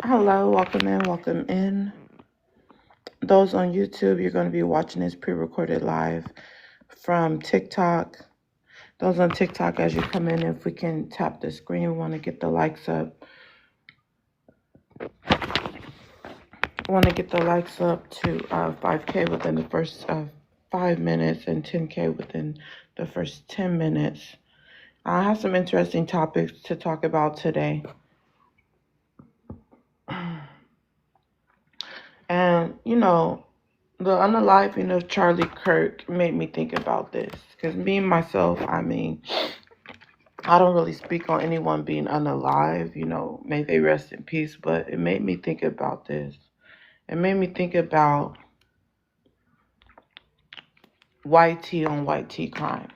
Hello, welcome in, welcome in. Those on YouTube, you're going to be watching this pre recorded live from TikTok. Those on TikTok, as you come in, if we can tap the screen, we want to get the likes up. Want to get the likes up to 5K within the first 5 minutes and 10K within the first 10 minutes. I have some interesting topics to talk about today. And, the unaliving of Charlie Kirk made me think about this. Because me, myself, I don't really speak on anyone being unalive, may they rest in peace. But it made me think about this. It made me think about white tea on white tea crime.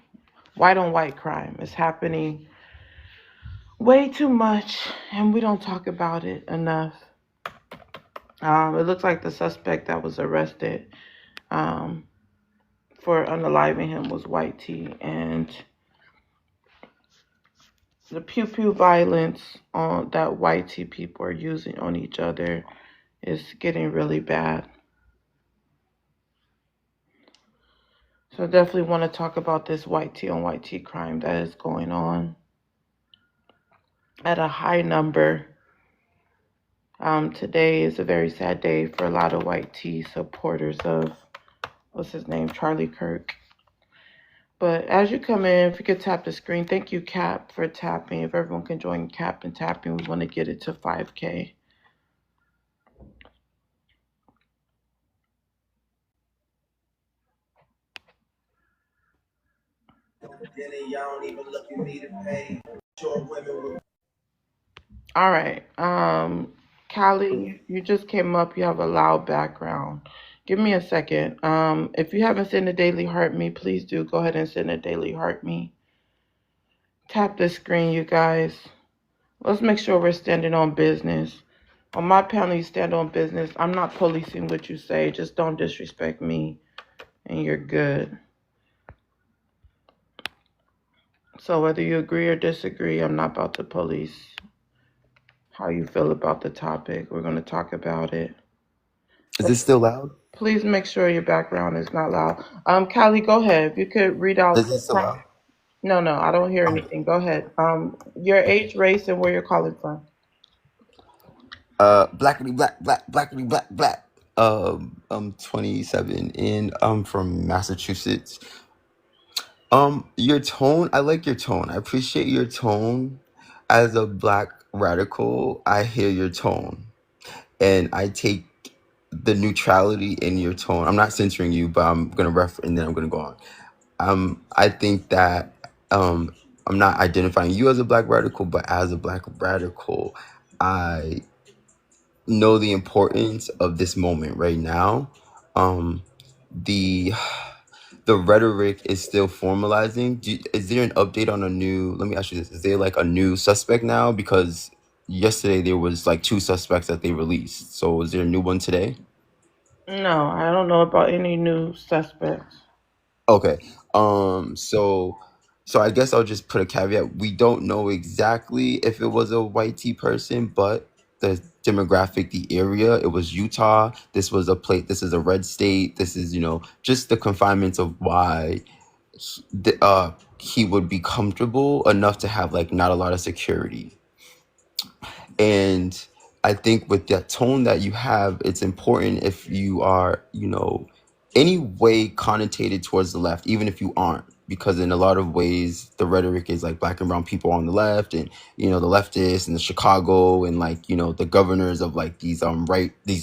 White on white crime is happening way too much, and we don't talk about it enough. It looks like the suspect that was arrested for unaliving him was white tea, and the pew pew violence on that white tea people are using on each other is getting really bad. So definitely want to talk about this white tea on white tea crime that is going on at a high number. Today is a very sad day for a lot of white tea supporters of, what's his name, Charlie Kirk. But as you come in, if you could tap the screen, thank you, Cap, for tapping. If everyone can join Cap and tapping, we want to get it to 5K. All right. Callie, you just came up. You have a loud background. Give me a second. If you haven't sent a daily heart me, please do go ahead and send a daily heart me. Tap the screen, you guys. Let's make sure we're standing on business. On my panel, you stand on business. I'm not policing what you say. Just don't disrespect me, and you're good. So whether you agree or disagree, I'm not about to police how you feel about the topic. We're going to talk about it. Is this still loud? Please make sure your background is not loud. Callie, go ahead. If you could read out Is the this still loud? No, I don't hear Oh. anything. Go ahead. Your age, race, and where you're calling from. Blackity black black blackity black black. I'm 27 and I'm from Massachusetts. Your tone, I like your tone. I appreciate your tone. As a black radical, I hear your tone, and I take the neutrality in your tone. I'm not censoring you, but I'm gonna and then I'm gonna go on. I think that I'm not identifying you as a black radical, but as a black radical, I know the importance of this moment right now. Um, the the rhetoric is still formalizing. Is there an update on a new? Let me ask you this: is there like a new suspect now? Because yesterday there was like two suspects that they released. So is there a new one today? No, I don't know about any new suspects. Okay. So I guess I'll just put a caveat. We don't know exactly if it was a white tea person, but the demographic, the area, it was Utah. This was a place. This is a red state. This is just the confinements of why he would be comfortable enough to have like not a lot of security. And I think with that tone that you have, it's important if you are, any way connotated towards the left, even if you aren't, because in a lot of ways, the rhetoric is like black and brown people on the left and, the leftists and the Chicago and like, the governors of like these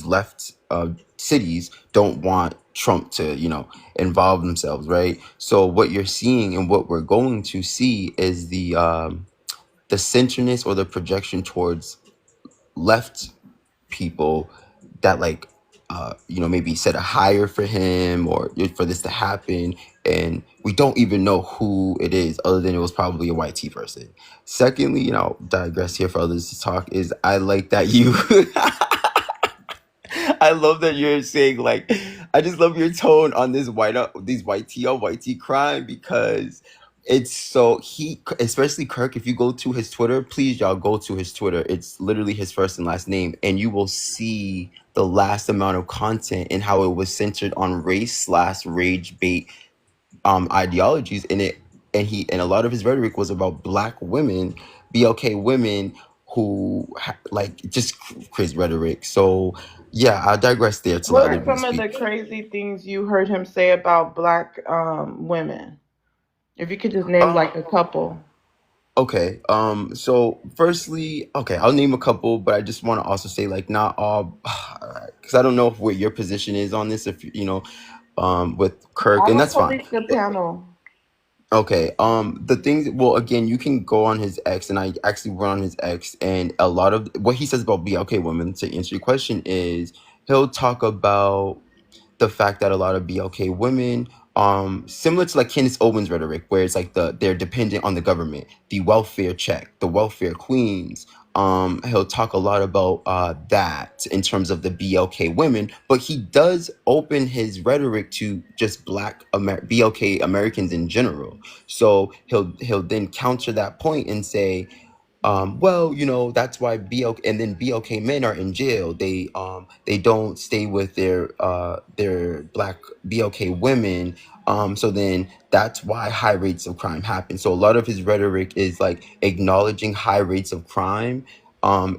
left cities don't want Trump to, involve themselves. Right. So what you're seeing and what we're going to see is the centerness or the projection towards left people that like maybe set a higher for him or for this to happen, and we don't even know who it is other than it was probably a white tea person. Secondly, digress here for others to talk, is I like that you I love that you're saying like I just love your tone on this these white tea on white tea crime, because It's so he, especially Kirk, if you go to his Twitter, please y'all go to his Twitter. It's literally his first and last name, and you will see the last amount of content and how it was centered on race slash rage bait ideologies in it. And a lot of his rhetoric was about black women, BLK women who like just crazy rhetoric. So yeah, I'll digress there to let What other are people some of speak. the crazy things you heard him say about black women? If you could just name like a couple. Okay. So firstly, okay, I'll name a couple, but I just want to also say like not all, because I don't know what your position is on this. If with Kirk, I and will that's fine. police the panel. Okay. The things. Well, again, you can go on his X, and I actually went on his X, and a lot of what he says about BLK women. To answer your question, is he'll talk about the fact that a lot of BLK women, similar to like Candace Owens rhetoric, where it's like they're dependent on the government, the welfare check, the welfare queens. He'll talk a lot about that in terms of the BLK women, but he does open his rhetoric to just BLK Americans in general. So he'll then counter that point and say, well, that's why BLK and then BLK men are in jail. They don't stay with their black BLK women. So then that's why high rates of crime happen. So a lot of his rhetoric is like acknowledging high rates of crime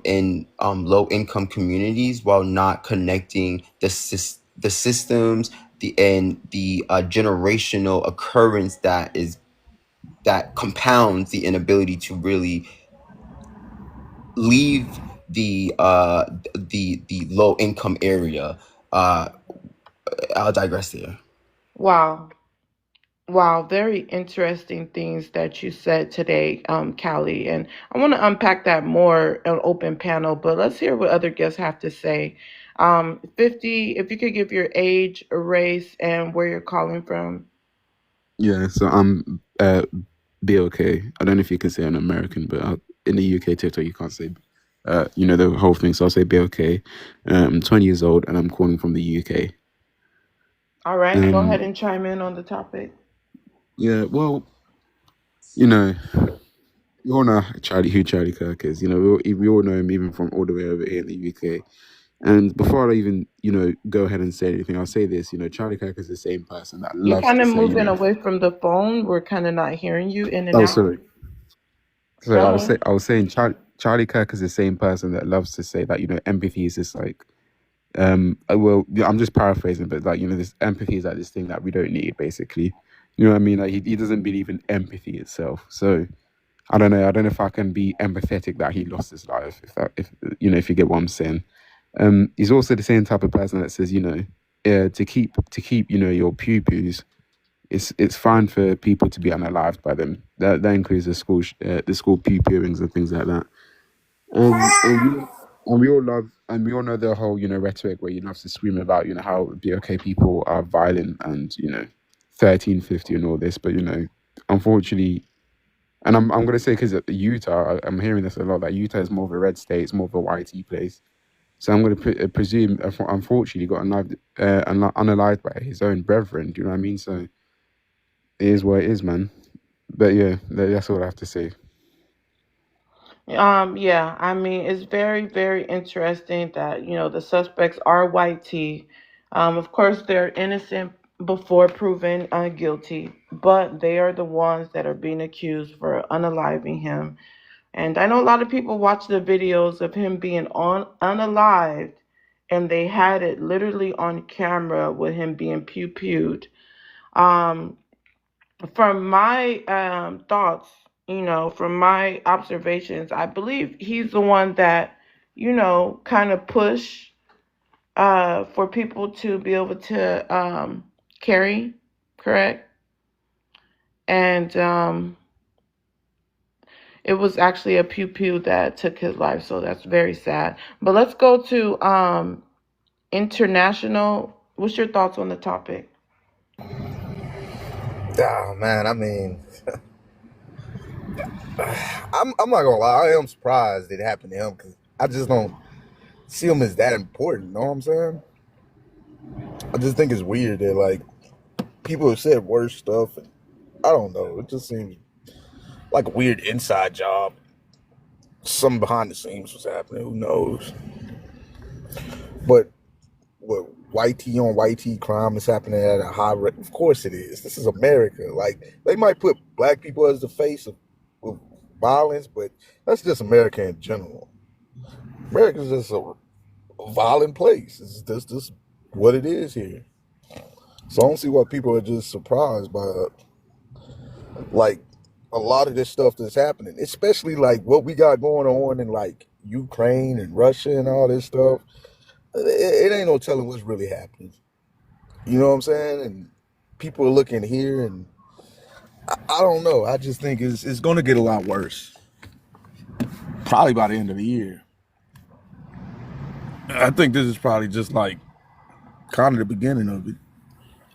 in low income communities while not connecting the systems, the generational occurrence that compounds the inability to really leave the low income area. Uh, I'll digress there. Wow. Wow, very interesting things that you said today, Callie. And I want to unpack that more on open panel, but let's hear what other guests have to say. 50, if you could give your age, race, and where you're calling from. Yeah, so I'm BLK. I don't know if you can say I'm American, but in the UK TikTok you can't say the whole thing. So I'll say BLK. I'm 20 years old and I'm calling from the UK. All right, go ahead Um, and chime in on the topic. yeah, well, you know, you all know who Charlie Kirk is. We all know him even from all the way over here in the UK. And before I even, go ahead and say anything, I'll say this. Charlie Kirk is the same person that You're loves kind to of say, moving away from the phone. We're kind of not hearing you in and oh, out. sorry. So Go I was ahead. say I was saying Charlie Kirk is the same person that loves to say that empathy is just like well, yeah, I'm just paraphrasing, but like this empathy is like this thing that we don't need, basically. You know what I mean? Like he doesn't believe in empathy itself. So I don't know if I can be empathetic that he lost his life, if you get what I'm saying. He's also the same type of person that says to keep your pupils. It's fine for people to be unalived by them. That includes the school pupilings and things like that. And we all know the whole rhetoric where have to scream about how BOK people are violent and 1350 and all this, but unfortunately, and I'm gonna say because Utah, I'm hearing this a lot that Utah is more of a red state, it's more of a YT place. So I'm going to presume, unfortunately, he got unalived by his own brethren. Do you know what I mean? So it is what it is, man. But yeah, that's all I have to say. Yeah, I mean, it's very, very interesting that, the suspects are white tea. Of course, they're innocent before proven guilty, but they are the ones that are being accused for unaliving him. And I know a lot of people watch the videos of him being unalived, and they had it literally on camera with him being pew-pewed. Um, from my thoughts, from my observations, I believe he's the one that, kind of push for people to be able to carry, correct? And it was actually a pew pew that took his life, so that's very sad. But let's go to international. What's your thoughts on the topic? Oh man, I mean, I'm not gonna lie, I am surprised it happened to him because I just don't see him as that important. You know what I'm saying? I just think it's weird that like people have said worse stuff, I don't know. It just seems like a weird inside job. Something behind the scenes was happening. Who knows? But what white tea on white tea crime is happening at a high rate? Of course it is. This is America. Like they might put black people as the face of violence, but that's just America in general. America's just a violent place. It's just what it is here. So I don't see why people are just surprised by like a lot of this stuff that's happening, especially like what we got going on in like Ukraine and Russia and all this stuff. It ain't no telling what's really happening. You know what I'm saying? And people are looking here, and I don't know. I just think it's going to get a lot worse. Probably by the end of the year. I think this is probably just like kind of the beginning of it.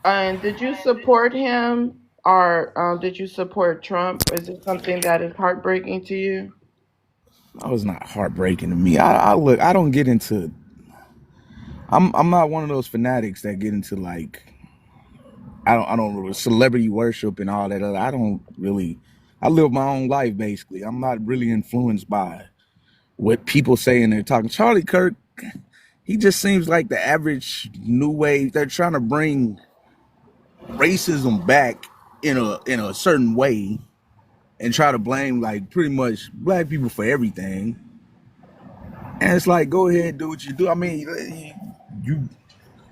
And did you support him or did you support Trump? Is it something that is heartbreaking to you? That was not heartbreaking to me. I look. I don't get into. I'm not one of those fanatics that get into like. I don't really celebrity worship and all that. I don't really. I live my own life basically. I'm not really influenced by what people say and they're talking. Charlie Kirk, he just seems like the average new wave. They're trying to bring racism back in a certain way and try to blame like pretty much black people for everything. And it's like, go ahead, do what you do. I mean, you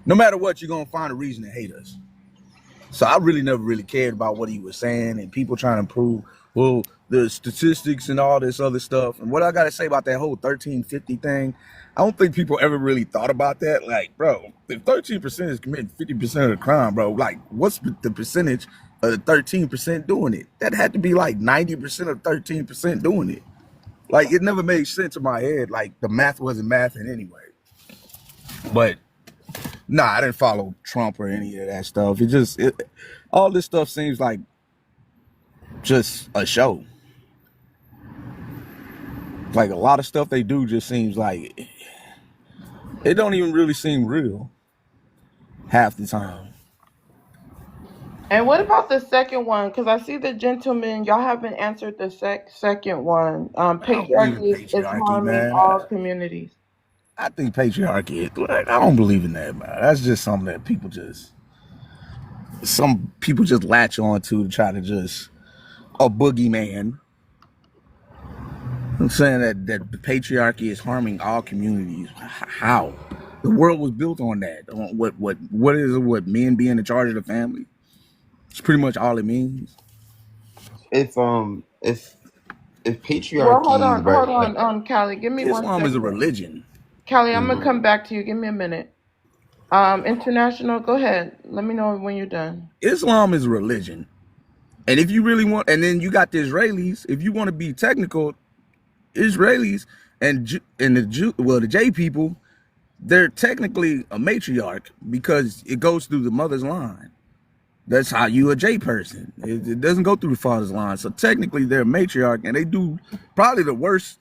no matter what, you're gonna find a reason to hate us. So I really never really cared about what he was saying and people trying to prove, well, the statistics and all this other stuff. And what I gotta say about that whole 1350 thing, I don't think people ever really thought about that. Like, bro, if 13% is committing 50% of the crime, bro, like what's the percentage of the 13% doing it? That had to be like 90% of 13% doing it. Like it never made sense in my head. Like the math wasn't mathing anyway. But nah, I didn't follow Trump or any of that stuff. All this stuff seems like just a show. Like a lot of stuff they do just seems like it don't even really seem real half the time. And what about the second one? Because I see the gentleman, y'all haven't answered the second one. I don't believe in Patriarchy is patriarchy, harming man. all communities. I think patriarchy is like, I don't believe in that, man. That's just something that some people just latch on to try to just a boogeyman. I'm saying that the patriarchy is harming all communities. How? The world was built on that. On what is it? What men being in charge of the family? It's pretty much all it means. If Well, patriarchy, right? hold on, Callie. Give me one Islam is a second. religion. Callie, I'm gonna Mhm. come back to you. Give me a minute. International, go ahead. Let me know when you're done. Islam is a religion. And if you really want, and then you got the Israelis, if you want to be technical, Israelis and the J people, they're technically a matriarch because it goes through the mother's line. That's how you a J person. It doesn't go through the father's line. So technically they're a matriarch, and they do probably the worst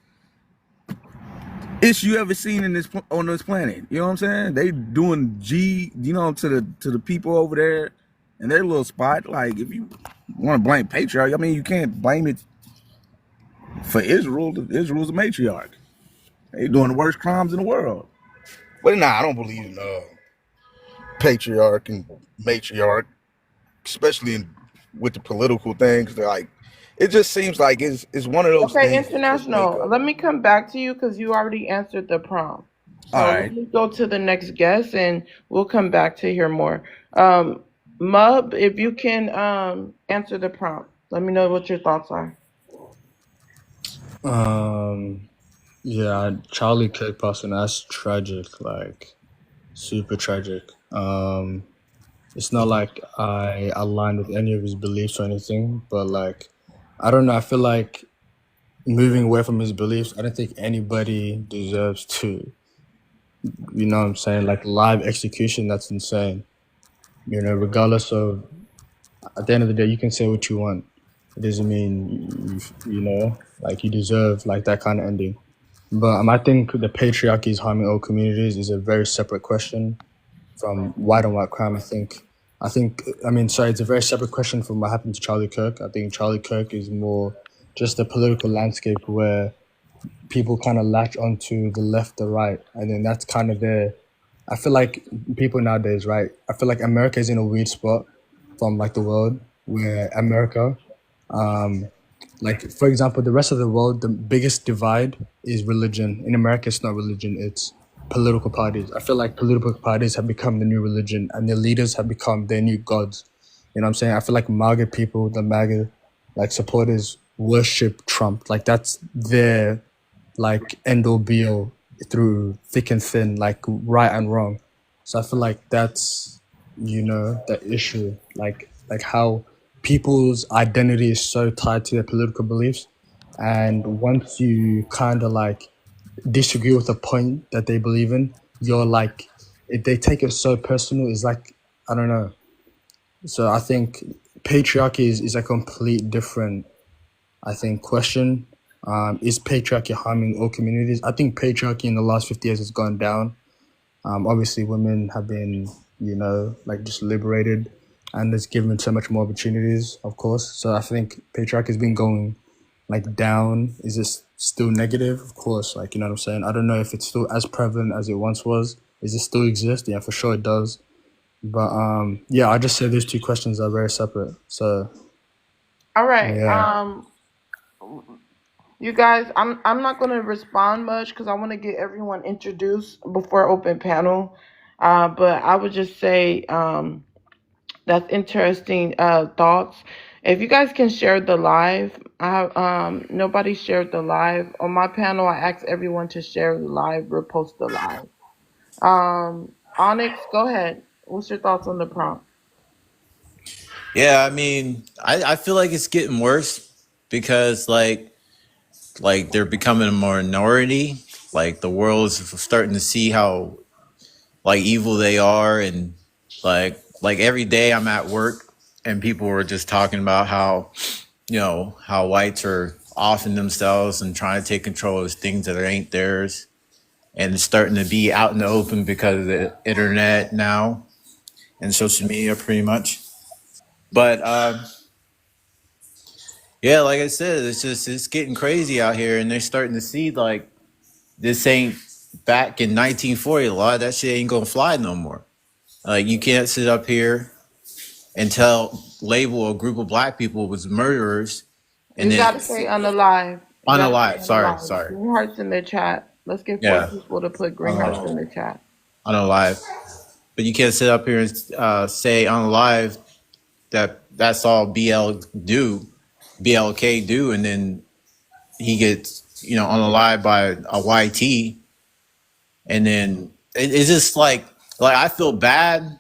issue you ever seen on this planet. You know what I'm saying? They doing G, to the people over there in their little spot. Like if you want to blame patriarch, I mean you can't blame it for Israel. Israel's a matriarch. They doing the worst crimes in the world. But nah, I don't believe in patriarch and matriarch, especially with the political things. Like it just seems like it's one of those Okay, things that just make International, up. let me come back to you because you already answered the prompt. So All let right. me go to the next guest and we'll come back to hear more. Mub, if you can answer the prompt, let me know what your thoughts are. Yeah, Charlie Kirk passing, that's tragic, like super tragic. It's not like I align with any of his beliefs or anything, but like I don't know, I feel like moving away from his beliefs, I don't think anybody deserves to, you know what I'm saying, like live execution, that's insane. You know, regardless of, at the end of the day, you can say what you want. It doesn't mean you know, like you deserve like that kind of ending. But I think the patriarchy is harming all communities is a very separate question from white on white crime. I think I think, I mean, sorry, it's a very separate question from what happened to Charlie Kirk. I think Charlie Kirk is more just a political landscape where people kind of latch onto the left or right, and then that's kind of their. I feel like people nowadays, right? I feel like America is in a weird spot from like the world, where America, um, like for example, the rest of the world, the biggest divide is religion. In America, it's not religion; it's political parties. I feel like political parties have become the new religion, and their leaders have become their new gods. You know what I'm saying? I feel like MAGA people, the MAGA like supporters, worship Trump. Like that's their like end all be all through thick and thin, like right and wrong. So I feel like that's the issue, like how people's identity is so tied to their political beliefs, and once you kind of like disagree with the point that they believe in, you're like if they take it so personal, it's like I don't know. So I think patriarchy is a complete different I think question. Is patriarchy harming all communities? I think patriarchy in the last 50 years has gone down. Obviously, women have been, like just liberated, and it's given so much more opportunities, of course. So I think patriarchy has been going like down. Is this still negative? Of course, like you know what I'm saying. I don't know if it's still as prevalent as it once was. Does it still exist? Yeah, for sure it does. But yeah, I just say these two questions are very separate. So All right. yeah. You guys, I'm not gonna respond much because I want to get everyone introduced before open panel. But I would just say that's interesting thoughts. If you guys can share the live, nobody shared the live on my panel. I asked everyone to share the live, repost the live. Onyx, go ahead. What's your thoughts on the prompt? Yeah, I mean, I feel like it's getting worse because like they're becoming a minority. Like the world is starting to see how like evil they are, and like every day I'm at work and people were just talking about how how whites are offing themselves and trying to take control of things that ain't theirs, and it's starting to be out in the open because of the internet now and social media, pretty much. But yeah, like I said, it's getting crazy out here, and they're starting to see like this ain't back in 1940. A lot of that shit ain't gonna fly no more. Like you can't sit up here and label a group of black people was murderers, and You then gotta say on the live. You gotta say unalive. on the live. Sorry, Green hearts in the chat. Let's get four yeah, people to put green hearts uh, in the chat. unalive. But you can't sit up here and say unalive that that's all BLK do, and then he gets unalive by a YT, and then it's just like I feel bad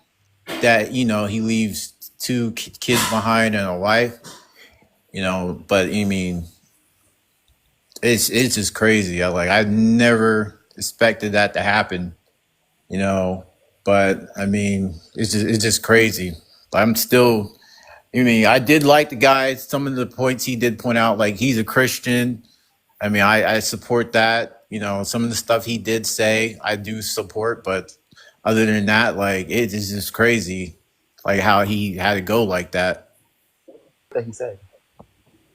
that he leaves two kids behind and a wife, but I mean it's just crazy. I never expected that to happen, but I mean it's just crazy. But I'm still. I mean, I did like the guy. Some of the points he did point out, like he's a Christian. I mean, I support that. Some of the stuff he did say, I do support. But other than that, like it is just crazy, like how he had to go like that. That he said.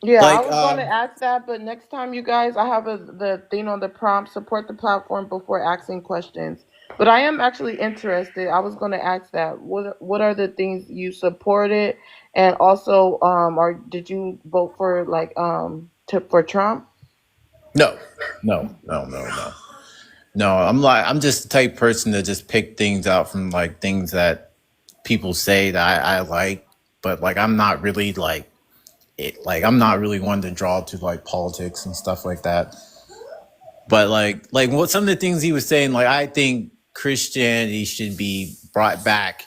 Yeah, I Like, was going to ask that, but next time, you guys, I have the thing on the prompt, support the platform before asking questions. But I am actually interested. I was going to ask that. What are the things you supported, and also, or did you vote for for Trump? no, no. No, I'm just the type of person to just pick things out from like things that people say that I like, but like I'm not really like it. Like I'm not really one to draw to like politics and stuff like that. But like what some of the things he was saying, like I think Christianity should be brought back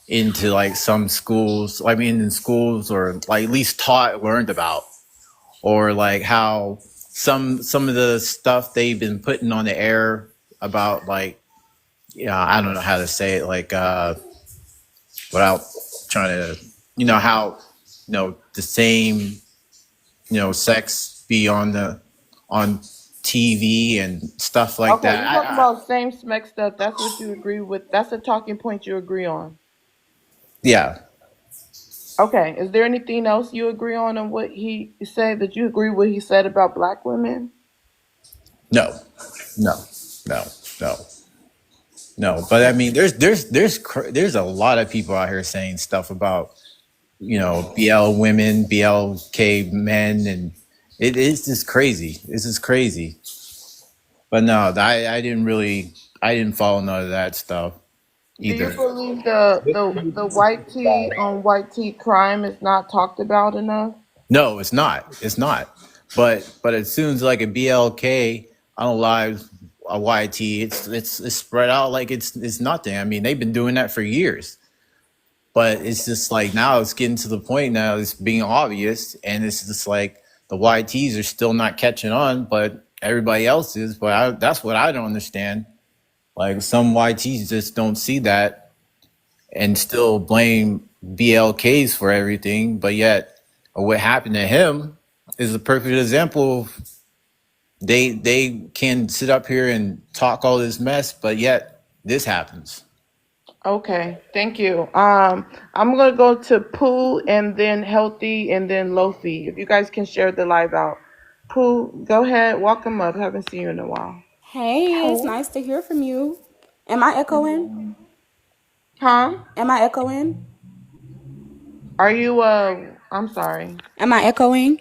into like some schools. I mean, in schools, or like at least taught, learned about, or like how some of the stuff they've been putting on the air about like I don't know how to say it, like without trying to how the same sex be on TV and stuff like Okay, that. you talking about same spec stuff. That's what you agree with. That's a talking point you agree on. Yeah. Okay. Is there anything else you agree on what he said that you agree what he said about black women? No. No. No. No. No. But I mean, there's a lot of people out here saying stuff about BL women, BLK men, and it's just crazy. It's just crazy. But no, I didn't follow none of that stuff Do you either. believe the white tea on white tea crime is not talked about enough? No, it's not. It's not. But as soon as like a BLK unalive a YT, it's spread out like it's nothing. I mean, they've been doing that for years. But it's just like now it's getting to the point now it's being obvious, and it's just like the YTs are still not catching on, but everybody else is. But that's what I don't understand. Like some YTs just don't see that and still blame BLKs for everything, but yet what happened to him is a perfect example of they can sit up here and talk all this mess, but yet this happens. Okay, thank you. I'm gonna go to Pooh and then Healthy and then Lofi. If you guys can share the live out. Pooh, go ahead, welcome up. Haven't seen you in a while. Hey, it's nice to hear from you. Am I echoing? Huh? Am I echoing? Are you I'm sorry. Am I echoing?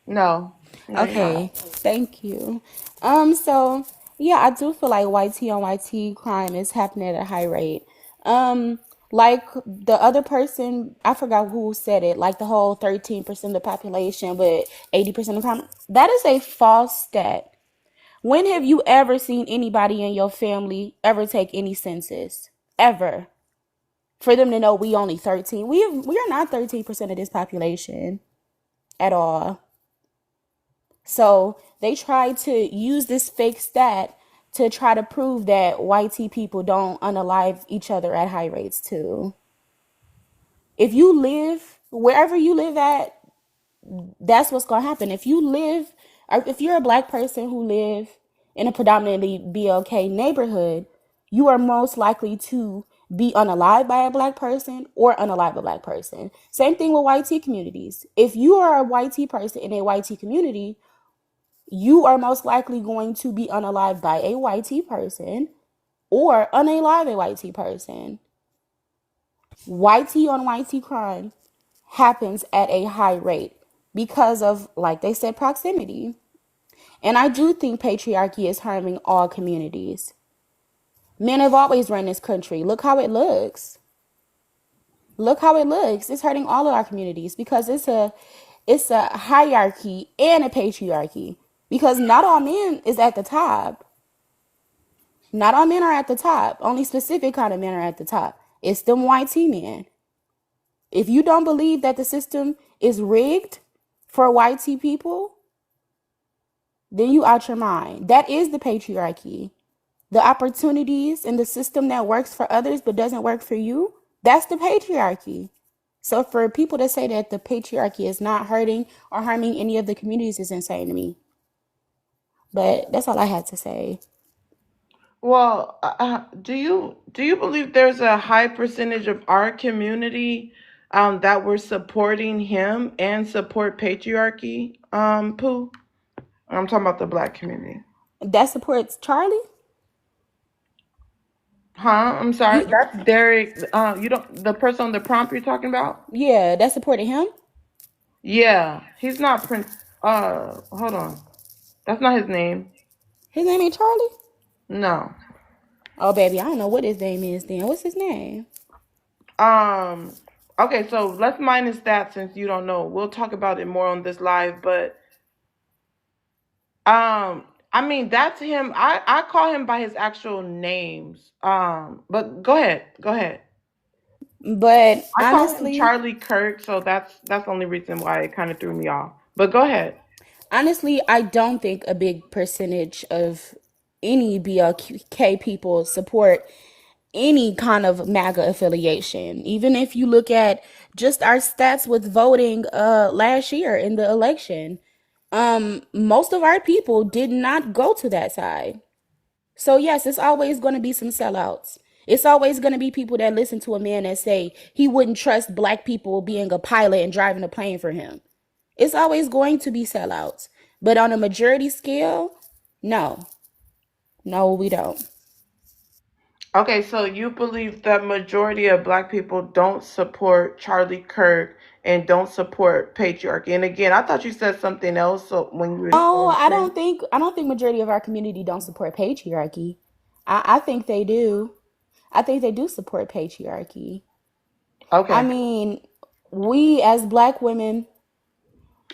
No. No, you're not. Okay, thank you. So yeah, I do feel like YT on YT crime is happening at a high rate. Um, like the other person, I forgot who said it, like the whole 13% of the population, but 80% of crime. That is a false stat. When have you ever seen anybody in your family ever take any census? Ever? For them to know we only 13. We are not 13% of this population at all. So they try to use this fake stat to try to prove that YT people don't unalive each other at high rates too. If you live wherever you live at, that's what's going to happen. If you live, or if you're a black person who live in a predominantly BLK neighborhood, you are most likely to be unalived by a black person or unalive a black person. Same thing with YT communities. If you are a YT person in a YT community, you are most likely going to be unalived by a YT person or unalive a YT person. YT on YT crime happens at a high rate because of, like they said, proximity. And I do think patriarchy is harming all communities. Men have always run this country. Look how it looks. Look how it looks. It's hurting all of our communities because it's a hierarchy and a patriarchy. Because not all men is at the top. Not all men are at the top. Only specific kind of men are at the top. It's them YT men. If you don't believe that the system is rigged for YT people, then you out your mind. That is the patriarchy. The opportunities in the system that works for others but doesn't work for you, that's the patriarchy. So for people to say that the patriarchy is not hurting or harming any of the communities is insane to me. But that's all I had to say. Well, do you believe there's a high percentage of our community that we're supporting him and support patriarchy? Pooh? I'm talking about the black community. That supports Charlie? Huh? I'm sorry. You That's Derek. You don't the person on the prompt you're talking about? Yeah, that supported him? Yeah, he's not Prince. Hold on. That's not his name. His name ain't Charlie? No. Oh baby, I don't know what his name is then. What's his name? Um. Okay, so let's minus that since you don't know. We'll talk about it more on this live, but I mean that's him. I call him by his actual names. But go ahead. Go ahead. But I call him honestly, Charlie Kirk, so that's the only reason why it kind of threw me off. But go ahead. honestly, I don't think a big percentage of any BLK people support any kind of MAGA affiliation. Even if you look at just our stats with voting last year in the election, most of our people did not go to that side. So yes, it's always going to be some sellouts. It's always going to be people that listen to a man that say he wouldn't trust black people being a pilot and driving a plane for him. It's always going to be sellouts. But on a majority scale, no. No, we don't. Okay, so you believe that majority of black people don't support Charlie Kirk and don't support patriarchy. And again, I thought you said something else so when you were Oh, saying Prince. I don't think majority of our community don't support patriarchy. I think they do. I think they do support patriarchy. I Okay. mean, we as black women,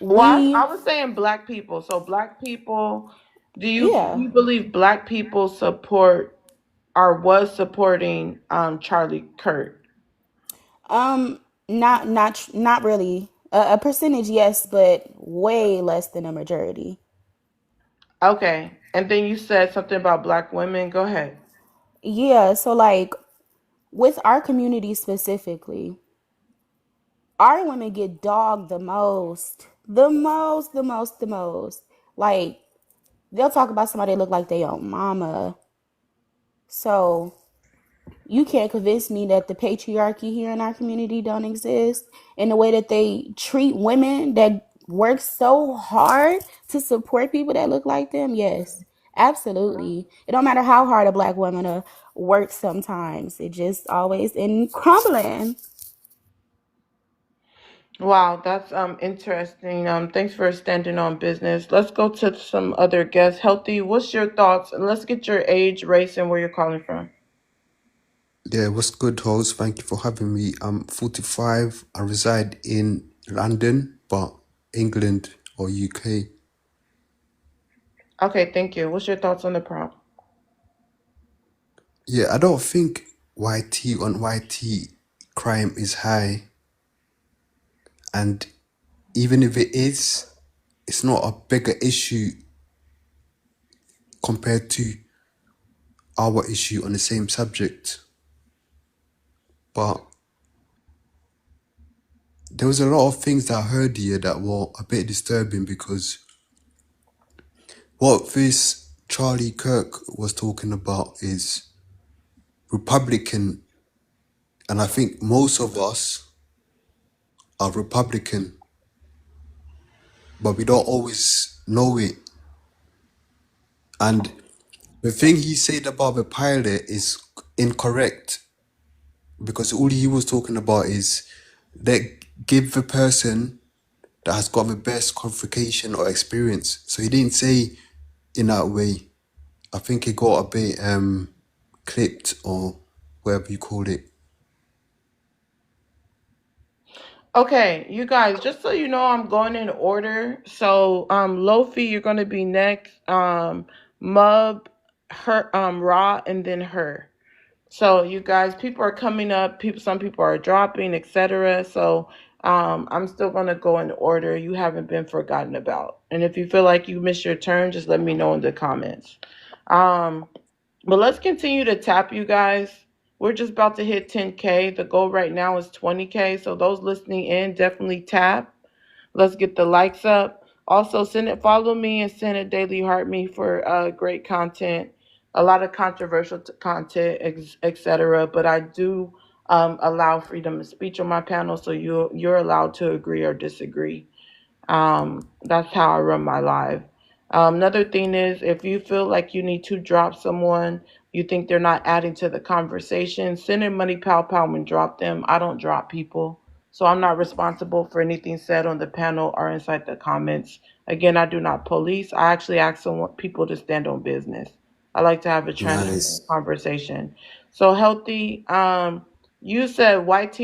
Well, we I was saying black people. So black people, do yeah. you believe black people support or was supporting Charlie Kirk? Um, not really. A percentage, yes, but way less than a majority. Okay. And then you said something about black women. Go ahead. Yeah, so like with our community specifically, our women get dogged the most. The most. Like they'll talk about somebody that look like they own mama. So you can't convince me that the patriarchy here in our community don't exist and the way that they treat women that work so hard to support people that look like them. Yes, absolutely. It don't matter how hard a black woman works sometimes. It just always in crumbling. Wow, that's interesting. Thanks for standing on business. Let's go to some other guests. Healthy, what's your thoughts? And let's get your age, race, and where you're calling from. Yeah, what's good, host? Thank you for having me. I'm 45. I reside in London, but England or UK. Okay, thank you. What's your thoughts on the prompt? Yeah, I don't think YT on YT crime is high. And even if it is, it's not a bigger issue compared to our issue on the same subject. But there was a lot of things that I heard here that were a bit disturbing because what this Charlie Kirk was talking about is Republican, and I think most of us are Republican, but we don't always know it. And the thing he said about the pilot is incorrect because all he was talking about is that give the person that has got the best qualification or experience. So he didn't say in that way. I think it got a bit clipped or whatever you call it. Okay, you guys, just so you know, I'm going in order. So, Lofi, you're gonna be next. Mub, her, Ra, and then her. So you guys, people are coming up. Some people are dropping, etc. So I'm still gonna go in order. You haven't been forgotten about. And if you feel like you missed your turn, just let me know in the comments. Um, but let's continue to tap, you guys. We're just about to hit 10K. The goal right now is 20K. So those listening in, definitely tap. Let's get the likes up. Also, follow me and send it daily heart me for great content, a lot of controversial content, etc. But I do allow freedom of speech on my panel, so you're allowed to agree or disagree. That's how I run my live. Another thing is if you feel like you need to drop someone, you think they're not adding to the conversation, send in money pow pow and drop them. I don't drop people. So I'm not responsible for anything said on the panel or inside the comments. Again, I do not police. I actually ask people to stand on business. I like to have a transparent Nice. conversation. So healthy. You said YT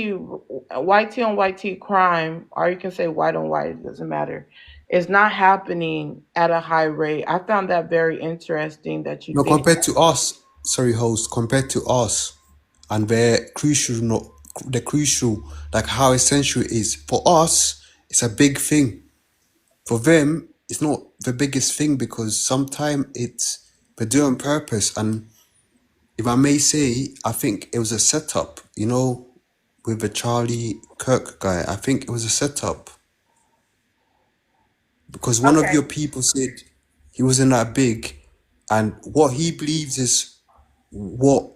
on YT crime, or you can say white on white, it doesn't matter. Is not happening at a high rate. I found that very interesting that you No, think compared to us, sorry, host, compared to us, and the crucial, like how essential it is. For us, it's a big thing. For them, it's not the biggest thing because sometimes they do it on purpose. And if I may say, I think it was a setup, with the Charlie Kirk guy. I think it was a setup because one of okay. your people said he wasn't that big, and what he believes is what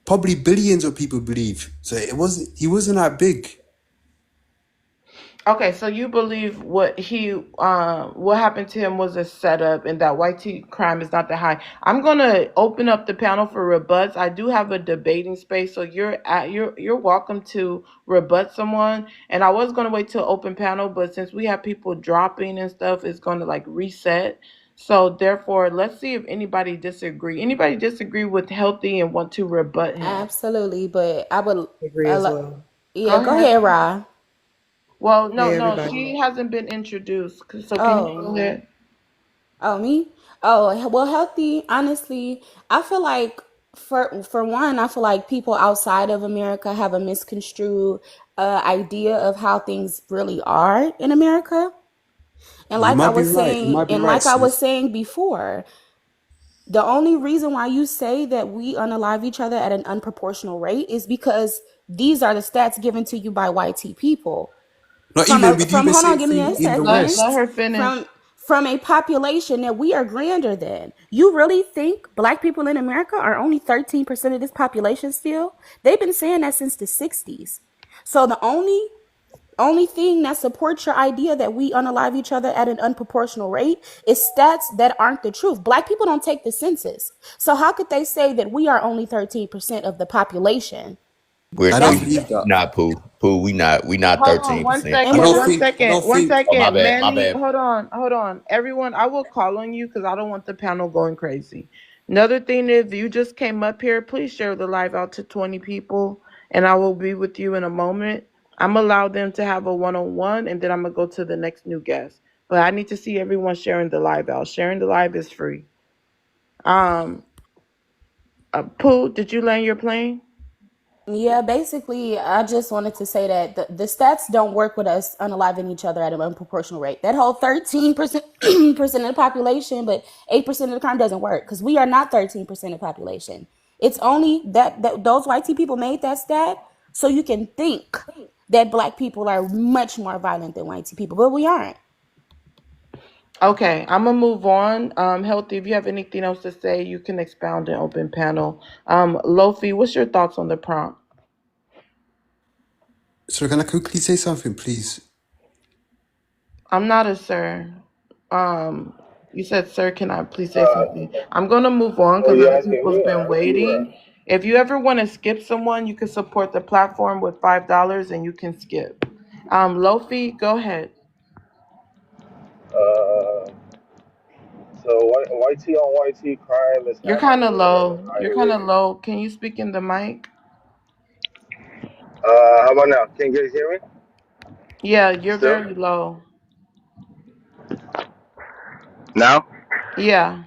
probably billions of people believe. So he wasn't that big. Okay, so you believe what happened to him was a setup, and that YT crime is not that high. I'm gonna open up the panel for rebuts. I do have a debating space, so you're welcome to rebut someone. And I was gonna wait till open panel, but since we have people dropping and stuff, it's gonna like reset. So therefore, let's see if anybody disagree. Anybody disagree with Healthy and want to rebut him? Absolutely, but I would. Agree as well. Go Yeah, go ahead. ahead, Ra. Well, Hey, no, everybody. she hasn't been introduced. So can you go Oh, ahead? oh, me? Oh, well, Healthy. Honestly, I feel like for one, I feel like people outside of America have a misconstrued idea of how things really are in America. And You like I might be was right. You saying, might be and right, like I was sis. saying before, the only reason why you say that we unalive each other at an unproportional rate is because these are the stats given to you by YT people. Not From even a with you from the hold on, same give me thing a in the Let second. West. her finish. From a population that we are grander than. You really think black people in America are only 13% of this population still? They've been saying that since the 60s. So the only thing that supports your idea that we unalive each other at an unproportional rate is stats that aren't the truth. Black people don't take the census. So how could they say that we are only 13% of the population? We're I That's don't we believe that. not Pooh. Pooh, we not Hold on one 13%. and I second. we're don't not. One think. I second. don't One think. Oh, my second. bad, my Manny, bad. hold on. Hold on. Everyone, I will call on you because I don't want the panel going crazy. Another thing is, you just came up here. Please share the live out to 20 people, and I will be with you in a moment. I'm going to allow them to have a one-on-one, and then I'm going to go to the next new guest. But I need to see everyone sharing the live out. Sharing the live is free. Um, Pooh, did you land your plane? Yeah, basically, I just wanted to say that the stats don't work with us unaliving each other at an unproportional rate. That whole 13% percent of the population, but 8% of the crime doesn't work because we are not 13% of the population. It's only that those white people made that stat so you can think that black people are much more violent than white people, but we aren't. Okay, I'm gonna move on. Healthy, if you have anything else to say, you can expound in open panel. Lofi, what's your thoughts on the prompt? So can I quickly say something, please? I'm not a sir. You said, sir, can I please say something? I'm gonna move on because other people's been waiting. If you ever want to skip someone, you can support the platform with $5 and you can skip. Lofi, go ahead. Uh, so YT on YT crime is You're kind of happening at a low. You're higher kind of rate. low. Can you speak in the mic? How about now? Can you guys hear me? Yeah, you're Still? very low. Now? Yeah.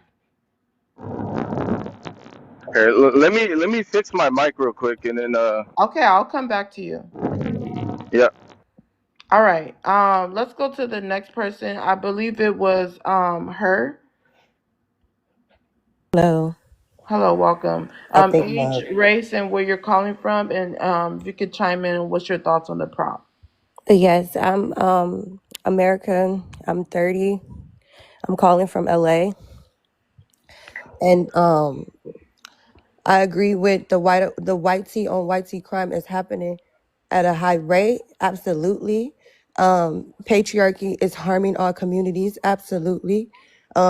Okay, let me fix my mic real quick and then Okay, I'll come back to you. yeah. All right. Let's go to the next person. I believe it was her. Hello. Hello, welcome. I think Age, race, and where you're calling from, and if you could chime in, what's your thoughts on the prompt? yes, I'm American. I'm 30. I'm calling from LA. And I agree with the white tea on white tea crime is happening at a high rate. Absolutely. Patriarchy is harming our communities. Absolutely.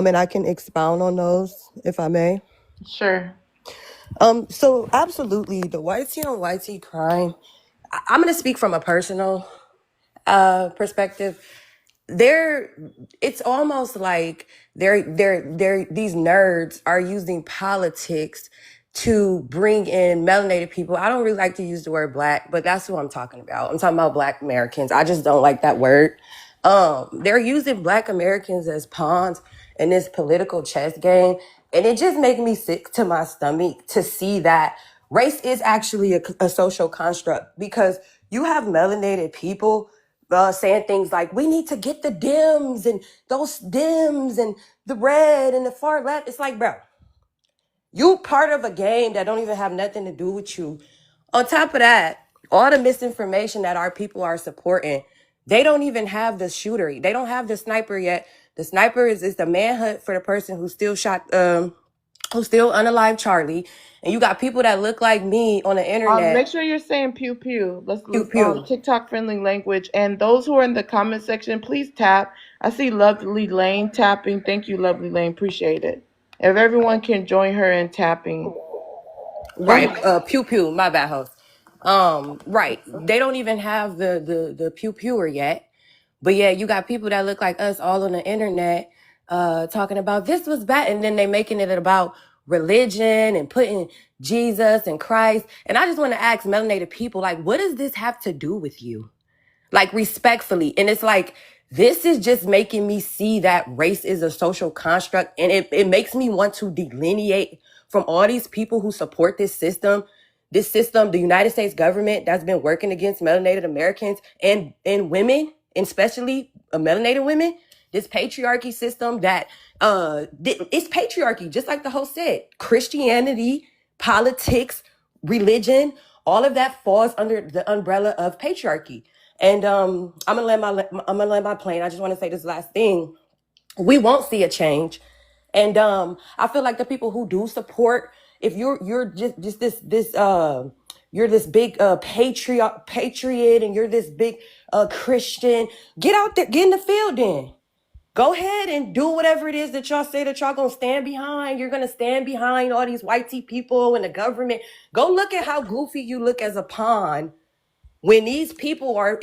And I can expound on those if I may. Sure. So absolutely, the white tea on white tea crime. I'm going to speak from a personal perspective. It's almost like these nerds are using politics to bring in melanated people. I don't really like to use the word black, but that's what I'm talking about. I'm talking about Black Americans. I just don't like that word. They're using Black Americans as pawns in this political chess game. And it just makes me sick to my stomach to see that race is actually a social construct, because you have melanated people saying things like, we need to get the Dems and those Dems and the red and the far left. It's like, bro, you part of a game that don't even have nothing to do with you. On top of that, all the misinformation that our people are supporting, they don't even have the shooter. They don't have the sniper yet. The sniper is the manhunt for the person who still shot who still unalive Charlie, and you got people that look like me on the Make internet. sure you're saying pew pew. Let's Pew pew. TikTok friendly language. And those who are in the comment section, please tap. I see Lovely Lane tapping. Thank you, Lovely Lane. Appreciate it. If everyone can join her in tapping. Right, pew pew. My bad, host. Right. They don't even have the pew pewer yet. But yeah, you got people that look like us all on the internet talking about this was bad, and then they making it about religion and putting Jesus and Christ. And I just want to ask melanated people, like, what does this have to do with you? Like, respectfully. And it's like, this is just making me see that race is a social construct, and it makes me want to delineate from all these people who support this system, the United States government that's been working against melanated Americans and women, and especially melanated women, this patriarchy system that it's patriarchy, just like the host said. Christianity, politics, religion, all of that falls under the umbrella of patriarchy. And I'm gonna land my plane. I just want to say this last thing. We won't see a change. And I feel like the people who do support, if you're just this you're this big patriot, and you're this big Christian, get out there, get in the field then. Go ahead and do whatever it is that y'all say that y'all gonna stand behind. You're gonna stand behind all these white tea people and the government. Go look at how goofy you look as a pawn when these people are,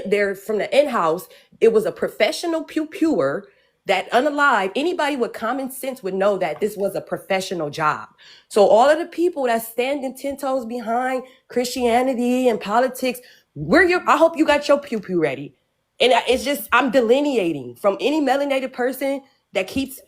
they're from the in-house. It was a professional pew-pewer that unalive. Anybody with common sense would know that this was a professional job. So all of the people that standing 10 toes behind Christianity and politics, I hope you got your pew-pew ready. And it's just, I'm delineating from any melanated person that keeps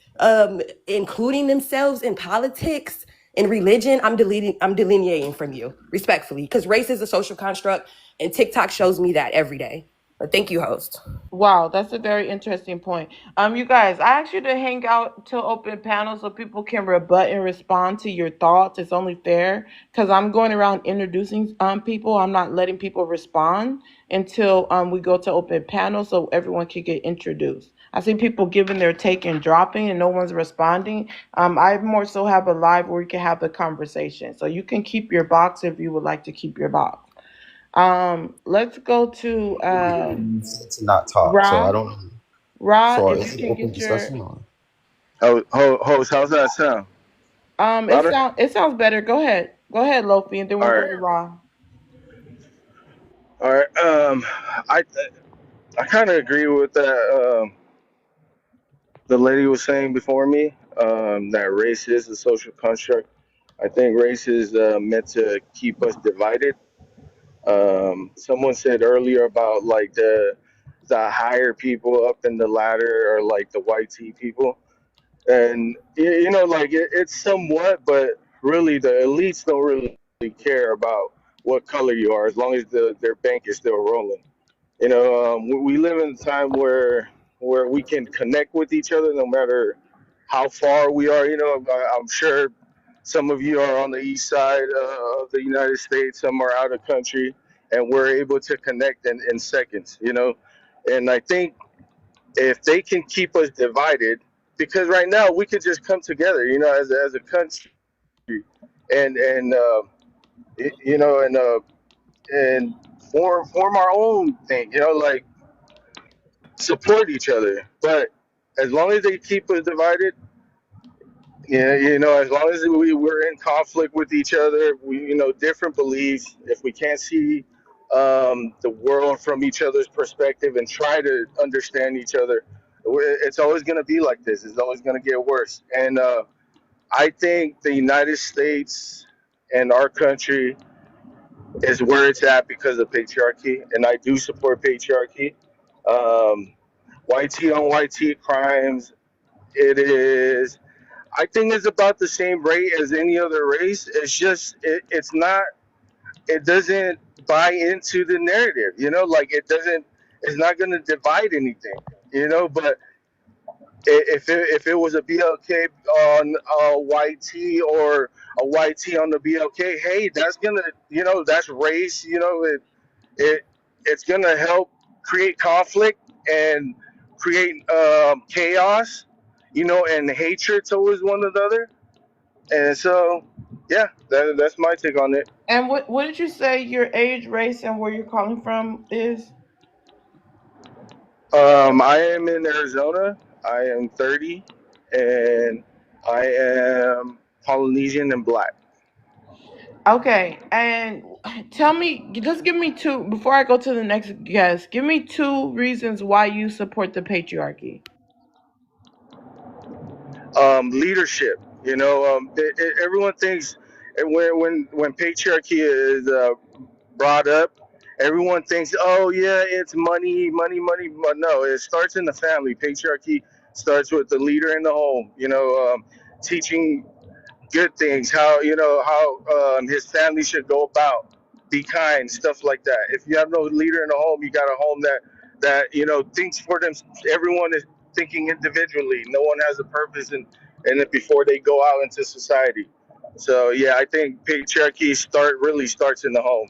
including themselves in politics and religion. I'm delineating from you respectfully, because race is a social construct, and TikTok shows me that every day. But thank you, host. Wow, that's a very interesting point. You guys, I asked you to hang out till open panel so people can rebut and respond to your thoughts. It's only fair because I'm going around introducing people. I'm not letting people respond until we go to open panel so everyone can get introduced. I see people giving their take and dropping and no one's responding. I more so have a live where you can have the conversation. So you can keep your box if you would like to keep your box. Let's go to to not talk. Rod. So I don't. Rod, So if is you it can open get your discussion or? Host, how's that sound? Louder? it sounds better. Go ahead, Lofi, and then we'll All go right. to Rod. All right. I kind of agree with that. The lady was saying before me, that race is a social construct. I think race is meant to keep us divided. Someone said earlier about like the higher people up in the ladder are like the white tea people, and like it's somewhat, but really the elites don't really care about what color you are as long as their bank is still rolling. We live in a time where we can connect with each other no matter how far we are. I'm sure some of you are on the east side of the United States, some are out of country, and we're able to connect in seconds. And I think if they can keep us divided, because right now we could just come together, as a country, and and form our own thing, like support each other. But as long as they keep us divided, yeah, as long as we're in conflict with each other, different beliefs, if we can't see the world from each other's perspective and try to understand each other, it's always going to be like this. It's always going to get worse. And I think the United States and our country is where it's at because of patriarchy, and I do support patriarchy. YT on YT crimes, it is. I think it's about the same rate as any other race. It's just it's not. It doesn't buy into the narrative. Like it doesn't. It's not going to divide anything. But if it was a BLK on YT or a YT on the BLK, hey, that's gonna that's race. It's gonna help create conflict and create chaos, and hatred towards one another. And so, yeah, that's my take on it. And what did you say your age, race, and where you're calling from is? I am in Arizona. I am 30, and I am Polynesian and black. Okay, and tell me, just give me two before I go to the next guest. Give me two reasons why you support the patriarchy. Leadership. Everyone thinks when patriarchy is brought up, everyone thinks, oh yeah, it's money, money, money. But no, it starts in the family. Patriarchy starts with the leader in the home. Teaching good things, how his family should go about, be kind, stuff like that. If you have no leader in the home, you got a home that thinks for them. Everyone is thinking individually. No one has a purpose, and before they go out into society. So yeah, I think patriarchy really starts in the home.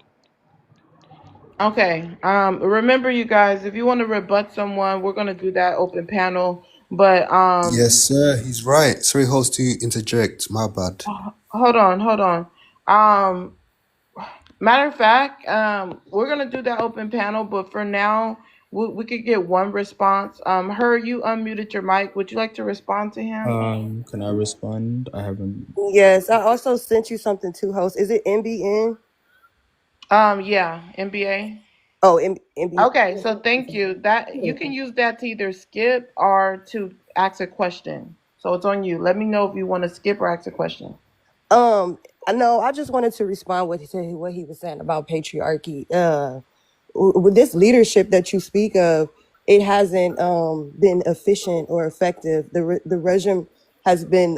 Okay. Remember, you guys, if you want to rebut someone, we're gonna do that open panel. But Yes, sir. He's right. Sorry, host, to interject. My bad. hold on, hold on. Um, Matter of fact, we're gonna do that open panel, but for now, we could get one response. Her, you unmuted your mic. Would you like to respond to him? Can I respond? I haven't. Yes, I also sent you something too, host. Is it MBN? Yeah, NBA. Oh, MBN. Okay, so thank you. That you can use that to either skip or to ask a question. So it's on you. Let me know if you want to skip or ask a question. I know. I just wanted to respond to what he was saying about patriarchy. With this leadership that you speak of, it hasn't been efficient or effective. The regime has been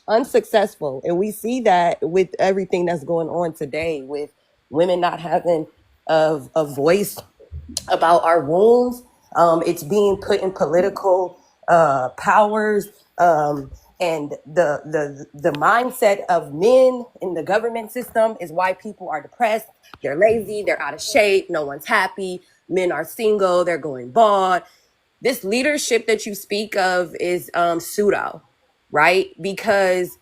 unsuccessful, and we see that with everything that's going on today, with women not having a voice about our wounds. It's being put in political powers, and the mindset of men in the government system is why people are depressed. They're lazy. They're out of shape. No one's happy. Men are single. They're going bald. This leadership that you speak of is pseudo, right? Because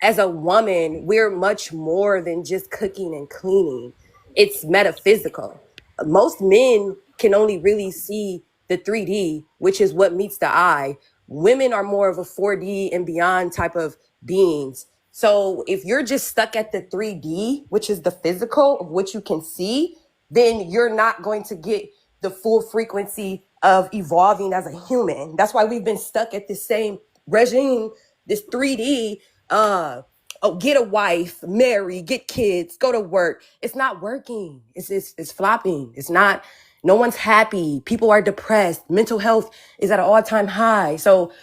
as a woman, we're much more than just cooking and cleaning. It's metaphysical. Most men can only really see the 3D, which is what meets the eye. Women are more of a 4D and beyond type of beings. So if you're just stuck at the 3D, which is the physical of what you can see, then you're not going to get the full frequency of evolving as a human. That's why we've been stuck at the same regime, this 3D, get a wife, marry, get kids, go to work. It's not working. It's flopping. It's not, no one's happy. People are depressed. Mental health is at an all-time high. So,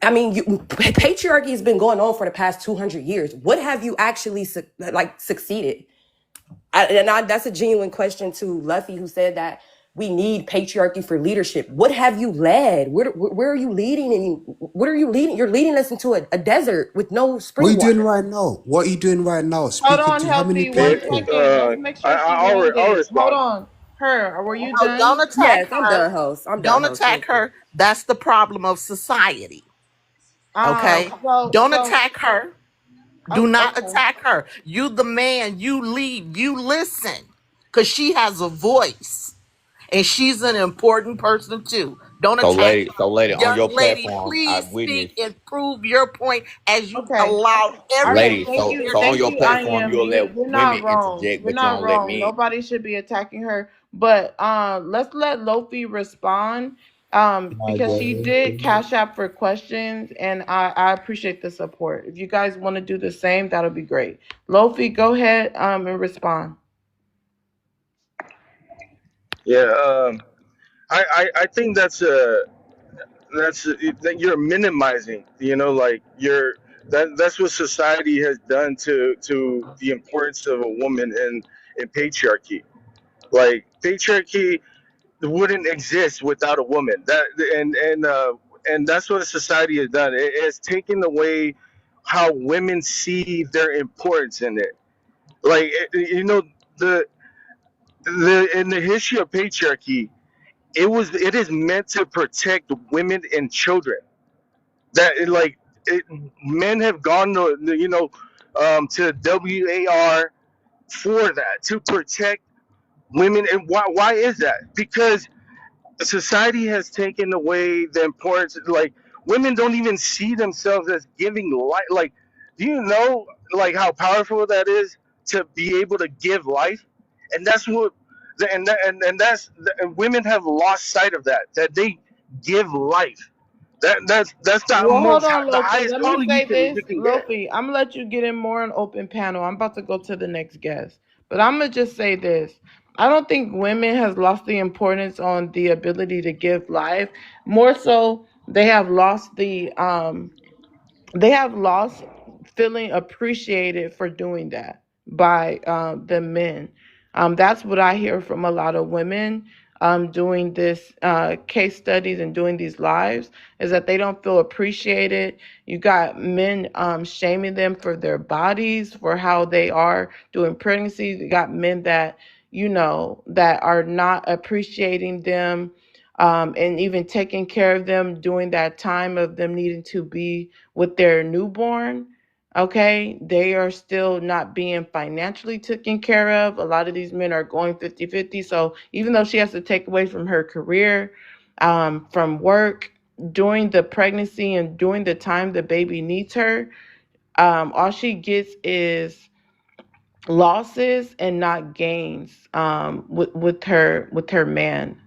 I mean, patriarchy has been going on for the past 200 years. What have you actually succeeded? That's a genuine question to Luffy, who said that we need patriarchy for leadership. What have you led? Where are you leading? And what are you leading? You're leading us into a desert with no What are spring you doing water. right now? What are you doing right now? Hold Speaking on, to how many Healthy. One people? second. Let's make sure she I'll landed. Hold respond. on. Her, were you Oh, done? don't attack Yes, I'm her. done, host. I'm done, Don't host. attack Thank you. her. That's the problem of society. Okay? Don't attack her. Do not okay. attack her. You the man, you lead, you listen. Because she has a voice. And she's an important person too. Don't So attack lady, her. so lady, on Young your lady, platform, please I witnessed. speak and prove your point as you Okay. allowed All right. Lady, everyone. Thank you. so on Thank your you. I platform, am. you'll let You're women not wrong. interject, You're but you not don't let wrong. men. Nobody should be attacking her. But let's let Lofi respond. Because she did cash app for questions, and I appreciate the support. If you guys want to do the same, that'll be great. Lofi, go ahead and respond. Yeah, I think that you're minimizing. Like that's what society has done to the importance of a woman in patriarchy. Like patriarchy wouldn't exist without a woman. And that's what society has done. It has taken away how women see their importance in it. Like the in the history of patriarchy, it is meant to protect women and children. That like it, men have gone to to WAR for that, to protect women. And why is that? Because society has taken away the importance. Like, women don't even see themselves as giving life. Like, do you know like how powerful that is to be able to give life? And that's what and women have lost sight of that they give life. That's the Well, hold most on, the Lofi. highest Let me calling say you this. can get. Lofi, I'm going to let you get in more on open panel. I'm about to go to the next guest. But I'm going to just say this. I don't think women has lost the importance on the ability to give life. More so, they have lost feeling appreciated for doing that by the men. That's what I hear from a lot of women doing this case studies and doing these lives, is that they don't feel appreciated. You got men shaming them for their bodies, for how they are doing pregnancies. You got men that, that are not appreciating them, and even taking care of them during that time of them needing to be with their newborn. Okay, they are still not being financially taken care of. A lot of these men are going 50-50. So even though she has to take away from her career, from work, during the pregnancy and during the time the baby needs her, all she gets is losses and not gains, with her man.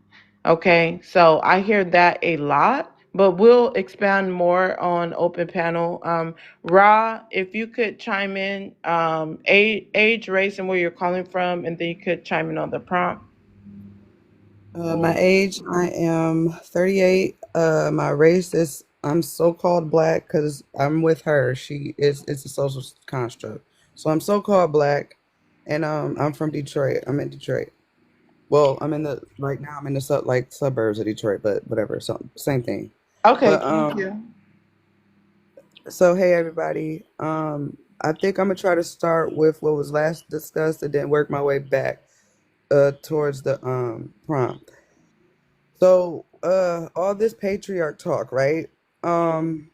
Okay, so I hear that a lot, but we'll expand more on open panel. Ra, if you could chime in, age, race, and where you're calling from, and then you could chime in on the prompt. My age, I am 38. My race is I'm so-called black because I'm with her. It's a social construct. So I'm so-called black, and I'm from Detroit. I'm in Detroit. Well, right now I'm in the suburbs of Detroit, but whatever, so same thing. Okay, But thank you. so hey everybody. I think I'm gonna try to start with what was last discussed and then work my way back towards the prompt. So, all this patriarch talk, right? Um,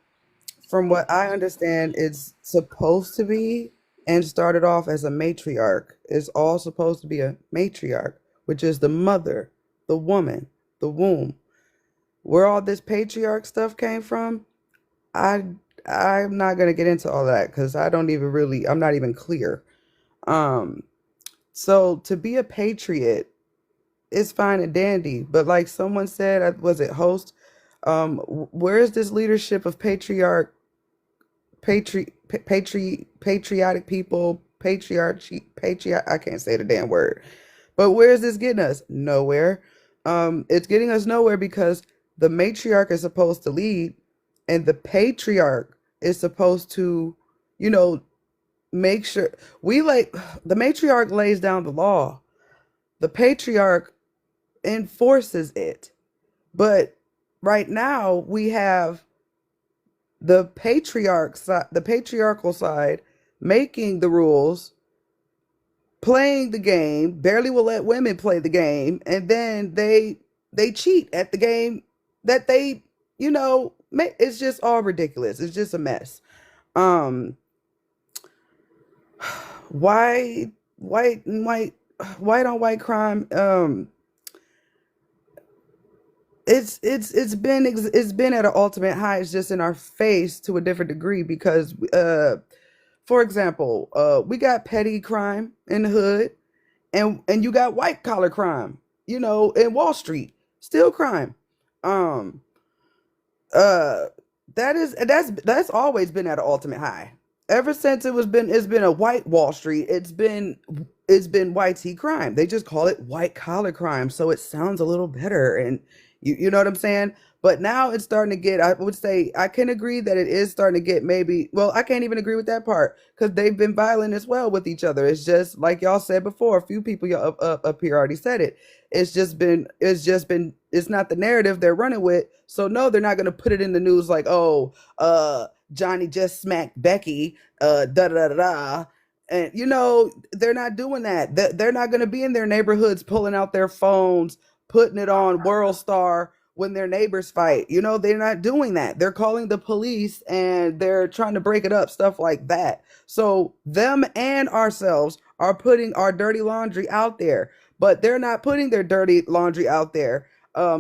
from what I understand, it's supposed to be and started off as a matriarch. It's all supposed to be a matriarch, which is the mother, the woman, the womb. Where all this patriarch stuff came from, I I'm not gonna get into all that because I'm not even clear. Um, so to be a patriot, it's fine and dandy, but like someone said, was it host? Where is this leadership of patriotic people, I can't say the damn word. But where is this getting us? Nowhere. It's getting us nowhere because the matriarch is supposed to lead, and the patriarch is supposed to, you know, make sure the matriarch lays down the law. The patriarch enforces it. But right now we have the patriarchal side making the rules, playing the game, barely will let women play the game, and then they cheat at the game that they, it's just all ridiculous. It's just a mess. Um why white on white crime, it's been at an ultimate high. It's just in our face to a different degree because for example, we got petty crime in the hood, and you got white collar crime, in Wall Street, still crime. um uh that's always been at an ultimate high. Ever since it's been a white Wall Street, it's been white tea crime. They just call it white collar crime, so it sounds a little better, and you know what I'm saying. But now it's starting to get, I would say, I can agree that it is starting to get, maybe, well, I can't even agree with that part because they've been violent as well with each other. It's just like y'all said before, a few people up here already said it. It's not the narrative they're running with. So no, they're not going to put it in the news like, oh, Johnny just smacked Becky, da da da da. And they're not doing that. They're not going to be in their neighborhoods pulling out their phones, putting it on World Star when their neighbors fight. You know, they're not doing that. They're calling the police and they're trying to break it up, stuff like that. So them and ourselves are putting our dirty laundry out there, but they're not putting their dirty laundry out there.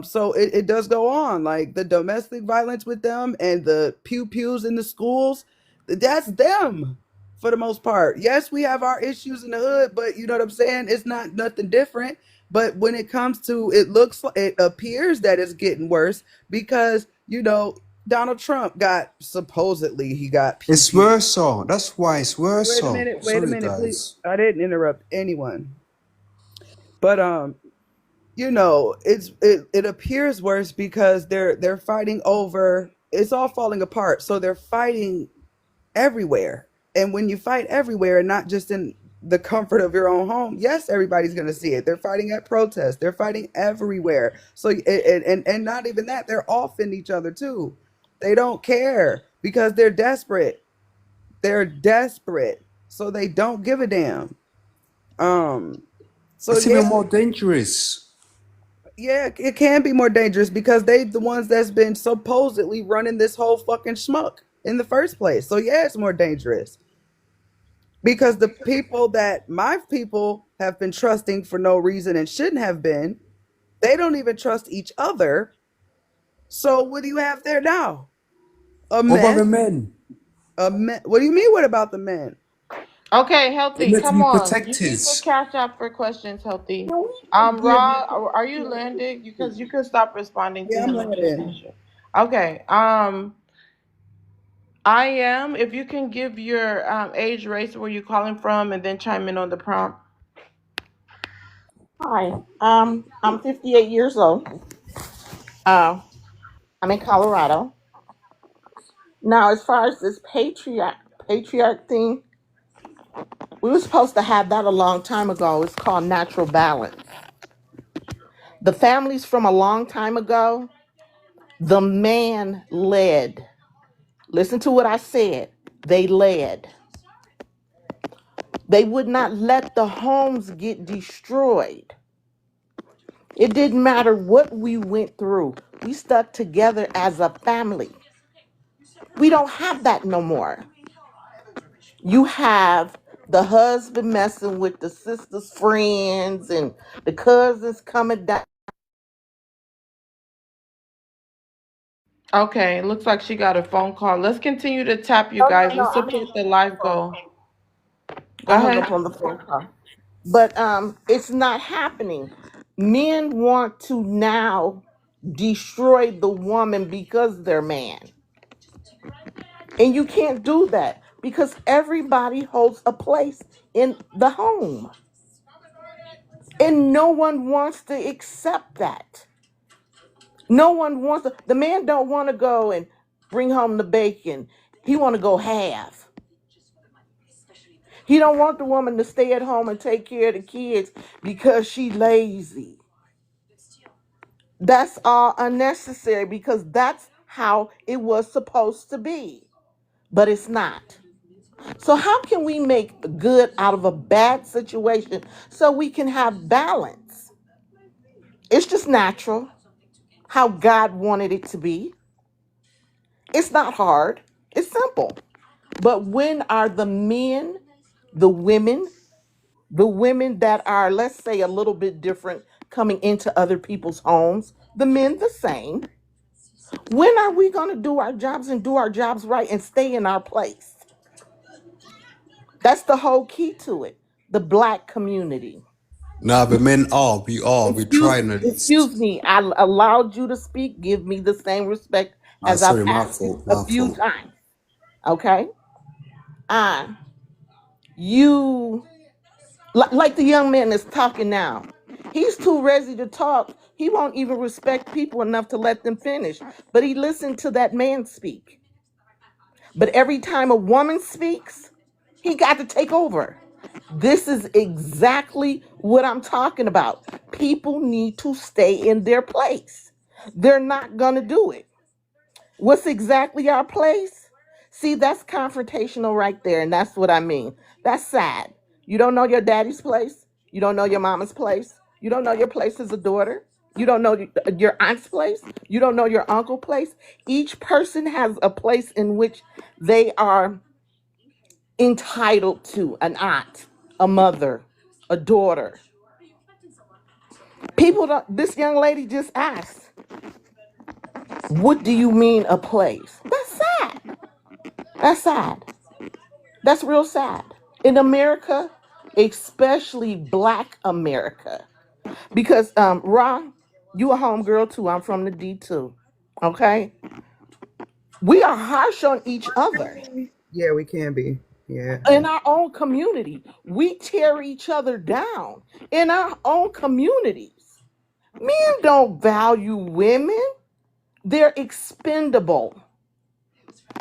So it does go on, like the domestic violence with them and the pew pews in the schools. That's them for the most part. Yes, we have our issues in the hood, but you know what I'm saying? It's not nothing different. But when it comes to, it looks like, it appears that it's getting worse because, you know, Donald Trump got, supposedly he got pew It's pew. worse so. That's why it's worse so. Wait a Sorry minute, please. guys. I didn't interrupt anyone. But you know, it appears worse because they're fighting over, it's all falling apart. So they're fighting everywhere. And when you fight everywhere and not just in the comfort of your own home, yes, everybody's going to see it. They're fighting at protests. They're fighting everywhere. So and not even that, they're offing each other too. They don't care because they're desperate. They're desperate. So they don't give a damn. So It's yeah, even more dangerous. yeah, it can be more dangerous because they the ones that's been supposedly running this whole fucking schmuck in the first place. So yeah, it's more dangerous. Because the people that my people have been trusting for no reason and shouldn't have been, they don't even trust each other. So what do you have there now? A What about the mess. men? A mess. What do you mean? What about the men? Okay, They're Healthy, meant to come be on. You use the protectors. cash app for questions, Healthy. Can we give Raw, are you landed? Because you could stop responding to Yeah, I'm him and just landing. finish it. Okay. I am. If you can give your age, race, where you calling from, and then chime in on the prompt. Hi, I'm 58 years old. I'm in Colorado. Now, as far as this patriarch thing, we were supposed to have that a long time ago. It's called natural balance. The families from a long time ago, the man led. Listen to what I said. They led. They would not let the homes get destroyed. It didn't matter what we went through. We stuck together as a family. We don't have that no more. You have the husband messing with the sister's friends and the cousins coming down. Okay, looks like she got a phone call. Let's continue to tap you No, no, guys. no. Let's I hung support up the on the live phone goal. call. Go I hung ahead. up on the phone call. But it's not happening. Men want to now destroy the woman because they're man. And you can't do that because everybody holds a place in the home. And no one wants to accept that. No one wants to, the man don't want to go and bring home the bacon. He want to go half. He don't want the woman to stay at home and take care of the kids because she lazy. That's all unnecessary because that's how it was supposed to be. But it's not. So how can we make good out of a bad situation so we can have balance? It's just natural how God wanted it to be. It's not hard. It's simple. But when are the men, the women, the women that are, let's say, a little bit different coming into other people's homes, the men the same? When are we going to do our jobs and do our jobs right and stay in our place? That's the whole key to it. The Black community. Nah, but men are. We are. We're Excuse, trying at excuse least. me. I allowed you to speak. Give me the same respect as I've Sorry, my asked you fault. a My few fault. times. Okay. Uh, you like the young man that's talking now. He's too ready to talk. He won't even respect people enough to let them finish. But he listened to that man speak. But every time a woman speaks, he got to take over. This is exactly what I'm talking about. People need to stay in their place. They're not going to do it. What's exactly our place? See, that's confrontational right there. And that's what I mean. That's sad. You don't know your daddy's place. You don't know your mama's place. You don't know your place as a daughter. You don't know your aunt's place. You don't know your uncle's place. Each person has a place in which they are entitled to: an aunt, a mother, a daughter. People don't. This young lady just asked, "What do you mean a place?" That's sad. That's sad. That's real sad. In America, especially Black America, because Ron, you a homegirl too. I'm from the D too. Okay, we are harsh on each other Yeah, we can be. Yeah. in our own community. We tear each other down in our own communities. Men don't value women. They're expendable.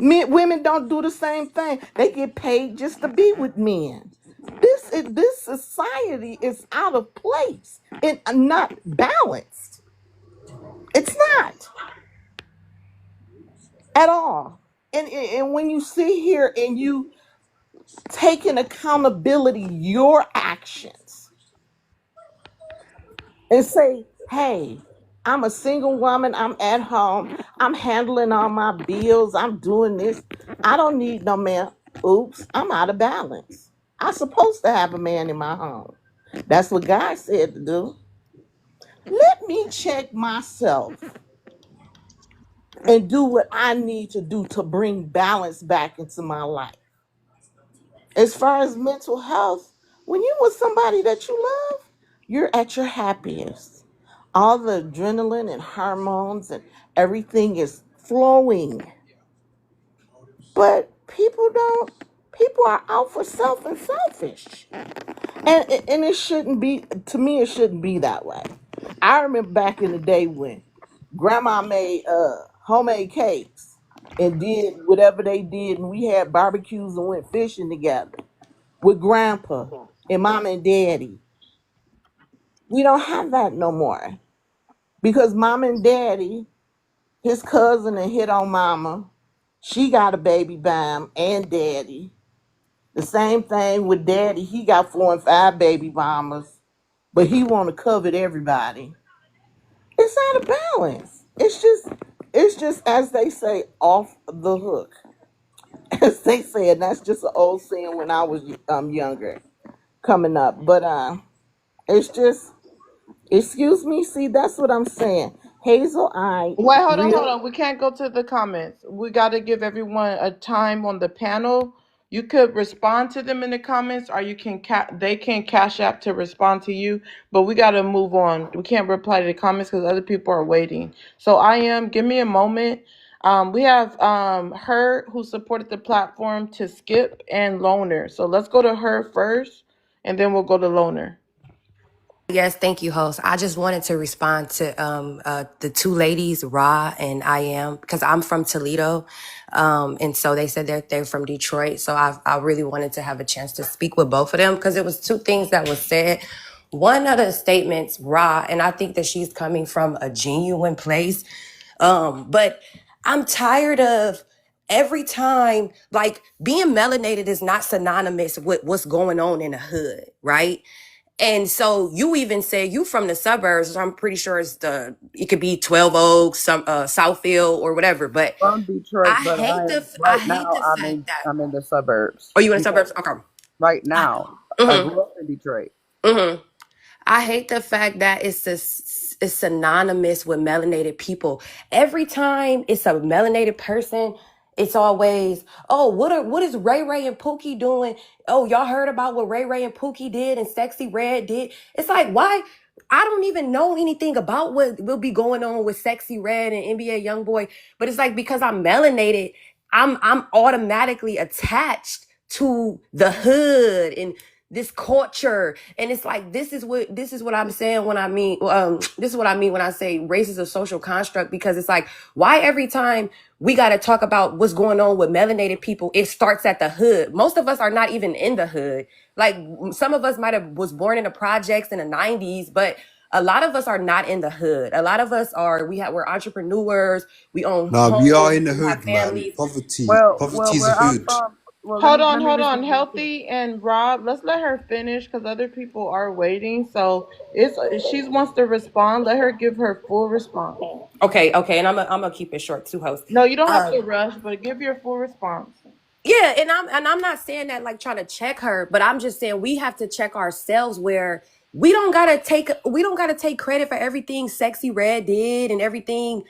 Women don't do the same thing. They get paid just to be with men. This society is out of place and not balanced. It's not at all. And when you sit here and you take in accountability your actions and say, hey, I'm a single woman, I'm at home, I'm handling all my bills, I'm doing this, I don't need no man. Oops, I'm out of balance. I'm supposed to have a man in my home. That's what God said to do. Let me check myself and do what I need to do to bring balance back into my life. As far as mental health, when you with somebody that you love, you're at your happiest. All the adrenaline and hormones and everything is flowing. But people are out for self and selfish. And it shouldn't be, to me, it shouldn't be that way. I remember back in the day when grandma made homemade cakes and did whatever they did, and we had barbecues and went fishing together with grandpa and mom and daddy. We don't have that no more because mom and daddy, his cousin and hit on mama, she got a baby by him and daddy. The same thing with daddy, he got 4 and 5 baby mamas, but he want to covet everybody. It's out of balance. It's just as they say, off the hook. As they say, and that's just an old saying when I was younger, coming up. But it's just, excuse me, see, that's what I'm saying. Hazel, I Wait, hold really, on. We can't go to the comments. We got to give everyone a time on the panel. You could respond to them in the comments, or you can they can cash app to respond to you. But we got to move on. We can't reply to the comments because other people are waiting. So give me a moment. We have her who supported the platform to Skip and Loner. So let's go to her first, and then we'll go to Loner. Yes, thank you, host. I just wanted to respond to the two ladies, Ra and I am, because I'm from Toledo, and so they said they're from Detroit. So I really wanted to have a chance to speak with both of them because it was two things that was said. One of the statements, Ra, and I think that she's coming from a genuine place, but I'm tired of every time, like, being melanated is not synonymous with what's going on in the hood, right? And so you even say you from the suburbs. So I'm pretty sure it could be 12 Oaks, some Southfield or whatever. But From Detroit, I but hate right the now fact that. I'm in the suburbs. Oh, you in the Because suburbs? Okay. right now I Mm-hmm. grew up in Detroit. Mm-hmm. I hate the fact that it's synonymous with melanated people. Every time it's a melanated person, it's always, oh, what is Ray Ray and Pookie doing? Oh, y'all heard about what Ray Ray and Pookie did and Sexy Red did? It's like, why? I don't even know anything about what will be going on with Sexy Red and NBA Youngboy, but it's like because I'm melanated, I'm automatically attached to the hood and this culture. And it's like this is what I'm saying when I mean this is what I mean when I say race is a social construct, because it's like, why every time we got to talk about what's going on with melanated people, it starts at the hood. Most of us are not even in the hood. Like, some of us might have was born in the projects in the 90s, but a lot of us are not in the hood. A lot of us we're entrepreneurs, we own Nah, we are homes, in the we have hood, man. families. Poverty Well, is where a I'm hood. from, Well, Hold let on, me hold on. respond real quick. Healthy and Rob, let's let her finish because other people are waiting. So she wants to respond. Let her give her full response. Okay, and I'm gonna keep it short too, host. No, you don't have Um, to rush, but give your full response. Yeah, and I'm not saying that like trying to check her, but I'm just saying we have to check ourselves where we don't gotta take credit for everything Sexy Red did and everything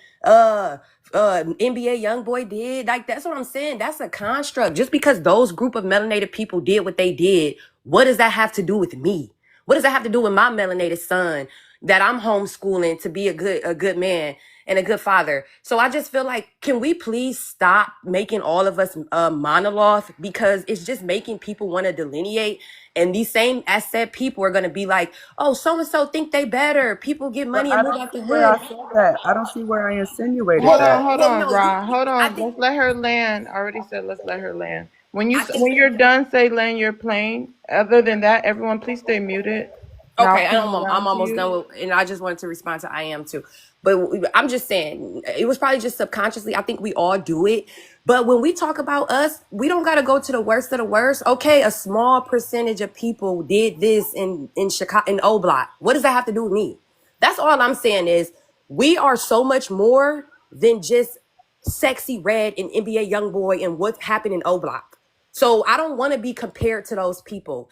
NBA Youngboy did. Like that's what I'm saying. That's a construct. Just because those group of melanated people did what they did, what does that have to do with me? What does that have to do with my melanated son that I'm homeschooling to be a good man and a good father? So I just feel like, can we please stop making all of us monologue, because it's just making people want to delineate. And these same asset people are going to be like, oh, so-and-so think they better. People get But money I and move don't out see the where I hood. said that. I don't see where I insinuated Hold that. on, hold Well, on, no, Ra. Hold I on. think, Let's let her land. I already said let's let her land. When I think, when you're done, say land your plane. Other than that, everyone please stay muted. And I'll okay, come I'm around to almost done you. with, and I just wanted to respond to I am too. But I'm just saying, it was probably just subconsciously. I think we all do it. But when we talk about us, we don't got to go to the worst of the worst. Okay, a small percentage of people did this in Chicago, in O Block. What does that have to do with me? That's all I'm saying is we are so much more than just Sexy Red and NBA Youngboy and what happened in O Block. So I don't want to be compared to those people.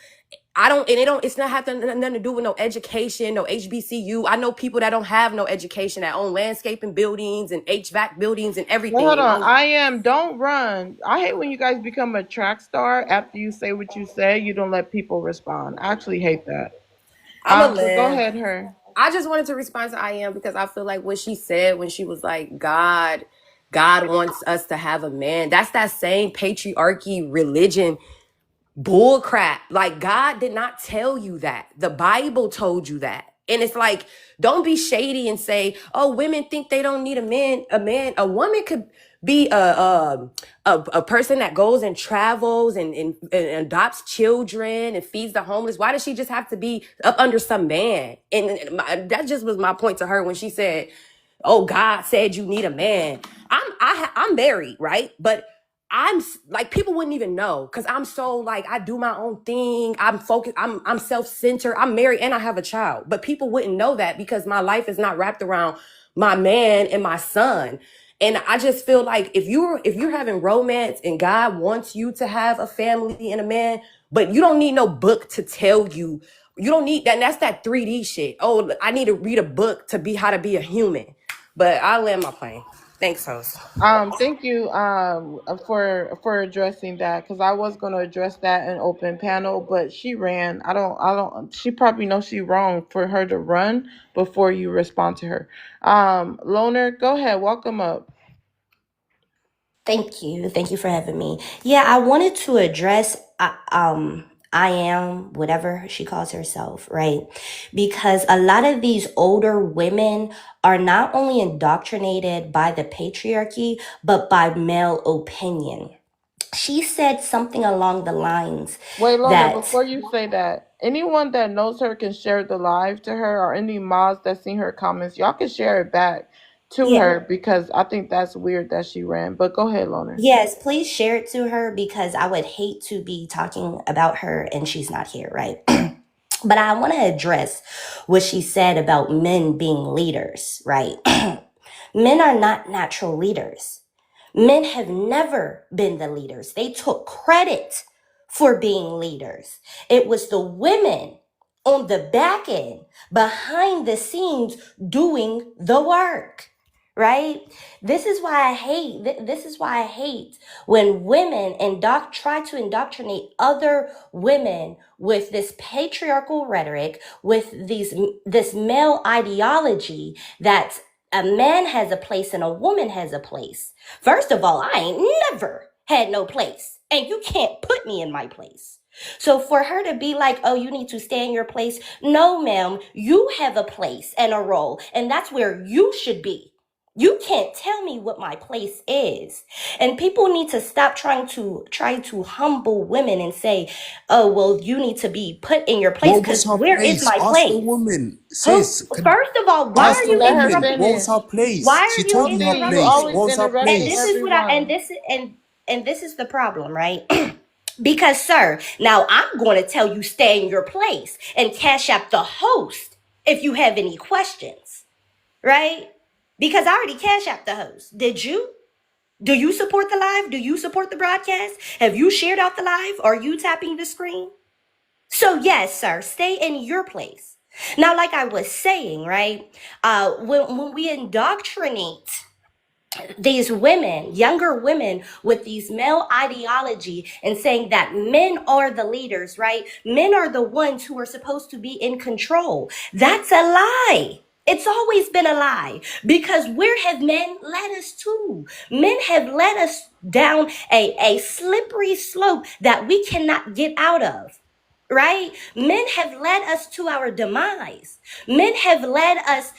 I don't, and it's not having nothing to do with no education, no HBCU. I know people that don't have no education that own landscaping buildings and HVAC buildings and Wait, everything. hold And on. own, Don't run. I hate when you guys become a track star after you say what you say. You don't let people respond. I actually hate that. I'm a But go live. ahead, her. I just wanted to respond to I am because I feel like what she said when she was like, God wants us to have a man. That's that same patriarchy religion bull crap. Like God did not tell you that. The Bible told you that. And it's like, don't be shady and say, oh, women think they don't need a man. A woman could be a person that goes and travels and adopts children and feeds the homeless. Why does she just have to be up under some man? That just was my point to her when she said, oh, God said you need a man. I'm married, right? But like, people wouldn't even know because I'm so like, I do my own thing. I'm focused. I'm self-centered. I'm married and I have a child, but people wouldn't know that because my life is not wrapped around my man and my son. And I just feel like if you're having romance and God wants you to have a family and a man, but you don't need no book to tell you. You don't need that. And that's that 3D shit. Oh, I need to read a book to be how to be a human. But I'll land my plane. Thanks, host. Thank you for addressing that because I was going to address that in open panel, but she ran. I don't. She probably knows she wrong for her to run before you respond to her. Loner, go ahead. Welcome up. Thank you. Thank you for having me. Yeah, I wanted to address I am whatever she calls herself, right? Because a lot of these older women are not only indoctrinated by the patriarchy, but by male opinion. She said something along the lines Wait, Loner, that, before you say that, anyone that knows her can share the live to her, or any mods that seen her comments, y'all can share it back to yeah, her because I think that's weird that she ran. But go ahead, Loner. yes, please share it to her because I would hate to be talking about her and she's not here, right? But I want to address what she said about men being leaders, right? Men are not natural leaders. Men have never been the leaders. They took credit for being leaders. It was the women on the back end, behind the scenes, doing the work. Right? This is why I hate when women try to indoctrinate other women with this patriarchal rhetoric, with this male ideology that a man has a place and a woman has a place. First of all, I ain't never had no place, and you can't put me in my place. So for her to be like, oh, you need to stay in your place. No, ma'am, you have a place and a role, and that's where you should be. You can't tell me what my place is. And people need to stop trying to humble women and say, oh, well, you need to be put in your place, What was because her where is place? my Ask the place? woman. Who, Sis, first of all, why ask are the you Let her woman. interrupting What me? was finish. her Why place? are She you told you her See, you interrupting place. me? always What was her interrupting And this place? is what I everyone. and this is and this is the problem, right? Because, sir, now I'm going to tell you stay in your place and cash out the host if you have any questions, right? Because I already cash out the host. Did you? Do you support the live? Do you support the broadcast? Have you shared out the live? Are you tapping the screen? So yes, sir, stay in your place. Now, like I was saying, right? When we indoctrinate these women, younger women, with these male ideology and saying that men are the leaders, right? Men are the ones who are supposed to be in control. That's a lie. It's always been a lie, because where have men led us to? Men have led us down a slippery slope that we cannot get out of. Right? Men have led us to our demise. Men have led us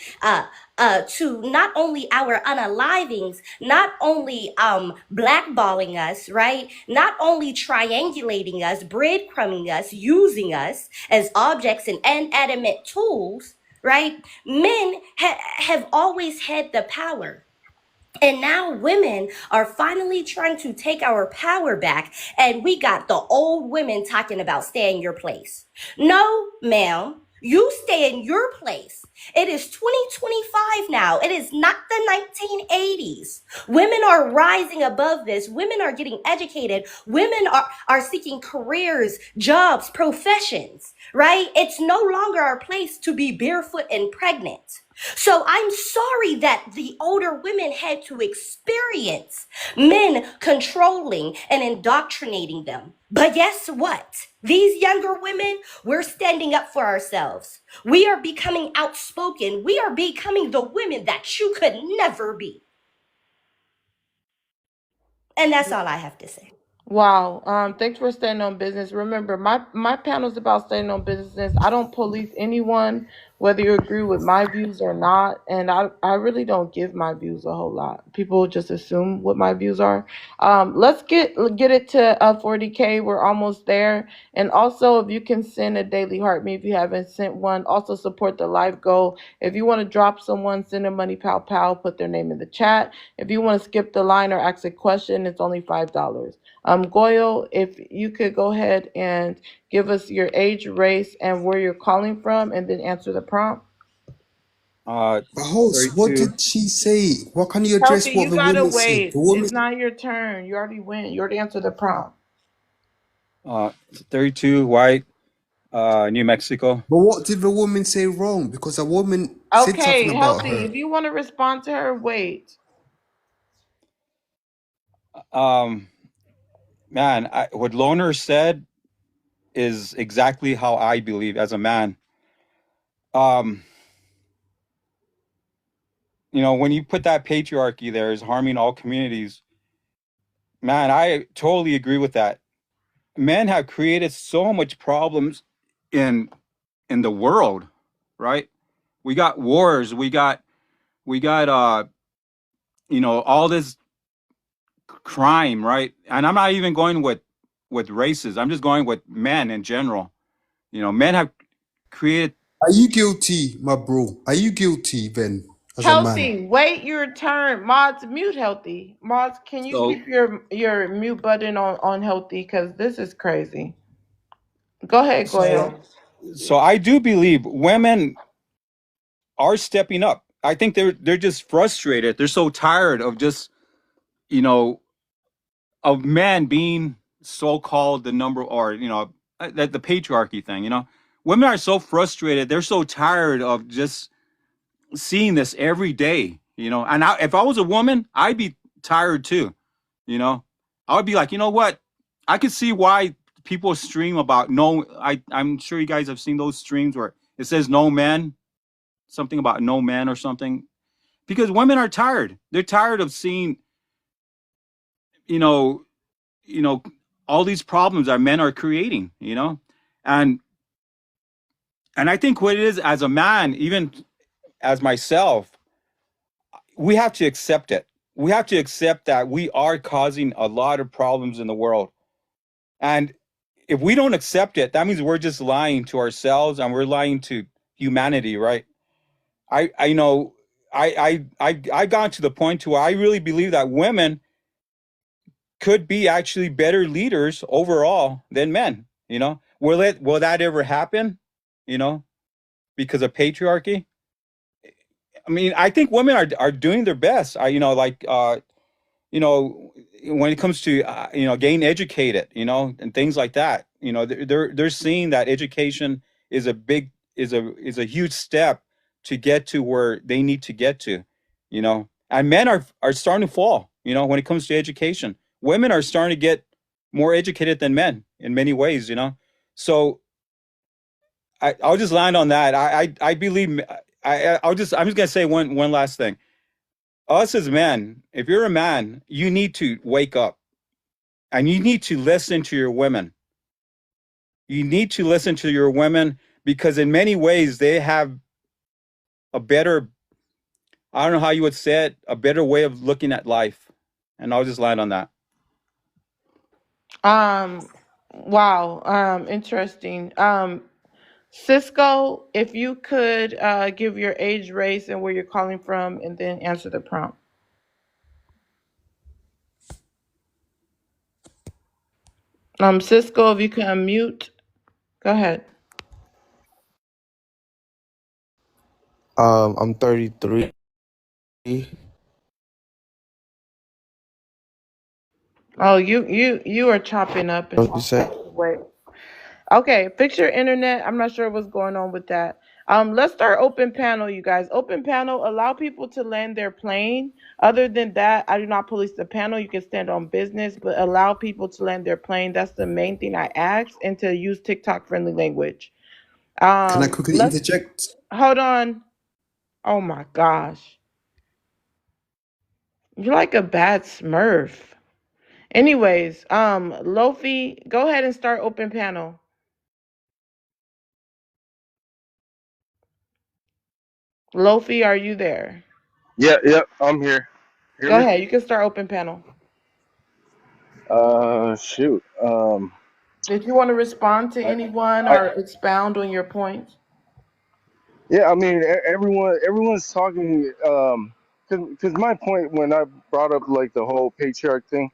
to not only our unalivings, not only blackballing us, right? Not only triangulating us, breadcrumbing us, using us as objects and inanimate tools, right? Men have always had the power. And now women are finally trying to take our power back. And we got the old women talking about stay in your place. No, ma'am. You stay in your place. It is 2025 now. It is not the 1980s. Women are rising above this. Women are getting educated. Women are seeking careers, jobs, professions, right? It's no longer our place to be barefoot and pregnant. So I'm sorry that the older women had to experience men controlling and indoctrinating them. But guess what? These younger women, we're standing up for ourselves. We are becoming outspoken. We are becoming the women that you could never be. And that's all I have to say. Wow. Thanks for staying on business. Remember, my panel is about staying on business. I don't police anyone, whether you agree with my views or not. And I really don't give my views a whole lot. People just assume what my views are. Let's get it to 40K. We're almost there. And also, if you can send a daily heart me if you haven't sent one. Also support the live goal. If you want to drop someone, send a money pow pow. Put their name in the chat. If you want to skip the line or ask a question, it's only $5. Goyle, if you could go ahead and give us your age, race, and where you're calling from, and then answer the prompt. But host, what 32. did she say? What can you address Healthy, what you the gotta woman said? wait. The woman It's not your turn. You already went. You already answered the prompt. 32, white, New Mexico. But what did the woman say wrong? Because a woman said Okay, something about Healthy, her. if you want to respond to her, wait. Man, what Loner said is exactly how I believe as a man. You know, when you put that patriarchy there is harming all communities, man, I totally agree with that. Men have created so much problems in the world, right? We got wars, we got you know, all this crime, right? And I'm not even going with races. I'm just going with men in general. You know, men have created. Are you guilty, my bro? Are you guilty then, as a man? Healthy, wait your turn. Mods, mute Healthy. Mods, can you So keep your mute button on Healthy? Because this is crazy. Go ahead, Goyle. so I do believe women are stepping up. I think they're just frustrated. They're so tired of just, you know, of men being so-called the number, or you know, the patriarchy thing. You know, women are so frustrated. They're so tired of just seeing this every day. You know, and if I was a woman, I'd be tired too. You know, I would be like, you know what? I could see why people stream about no. I'm sure you guys have seen those streams where it says no men, something about no men or something, because women are tired. They're tired of seeing, you know, all these problems that men are creating. You know, and I think what it is, as a man, even as myself, we have to accept it. We have to accept that we are causing a lot of problems in the world. And if we don't accept it, that means we're just lying to ourselves and we're lying to humanity, right? I got to the point to where I really believe that women could be actually better leaders overall than men. Will that ever happen? Because of patriarchy. I mean, I think women are doing their best. When it comes to getting educated, and things like that. They're seeing that education is a huge step to get to where they need to get to. And men are starting to fall. When it comes to education, women are starting to get more educated than men in many ways. So I'll just land on that. I believe I'm just gonna say one last thing. Us as men, if you're a man, you need to wake up and you need to listen to your women. You need to listen to your women because in many ways they have a better, I don't know how you would say it, a better way of looking at life. And I'll just land on that. Wow. Interesting. Cisco, if you could give your age, race, and where you're calling from, and then answer the prompt. Cisco, if you can unmute, go ahead. I'm 33. Oh, you are chopping up and What you say? wait. Okay, fix your internet. I'm not sure what's going on with that. Let's start open panel, you guys. Open panel, allow people to land their plane. Other than that, I do not police the panel. You can stand on business, but allow people to land their plane. That's the main thing I ask, and to use TikTok friendly language. Can I quickly Let's interject? hold on. Oh my gosh. You're like a bad Smurf. Anyways, Lofi, go ahead and start open panel. Lofi, are you there? Yeah, I'm here. Hear Go me? ahead. You can start open panel. Shoot. Did you want to respond to anyone I or expound on your points? Yeah, I mean, everyone's talking. Because my point when I brought up like the whole patriarch thing,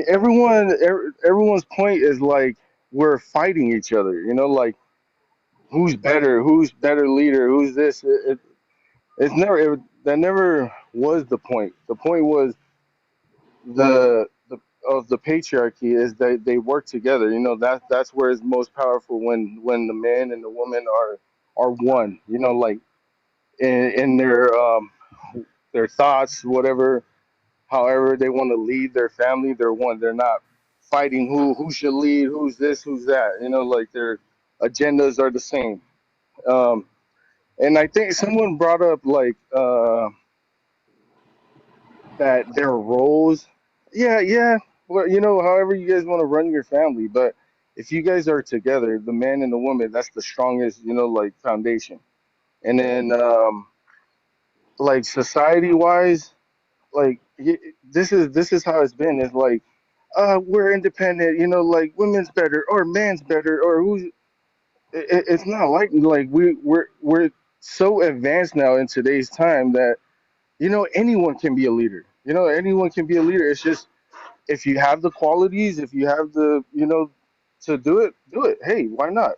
everyone's point is like we're fighting each other. Like who's better leader, who's this. That never was the point. The point was the of the patriarchy is that they work together. That's where it's most powerful when the man and the woman are one. Like in their thoughts, whatever, however they want to lead their family, they're one. They're not fighting who should lead, who's this, who's that. Like their agendas are the same. Um, and I think someone brought up like that their roles. Yeah. Well, however you guys want to run your family, but if you guys are together, the man and the woman, that's the strongest, like foundation. And then, like society wise, like this is how it's been. It's like, we're independent, like women's better or man's better or who's. It's not like we're so advanced now in today's time that anyone can be a leader. Anyone can be a leader. It's just if you have the qualities, if you have the to do it, do it. Hey, why not?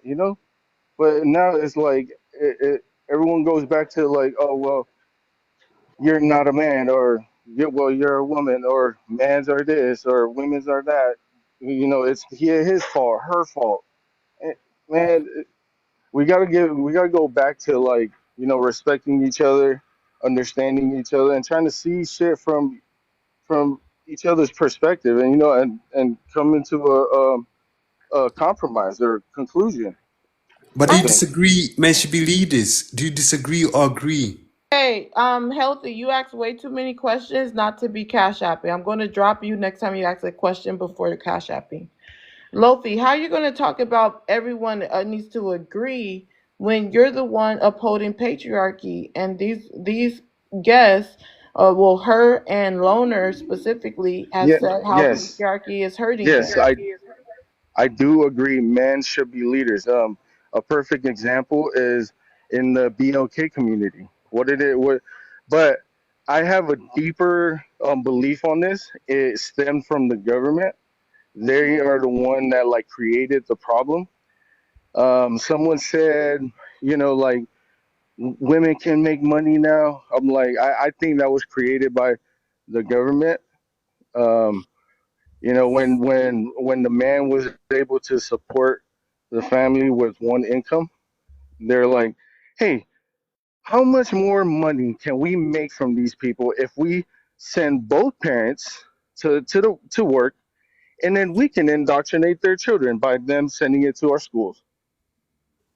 But now it's like everyone goes back to like, oh well, you're not a man, or you're a woman, or man's are this, or women's are that. It's his fault, her fault. Eh, Man, we gotta go back to like respecting each other, understanding each other, and trying to see shit from each other's perspective, and and come into a compromise or conclusion. But I do you think. disagree? Men should be leaders. Do you disagree or agree? Hey, Healthy, you ask way too many questions not to be cash apping. I'm going to drop you next time you ask a question before you're cash apping. Lofi, how are you going to talk about everyone needs to agree when you're the one upholding patriarchy and these guests, well, her and Loner specifically, has Yeah. said how Yes. patriarchy is hurting you. Yes. I do agree. Men should be leaders. A perfect example is in the BLK community. What did it? What? But I have a deeper belief on this. It stemmed from the government. They are the one that like created the problem. Someone said, like women can make money now. I'm like, I think that was created by the government. Um, when the man was able to support the family with one income, they're like, hey, how much more money can we make from these people if we send both parents to work, and then we can indoctrinate their children by them sending it to our schools.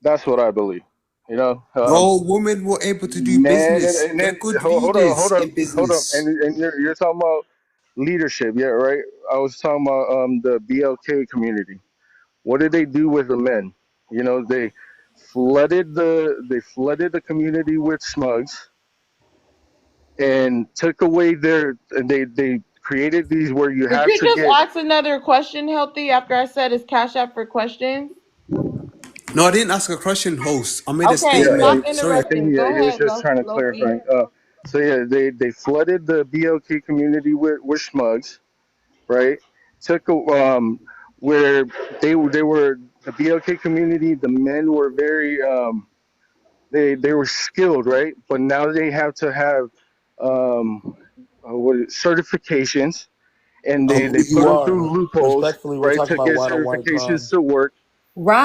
That's what I believe. You know, No, women were able to do man, business. and They're then good hold up, leaders hold up, in hold up, business. and you're talking about leadership, yeah, right? I was talking about the BLK community. What did they do with the men? They flooded the community with smugs and took away they created these where you Did have you to just get. ask another question, Healthy, after I said it's Cash App for questions? No, I didn't ask a question, host. I made a Okay, Yeah, stop statement. Sorry. I think interrupting. Go he was ahead, just trying to Loki. clarify. So yeah, they flooded the BLK community with smugs, right? Took where they were the BLK community. The men were very they were skilled, right? But now they have to have certifications, and they If put you them are through loopholes, respectfully, we're right, talking to about get white on white certifications crime. to work,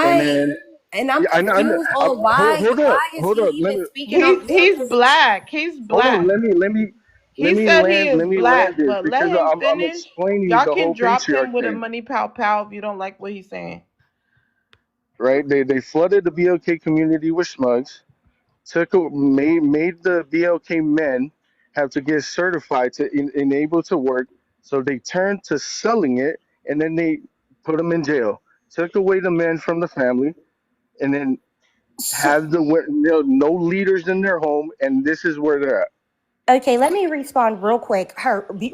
and Right. then And I'm yeah, I know. confused on why is Hold he up. even speaking on He's BLK? black. He's Hold on. black. Let He me said he land. is Let me land black, this but let because him I'm finish. explaining Y'all the can whole drop patriarch him with a thing, money pow pow if you don't like what he's saying. right? They flooded the BLK community with smugs, made the BLK men have to get certified to enable to work, so they turned to selling it, and then they put them in jail. Took away the men from the family, and then So, have no leaders in their home, and this is where they're at. okay, let me respond real quick.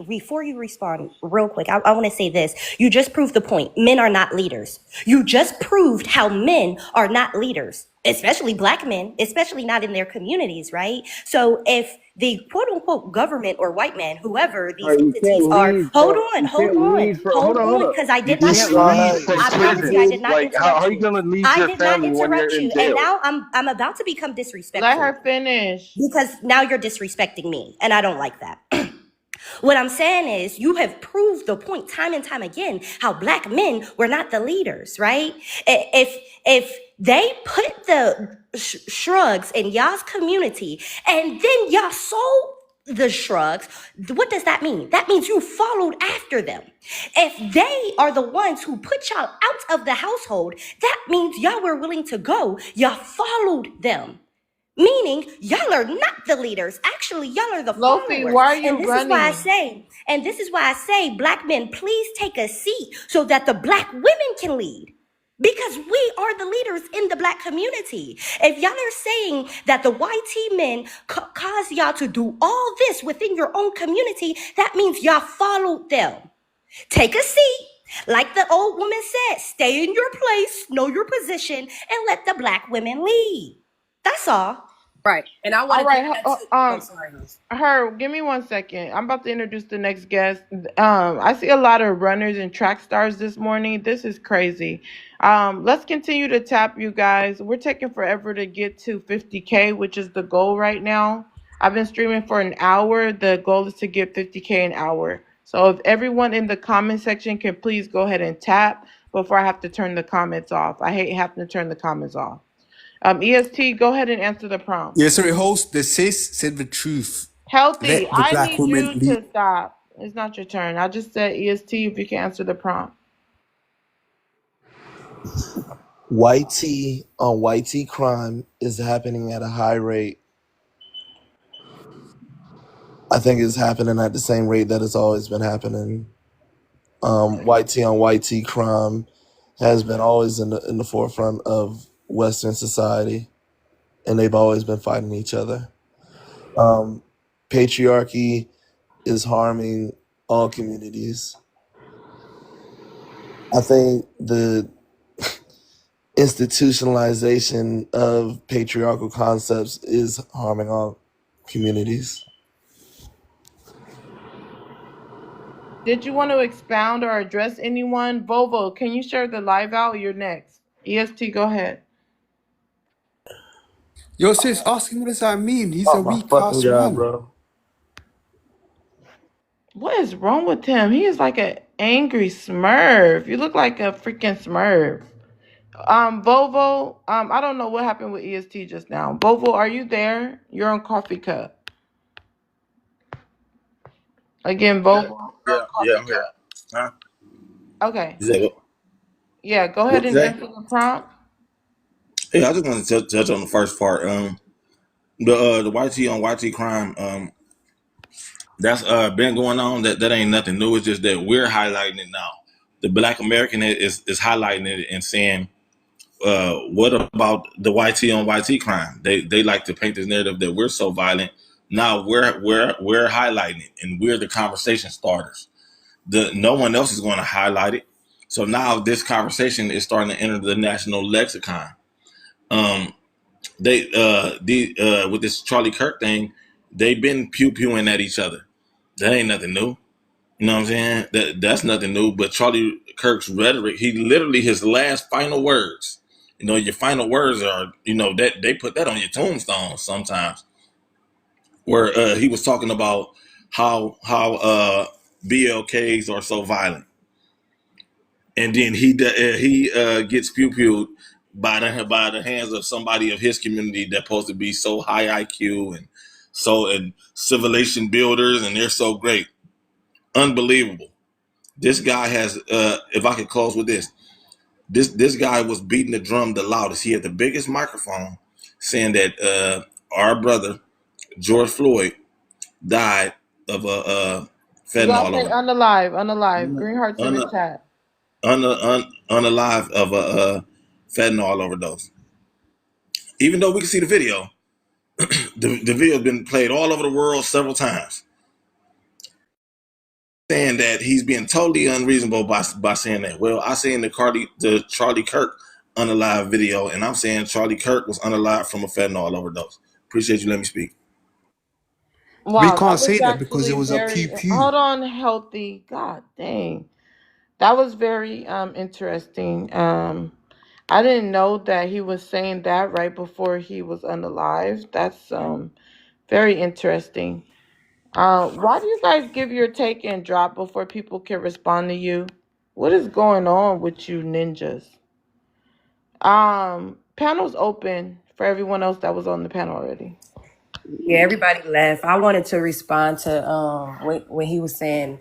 Before you respond, real quick, I want to say this. You just proved the point. Men are not leaders. You just proved how men are not leaders, especially black men, especially not in their communities, right? So if the quote unquote government or white man, whoever All these right, you entities can't are, lead from. You can't lead from. hold Hold on, on. because I You did not can't This interrupt lead you. from I promise you, prison. I respectful. did not Like how interrupt are you you. gonna lead I your did not family when interrupt you're in you. And jail? now I'm about to become Let disrespectful her finish. because now you're disrespecting me, and I don't like that. What I'm saying is, you have proved the point time and time again how black men were not the leaders, right? If they put the shrugs in y'all's community and then y'all sold the shrugs, what does that mean? That means you followed after them. If they are the ones who put y'all out of the household, that means y'all were willing to go. Y'all followed them. Meaning, y'all are not the leaders. Actually, y'all are the Loki, followers. why are you running? And this is why I say, black men, please take a seat so that the black women can lead. Because we are the leaders in the black community. If y'all are saying that the YT men cause y'all to do all this within your own community, that means y'all followed them. Take a seat. Like the old woman said, stay in your place, know your position, and let the black women lead. That's all. Right. And I All wanted to right, add to I'm sorry. her. Give me 1 second. I'm about to introduce the next guest. I see a lot of runners and track stars this morning. This is crazy. Let's continue to tap, you guys. We're taking forever to get to 50K, which is the goal right now. I've been streaming for an hour. The goal is to get 50K an hour. So if everyone in the comment section can please go ahead and tap before I have to turn the comments off. I hate having to turn the comments off. EST, go ahead and answer the prompt. Yeah, sorry, host. The sis said the truth. Healthy, Let the I black need woman you lead. to stop. It's not your turn. I just said EST if you can answer the prompt. YT on YT crime is happening at a high rate. I think it's happening at the same rate that it's always been happening. YT on YT crime has been always in the forefront of Western society, and they've always been fighting each other. Patriarchy is harming all communities. I think the institutionalization of patriarchal concepts is harming all communities. Did you want to expound or address anyone? Volvo, can you share the live out? You're next. EST, go ahead. Yo, sis, ask him what does that mean? He's Oh a my weak fucking ass god, man. bro. What is wrong with him? He is like an angry Smurf. You look like a freaking Smurf. Volvo, I don't know what happened with EST just now. Volvo, are you there? You're on Coffee Cup. Again, Volvo. Yeah, I'm here. Huh? Okay. Is that what? Yeah, go ahead What and today? answer the prompt. Yeah, I just want to touch on the first part. The YT on YT crime. That's been going on. That ain't nothing new. It's just that we're highlighting it now. The Black American is highlighting it and saying, what about the YT on YT crime? They like to paint this narrative that we're so violent. Now we're highlighting it, and we're the conversation starters. No one else is going to highlight it. So now this conversation is starting to enter the national lexicon. With this Charlie Kirk thing, they've been pew pewing at each other. That ain't nothing new. You know what I'm saying? That's nothing new. But Charlie Kirk's rhetoric, he literally his last final words. You know, your final words are, that they put that on your tombstone sometimes. Where he was talking about how BLKs are so violent, and then he gets pew pewed by the hands of somebody of his community that's supposed to be so high IQ and civilization builders, and they're so great. Unbelievable. This guy has, if I could close with this guy was beating the drum the loudest. He had the biggest microphone saying that our brother, George Floyd, died of a You gotta fentanyl say unalive. Green hearts in the overdose. chat. Unalive of a fentanyl overdose. Even though we can see the video, the video has been played all over the world several times. Saying that he's being totally unreasonable by saying that. Well, I seen the Charlie Kirk unalive video, and I'm saying Charlie Kirk was unalive from a fentanyl overdose. Appreciate you letting me speak. We Wow, that can't say was that because it actually was a very. pew pew. Hold on, healthy. God dang, that was very interesting. I didn't know that he was saying that right before he was unalive. That's very interesting. Why do you guys give your take and drop before people can respond to you? What is going on with you ninjas? Panel's open for everyone else that was on the panel already. Yeah, everybody left. I wanted to respond to when he was saying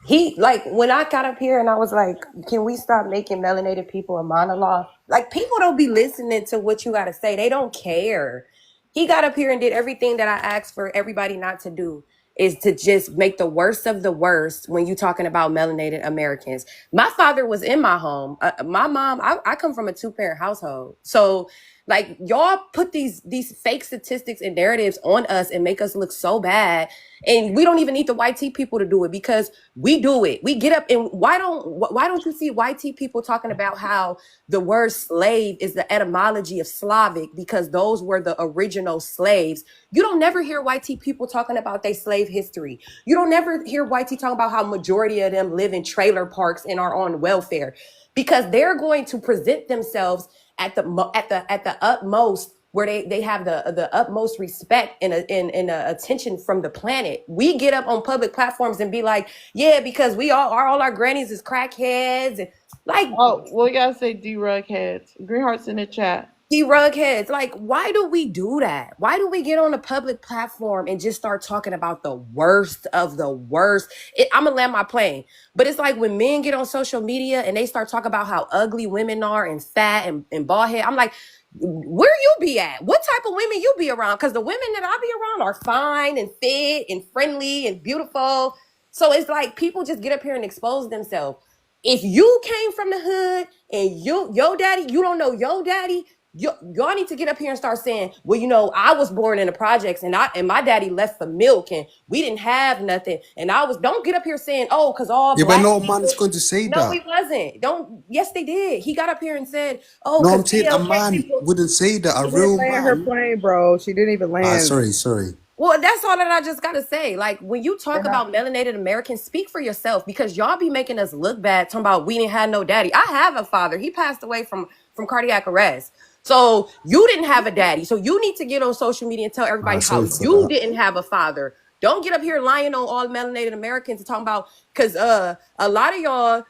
when I got up here and I was like, can we stop making melanated people a monologue? Like, people don't be listening to what you gotta say. They don't care. He got up here and did everything that I asked for everybody not to do, is to just make the worst of the worst when you talking about melanated Americans. My father was in my home. My mom, I come from a 2-parent household. So like, y'all put these fake statistics and narratives on us and make us look so bad. And we don't even need the YT people to do it, because we do it. We get up and why don't you see YT people talking about how the word slave is the etymology of Slavic, because those were the original slaves. You don't never hear YT people talking about their slave history. You don't never hear YT talking about how majority of them live in trailer parks and are on welfare, because they're going to present themselves at the utmost, where they have the utmost respect and attention from the planet. We get up on public platforms and be like, yeah, because we all our grannies is crackheads, and like, Oh, well, you gotta say D-Rug heads. Green hearts in the chat. the rug heads. Like, why do we do that? Why do we get on a public platform and just start talking about the worst of the worst? I'm gonna land my plane, but it's like when men get on social media and they start talking about how ugly women are and fat and bald head. I'm like, where you be at? What type of women you be around? Because the women that I be around are fine and fit and friendly and beautiful. So it's like people just get up here and expose themselves. If you came from the hood and your daddy, you don't know your daddy, y'all need to get up here and start saying, well, I was born in the projects and my daddy left for milk and we didn't have nothing. And don't get up here saying, oh, because all Yeah, but black no people. man's going to say No, that. he wasn't. Yes, they did. He got up here and said, oh, No, because I'm saying a BLK man people. wouldn't say that. A She didn't real land her man. plane, bro. She didn't even land. Sorry. Well, that's all that I just gotta say. Like, when you talk And I, about melanated Americans, speak for yourself, because y'all be making us look bad talking about we didn't have no daddy. I have a father. He passed away from cardiac arrest. So you didn't have a daddy. So you need to get on social media and tell everybody how Sorry for you that. didn't have a father. Don't get up here lying on all melanated Americans and talking about, because a lot of y'all,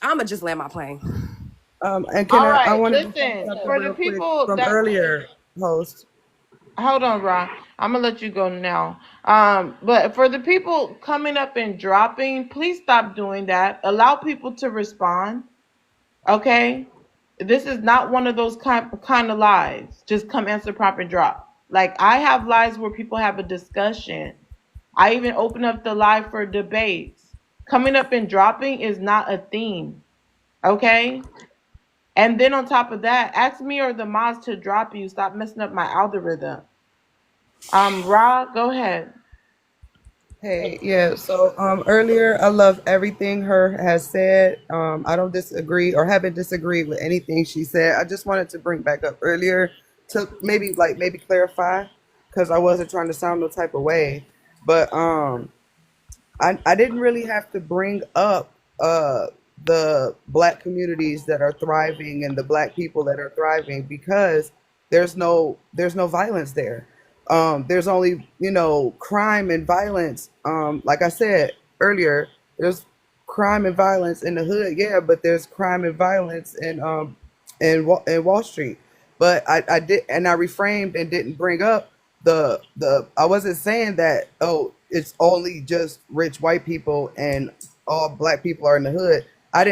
I'ma just land my plane. and can All I right, wanted to say listen, something for the real quick people from that, earlier, host. hold on, Ron. I'm gonna let you go now. But for the people coming up and dropping, please stop doing that. Allow people to respond. Okay? This is not one of those kind of lives. Just come answer prompt and drop. Like, I have lives where people have a discussion. I even open up the live for debates. Coming up and dropping is not a theme. Okay? And then on top of that, ask me or the mods to drop you. Stop messing up my algorithm. Ra, go ahead. Hey, yeah. So earlier, I love everything her has said. I don't disagree or haven't disagreed with anything she said. I just wanted to bring back up earlier to maybe clarify, because I wasn't trying to sound no type of way. But I didn't really have to bring up the black communities that are thriving and the black people that are thriving, because there's no violence there. There's only, crime and violence. Like I said earlier, there's crime and violence in the hood, yeah, but there's crime and violence in Wall Street. But I did, and I reframed and didn't bring up the I wasn't saying that, oh, it's only just rich white people and all black people are in the hood. I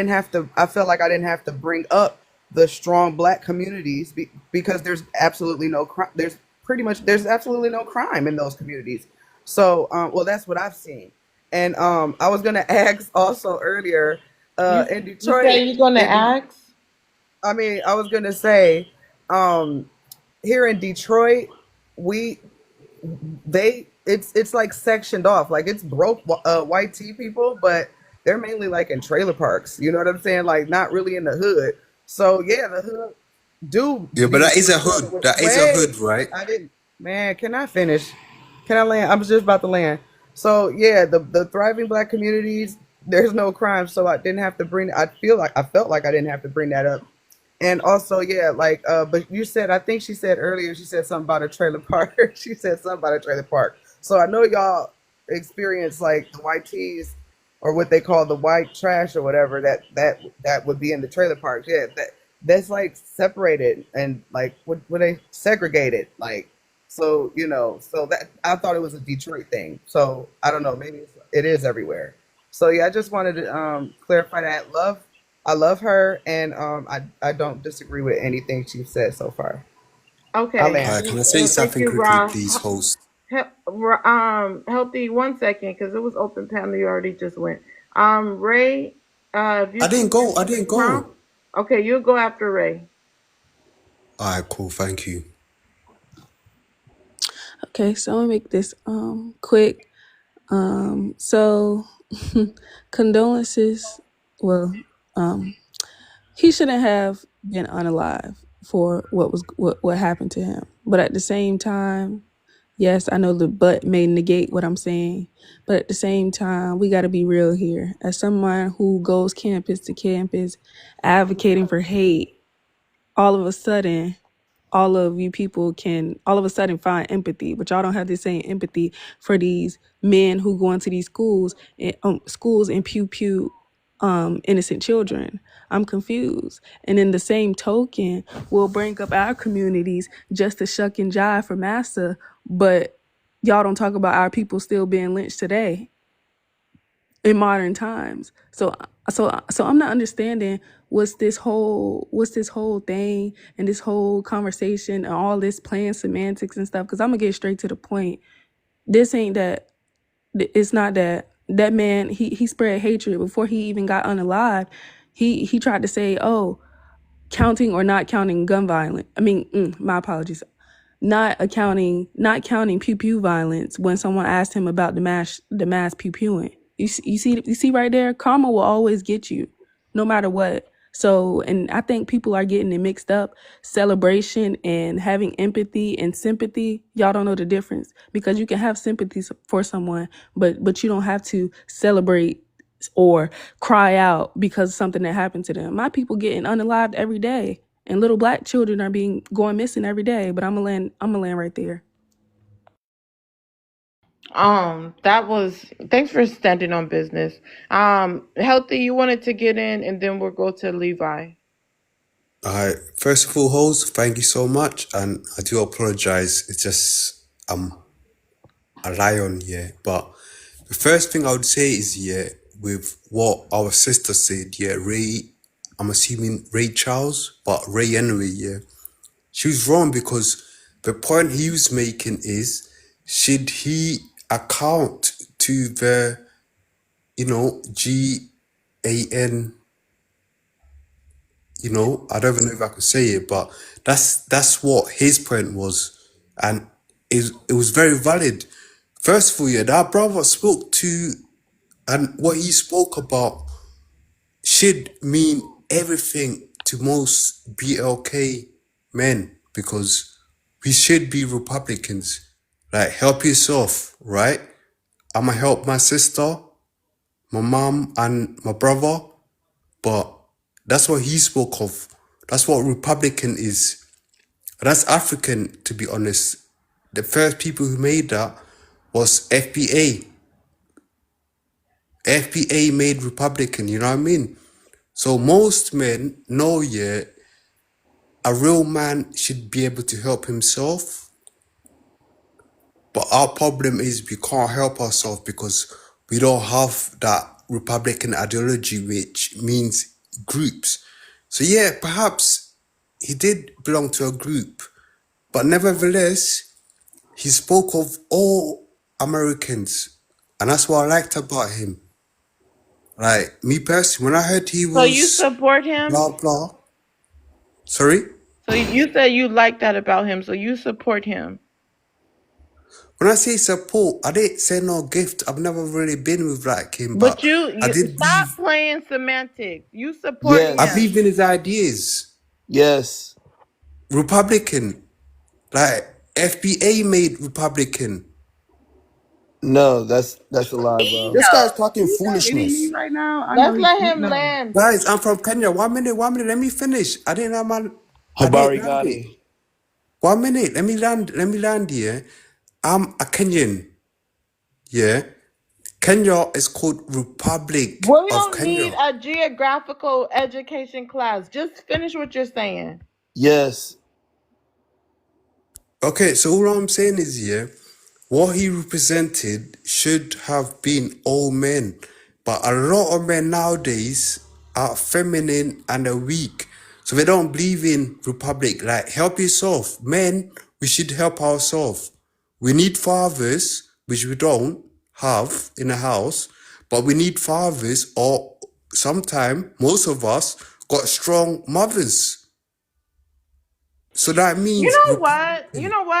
felt like I didn't have to bring up the strong black communities, because there's absolutely no crime. There's absolutely no crime in those communities. So well, that's what I've seen. And I was gonna ask also earlier, You in you say Detroit, you're gonna ask? I was gonna say, um here in Detroit, we it's like sectioned off, like it's broke white tea people, but they're mainly like in trailer parks. You know what I'm saying? Like not really in the hood. So yeah, the hood do Yeah, but be that is a flooded hood. with. That is a Wait, hood, right? I didn't. Man, can I finish? Can I land? I was just about to land. So yeah, the thriving black communities, there's no crime, so I didn't have to bring. I felt like I didn't have to bring that up. And also, yeah, like, but you said, I think she said earlier, she said something about a trailer park. She said something about a trailer park. So I know y'all experience like the white tees, or what they call the white trash or whatever, that would be in the trailer parks. Yeah, that's like separated and like what they segregated. Like, so, so that I thought it was a Detroit thing. So I don't know, maybe it is everywhere. So yeah, I just wanted to clarify that. I love her, and I don't disagree with anything she's said so far. I Okay. land. Can I say Thank something you, quickly, Ra. please, host? Healthy, 1 second, because it was open panel. You already just went. Ray, if you I can didn't give go. I me the didn't prompt. go. Okay, you'll go after Ray. All right, cool. Thank you. Okay, so I'm gonna make this quick. So condolences. Well, he shouldn't have been unalive for what happened to him. But at the same time, yes, I know the but may negate what I'm saying, but at the same time, we got to be real here. As someone who goes campus to campus advocating for hate, all of a sudden, all of you people can all of a sudden find empathy, but y'all don't have the same empathy for these men who go into these schools and pew innocent children. I'm confused. And in the same token, we'll bring up our communities just to shuck and jive for massa, but y'all don't talk about our people still being lynched today in modern times. So I'm not understanding what's this whole thing and this whole conversation and all this playing semantics and stuff. Because I'm gonna get straight to the point. This ain't that. It's not that man. He spread hatred before he even got unalive. He tried to say, oh, counting or not counting gun violence. I mean, my apologies. Not counting pew pew violence when someone asked him about the mass pew pewing. You see right there, karma will always get you, no matter what. So, and I think people are getting it mixed up. Celebration and having empathy and sympathy, y'all don't know the difference, because you can have sympathy for someone, but you don't have to celebrate or cry out because of something that happened to them. My people getting unalived every day, and little black children are going missing every day. But I'm gonna land right there. That was, thanks for standing on business. Healthy, you wanted to get in, and then we'll go to Levi. First of all, host, thank you so much, and I do apologize. It's just I'm a lion, yeah. But the first thing I would say is, yeah, with what our sister said, yeah, Ray, I'm assuming Ray Charles, but Ray anyway, yeah. She was wrong because the point he was making is, should he account to the, GAN, I don't even know if I could say it, but that's what his point was. And it was very valid. First of all, yeah, that brother spoke to, and what he spoke about should mean everything to most BLK men, because we should be Republicans. Like, help yourself, right? I'ma help my sister, my mom, and my brother, but that's what he spoke of. That's what Republican is. That's African, to be honest. The first people who made that was FBA. FBA made Republican, you know what I mean? So most men know, yeah, a real man should be able to help himself. But our problem is we can't help ourselves because we don't have that Republican ideology, which means groups. So yeah, perhaps he did belong to a group, but nevertheless, he spoke of all Americans, and that's what I liked about him. Like, me personally, when I heard he So you was support him? blah blah. Sorry? So you said you like that about him, so you support him. When I say support, I didn't say no gift. I've never really been with like him, But but you I did stop believe. playing semantics. You support I him. believe in his ideas. Yes. Republican. Like, FBA made Republican. No, that's a lie, bro. This guy's talking He's not hitting me foolishness. right now. I know Let's he. let him No. land. Guys, I'm from Kenya. 1 minute. Let me finish. I didn't land it. Habarigani. 1 minute. Let me land here. I'm a Kenyan. Yeah. Kenya is called Republic We of don't Kenya. need a geographical education class. Just finish what you're saying. Yes. Okay, so all I'm saying is, yeah, what he represented should have been all men. But a lot of men nowadays are feminine and are weak. So they don't believe in republic. Like, help yourself. Men, we should help ourselves. We need fathers, which we don't have in the house, but we need fathers, or sometime most of us got strong mothers. So that means You know what?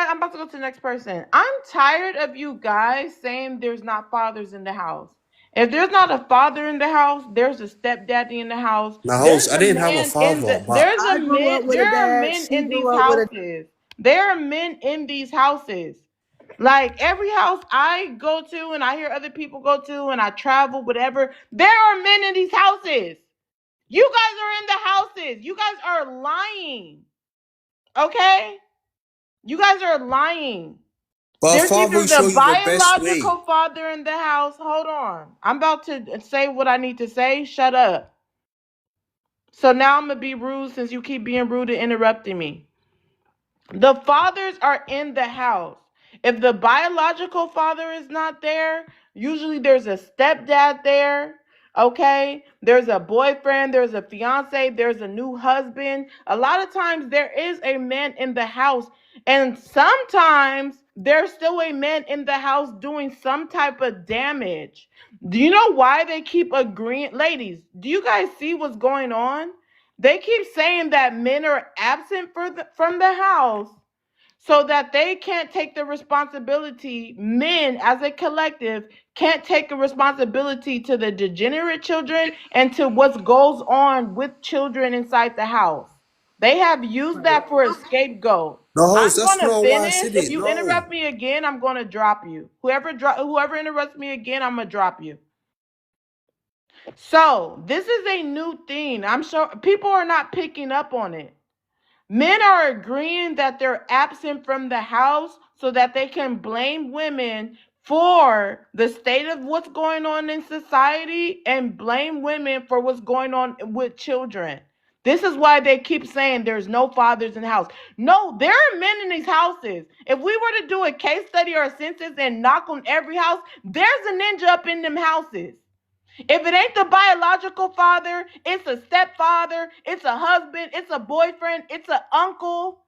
I'm about to go to the next person. I'm tired of you guys saying there's not fathers in the house. If there's not a father in the house, there's a stepdaddy in the house. Now, There's host, I a didn't have a man in father, the but there's a I grew up men with a there are dad. men She in these grew up with a. houses. There are men in these houses. Like every house I go to and I hear other people go to and I travel, whatever, there are men in these houses. You guys are in the houses. You guys are lying. Okay? You guys are lying. a There's father either will show the you the best way. biological father in the house. Hold on. I'm about to say what I need to say. Shut up. So now I'm going to be rude since you keep being rude and interrupting me. The fathers are in the house. If the biological father is not there, usually there's a stepdad there. Okay, there's a boyfriend, there's a fiance, there's a new husband. A lot of times there is a man in the house, and sometimes there's still a man in the house doing some type of damage. Do you know why they keep agreeing? Ladies, do you guys see what's going on? They keep saying that men are absent from the house so that they can't take the responsibility. Men as a collective can't take a responsibility to the degenerate children and to what goes on with children inside the house. They have used that for a scapegoat. No, I'm host, that's gonna not why I finish. said If it. you No. interrupt me again, I'm gonna drop you. Whoever interrupts me again, I'm gonna drop you. So this is a new thing. I'm sure people are not picking up on it. Men are agreeing that they're absent from the house so that they can blame women for the state of what's going on in society and blame women for what's going on with children. This is why they keep saying there's no fathers in the house. No, there are men in these houses. If we were to do a case study or a census and knock on every house, there's a ninja up in them houses. If it ain't the biological father, it's a stepfather, it's a husband, it's a boyfriend, it's an uncle.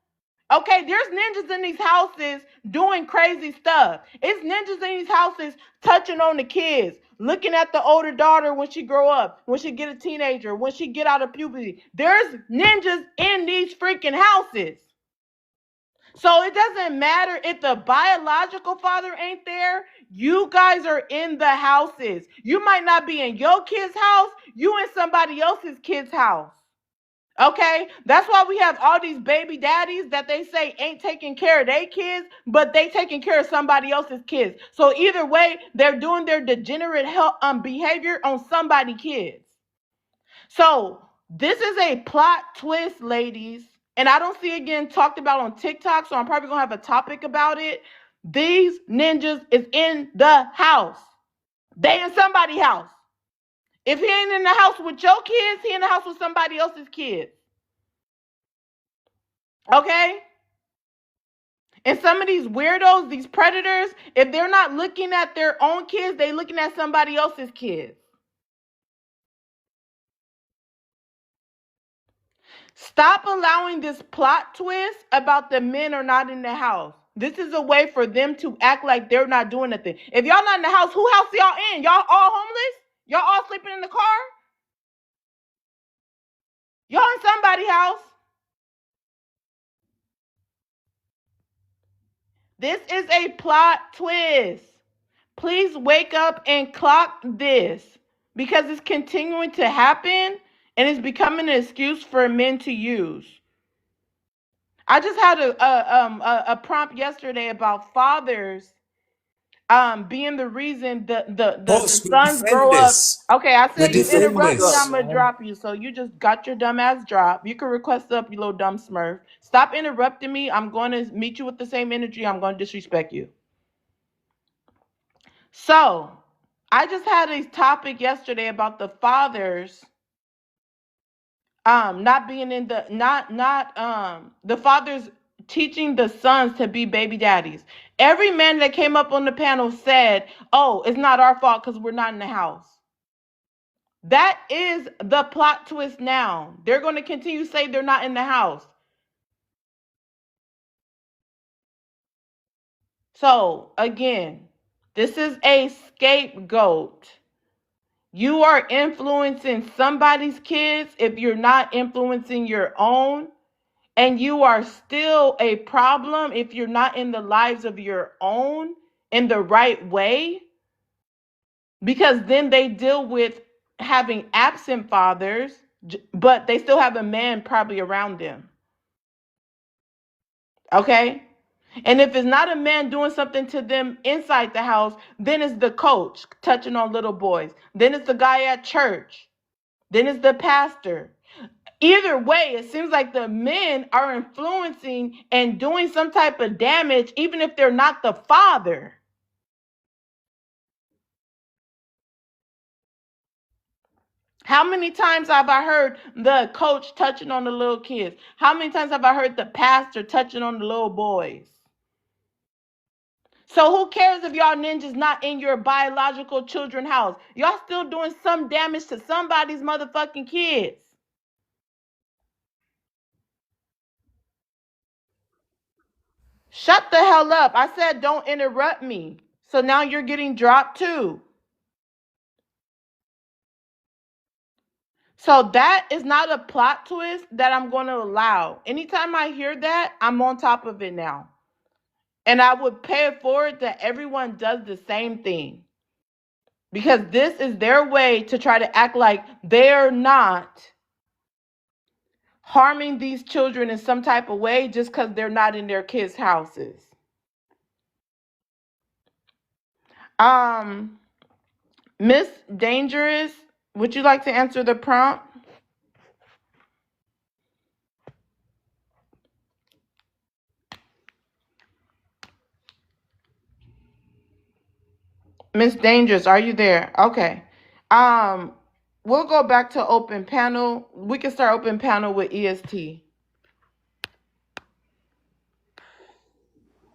Okay, there's ninjas in these houses doing crazy stuff. It's ninjas in these houses touching on the kids, looking at the older daughter when she grow up, when she get a teenager, when she get out of puberty. There's ninjas in these freaking houses. So it doesn't matter if the biological father ain't there. You guys are in the houses. You might not be in your kid's house. You in somebody else's kid's house. Okay? That's why we have all these baby daddies that they say ain't taking care of their kids, but they taking care of somebody else's kids. So either way, they're doing their degenerate behavior on somebody's kids. So this is a plot twist, ladies. And I don't see it getting talked about on TikTok, so I'm probably going to have a topic about it. These ninjas is in the house. They in somebody's house. If he ain't in the house with your kids, he in the house with somebody else's kids. Okay? And some of these weirdos, these predators, if they're not looking at their own kids, they looking at somebody else's kids. Stop allowing this plot twist about the men are not in the house. This is a way for them to act like they're not doing nothing. If y'all not in the house, who house y'all in? Y'all all homeless? Y'all all sleeping in the car? Y'all in somebody's house. This is a plot twist. Please wake up and clock this because it's continuing to happen and it's becoming an excuse for men to use. I just had a prompt yesterday about fathers being the reason the Host, we sons defend grow up. this. Okay, I We said you defend interrupt me, I'm this. gonna drop you. So you just got your dumb ass drop. You can request up, you little dumb smurf. Stop interrupting me. I'm going to meet you with the same energy. I'm going to disrespect you. So I just had a topic yesterday about the fathers not being in the the fathers teaching the sons to be baby daddies. Every man that came up on the panel said, oh, it's not our fault because we're not in the house. That is the plot twist now. They're going to continue to say they're not in the house. So again, this is a scapegoat. You are influencing somebody's kids if you're not influencing your own. And you are still a problem if you're not in the lives of your own in the right way. Because then they deal with having absent fathers, but they still have a man probably around them. Okay? And if it's not a man doing something to them inside the house, then it's the coach touching on little boys. Then it's the guy at church. Then it's the pastor. Either way, it seems like the men are influencing and doing some type of damage, even if they're not the father. How many times have I heard the coach touching on the little kids? How many times have I heard the pastor touching on the little boys? So who cares if y'all ninjas not in your biological children's house? Y'all still doing some damage to somebody's motherfucking kids. Shut the hell up. I said don't interrupt me. So now you're getting dropped too. So that is not a plot twist that I'm going to allow. Anytime I hear that, I'm on top of it now. And I would pay it forward that everyone does the same thing. Because this is their way to try to act like they're not harming these children in some type of way just because they're not in their kids' houses. Miss Dangerous, would you like to answer the prompt? Miss Dangerous, are you there? Okay. We'll go back to open panel. We can start open panel with EST.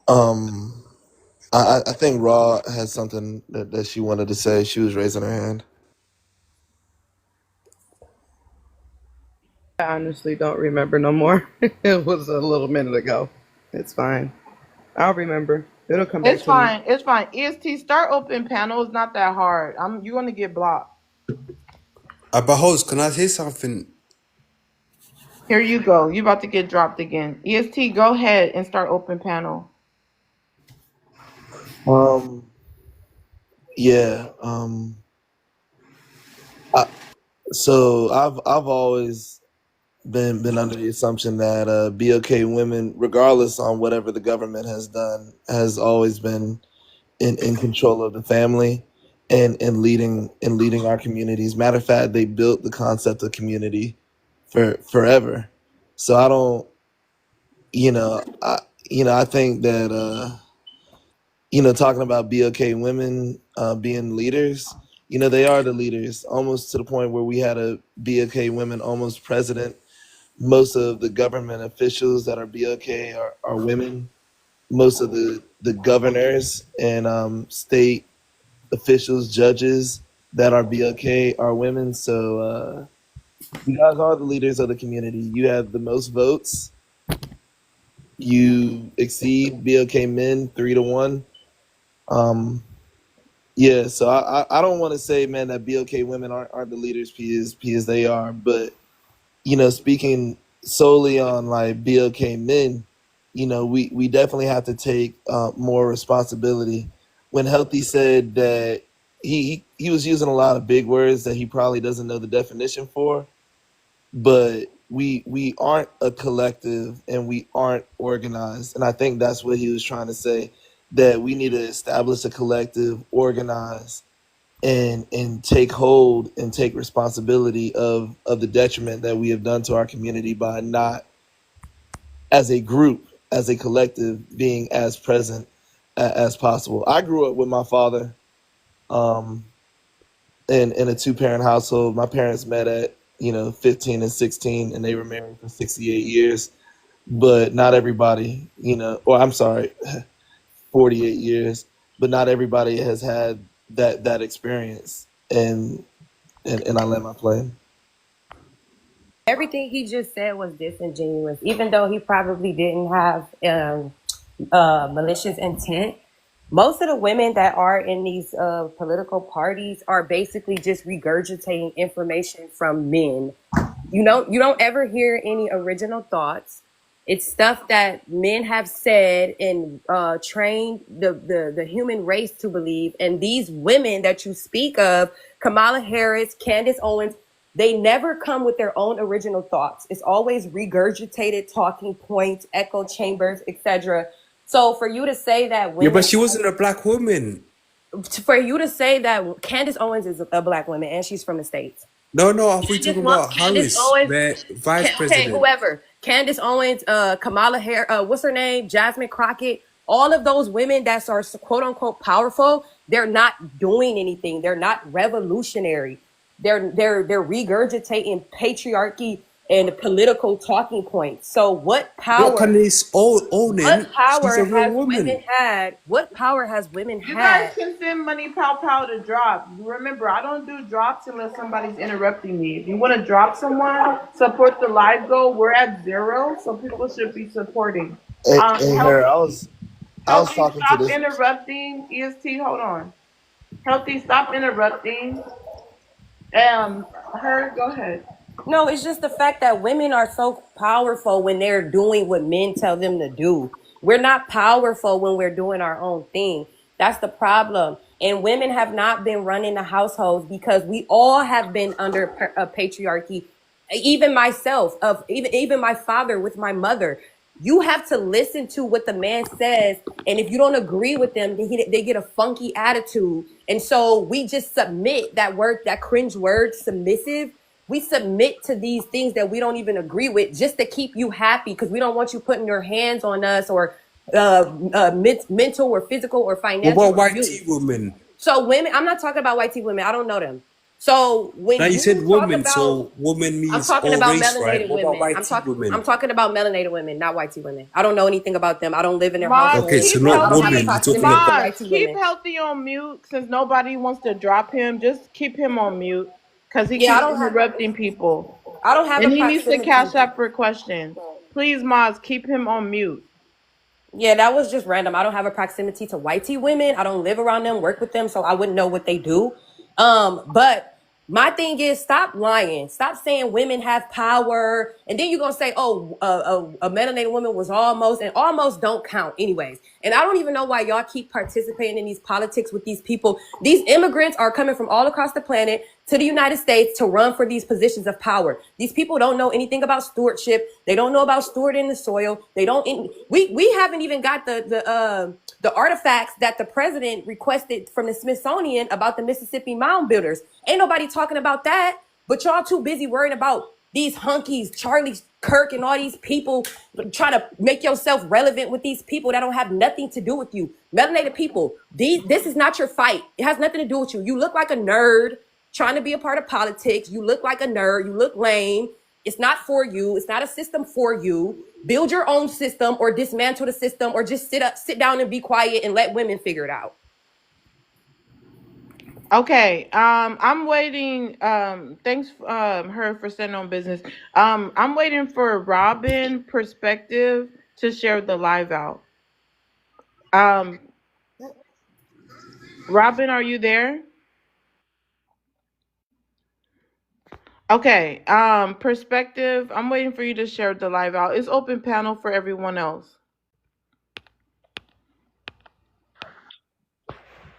I think Raw had something that she wanted to say. She was raising her hand. I honestly don't remember no more. It was a little minute ago. It's fine. I'll remember. It'll come back It's to me. fine. It's fine. EST, start open panel. It's not that hard. You're going to get blocked. But host, can I say something? Here you go. You're about to get dropped again. EST, go ahead and start open panel. Yeah. So I've always been under the assumption that BOK women, regardless on whatever the government has done, has always been in control of the family and leading our communities. Matter of fact, they built the concept of community for forever. So I don't, I think that talking about BOK women being leaders, they are the leaders, almost to the point where we had a BOK women almost president. Most of the government officials that are BOK are women. Most of the governors and state officials, judges that are BOK are women. So you guys are the leaders of the community. You have the most votes. You exceed BOK men 3-1. Yeah, so I don't want to say, man, that BOK women aren't the leaders, as they are, but speaking solely on like BOK men, we definitely have to take more responsibility. When Healthy said that he was using a lot of big words that he probably doesn't know the definition for, but we aren't a collective and we aren't organized, and I think that's what he was trying to say, that we need to establish a collective, organize, and take hold and take responsibility of the detriment that we have done to our community by not, as a group, as a collective, being as present as possible. I grew up with my father in a 2-parent household. My parents met at 15 and 16, and they were married for 68 years. But not everybody, or I'm sorry, 48 years. But not everybody has had that experience, and I land my plane. Everything he just said was disingenuous, even though he probably didn't have malicious intent. Most of the women that are in these political parties are basically just regurgitating information from men. You don't ever hear any original thoughts. It's stuff that men have said and trained the human race to believe. And these women that you speak of, Kamala Harris, Candace Owens, they never come with their own original thoughts. It's always regurgitated talking points, echo chambers, etc. So for you to say that women, Yeah, but she wasn't a black woman. for you to say that Candace Owens is a black woman and she's from the States. No, are we talking about Harris, vice president? Whoever. Candace Owens, Kamala Harris, what's her name? Jasmine Crockett. All of those women that are quote unquote powerful, they're not doing anything. They're not revolutionary. They're regurgitating patriarchy and political talking points. So what power? What can this own it? What power She's a real has woman. women had? What power has women You had? guys can send money pow to drop. Remember, I don't do drops unless somebody's interrupting me. If you want to drop someone, support the live goal. We're at 0, so people should be supporting. Hey, Harry, I was talking to Stop this. interrupting. EST, hold on. Healthy, stop interrupting. Her, go ahead. No, it's just the fact that women are so powerful when they're doing what men tell them to do. We're not powerful when we're doing our own thing. That's the problem. And women have not been running the households because we all have been under a patriarchy. Even myself, even my father with my mother. You have to listen to what the man says, and if you don't agree with them, they get a funky attitude. And so we just submit that word, that cringe word, submissive. We submit to these things that we don't even agree with just to keep you happy because we don't want you putting your hands on us or mental or physical or What financial about white abuse. tea women? So women, I'm not talking about white tea women. I don't know them. So when Now you you said talk woman, about, so woman I'm means talking all about race, right? melanated What about women. white I'm tea women? talking about melanated women, not white tea women. I don't know anything about them. I don't live in their Maz, Okay, household. so keep not I don't have a woman. healthy. You're talking proximity to about. Maz, white tea keep women. healthy on mute since nobody wants to drop him. Just keep him on mute because he Yeah, keeps interrupting people. I don't have a And he needs to proximity. cash up for questions. Please, Maz, keep him on mute. Yeah, that was just random. I don't have a proximity to white tea women. I don't live around them, work with them, so I wouldn't know what they do. But my thing is, stop lying. Stop saying women have power, and then you're gonna say, "Oh, a melanated woman was almost," and almost don't count, anyways. And I don't even know why y'all keep participating in these politics with these people. These immigrants are coming from all across the planet to the United States to run for these positions of power. These people don't know anything about stewardship. They don't know about stewarding the soil. They don't. We haven't even got the artifacts that the president requested from the Smithsonian about the Mississippi mound builders. Ain't nobody talking about that. But y'all too busy worrying about these hunkies, Charlie Kirk, and all these people trying to make yourself relevant with these people that don't have nothing to do with you. Melanated people, this is not your fight. It has nothing to do with you. You look like a nerd trying to be a part of politics. You look like a nerd. You look lame. It's not for you. It's not a system for you. Build your own system or dismantle the system or just sit down and be quiet and let women figure it out. Okay, I'm waiting. Thanks, her for sending on business. I'm waiting for Robin Perspective to share the live out. Robin, are you there? Okay, Perspective, I'm waiting for you to share the live out. It's open panel for everyone else.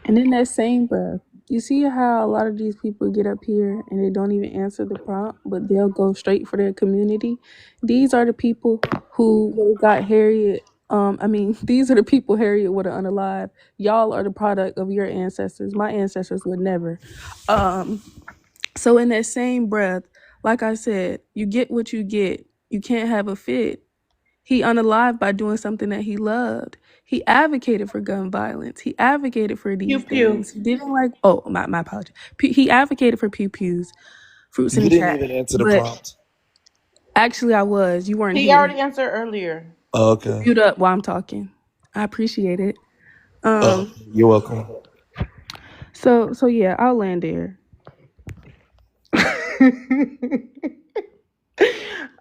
And in that same breath, you see how a lot of these people get up here and they don't even answer the prompt, but they'll go straight for their community. These are the people who would have got Harriet. These are the people Harriet would have unalive. Y'all are the product of your ancestors. My ancestors would never. So in that same breath, like I said, you get what you get. You can't have a fit. He unalived by doing something that he loved. He advocated for gun violence. He advocated for Pew these pew. things. He didn't like, oh, my apology. He advocated for pew pews, fruits in You the didn't chat. even answer the But prompt. actually, I was. You weren't He here. already answered earlier. Oh, okay. Mute up while I'm talking. I appreciate it. You're welcome. So yeah, I'll land there.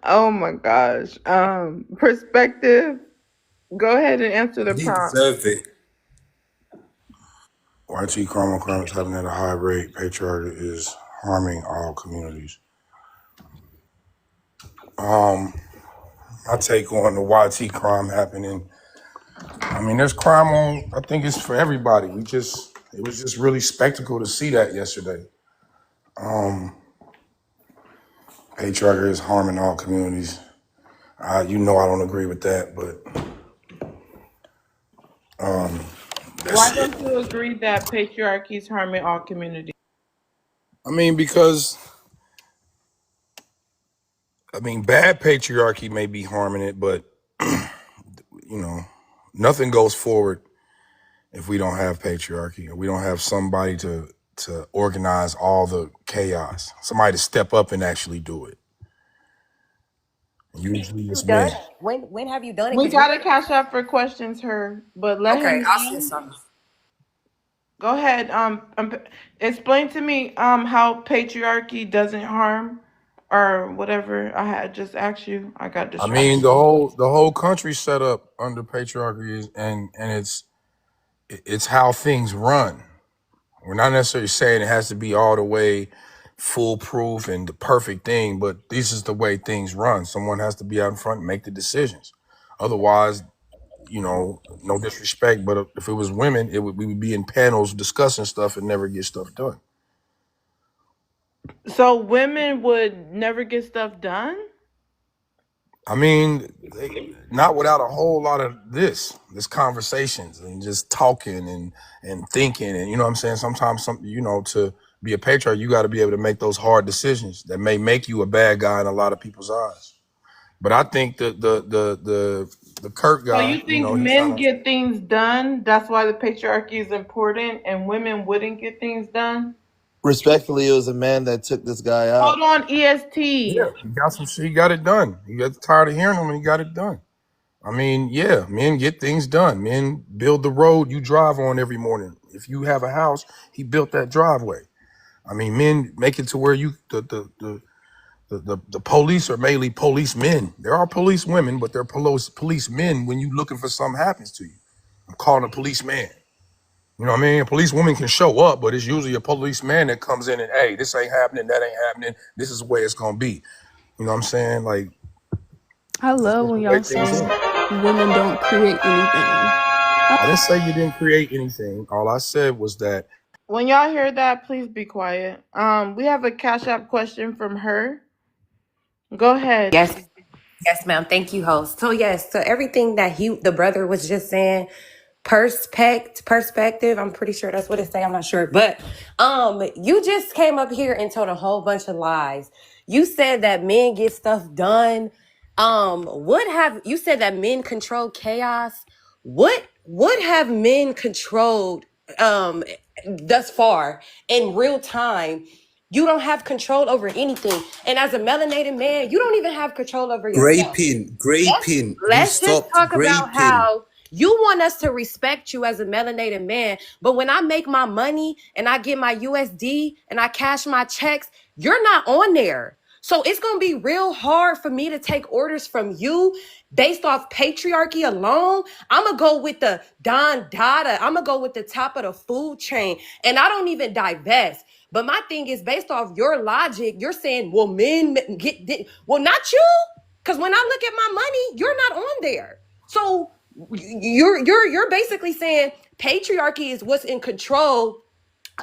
Oh my gosh. Perspective, go ahead and answer the He prompt. deserved it. YT crime is happening at a high rate. Patriarchy is harming all communities. My take on the YT crime happening. I mean, there's crime on. I think it's for everybody. It was just really spectacle to see that yesterday. Patriarchy is harming all communities. I don't agree with that, but Why that's it. don't you agree that patriarchy is harming all communities? I mean, because bad patriarchy may be harming it, but nothing goes forward if we don't have patriarchy, or we don't have somebody to organize all the chaos, somebody to step up and actually do it. Usually it's You done men. it? When have you done it? We Because we gotta cash up for questions, but let okay. him I'll send land. some. Go ahead. Explain to me how patriarchy doesn't harm or whatever I had just asked you. I got I mean, distracted. the whole country set up under patriarchy, and it's how things run. We're not necessarily saying it has to be all the way foolproof and the perfect thing, but this is the way things run. Someone has to be out in front and make the decisions. Otherwise, you know, no disrespect, but if it was women, we would be in panels discussing stuff and never get stuff done. So women would never get stuff done? I mean, not without a whole lot of this conversations and just talking and thinking, and you know what I'm saying. Sometimes to be a patriarch, you got to be able to make those hard decisions that may make you a bad guy in a lot of people's eyes. But I think that the Kirk So guy, you think men get things done? That's why the patriarchy is important, and women wouldn't get things done? Respectfully, it was a man that took this guy out. Hold on, EST. Yeah, he got some shit. He got it done. He got tired of hearing him, and he got it done. I mean, yeah, men get things done. Men build the road you drive on every morning. If you have a house, he built that driveway. I mean, men make it to where the police are mainly policemen. There are police women, but they're policemen when you looking for something happens to you. I'm calling a policeman. You know what I mean? A police woman can show up, but it's usually a policeman that comes in and, hey, this ain't happening, that ain't happening. This is the way it's gonna be. You know what I'm saying? Like, I love when y'all say women don't create anything. I didn't say you didn't create anything. All I said was that when y'all hear that, please be quiet. We have a Cash App question from her. Go ahead. Yes, ma'am. Thank you, host. So yes, so everything that the brother was just saying, perspective, I'm pretty sure that's what it say. I'm not sure. But you just came up here and told a whole bunch of lies. You said that men get stuff done. You said that men control chaos? What would have men controlled thus far in real time? You don't have control over anything. And as a melanated man, you don't even have control over yourself. Graping. Let's just talk about how you want us to respect you as a melanated man, but when I make my money and I get my USD and I cash my checks, you're not on there. So it's going to be real hard for me to take orders from you based off patriarchy alone. I'm going to go with the Don Dada. I'm going to go with the top of the food chain. And I don't even divest. But my thing is, based off your logic, you're saying, well, men well, not you. Because when I look at my money, you're not on there. So you're basically saying patriarchy is what's in control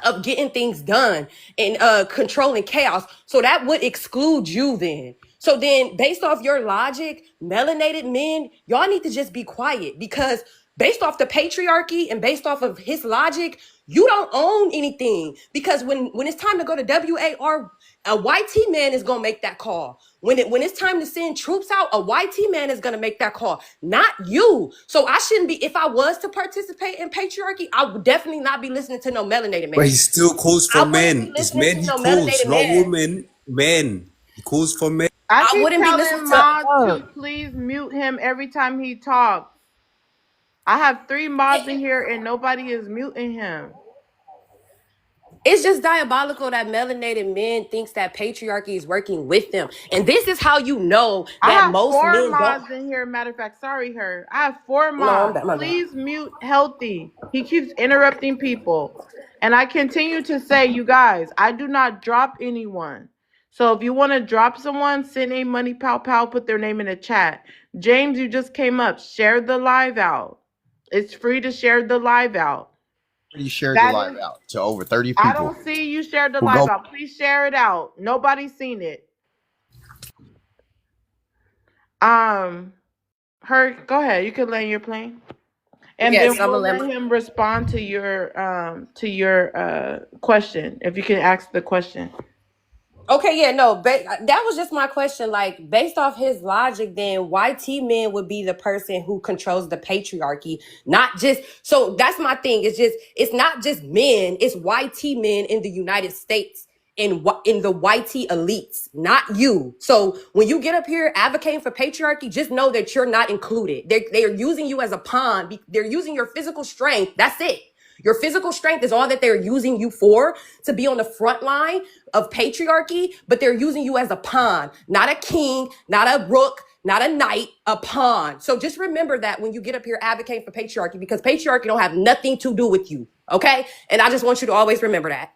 of getting things done and controlling chaos. So that would exclude you then. So then based off your logic, melanated men, y'all need to just be quiet, because based off the patriarchy and based off of his logic, you don't own anything. Because when it's time to go to WAR, a YT man is going to make that call. When it's time to send troops out, a YT man is going to make that call, not you. So I shouldn't be, if I was to participate in patriarchy, I would definitely not be listening to no melanated man. But he still calls for men. It's men he calls, not women. Men. He calls for men. I keep telling mods to please mute him every time he talks. I have 3 mods in here and nobody is muting him. It's just diabolical that melanated men thinks that patriarchy is working with them. And this is how you know that I have most 4 men mods don't. in here. Matter of fact, sorry, her. I have 4 mods. Please mute Healthy. He keeps interrupting people. And I continue to say, you guys, I do not drop anyone. So if you want to drop someone, send a money pow pow, put their name in the chat. James, you just came up. Share the live out. It's free to share the live out. Already shared the live out to over 30 people. I don't see you shared the live out. Please share it out. Nobody's seen it. Her, go ahead. You can land your plane. And Yes, then we'll let him respond to your question. If you can ask the question. Okay, yeah, no, that was just my question. Like, based off his logic, then YT men would be the person who controls the patriarchy, not just. So that's my thing. It's not just men. It's YT men in the United States, in the YT elites, not you. So when you get up here advocating for patriarchy, just know that you're not included. They are using you as a pawn. They're using your physical strength. That's it. Your physical strength is all that they're using you for, to be on the front line of patriarchy, but they're using you as a pawn, not a king, not a rook, not a knight, a pawn. So just remember that when you get up here advocating for patriarchy, because patriarchy don't have nothing to do with you, okay? And I just want you to always remember that.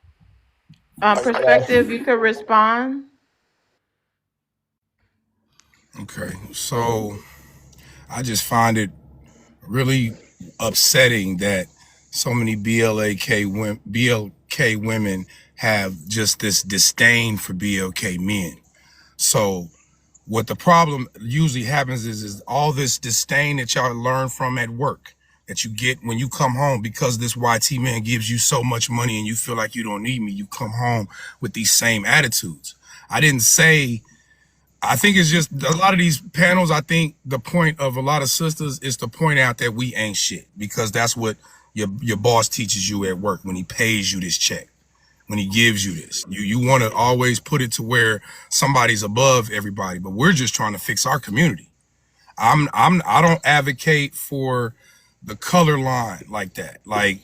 Perspective, you could respond. Okay, so I just find it really upsetting that so many BLK women have just this disdain for BLK men. So what the problem usually happens is all this disdain that y'all learn from at work that you get when you come home, because this YT man gives you so much money and you feel like you don't need me, you come home with these same attitudes. I didn't say, I think it's just a lot of these panels. I think the point of a lot of sisters is to point out that we ain't shit, because that's what your boss teaches you at work when he pays you this check, when he gives you this. You want to always put it to where somebody's above everybody, but we're just trying to fix our community. I don't advocate for the color line like that. Like,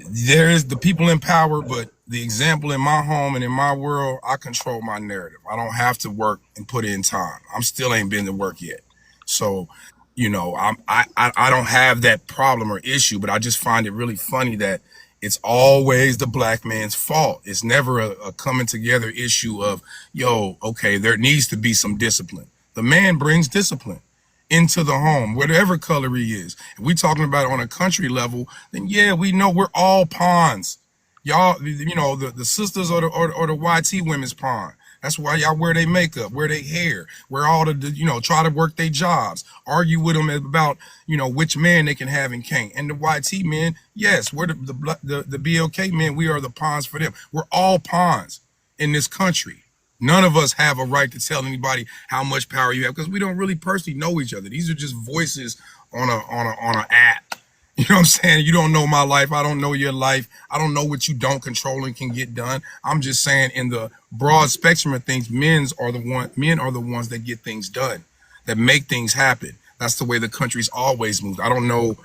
there's the people in power, but the example in my home and in my world, I control my narrative. I don't have to work and put in time. I'm still ain't been to work yet. So, you know, I don't have that problem or issue, but I just find it really funny that it's always the black man's fault. It's never a coming together issue of, yo, okay, there needs to be some discipline. The man brings discipline into the home, whatever color he is. If we talking about it on a country level, then yeah, we know we're all pawns. Y'all, you know, the sisters or the YT women's pawn. That's why y'all wear their makeup, wear their hair, wear all the, you know, try to work their jobs, argue with them about, you know, which man they can have and can't. And the YT men, yes, we're the BLK men, we are the pawns for them. We're all pawns in this country. None of us have a right to tell anybody how much power you have, because we don't really personally know each other. These are just voices on a app. You know what I'm saying? You don't know my life. I don't know your life. I don't know what you don't control and can get done. I'm just saying, in the broad spectrum of things, men are the ones that get things done, that make things happen. That's the way the country's always moved. I don't know,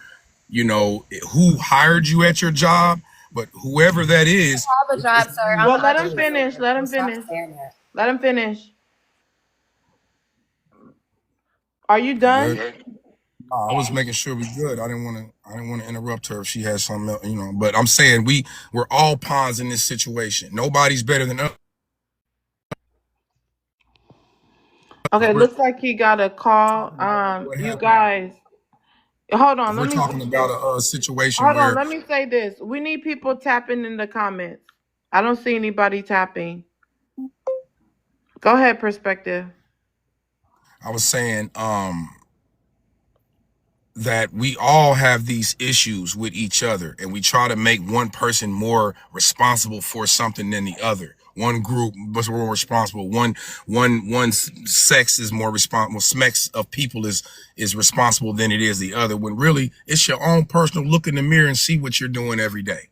you know, who hired you at your job, but whoever that is. I have a job, sir. Well, let him finish. Let him finish. Let him finish. Are you done? I was making sure we good. I didn't want to interrupt her if she had something else, you know. But I'm saying we're all pawns in this situation. Nobody's better than us. Okay, looks like he got a call. You guys, hold on. We're talking about a situation Hold where. on. Let me say this. We need people tapping in the comments. I don't see anybody tapping. Go ahead, Perspective. I was saying that we all have these issues with each other, and we try to make one person more responsible for something than the other. One group was more responsible. One sex is more responsible. Sex of people is responsible than it is the other. When really it's your own personal look in the mirror and see what you're doing every day.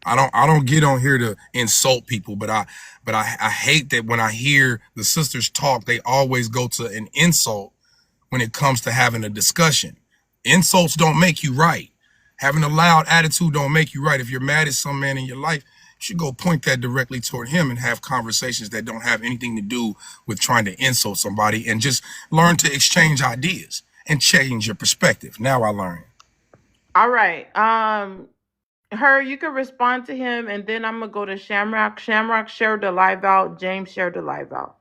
I don't get on here to insult people, but I hate that when I hear the sisters talk, they always go to an insult when it comes to having a discussion. Insults don't make you right. Having a loud attitude don't make you right. If you're mad at some man in your life, you should go point that directly toward him and have conversations that don't have anything to do with trying to insult somebody, and just learn to exchange ideas and change your perspective. Now I learn. All right. Her, you can respond to him, and then I'm gonna go to Shamrock. Shamrock shared the live out. James shared the live out.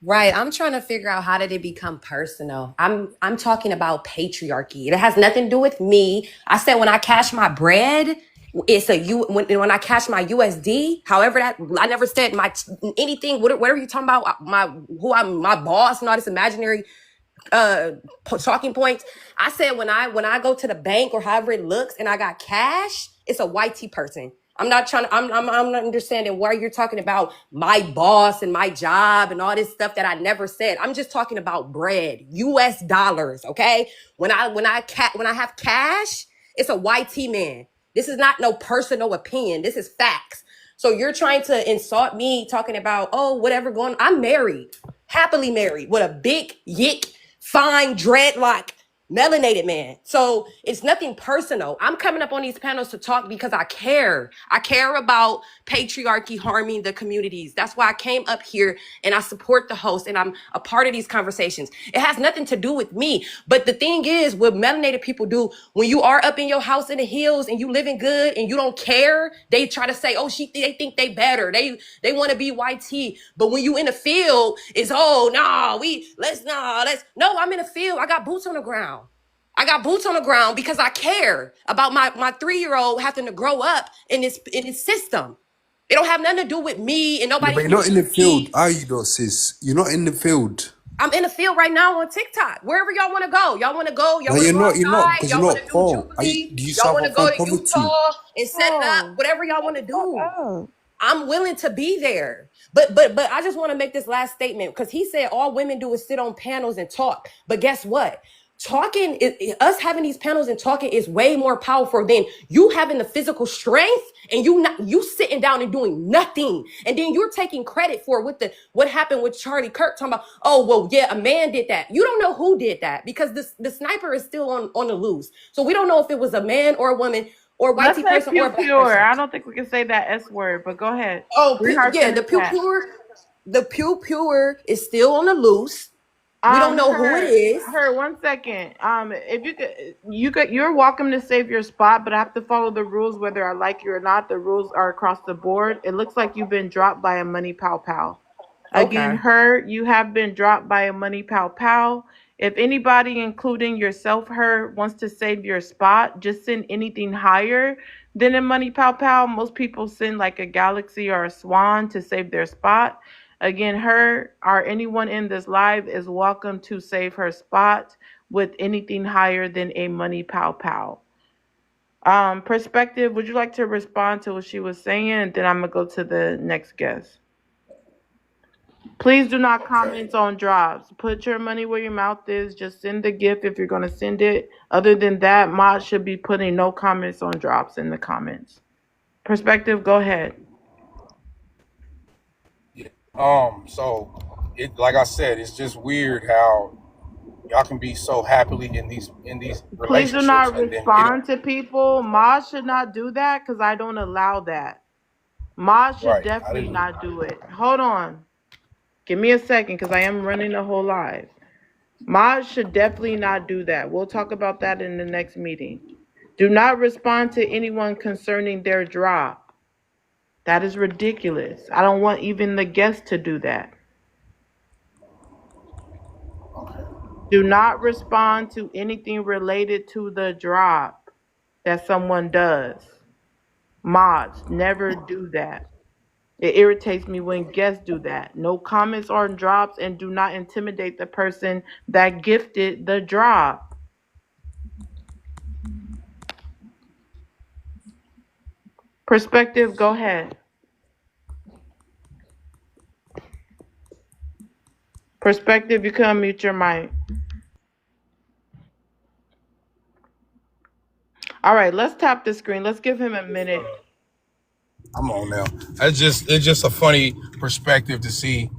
Right. I'm trying to figure out, how did it become personal? I'm talking about patriarchy. It has nothing to do with me. I said when I cash my bread, it's when I cash my USD, however that, I never said my anything, whatever you're talking about, my boss and all this imaginary talking points. I said when I go to the bank or however it looks and I got cash, it's a YT person. I'm not understanding why you're talking about my boss and my job and all this stuff that I never said. I'm just talking about bread, US dollars, okay? When I have cash, it's a YT man. This is not no personal opinion. This is facts. So you're trying to insult me talking about, oh, whatever going on. I'm married, happily married with a big yick, fine dreadlock, melanated man. So it's nothing personal. I'm coming up on these panels to talk because I care. I care about patriarchy harming the communities. That's why I came up here and I support the host and I'm a part of these conversations. It has nothing to do with me. But the thing is, what melanated people do, when you are up in your house in the hills and you living good and you don't care, they try to say, oh, they think they better. They want to be YT. But when you in the field, it's, oh, no, I'm in the field. I got boots on the ground. I got boots on the ground because I care about my 3-year-old having to grow up in this system. It don't have nothing to do with me and Yeah, nobody but you're not in the using field, me. are you, though, sis? You're not in the field. I'm in the field right now on TikTok. Wherever y'all want to go. Y'all want to go. Y'all No, want to you're go not. You're not outside. because you're Y'all want to not do poor. Jubilee. Do you Y'all want suffer to go from to poverty? Utah and set it up. Oh, Whatever y'all want to shut do. up. I'm willing to be there. But I just want to make this last statement because he said all women do is sit on panels and talk. But guess what? Us having these panels and talking is way more powerful than you having the physical strength and you sitting down and doing nothing. And then you're taking credit for what happened with Charlie Kirk talking about, oh, well, yeah, a man did that. You don't know who did that because the sniper is still on the loose. So we don't know if it was a man or a woman or a white Let's T say person or pew a black pure. person. I don't think we can say that S word, but go ahead. Oh, Sweetheart's yeah, in the chat. the pew pure is still on the loose. We don't know who it is. Her, 1 second. If you're welcome to save your spot, but I have to follow the rules whether I like you or not. The rules are across the board. It looks like you've been dropped by a money pow pow. Again, Okay. you have been dropped by a money pow pow. If anybody, including yourself, wants to save your spot, just send anything higher than a money pow pow. Most people send like a galaxy or a swan to save their spot. Again, or anyone in this live is welcome to save her spot with anything higher than a money pow pow. Perspective, would you like to respond to what she was saying? And then I'm going to go to the next guest. Please do not comment on drops. Put your money where your mouth is. Just send the gift if you're going to send it. Other than that, Mod should be putting no comments on drops in the comments. Perspective, go ahead. So it, like I said, it's just weird how y'all can be so happily in these Please do relationships not and then respond to people. Mod should not do that because I don't allow that. Mod should right. definitely not do it. Hold on. Give me a second because I am running the whole live. Mod should definitely not do that. We'll talk about that in the next meeting. Do not respond to anyone concerning their drop. That is ridiculous. I don't want even the guest to do that. Do not respond to anything related to the drop that someone does. Mods, never do that. It irritates me when guests do that. No comments on drops and do not intimidate the person that gifted the drop. Perspective, go ahead. Perspective, you can unmute your mic. All right, let's tap the screen. Let's give him a minute. I'm on now. It's just a funny perspective to say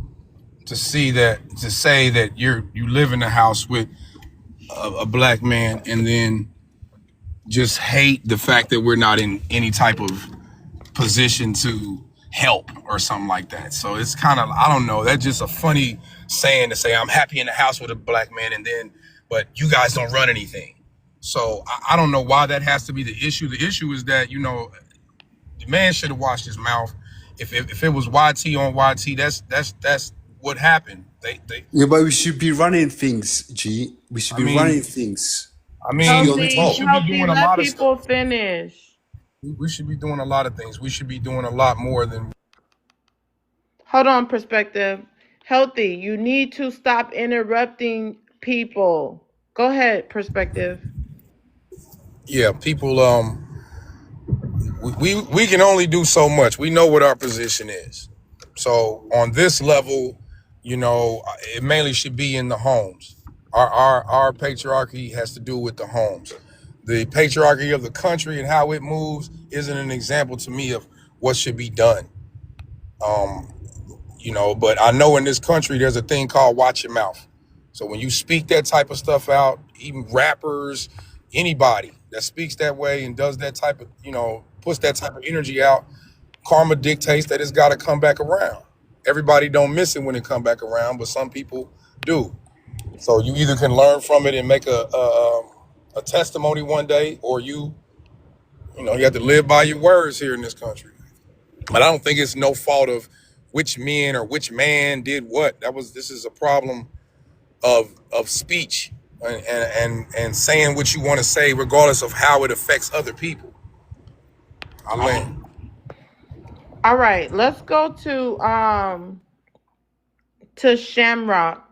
that you live in a house with a black man and then just hate the fact that we're not in any type of position to help or something like that. So it's kind of, I don't know, that's just a funny saying to say I'm happy in the house with a black man but you guys don't run anything. So I don't know why that has to be the issue. The issue is that, the man should have washed his mouth. If it was YT on YT, that's what happened. Yeah, but we should be running things, G. We should be running things. We should be on top. Healthy, let people finish. We should be doing a lot of things. We should be doing a lot more than. Hold on, Perspective. Healthy, you need to stop interrupting people. Go ahead, Perspective. Yeah, people. We can only do so much. We know what our position is. So on this level, it mainly should be in the homes. Our patriarchy has to do with the homes. The patriarchy of the country and how it moves isn't an example to me of what should be done. But I know in this country there's a thing called watch your mouth. So when you speak that type of stuff out, even rappers, anybody that speaks that way and does that type of, puts that type of energy out, karma dictates that it's got to come back around. Everybody don't miss it when it come back around, but some people do. So you either can learn from it and make a testimony one day, or you have to live by your words here in this country. But I don't think it's no fault of which men or which man did what. This is a problem of speech and saying what you want to say, regardless of how it affects other people. I land. All right, let's go to Shamrock.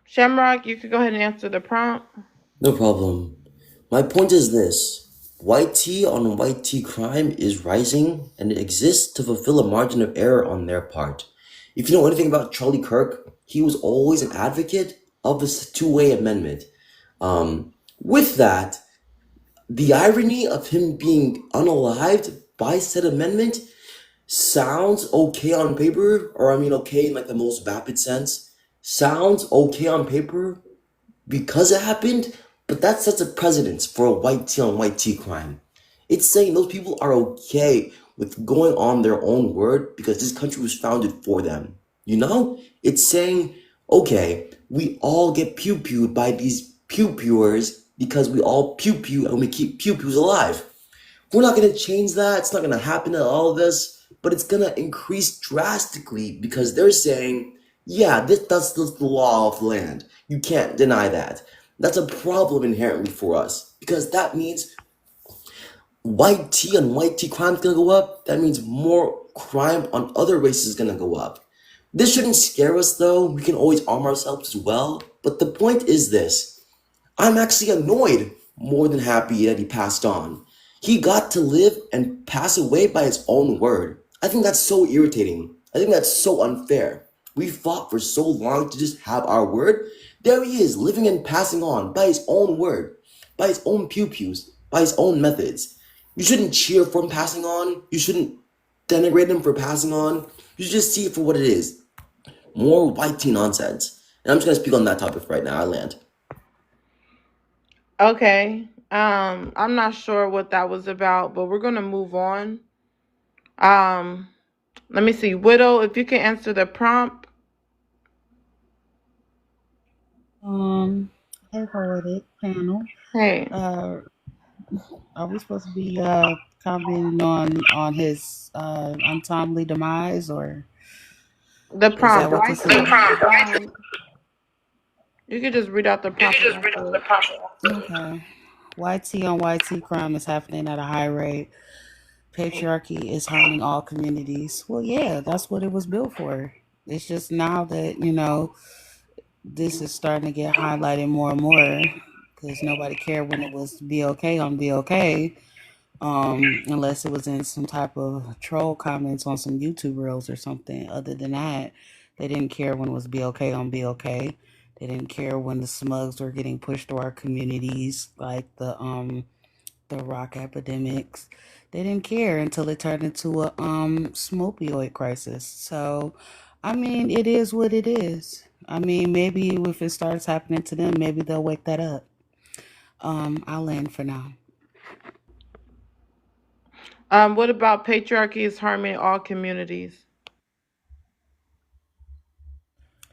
Shamrock, you could go ahead and answer the prompt. No problem. My point is this. White tea on white tea crime is rising, and it exists to fulfill a margin of error on their part. If you know anything about Charlie Kirk, he was always an advocate of this two-way amendment. With that, the irony of him being unalived by said amendment sounds okay on paper, or I mean okay in like the most vapid sense, sounds okay on paper because it happened, but that sets a precedence for a white tea on white tea crime. It's saying those people are okay with going on their own word because this country was founded for them. You know? It's saying, okay, we all get pew-pewed by these pew-pewers because we all pew-pew and we keep pew-pews alive. We're not going to change that. It's not going to happen to all of this, but it's going to increase drastically because they're saying, yeah, that's the law of the land. You can't deny that. That's a problem inherently for us because that means white tea and white tea crime is going to go up. That means more crime on other races is going to go up. This shouldn't scare us though. We can always arm ourselves as well. But the point is this. I'm actually annoyed more than happy that he passed on. He got to live and pass away by his own word. I think that's so irritating. I think that's so unfair. We fought for so long to just have our word. There he is, living and passing on by his own word, by his own pew-pews, by his own methods. You shouldn't cheer for him passing on. You shouldn't denigrate him for passing on. You should just see it for what it is. More white tea nonsense. And I'm just going to speak on that topic right now. I land. Okay. I'm not sure what that was about, but we're gonna move on. Let me see. Widow, if you can answer the prompt. Hey, poetic panel. Hey. Are we supposed to be commenting on his untimely demise, or The is prompt. that what this is? You could just read out the prompt. Okay. YT on YT crime is happening at a high rate. Patriarchy is harming all communities. Well, yeah, that's what it was built for. It's just now that, this is starting to get highlighted more and more because nobody cared when it was BLK on BLK, unless it was in some type of troll comments on some YouTube reels or something. Other than that, they didn't care when it was BLK on BLK. They didn't care when the smugs were getting pushed to our communities, like the rock epidemics. They didn't care until it turned into a smopioid crisis. So, I mean, it is what it is. I mean, maybe if it starts happening to them, maybe they'll wake that up. I'll end for now. What about patriarchy is harming all communities?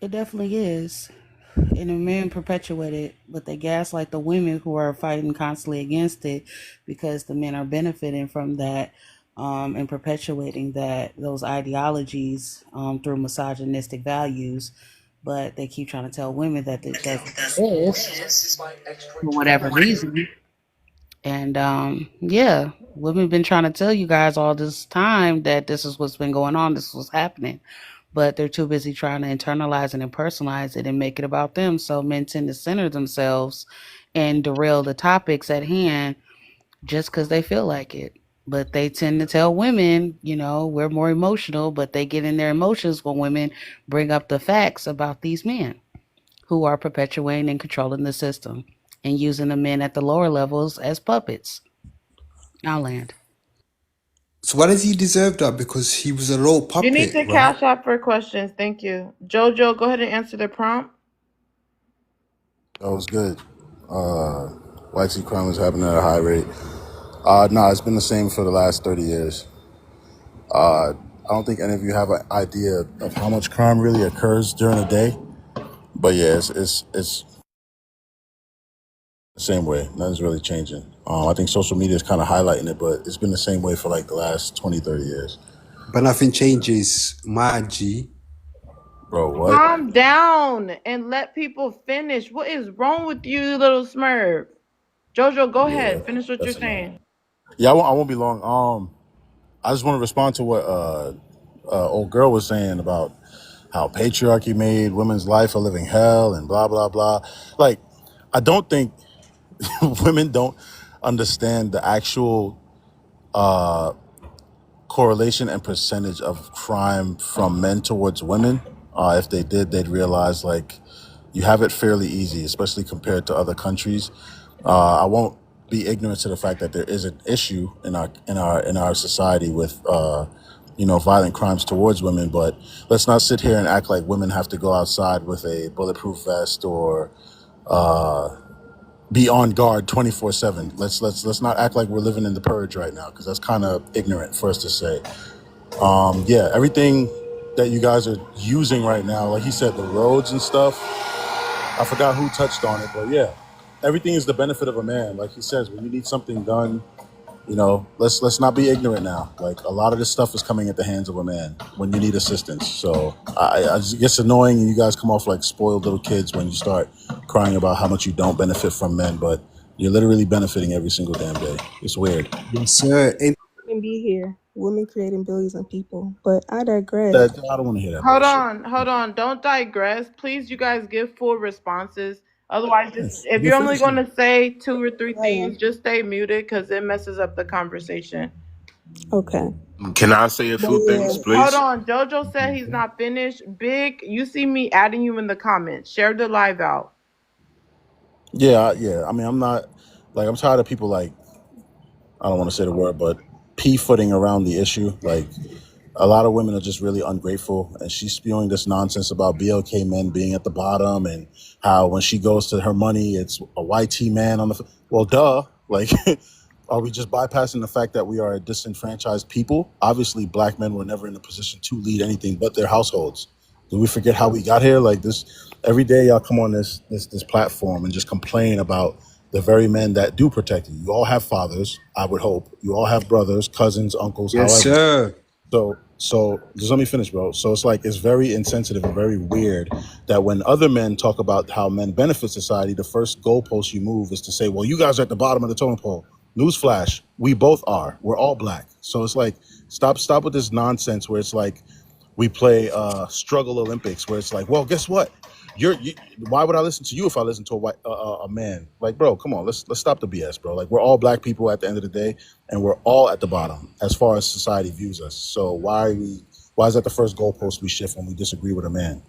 It definitely is. And the men perpetuate it, but they gaslight the women who are fighting constantly against it because the men are benefiting from that and perpetuating those ideologies through misogynistic values. But they keep trying to tell women that it doesn't exist for whatever reason. And yeah, women been trying to tell you guys all this time that this is what's been going on, this is what's happening. But they're too busy trying to internalize it and personalize it and make it about them. So men tend to center themselves and derail the topics at hand just because they feel like it. But they tend to tell women, we're more emotional, but they get in their emotions when women bring up the facts about these men who are perpetuating and controlling the system and using the men at the lower levels as puppets. I'll land. So why does he deserve that? Because he was a role puppet, You need to right? cash out for questions. Thank you. Jojo, go ahead and answer the prompt. That was good. YT crime is happening at a high rate. No, it's been the same for the last 30 years. I don't think any of you have an idea of how much crime really occurs during a day. But yeah, it's the same way. Nothing's really changing. I think social media is kind of highlighting it, but it's been the same way for like the last 20, 30 years. But nothing changes, my G. Bro, what? Calm down and let people finish. What is wrong with you, you little smurf? Jojo, go Yeah, ahead. Finish what you're that's annoying. saying. Yeah, I won't be long. I just want to respond to what old girl was saying about how patriarchy made women's life a living hell and blah blah blah. Like, I don't think women don't understand the actual correlation and percentage of crime from men towards women. If they did, they'd realize like you have it fairly easy, especially compared to other countries. I won't be ignorant to the fact that there is an issue in our society with violent crimes towards women. But let's not sit here and act like women have to go outside with a bulletproof vest or be on guard 24/7. Let's not act like we're living in the purge right now, because that's kind of ignorant for us to say. Yeah, everything that you guys are using right now, like he said, the roads and stuff. I forgot who touched on it, but yeah, everything is the benefit of a man. Like he says, when you need something done, let's not be ignorant now. Like, a lot of this stuff is coming at the hands of a man when you need assistance. So I just, it gets annoying, and you guys come off like spoiled little kids when you start crying about how much you don't benefit from men, but you're literally benefiting every single damn day. It's weird. Yes, sir. Wouldn't be here. Women creating billions of people. But I digress. I don't want to hear that Hold bullshit. on. Don't digress. Please, you guys give full responses. Otherwise, Yes, if you're you're only going finishing. to say 2 or 3 Ryan. things, just stay muted because it messes up the conversation. Okay. Can I say a But few yeah. things, Hold please? on. Jojo said he's not finished. Big, you see me adding you in the comments. Share the live out. Yeah. I mean, I'm not like, I'm tired of people like, I don't want to say the word, but p-footing around the issue. Like, a lot of women are just really ungrateful, and she's spewing this nonsense about BLK men being at the bottom, and how when she goes to her money, it's a YT man on the. Well, duh. Like, are we just bypassing the fact that we are a disenfranchised people? Obviously, black men were never in a position to lead anything but their households. Do we forget how we got here? Like this, every day y'all come on this platform and just complain about the very men that do protect you. You all have fathers, I would hope. You all have brothers, cousins, uncles, Yes, however. sir. So just let me finish, bro. So it's like, it's very insensitive and very weird that when other men talk about how men benefit society, the first goalpost you move is to say, well, you guys are at the bottom of the totem pole. Newsflash, we both are. We're all black. So it's like, stop with this nonsense where it's like we play struggle Olympics, where it's like, well, guess what? Why would I listen to you if I listen to a man? Like, bro, come on, let's stop the BS, bro. Like, we're all black people at the end of the day, and we're all at the bottom as far as society views us. So why is that the first goalpost we shift when we disagree with a man?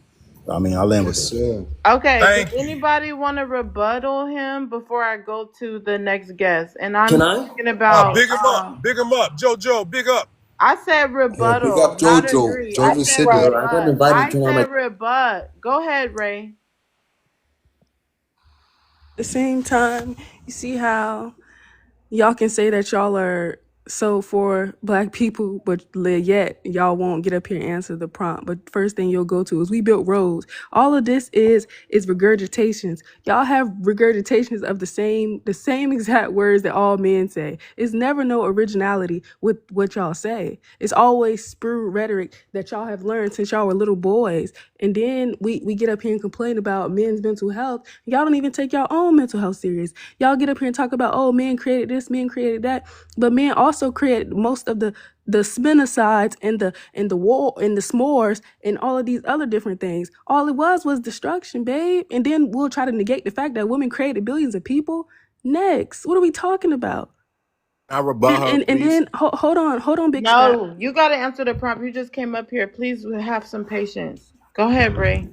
I mean, I land with Yes, this. sir. Okay, Thank does you. anybody want to rebuttal him before I go to the next guest? And I'm Can I? talking about, Big him up. Big him up. JoJo, big up. I said Yeah, big rebuttal, up not Jojo. agree. I Jojo said said that. Bro, I got rebut. invited to I turn on said my. rebut. Go ahead, Ray. At the same time, you see how y'all can say that y'all are so for black people, but yet y'all won't get up here and answer the prompt. But first thing you'll go to is we built roads. All of this is regurgitations. Y'all have regurgitations of the same exact words that all men say. It's never no originality with what y'all say. It's always spruce rhetoric that y'all have learned since y'all were little boys. And then we get up here and complain about men's mental health. Y'all don't even take y'all own mental health serious. Y'all get up here and talk about, oh, men created this, men created that. But men also created most of the spinnicides and the war and the s'mores and all of these other different things. All it was destruction, babe. And then we'll try to negate the fact that women created billions of people. Next, what are we talking about? Can I rebut her, And please? then hold on, Big Snap. No, you got to answer the prompt. You just came up here. Please have some patience. Go ahead, Ray.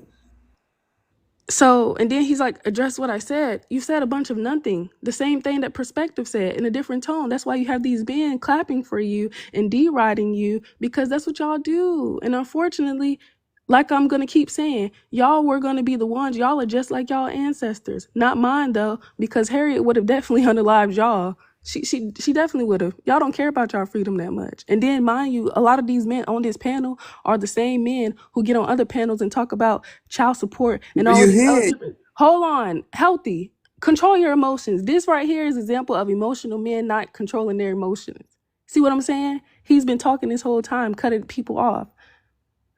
So, and then he's like, address what I said. You said a bunch of nothing. The same thing that Perspective said in a different tone. That's why you have these men clapping for you and deriding you, because that's what y'all do. And unfortunately, like I'm going to keep saying, y'all were going to be the ones. Y'all are just like y'all ancestors. Not mine, though, because Harriet would have definitely unalived y'all. She definitely would have. Y'all don't care about y'all freedom that much. And then, mind you, a lot of these men on this panel are the same men who get on other panels and talk about child support and But all you of these other hear? different. Hold on, healthy. Control your emotions. This right here is an example of emotional men not controlling their emotions. See what I'm saying? He's been talking this whole time, cutting people off.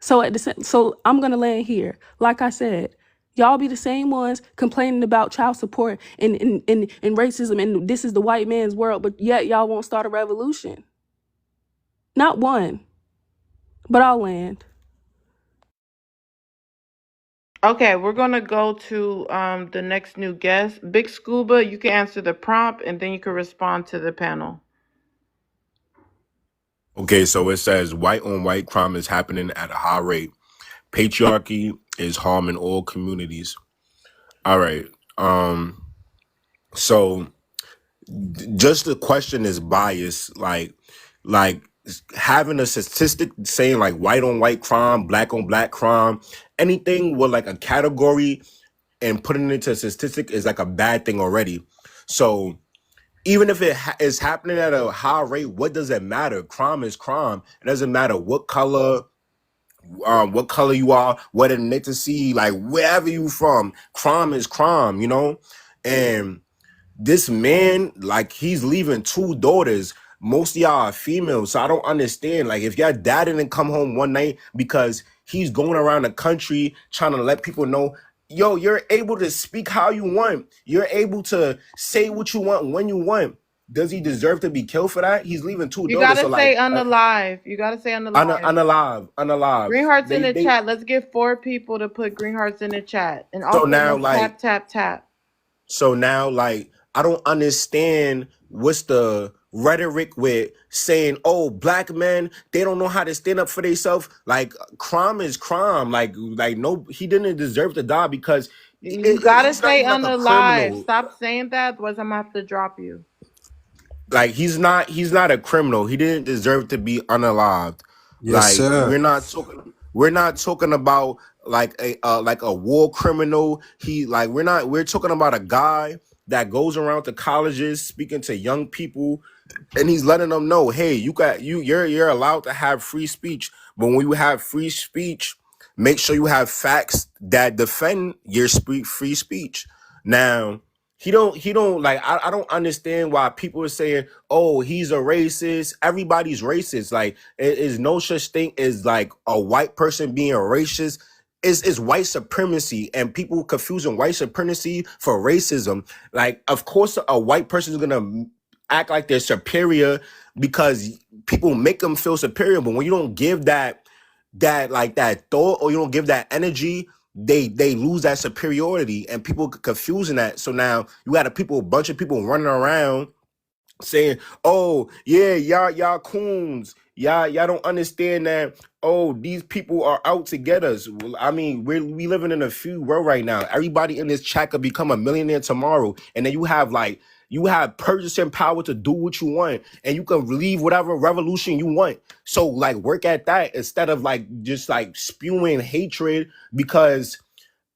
So so I'm gonna land here. Like I said, y'all be the same ones complaining about child support and racism, and this is the white man's world, but yet y'all won't start a revolution. Not one. But I'll land. Okay, we're gonna go to the next new guest. Big Scuba, you can answer the prompt and then you can respond to the panel. Okay, so it says white on white crime is happening at a high rate. Patriarchy is harming all communities. All right. So just the question is biased, like having a statistic saying like white on white crime, black on black crime, anything with like a category and putting it into a statistic is like a bad thing already. So even if it is happening at a high rate, what does it matter? Crime is crime. It doesn't matter what color you are, what ethnicity, like wherever you from. Crime is crime, you know. And this man, like, he's leaving 2 daughters. Most of y'all are females, so I don't understand. Like, if your dad didn't come home one night because he's going around the country trying to let people know, yo, you're able to speak how you want. You're able to say what you want when you want. Does he deserve to be killed for that? He's leaving 2 You daughters. gotta So say like, unalive. You gotta say unalive. unalive. Green hearts in the They chat. Let's get 4 people to put green hearts in the chat. And so also now let's like tap. So now, like, I don't understand what's the rhetoric with saying, "Oh, black men, they don't know how to stand up for themselves." Like, crime is crime. Like, no, he didn't deserve to die because You gotta he's not say even like a unalive. criminal. Stop saying that, otherwise I'm gonna have to drop you. Like, he's not a criminal. He didn't deserve to be unalived. Yes, Like, sir. we're not talking about like a war criminal. We're talking about a guy that goes around to colleges speaking to young people, and he's letting them know, hey, you're allowed to have free speech, but when you have free speech, make sure you have facts that defend your free speech. Now, he don't like, I don't understand why people are saying, oh, he's a racist. Everybody's racist. Like, it is no such thing as like a white person being a racist. Is white supremacy, and people confusing white supremacy for racism. Like, of course a white person is gonna act like they're superior because people make them feel superior, but when you don't give that thought, or you don't give that energy, they lose that superiority, and people confusing that. So now you got a bunch of people running around saying, "Oh yeah, y'all coons, y'all don't understand that. Oh, these people are out to get us." Well, I mean, we living in a few world right now. Everybody in this chat could become a millionaire tomorrow, and then you have purchasing power to do what you want, and you can leave whatever revolution you want. So like, work at that instead of like just like spewing hatred, because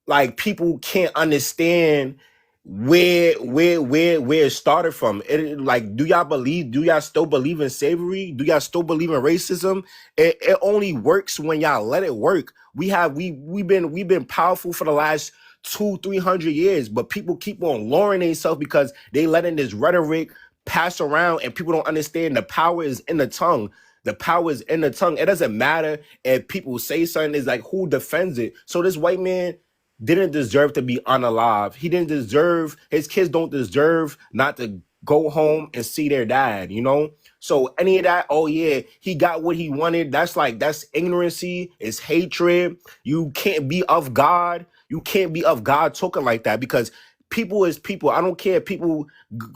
like people can't understand where it started from. Like, do y'all still believe in slavery? Do y'all still believe in racism? It only works when y'all let it work. We've been powerful for the last 200-300 years, but people keep on lowering themselves because they letting this rhetoric pass around, and people don't understand the power is in the tongue. The power is in the tongue. It doesn't matter if people say something, it's like, who defends it? So this white man didn't deserve to be unalive. He didn't deserve, his kids don't deserve not to go home and see their dad, you know? So any of that, oh yeah, he got what he wanted, that's ignorancy, it's hatred. You can't be of God. You can't be of God talking like that, because people is people. I don't care if people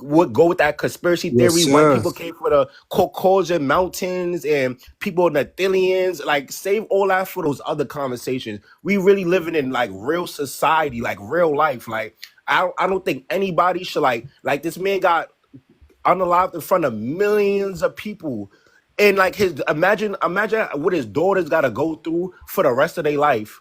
would go with that conspiracy Yes, theory. White sir. people came for the Caucasian mountains and people Nephilians. Like, save all that for those other conversations. We really living in like real society, like real life. Like, I don't think anybody should like this man got unalived in front of millions of people. And like, imagine what his daughters got to go through for the rest of their life.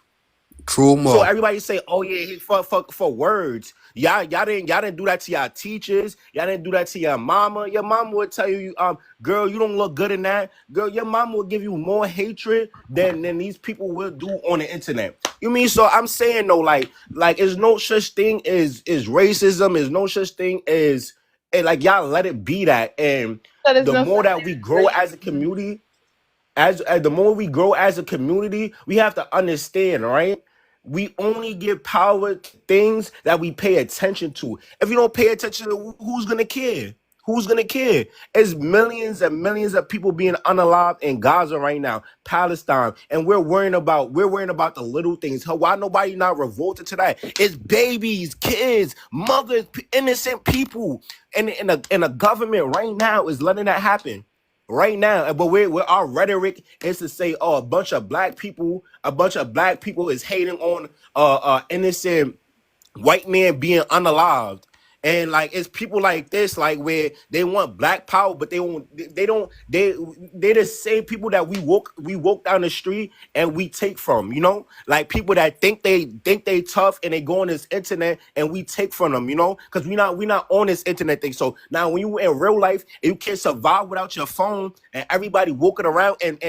So Trauma. everybody say, "Oh yeah, for words." Y'all didn't do that to y'all teachers. Y'all didn't do that to your mama. Your mama would tell you, girl, you don't look good in that. Girl, your mama will give you more hatred than these people will do on the internet. You mean? So I'm saying, no, like there's no such thing as racism. There's no such thing as, and like, y'all let it be that. And So there's the no more such that thing we as grow as a racism. community, As the more we grow as a community, we have to understand, right? We only give power to things that we pay attention to. If you don't pay attention to, who's gonna care? Who's gonna care? It's millions and millions of people being unalive in Gaza right now, Palestine, and we're worrying about the little things. Why nobody not revolted to that? It's babies, kids, mothers, innocent people, and the government right now is letting that happen right now. But we're our rhetoric is to say, oh, a bunch of black people is hating on innocent white man being unalived. And like it's people like this, like where they want black power, but they're the same people that we walk down the street and we take from, like people that think they tough and they go on this internet and we take from them, because we not on this internet thing. So now when you in real life and you can't survive without your phone and everybody walking around and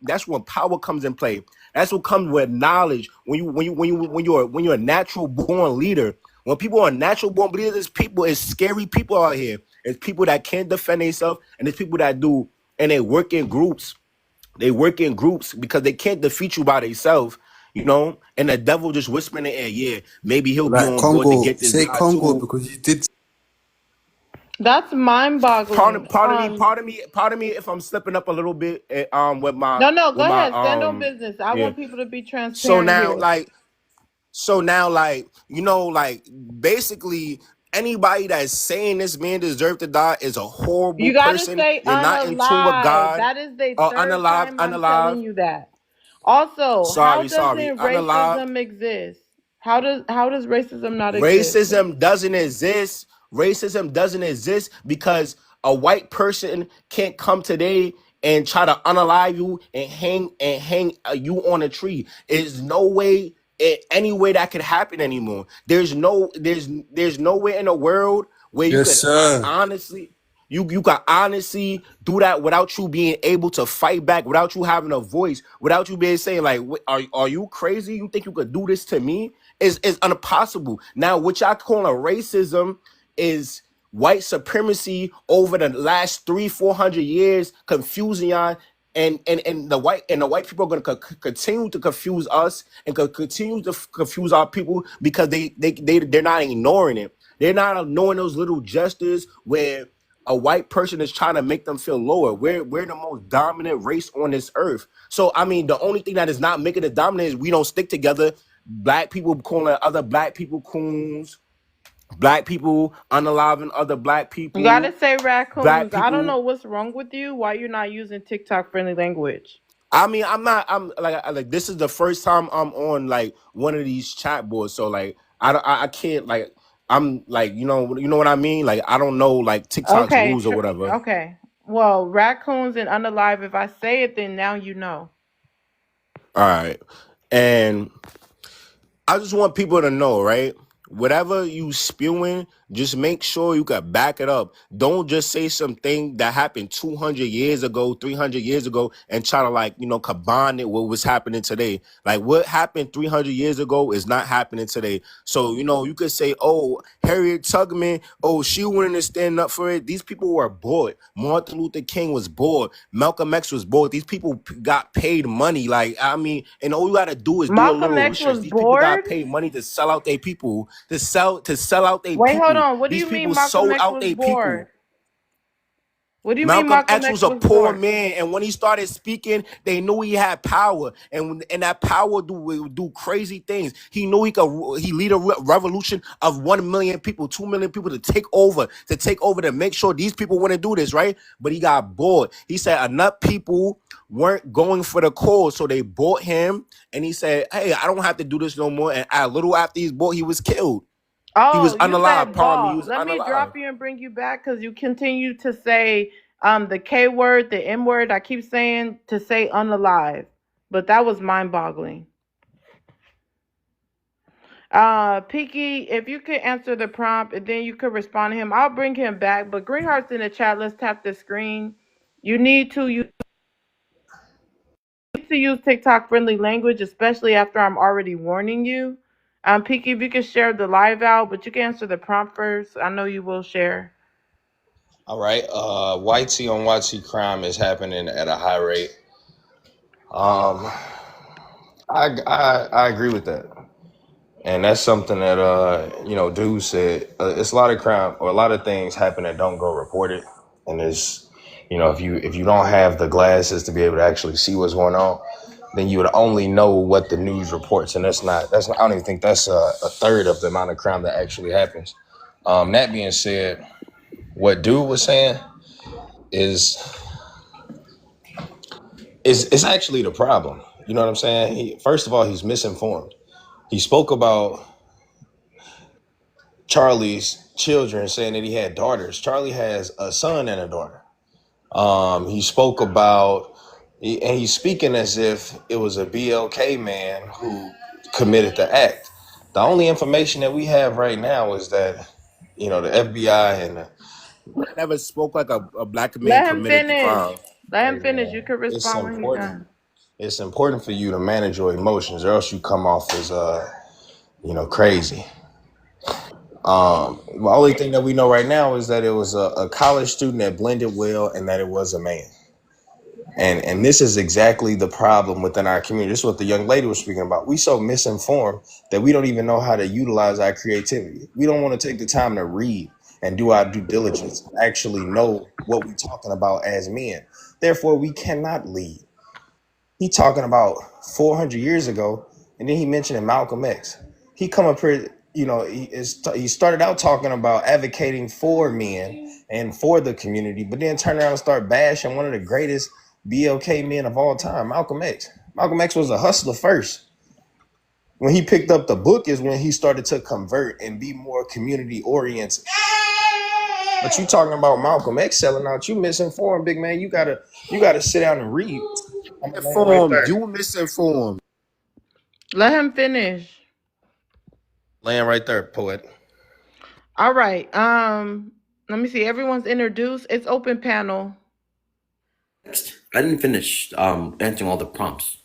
that's when power comes in play. That's what comes with knowledge. When you're a natural born leader. When people are natural born leaders, it's scary people out here. It's people that can't defend themselves, and it's people that do, and they work in groups. They work in groups because they can't defeat you by themselves, and the devil just whispering in the air, yeah, maybe he'll be Like on board to Congo, get this say guy Congo too. because you did. That's mind-boggling. Pardon me if I'm slipping up a little bit with my No, go with my ahead. Stand on business. I yeah. want people to be So transparent now here. basically anybody that's saying this man deserved to die is a horrible You got to person. say They're not in tune with unalive. God. That is the third Unalive, time I'm telling you that. Also, how sorry, doesn't unalive. racism exist? How does racism not exist? Racism doesn't exist. Racism doesn't exist because a white person can't come today and try to unalive you and hang you on a tree. There's no way, any way that could happen anymore. There's nowhere in the world where you Yes, could sir. honestly. You can honestly do that without you being able to fight back, without you having a voice, without you being saying like, are you crazy? You think you could do this to me? It's impossible. Now, what y'all calling racism is white supremacy over the last 300-400 years, confusing y'all. And the white people are going to continue to confuse us and continue to confuse our people because they're not ignoring it. They're not ignoring those little gestures where a white person is trying to make them feel lower. We're the most dominant race on this earth. So I mean, the only thing that is not making it dominant is we don't stick together. Black people calling other black people coons, black people unaliving other black You people, got to say black raccoons. I don't people. know what's wrong with you. Why you're not using TikTok friendly language? I mean, I'm like this is the first time I'm on like one of these chat boards. So like I can't like I'm like you know what I mean. Like I don't know like TikTok's Okay, rules or whatever. okay. Well, raccoons and unalive. If I say it, then now you know. All right, and I just want people to know, right? Whatever you spewing, just make sure you can back it up. Don't just say something that happened 200 years ago, 300 years ago, and try to combine it with what's happening today. Like what happened 300 years ago is not happening today. So, you could say, oh, Harriet Tubman, oh, she wouldn't have stand up for it. These people were bored. Martin Luther King was bored. Malcolm X was bored. These people got paid money. And all you got to do is do a Malcolm little X research. was These people got bored. paid money to sell out their people, to sell out their Wait, hold people. on. What do These you mean people Malcolm sold X out was their people. bored? What do you mean Malcolm Malcolm X X was a was poor bored? man, and when he started speaking, they knew he had power, and that power would do crazy things. He knew he lead a revolution of 1 million people, 2 million people to take over, to make sure these people wouldn't do this, right? But he got bored. He said enough people weren't going for the cause, so they bought him, and he said, "Hey, I don't have to do this no more." And a little after he's bought, he was killed. He was Oh, you unalive. said Pardon me, he ball. was Let me unalive. drop you and bring you back because you continue to say the K word, the M word. I keep saying to say unalive, but that was mind boggling. Peaky, if you could answer the prompt and then you could respond to him, I'll bring him back. But Greenheart's in the chat. Let's tap the screen. You need to use TikTok friendly language, especially after I'm already warning you. Peaky, if you could share the live out, but you can answer the prompt first. I know you will share. All right. YT on YT crime is happening at a high rate. Um, I agree with that, and that's something that dude said. It's a lot of crime or a lot of things happen that don't go reported, and it's if you don't have the glasses to be able to actually see what's going on, then you would only know what the news reports, and that's not I don't even think that's a third of the amount of crime that actually happens. That being said, what dude was saying is it's actually the problem. You know what I'm saying? First of all, he's misinformed. He spoke about Charlie's children, saying that he had daughters. Charlie has a son and a daughter. He spoke about, and he's speaking as if it was a BLK man who committed the act. The only information that we have right now is that, the FBI and never spoke like a black man Let him committed the finish. crime. Let him finish. You can It's respond when he's important. done. It's important for you to manage your emotions, or else you come off as crazy. The only thing that we know right now is that it was a college student that blended well, and that it was a man. And this is exactly the problem within our community. This is what the young lady was speaking about. We so misinformed that we don't even know how to utilize our creativity. We don't want to take the time to read and do our due diligence, and actually know what we're talking about as men. Therefore, we cannot lead. He talking about 400 years ago, and then he mentioned Malcolm X. He come up here, he started out talking about advocating for men and for the community, but then turn around and start bashing one of the greatest BLK men of all time, Malcolm X. Malcolm X was a hustler first. When he picked up the book is when he started to convert and be more community oriented. But you talking about Malcolm X selling out, you misinformed, big man. You gotta sit down and read. I'm gonna land right Informed, there. you misinformed. Let him finish. Land right there, poet. All right. Let me see. Everyone's introduced. It's open panel. I didn't finish answering all the prompts.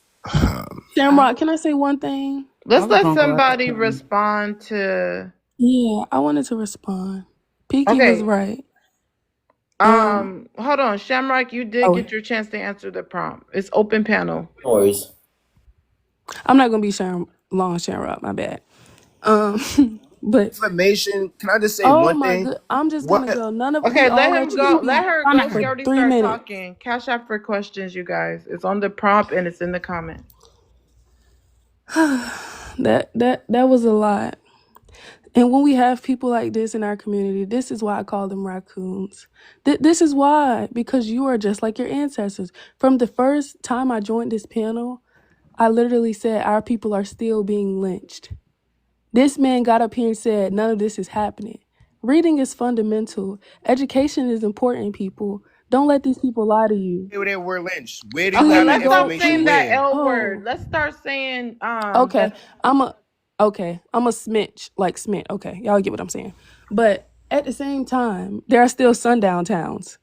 Shamrock, can I say one thing? Let's let somebody respond to. Yeah, I wanted to respond. Pinky Okay. was right. Hold on, Shamrock. You did get your chance to answer the prompt. It's open panel. No worries. I'm not gonna be long Shamrock. My bad. But information. Can I just say one thing? God, I'm just gonna go. None of Okay, let all him go. Let her go. for She already 3 started minutes. talking. Cash out for questions, you guys. It's on the prompt and it's in the comments. That was a lot. And when we have people like this in our community, this is why I call them raccoons. This is why, because you are just like your ancestors. From the first time I joined this panel, I literally said our people are still being lynched. This man got up here and said none of this is happening. Reading is fundamental. Education is important, people. Don't let these people lie to you. They were lynched. Where do you Okay, have let's that stop information? saying that Where? L word. Let's start saying Okay, I'm a smidge, like Smith. Okay, y'all get what I'm saying. But at the same time, there are still sundown towns.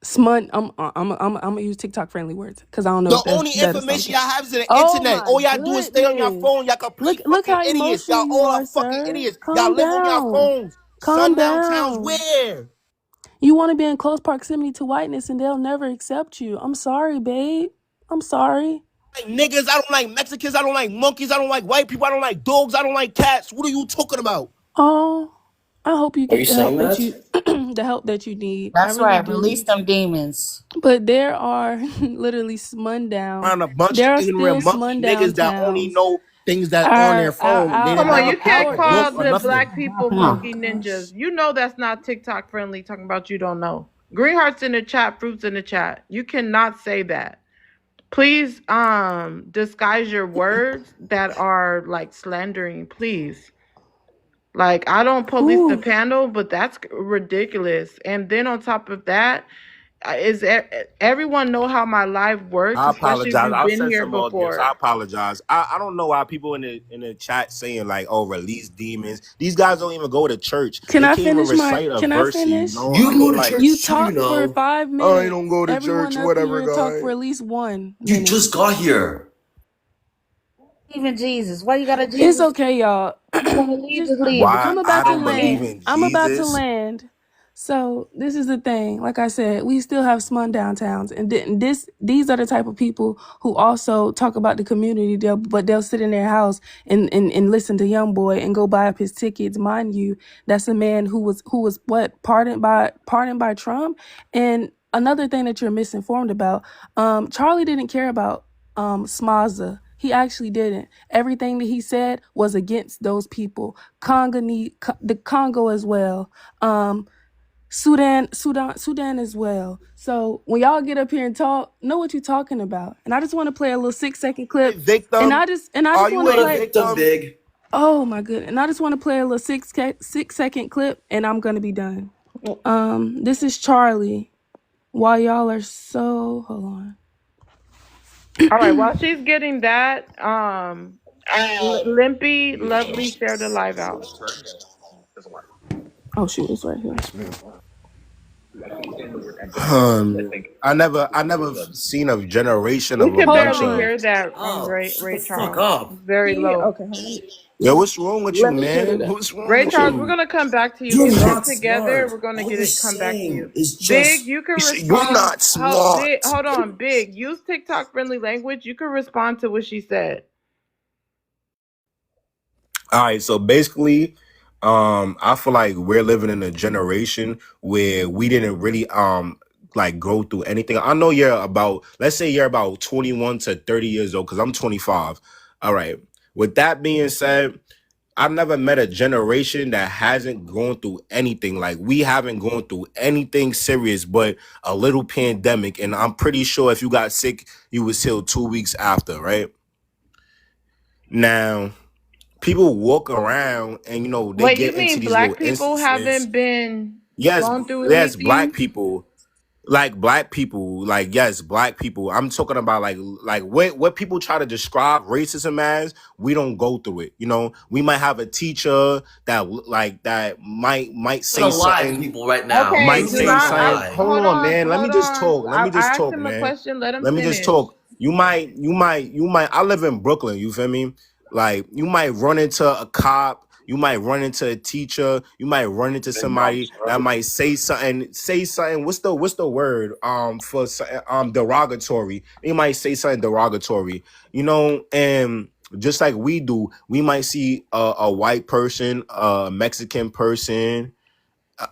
Smut. I'm gonna use TikTok friendly words because I don't know. The only information y'all have is the internet. All y'all do is stay on your phone. Y'all complete Look how fucking idiots. emotional Y'all you all are, are fucking sir. idiots. Calm Y'all live down. on your phones. Calm Sundown down. towns, where? You want to be in close proximity to whiteness and they'll never accept you. I'm sorry, babe. I'm sorry. Like niggas, I don't like Mexicans, I don't like monkeys, I don't like white people, I don't like dogs, I don't like cats. What are you talking about? Oh, I hope you Are get you the help saying that that? you the help that you need. That's I really right. do. Release them demons. But there are literally sundown. Around a bunch There of are ignorant still monkey sundown niggas that only towns. know things that on their phone. They Come didn't on, never you pick up can't a call book or the nothing. black people monkey ninjas. You know that's not TikTok friendly. Talking about you don't know. Green hearts in the chat, fruits in the chat. You cannot say that. Please disguise your words that are like slandering, please. Like, I don't police the panel, but that's ridiculous. And then on top of that, everyone know how my life works, I especially if apologize. you've I'll been send here some audience. I before. apologize. I don't know why people in the chat saying like, "Oh, release demons." These guys don't even go to church. Can They I can't even finish my? recite a Can I verse. finish? You go to church You too, you talked for know. 5 minutes. I don't go to Everyone church, up whatever, here talked guy. for at least 1 You minute. just got here. Even Jesus. Why you gotta It's Jesus? okay, y'all. Just Just Why I'm I about to don't believe land. in I'm about to Jesus? land. So this is the thing. Like I said, we still have small downtowns, and these are the type of people who also talk about the community. But they'll sit in their house and listen to Young Boy and go buy up his tickets. Mind you, that's a man who was what pardoned by Trump. And another thing that you're misinformed about, Charlie didn't care about Smaza. He actually didn't. Everything that he said was against those people. The Congo as well. Sudan as well. So when y'all get up here and talk, know what you're talking about. And I just want to play a little 6-second clip. And Victim? I just Are you want to a play. Victim, victim? big. Oh my goodness! And I just want to play a little 6-second clip, and I'm gonna be done. This is Charlie. While y'all are so hold on. All right, while she's getting that, Limpy Lovely shared the live out. Oh shoot, it's right here. I never seen a generation We of a could bunch barely of. hear that from Oh, Ray shut the fuck Charles. up. It's very Yeah, low. okay, hold on. Yo, what's wrong with you, Let me cut it man? up. What's wrong Ray with Charles, we're you? gonna come back to you. You're Get not it together. smart. We're gonna All get you're it. Come back to you. saying is Big, just you can You're respond. not smart. Hold on, Big. Use TikTok friendly language. You can respond to what she said. All right, so basically, I feel like we're living in a generation where we didn't really like go through anything. I know let's say you're about 21 to 30 years old, because I'm 25. All right. With that being said, I've never met a generation that hasn't gone through anything. Like, we haven't gone through anything serious but a little pandemic. And I'm pretty sure if you got sick, you was healed 2 weeks after, right? Now, people walk around and they Wait, you get into mean these little black people instances. haven't been Yes, going through yes, black anything? people. Like black people, like yes, black people. I'm talking about like what people try to describe racism as. We don't go through it. We might have a teacher that might You're say gonna lie to something. people right now. Okay, Might Do do say not not. something. lie. Hold on, man. Let me Hold just on. talk. Let me just I asked talk, him a man. question. Let him Let me just finish. talk. You might. I live in Brooklyn. You feel me? Like, you might run into a cop. You might run into a teacher. You might run into somebody that might say something. What's the word for derogatory? They might say something derogatory. And just like we do, we might see a white person, a Mexican person,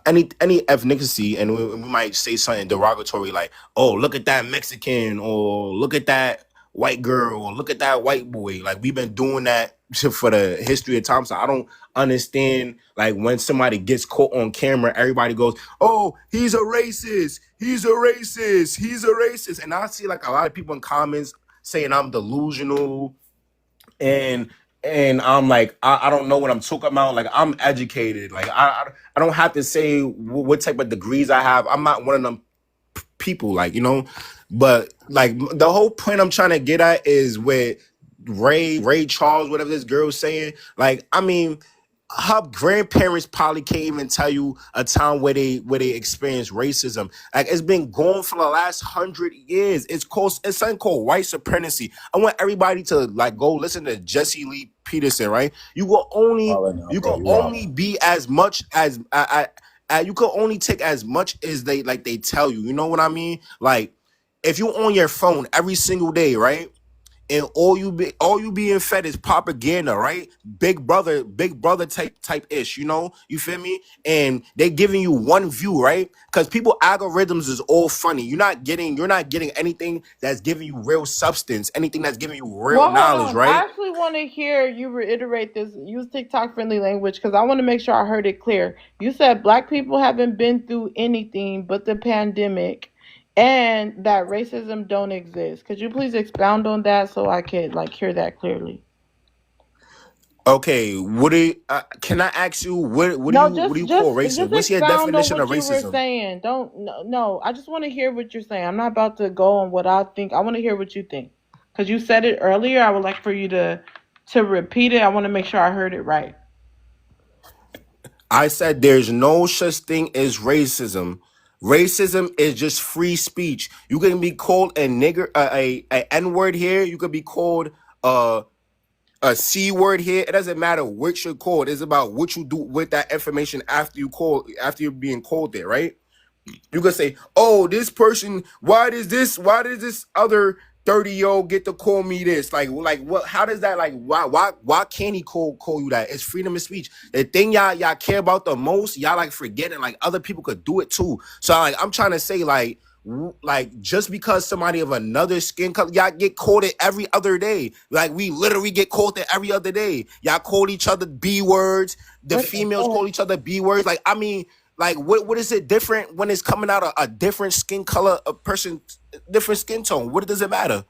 any ethnicity, and we might say something derogatory like, "Oh, look at that Mexican," or "Look at that white girl," or "Look at that white boy." Like, we've been doing that for the history of time. So I don't understand, like, when somebody gets caught on camera, everybody goes, "Oh, he's a racist. He's a racist. He's a racist." And I see like a lot of people in comments saying I'm delusional, and I'm like, I don't know what I'm talking about. Like, I'm educated. Like, I don't have to say what type of degrees I have. I'm not one of them people, like, but like, the whole point I'm trying to get at is with Ray Charles, whatever this girl's saying. Like, I mean, her grandparents probably can't even tell you a time where they experienced racism. Like, it's been going for the last 100 years. It's something called white supremacy. I want everybody to like go listen to Jesse Lee Peterson, right? You will only be as much as you can only take as much as they tell you. You know what I mean? Like, if you on your phone every single day, right? And all you being fed is propaganda, right? Big brother type ish, you feel me? And they giving you one view, right? Because people algorithms is all funny. You're not getting anything that's giving you real substance, anything that's giving you real Well, hold knowledge, on. I right? actually want to hear you reiterate this. Use TikTok friendly language because I want to make sure I heard it clear. You said black people haven't been through anything but the pandemic, and that racism don't exist. Could you please expound on that so I could like hear that clearly? Okay, can I ask you what No, do you call racism? just What's your expound on definition of what you were racism? saying. Don't no. I just want to hear what you're saying. I'm not about to go on what I think. I want to hear what you think because you said it earlier. I would like for you to repeat it. I want to make sure I heard it right. I said there's no such thing as racism. Racism is just free speech. You can be called a nigger, a N-word here. You could be called a C word here. It doesn't matter what you're called. It's about what you do with that information after you're being called there, right? You can say, oh, this person, why does this other 30-year-old get to call me this? Like what, how does that, like, why can't he call you that? It's freedom of speech. The thing y'all care about the most, y'all like forgetting like other people could do it too. So like I'm trying to say, like just because somebody of another skin color, y'all get called it every other day. Like we literally get called it every other day. Y'all call each other B words. The females call each other B words. Like, I mean, like what is it different when it's coming out a different skin color, a person, different skin tone? What does it matter?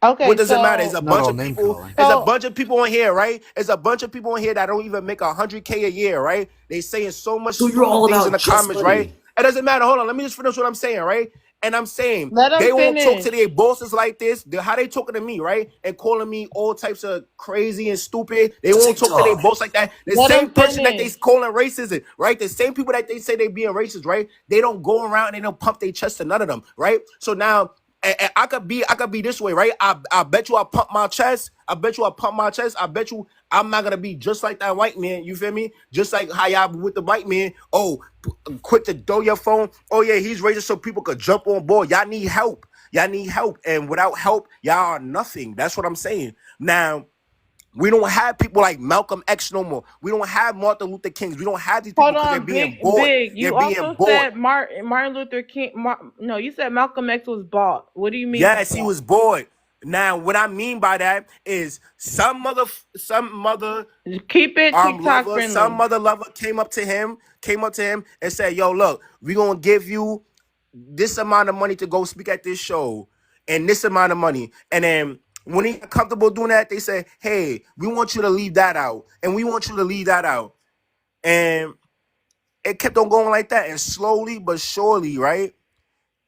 Okay, What does it matter? It's so a bunch of name people. calling. It's a so bunch of people on here, right? It's a bunch of people on here that don't even make 100K a year, right? They saying so much So you're all stupid things in about the just comments, right? money. It doesn't matter. Hold on, let me just finish what I'm saying, right? And I'm saying let they them won't talk to finish. their bosses like this. How they talking to me, right? And calling me all types of crazy and stupid. They won't talk to their TikTok. boss like that. The Let same them person that they finish. calling racism, right? The same people that they say they being racist, right? They don't go around and they don't pump their chest to none of them, right? So now and I could be this way, right? I bet you I pump my chest. I bet you I pump my chest. I bet you I'm not gonna be just like that white man. You feel me? Just like how y'all with the white man. Oh, quick to throw your phone. Oh yeah, he's racist so people could jump on board. Y'all need help. Y'all need help. And without help, y'all are nothing. That's what I'm saying. Now, we don't have people like Malcolm X no more. We don't have Martin Luther Kings. We don't have these people Hold because they're on, being big, bought. big. They're You being also bought. said Martin Luther King. No, you said Malcolm X was bought. What do you mean by Yes, he that? was bored. Now, what I mean by that is some mother Keep it TikTok lover, some friendly. mother lover came up to him and said, "Yo, look, we gonna give you this amount of money to go speak at this show, and this amount of money." And then when he got comfortable doing that, they said, "Hey, we want you to leave that out, and we want you to leave that out," and it kept on going like that, and slowly but surely, right?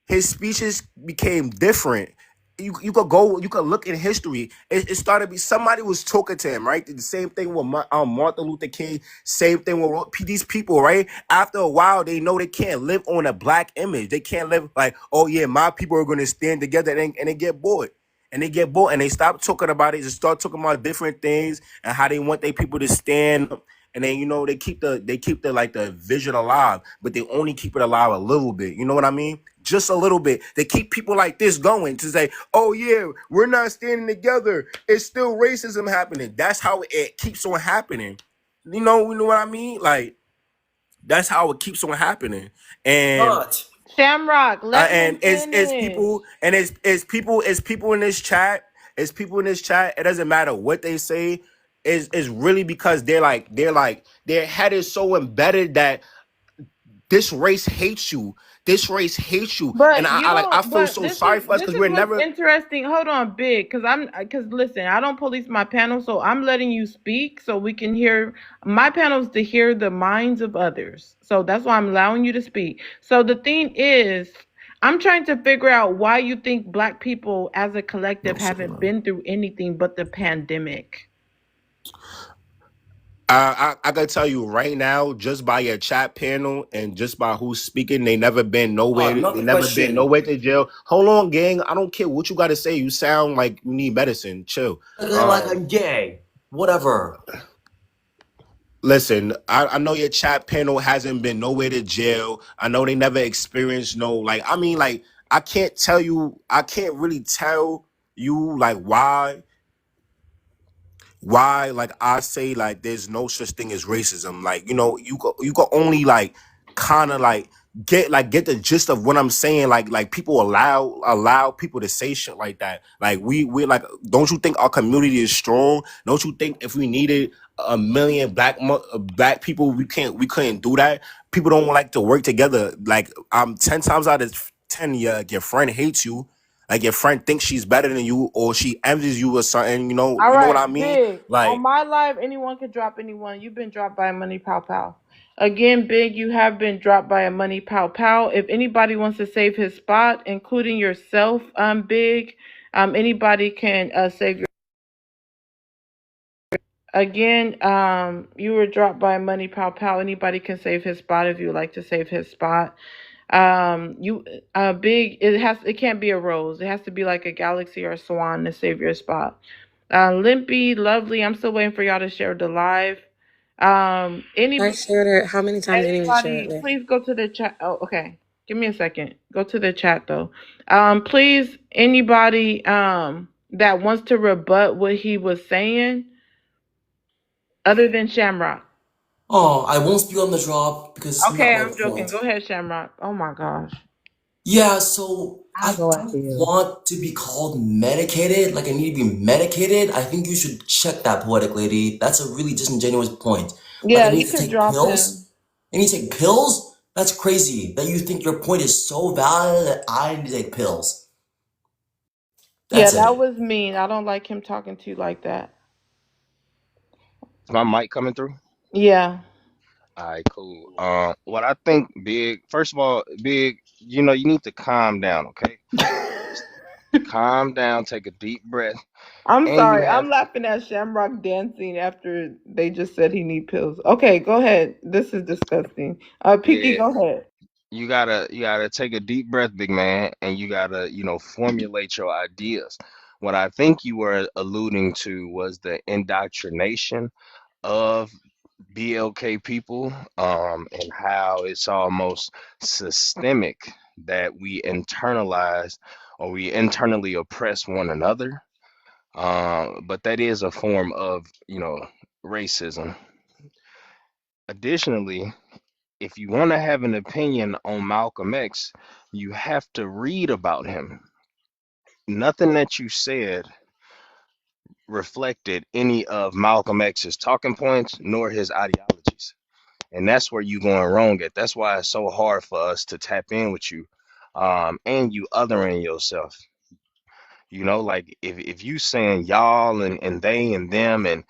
His speeches became different. You could look in history. It started to be somebody was talking to him, right? The same thing with Martin Luther King. Same thing with these people, right? After a while, they know they can't live on a black image. They can't live like, oh yeah, my people are going to stand together, and they get bored. And they get bored, and they stop talking about it. Just start talking about different things and how they want their people to stand. And then they keep the like the vision alive, but they only keep it alive a little bit. You know what I mean? Just a little bit. They keep people like this going to say, "Oh yeah, we're not standing together. It's still racism happening." That's how it keeps on happening. You know what I mean? Like that's how it keeps on happening. And Not. Shamrock, let him and it's finish. people and it's people in this chat. It's people in this chat. It doesn't matter what they say. Is really because their head is so embedded that this race hates you. This race hates you. And But you I don't. feel But so sorry for us this because is we're what's never. interesting. Hold on, big, because listen, I don't police my panel, so I'm letting you speak so we can hear my panels to hear the minds of others. So that's why I'm allowing you to speak. So the thing is, I'm trying to figure out why you think Black people as a collective No, so haven't been through anything but the pandemic. I gotta tell you right now, just by your chat panel and just by who's speaking, they never been nowhere. They Another never been question. nowhere to jail. Hold on, gang. I don't care what you gotta say. You sound like you need medicine. Chill. Like I'm gay. Whatever. Listen, I know your chat panel hasn't been nowhere to jail. I know they never experienced no like I can't really tell you like why like I say like there's no such thing as racism. Like, you go only like kind of like get the gist of what I'm saying. Like people allow people to say shit like that. Like we like, don't you think our community is strong? Don't you think if we needed a million black people, we couldn't do that? People don't like to work together. Like 10 times out of 10, your friend hates you. Like your friend thinks she's better than you, or she envies you or something. All You know what I right, mean? big. On Like, my live, anyone could drop anyone. You've been dropped by a money pow pow. Again, big, you have been dropped by a money pow pow. If anybody wants to save his spot, including yourself, big, anybody can save your. Again, you were dropped by a money pow pow. Anybody can save his spot if you would like to save his spot. You big. It can't be a rose. It has to be like a galaxy or a swan to save your spot. Limpy, Lovely, I'm still waiting for y'all to share the live. I Anybody, shared it. How many times do you need me to share it? anybody, please go to the chat. Oh, okay. Give me a second. Go to the chat though. Please, anybody that wants to rebut what he was saying, other than Shamrock. Oh, I won't speak on the drop because it's not Okay, my I'm joking. fault. Go ahead, Shamrock. Oh my gosh. Yeah, so I'll I go after don't you. want to be called medicated, like I need to be medicated. I think you should check that, poetic lady. That's a really disingenuous point. Like I Yeah, need you to could take drop him. pills? I need to take pills? That's crazy that you think your point is so valid that I need to take pills. Yeah, That's that it. was mean. I don't like him talking to you like that. Is my mic coming through? Yeah. All right, cool. What I think, Big, first of all, Big, you need to calm down, okay? Calm down, take a deep breath, I'm and you sorry. have, I'm laughing at Shamrock dancing after they just said he need pills. Okay, go ahead. This is disgusting. Pinky, yeah, go ahead. you gotta take a deep breath, big man, and you gotta, formulate your ideas. What I think you were alluding to was the indoctrination of BLK people, and how it's almost systemic that we internalize or we internally oppress one another. But that is a form of, racism. Additionally, if you want to have an opinion on Malcolm X, you have to read about him. Nothing that you said reflected any of Malcolm X's talking points nor his ideologies. And that's where you going wrong at. That's why it's so hard for us to tap in with you, and you othering yourself. Like if you saying y'all and they and them, and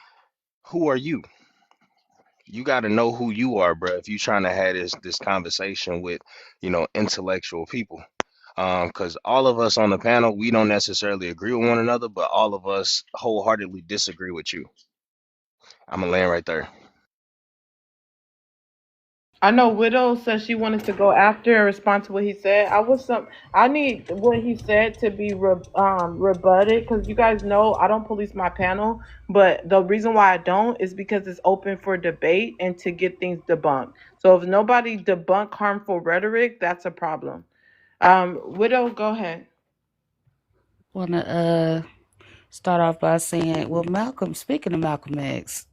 who are you? You got to know who you are, bro. If you trying to have this conversation with, intellectual people, because all of us on the panel, we don't necessarily agree with one another, but all of us wholeheartedly disagree with you. I'm gonna land right there. I know Widow said she wanted to go after and respond to what he said. I need what he said to be rebutted, because you guys know I don't police my panel, but the reason why I don't is because it's open for debate and to get things debunked. So if nobody debunk harmful rhetoric, that's a problem. Widow, go ahead. Wanna start off by saying, well, Malcolm. Speaking of Malcolm X,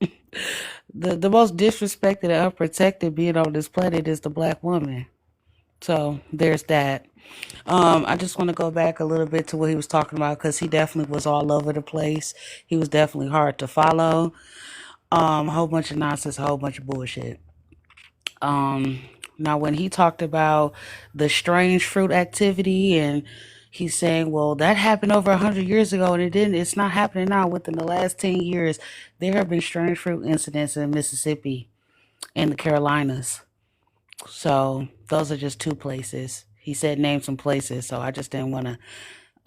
the most disrespected and unprotected being on this planet is the black woman. So there's that. I just want to go back a little bit to what he was talking about because he definitely was all over the place. He was definitely hard to follow. A whole bunch of nonsense, a whole bunch of bullshit. Now when he talked about the strange fruit activity and he's saying, well, that happened over 100 years ago and it's not happening now. Within the last 10 years, there have been strange fruit incidents in Mississippi and the Carolinas. So those are just two places. He said name some places, so I just didn't want to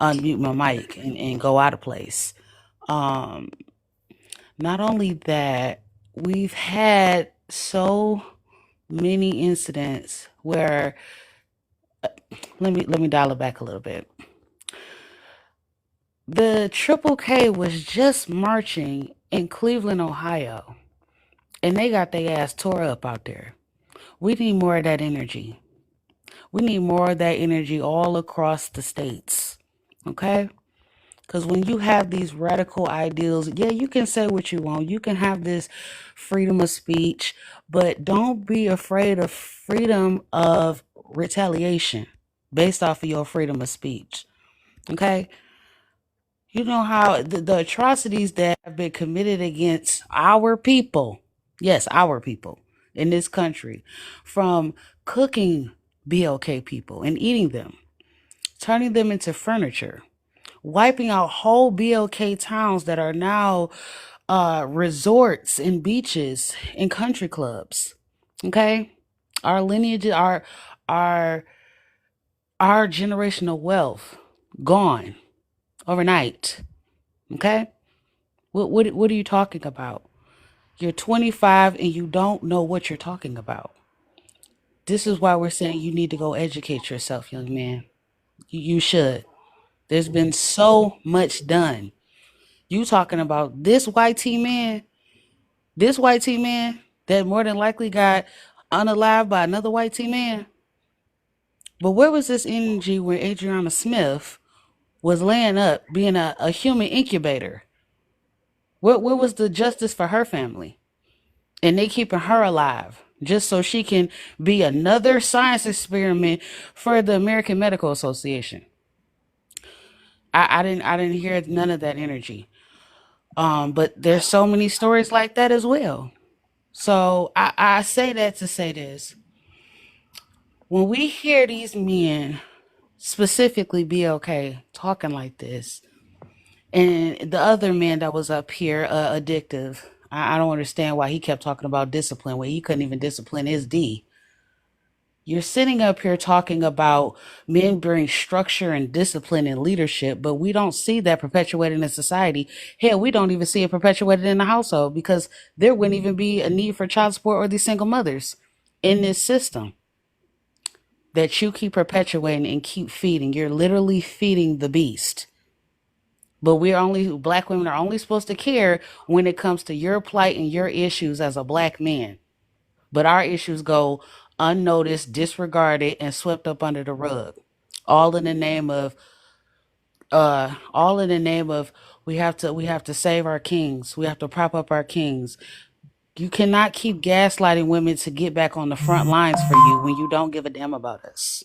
unmute my mic and go out of place. Um, Not only that, we've had so many incidents where let me dial it back a little bit. The Triple K was just marching in Cleveland, Ohio, and they got their ass tore up out there. We need more of that energy. We need more of that energy all across the states. Okay? Because when you have these radical ideals, yeah, you can say what you want. You can have this freedom of speech, but don't be afraid of freedom of retaliation based off of your freedom of speech. Okay? You know how the atrocities that have been committed against our people, yes, our people in this country, from cooking BLK people and eating them, turning them into furniture, wiping out whole BLK towns that are now resorts and beaches and country clubs. Okay, our lineage, our generational wealth gone overnight. Okay, what are you talking about? You're 25 and you don't know what you're talking about. This is why we're saying you need to go educate yourself, young man. You should. There's been so much done. You talking about this white T man that more than likely got unalived by another white T man. But where was this energy when Adriana Smith was laying up being a human incubator? Where was the justice for her family? And they keeping her alive just so she can be another science experiment for the American Medical Association. I didn't hear none of that energy. But there's so many stories like that as well. So I say that to say this. When we hear these men, specifically BLK, talking like this, and the other man that was up here, addictive, I don't understand why he kept talking about discipline when he couldn't even discipline his D. You're sitting up here talking about men bring structure and discipline and leadership, but we don't see that perpetuated in society. Hell, we don't even see it perpetuated in the household because there wouldn't even be a need for child support or these single mothers in this system that you keep perpetuating and keep feeding. You're literally feeding the beast. But black women are only supposed to care when it comes to your plight and your issues as a black man. But our issues go unnoticed, disregarded, and swept up under the rug. All in the name of we have to save our kings. We have to prop up our kings. You cannot keep gaslighting women to get back on the front lines for you when you don't give a damn about us.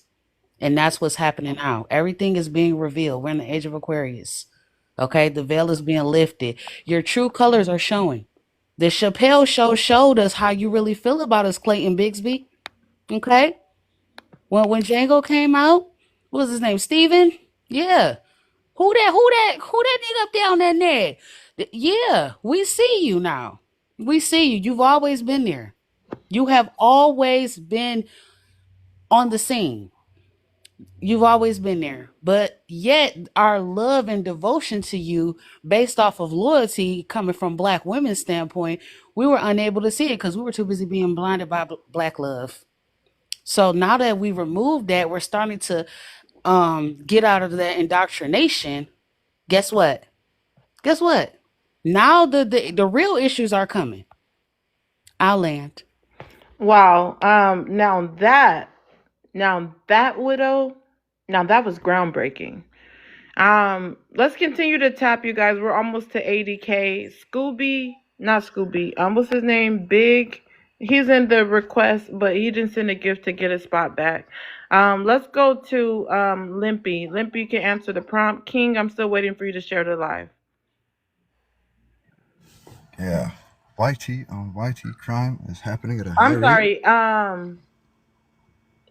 And that's what's happening now. Everything is being revealed. We're in the age of Aquarius. Okay, the veil is being lifted. Your true colors are showing. The Chappelle show showed us how you really feel about us, Clayton Bigsby. Okay? When Django came out, what was his name? Steven? Yeah. Who that nigga up there on that neck? Yeah, we see you now. We see you. You've always been there. You have always been on the scene. You've always been there. But yet our love and devotion to you based off of loyalty coming from black women's standpoint, we were unable to see it because we were too busy being blinded by black love. So now that we removed that, we're starting to get out of that indoctrination. Guess what? Now the real issues are coming. I'll land. Wow. Now that widow, now that was groundbreaking. Let's continue to tap, you guys. We're almost to 80K. Not Scooby. What's his name? Big. He's in the request, but he didn't send a gift to get his spot back. Let's go to Limpy. Limpy, you can answer the prompt. King, I'm still waiting for you to share the live. Yeah. YT on YT crime is happening at a high I'm rate. sorry.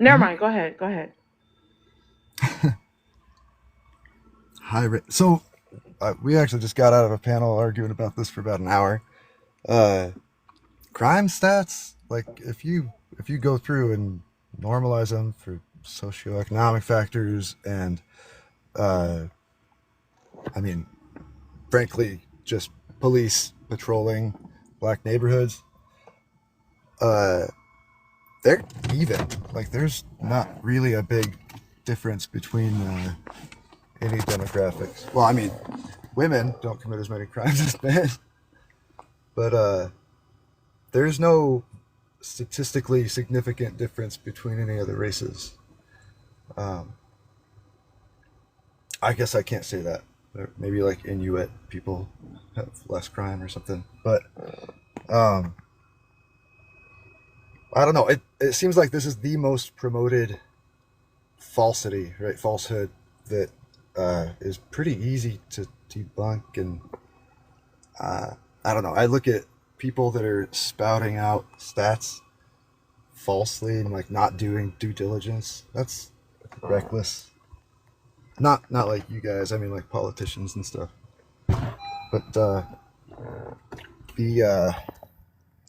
Never mind. Go ahead. High rate. So we actually just got out of a panel arguing about this for about an hour. Crime stats, like if you go through and normalize them for socioeconomic factors and frankly just police patrolling black neighborhoods, they're even. Like there's not really a big difference between any demographics. Well, women don't commit as many crimes as men, but there's no statistically significant difference between any of the races. I guess I can't say that. Maybe like Inuit people have less crime or something, but I don't know. It seems like this is the most promoted falsity, right? Falsehood that is pretty easy to debunk. And I don't know. I look at people that are spouting out stats falsely and like not doing due diligence. That's reckless. Not like you guys. I mean like politicians and stuff. But the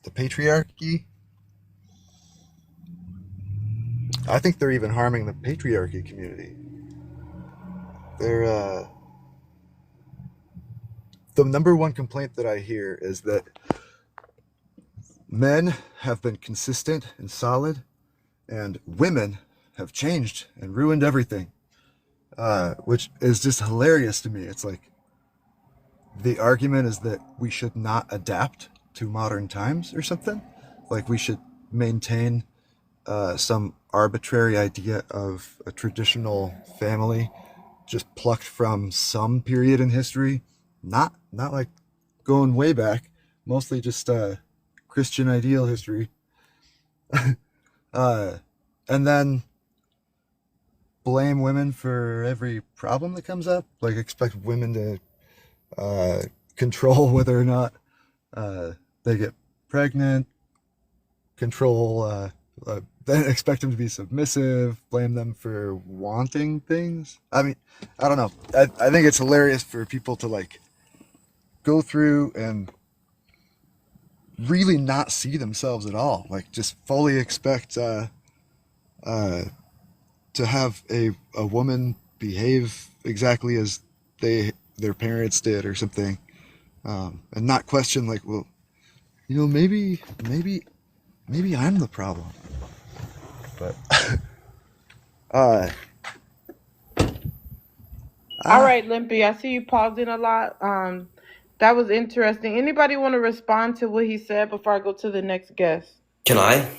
patriarchy, I think they're even harming the patriarchy community. They're the number one complaint that I hear is that men have been consistent and solid, and women have changed and ruined everything, which is just hilarious to me. It's like, the argument is that we should not adapt to modern times or something. Like we should maintain some arbitrary idea of a traditional family just plucked from some period in history, not like going way back, mostly just Christian ideal history. And then blame women for every problem that comes up, like expect women to control whether or not they get pregnant, control, then expect them to be submissive, blame them for wanting things. I mean, I don't know. I think it's hilarious for people to like go through and really not see themselves at all. Like just fully expect to have a woman behave exactly as their parents did or something, and not question like, well, you know, maybe I'm the problem. But All right, Limpy, I see you pausing a lot. That was interesting. Anybody want to respond to what he said before I go to the next guest? Can I?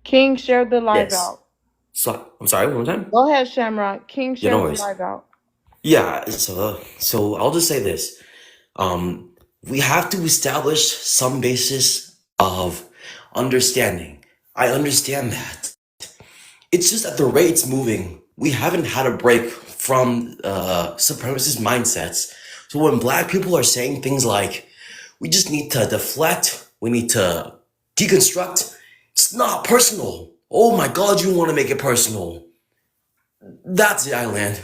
King, share the live Yes. out. So I'm sorry, one more time? Go ahead, Shamrock. King, Yeah, share no the worries. live out. Yeah, so I'll just say this. We have to establish some basis of understanding. I understand that. It's just at the rate it's moving, we haven't had a break from supremacist mindsets. So when black people are saying things like, we just need to deflect, we need to deconstruct, it's not personal. Oh my God, you want to make it personal. That's the island.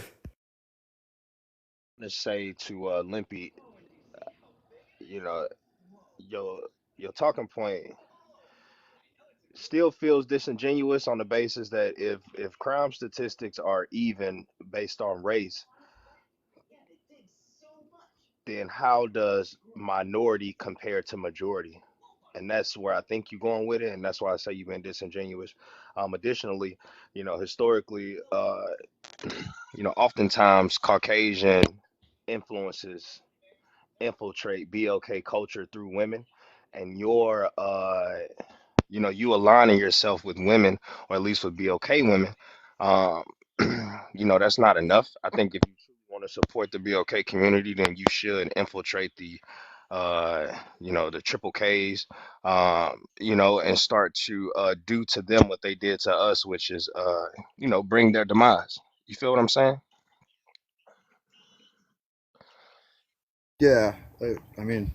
To say to Limpy, you know, your talking point still feels disingenuous on the basis that if crime statistics are even based on race, then how does minority compare to majority? And that's where I think you're going with it, and that's why I say you've been disingenuous. Additionally, historically, oftentimes Caucasian influences infiltrate BLK culture through women, and you aligning yourself with women, or at least with BLK women, um, that's not enough. I think if you truly want to support the BLK community, then you should infiltrate the triple Ks, and start to do to them what they did to us, which is, bring their demise. You feel what I'm saying? yeah, I mean,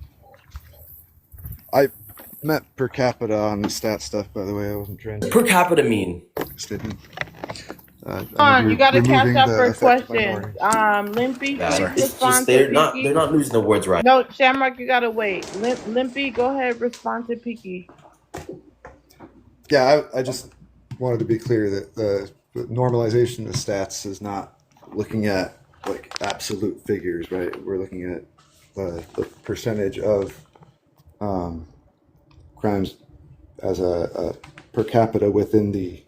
I meant per capita on the stat stuff, by the way. I wasn't trying to Per capita mean? statement. You got to catch removing up the for effect of questions. minorities. Limpy, Yeah, please it's just respond to they're not Piki. losing the words right. No, Shamrock, you got to wait. Limpy, go ahead, respond to Piki. Yeah, I just wanted to be clear that the normalization of stats is not looking at like absolute figures, right? We're looking at the percentage of crimes as a per capita within the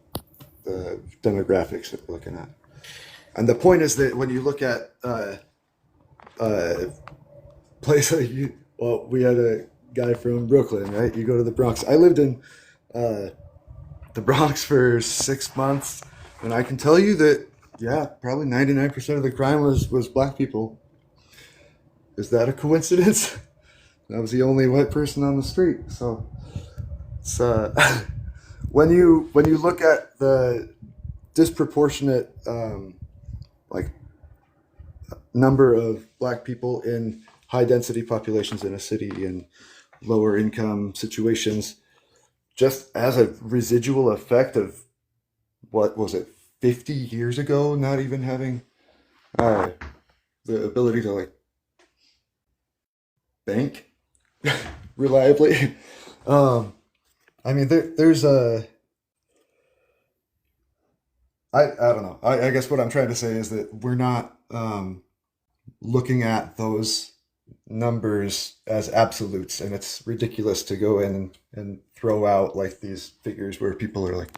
demographics that we're looking at. And the point is that when you look at place like we had a guy from Brooklyn, right? You go to the Bronx. I lived in the Bronx for 6 months, and I can tell you that, yeah, probably 99% of the crime was black people. Is that a coincidence? I was the only white person on the street. So it's when you look at the disproportionate like number of black people in high density populations in a city and lower income situations, just as a residual effect of what was it, 50 years ago, not even having the ability to like bank reliably. I mean, there's a I don't know. I guess what I'm trying to say is that we're not looking at those numbers as absolutes, and it's ridiculous to go in and throw out like these figures where people are like,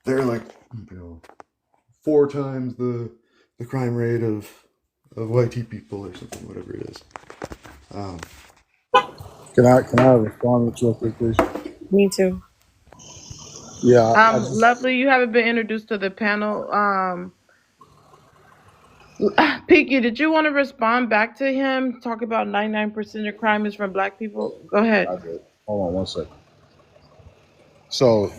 they're like, 4 times the the crime rate of YT people or something, whatever it is. Can I respond real quick, please? Me too. Yeah, I just Lovely, you haven't been introduced to the panel. Peaky, did you want to respond back to him? Talk about 99% of crime is from Black people. Go ahead. I did. Hold on one second. So,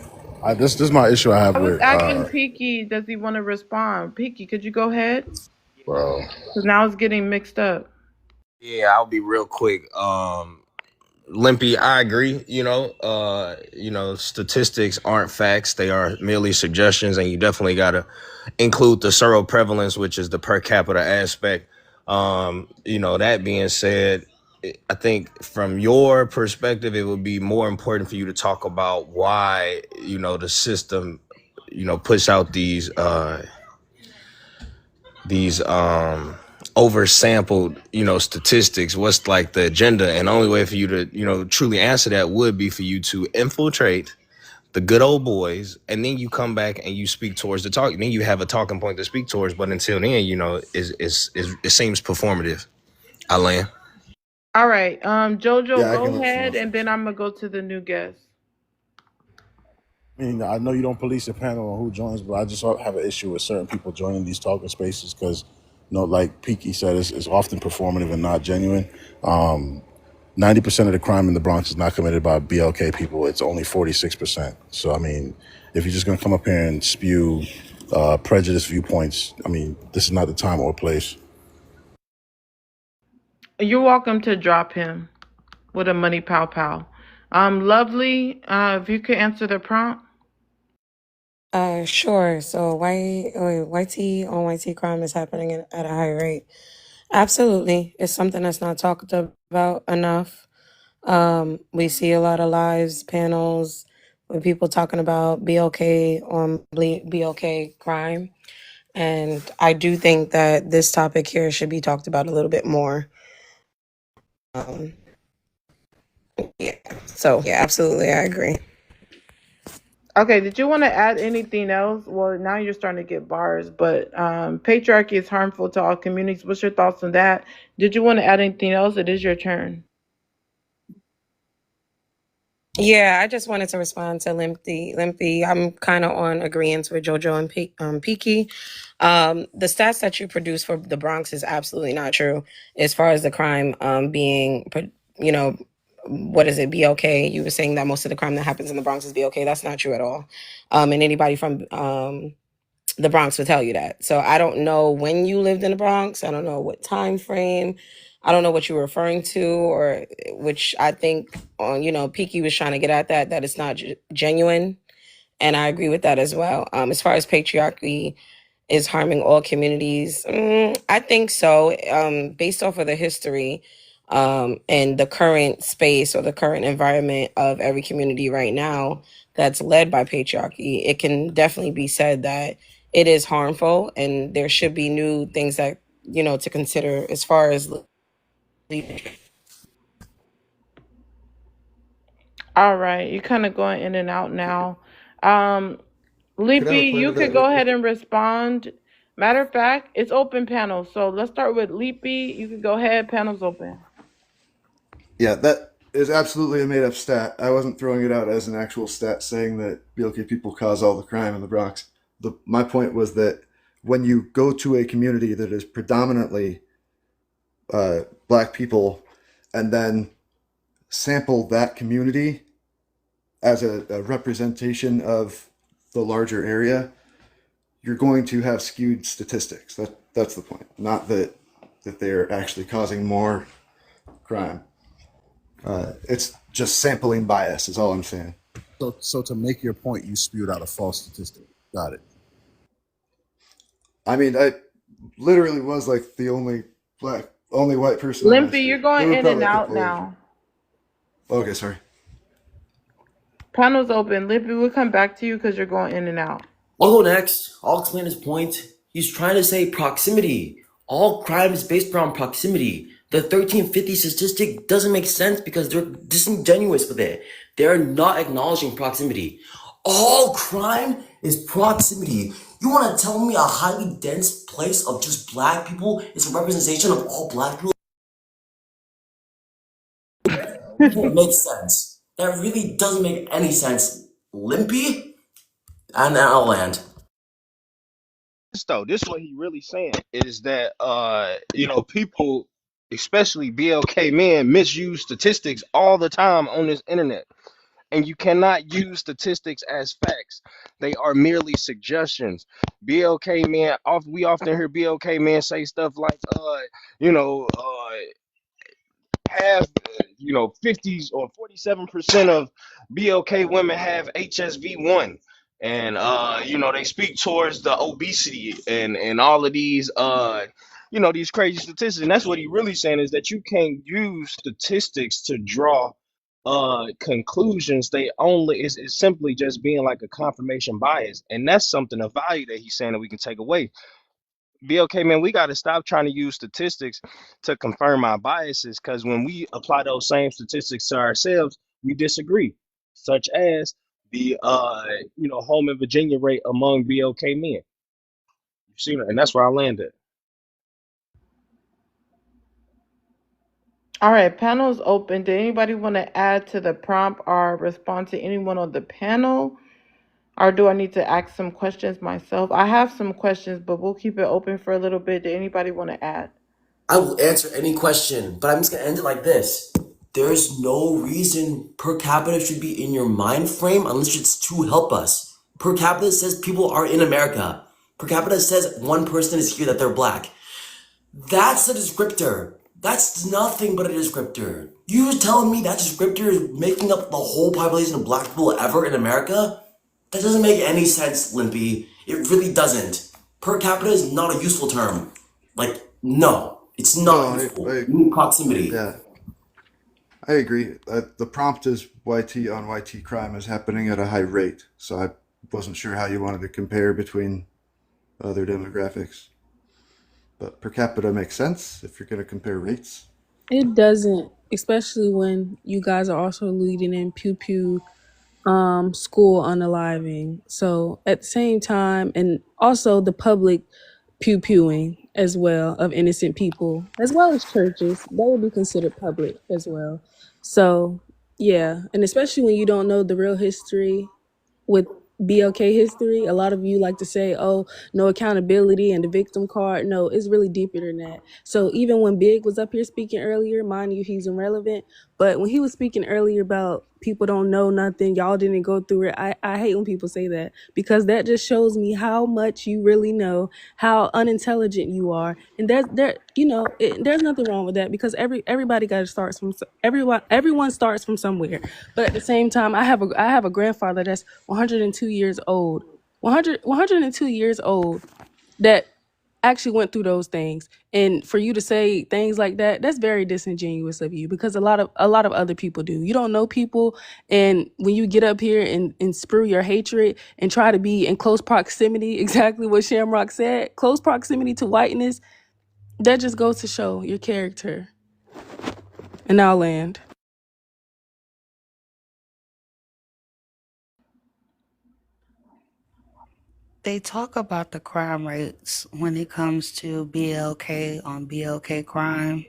this is my issue I have I was with asking Peaky, does he want to respond? Peaky, could you go ahead? bro. Because now it's getting mixed up. Yeah, I'll be real quick. Limpy, I agree. Statistics aren't facts; they are merely suggestions, and you definitely got to include the seroprevalence, which is the per capita aspect. That being said, I think from your perspective, it would be more important for you to talk about why the system, puts out these oversampled, statistics. What's like the agenda? And the only way for you to, truly answer that would be for you to infiltrate the good old boys, and then you come back and you speak towards the talk. Then you have a talking point to speak towards. But until then, it seems performative. I land. All right, Jojo, Yeah, I go can let you ahead, know. and then I'm gonna go to the new guest. I mean, I know you don't police the panel on who joins, but I just have an issue with certain people joining these talking spaces because, like Peaky said, it's often performative and not genuine. 90% of the crime in the Bronx is not committed by BLK people. It's only 46%. So, I mean, if you're just going to come up here and spew prejudiced viewpoints, I mean, this is not the time or place. You're welcome to drop him with a money pow pow. Lovely, if you could answer the prompt. Sure. So YT on YT crime is happening at a high rate. Absolutely. It's something that's not talked about enough. We see a lot of lives, panels, with people talking about BLK on BLK crime. And I do think that this topic here should be talked about a little bit more. Yeah. So, yeah, absolutely. I agree. Okay, did you want to add anything else? Well, now you're starting to get bars, but patriarchy is harmful to all communities. What's your thoughts on that? Did you want to add anything else? It is your turn. Yeah, I just wanted to respond to Limpy. I'm kind of on agreement with Jojo and Peaky. The stats that you produce for the Bronx is absolutely not true. As far as the crime being, what is it, BLK? You were saying that most of the crime that happens in the Bronx is BLK. That's not true at all. And anybody from the Bronx would tell you that. So I don't know when you lived in the Bronx. I don't know what time frame. I don't know what you're referring to, or which I think Peaky was trying to get at that it's not genuine. And I agree with that as well. As far as patriarchy is harming all communities, I think so. Based off of the history and the current space or the current environment of every community right now that's led by patriarchy, it can definitely be said that it is harmful, and there should be new things that, to consider as far as leadership. All right, you're kind of going in and out now. Could I have Leafy, a play you with could that go real ahead quick? and respond. Matter of fact, it's open panel. So let's start with Leafy. You can go ahead. Panel's open. Yeah, that is absolutely a made up stat. I wasn't throwing it out as an actual stat saying that BLK people cause all the crime in the Bronx. My point was that when you go to a community that is predominantly Black people and then sample that community as a representation of the larger area, you're going to have skewed statistics. That's the point. Not that they're actually causing more crime. It's just sampling bias is all I'm saying. So to make your point, you spewed out a false statistic. Got it. I mean, I literally was like the only white person on my Limpy, you're street. There going were in probably and a out couple now. Okay, sorry. Panel's open. Limpy, we'll come back to you because you're going in and out. I'll go next. I'll explain his point. He's trying to say proximity. All crime is based around proximity. The 1350 statistic doesn't make sense because they're disingenuous with it. They're not acknowledging proximity. All crime is proximity. You want to tell me a highly dense place of just black people is a representation of all black people? Doesn't make sense. That really doesn't make any sense. Limpy? And I'll land. Though this is what he really saying is that people, especially BLK men, misuse statistics all the time on this internet, and you cannot use statistics as facts. They are merely suggestions. BLK men, we often hear BLK men say stuff like you know have 50s or 47% of BLK women have HSV1, and they speak towards the obesity and all of these these crazy statistics. And that's what he really saying, is that you can't use statistics to draw conclusions. They only is simply just being like a confirmation bias, and that's something of value that he's saying that we can take away. BLK, man, we got to stop trying to use statistics to confirm our biases, because when we apply those same statistics to ourselves, we disagree, such as the home in Virginia rate among BLK men. You've seen it, and that's where I landed. All right, panel's open. Did anybody want to add to the prompt or respond to anyone on the panel? Or do I need to ask some questions myself? I have some questions, but we'll keep it open for a little bit. Did anybody want to add? I will answer any question, but I'm just gonna end it like this. There's no reason per capita should be in your mind frame unless it's to help us. Per capita says people are in America. Per capita says one person is here that they're black. That's a descriptor. That's nothing but a descriptor. You telling me that descriptor is making up the whole population of black people ever in America? That doesn't make any sense, Limpy. It really doesn't. Per capita is not a useful term. Like, no, it's not useful. You need proximity. Yeah, I agree. The prompt is YT on YT crime is happening at a high rate, so I wasn't sure how you wanted to compare between other demographics. But per capita makes sense if you're going to compare rates. It doesn't, especially when you guys are also leading in pew pew school unaliving. So at the same time, and also the public pew pewing as well of innocent people, as well as churches, that would be considered public as well. So yeah, and especially when you don't know the real history with BLK history, a lot of you like to say, oh, no accountability and the victim card. No, it's really deeper than that. So even when Big was up here speaking earlier, mind you, he's irrelevant, but when he was speaking earlier about people don't know nothing, y'all didn't go through it, I hate when people say that, because that just shows me how much you really know, how unintelligent you are. And there's nothing wrong with that, because everybody got to start from everyone starts from somewhere. But at the same time, I have a grandfather that's 102 years old, 102 years old, that actually went through those things. And for you to say things like that, that's very disingenuous of you, because a lot of other people do. You don't know people, and when you get up here and sprue your hatred and try to be in close proximity, exactly what Shamrock said, close proximity to whiteness, that just goes to show your character. And I'll land. They talk about the crime rates when it comes to BLK on BLK crime,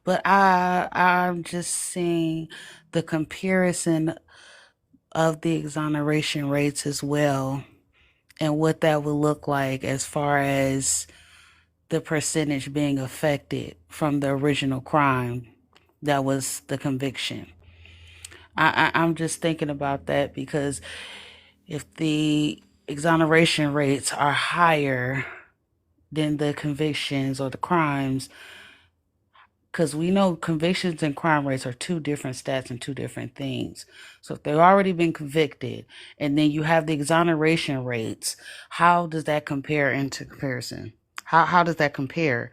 but I'm just seeing the comparison of the exoneration rates as well, and what that would look like as far as the percentage being affected from the original crime that was the conviction. I'm just thinking about that, because if the exoneration rates are higher than the convictions or the crimes, because we know convictions and crime rates are two different stats and two different things. So if they've already been convicted and then you have the exoneration rates, how does that compare into comparison? How does that compare?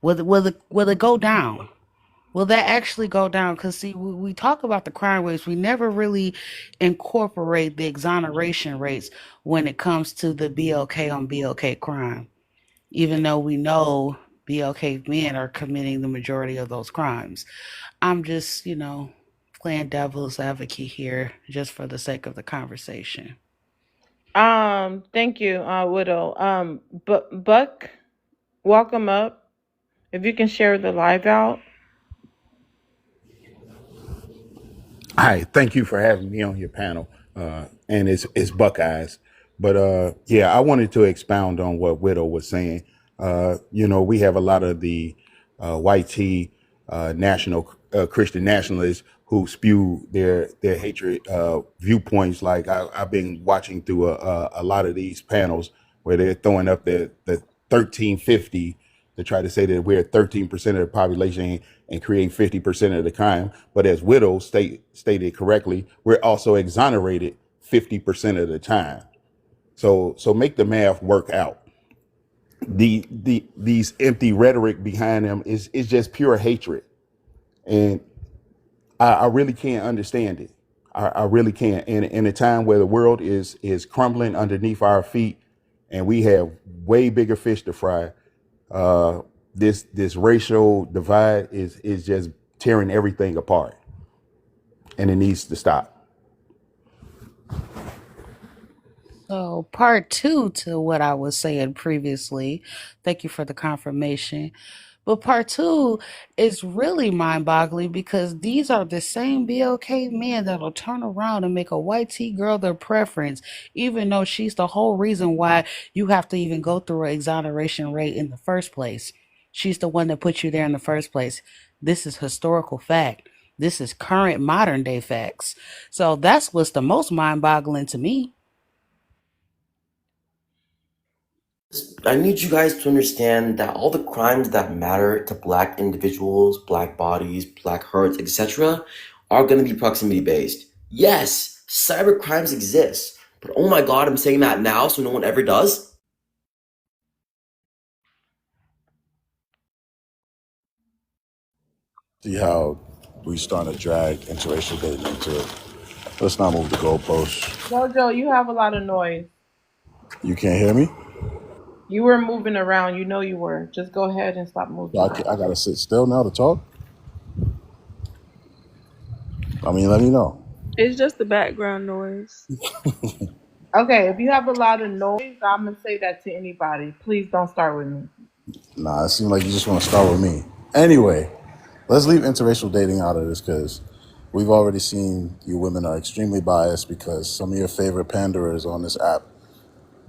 Will it go down? Will that actually go down? Because see, we talk about the crime rates, we never really incorporate the exoneration rates when it comes to the BLK on BLK crime, even though we know BLK men are committing the majority of those crimes. I'm just, playing devil's advocate here just for the sake of the conversation. Thank you, Widow. But Buck, welcome up. If you can share the live out. Hi, thank you for having me on your panel. And it's Buckeyes. But yeah, I wanted to expound on what Widow was saying. We have a lot of the white tea national Christian nationalists who spew their hatred viewpoints. Like I've been watching through a lot of these panels where they're throwing up the 1350 to try to say that we're 13% of the population and create 50% of the crime. But as Widow stated correctly, we're also exonerated 50% of the time. So make the math work out. These empty rhetoric behind them is just pure hatred. And I really can't understand it. I really can't. In a time where the world is crumbling underneath our feet and we have way bigger fish to fry, this racial divide is just tearing everything apart, and it needs to stop. So, part two to what I was saying previously, thank you for the confirmation. But part two is really mind boggling because these are the same BLK men that'll turn around and make a white tea girl their preference, even though she's the whole reason why you have to even go through an exoneration rate in the first place. She's the one that put you there in the first place. This is historical fact. This is current modern day facts. So that's what's the most mind boggling to me. I need you guys to understand that all the crimes that matter to black individuals, black bodies, black hearts, etc., are going to be proximity based. Yes, cyber crimes exist, but oh my god, I'm saying that now so no one ever does. See how we starting to drag interracial dating into it. Let's not move the goalposts. Jojo, you have a lot of noise. You can't hear me? You were moving around. You know you were. Just go ahead and stop moving. So I gotta sit still now to talk? I mean, let me know. It's just the background noise. Okay, if you have a lot of noise, I'm gonna say that to anybody. Please don't start with me. Nah, it seems like you just want to start with me. Anyway, let's leave interracial dating out of this because we've already seen you women are extremely biased because some of your favorite panderers on this app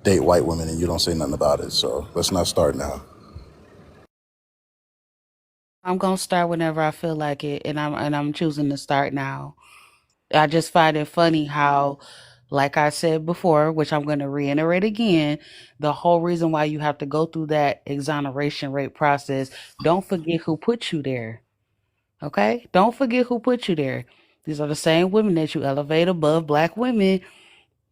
date white women and you don't say nothing about it. So let's not start now. I'm gonna start whenever I feel like it, and I'm choosing to start now. I just find it funny how, like I said before, which I'm going to reiterate again, the whole reason why you have to go through that exoneration rate process, don't forget who put you there. Okay? Don't forget who put you there. These are the same women that you elevate above black women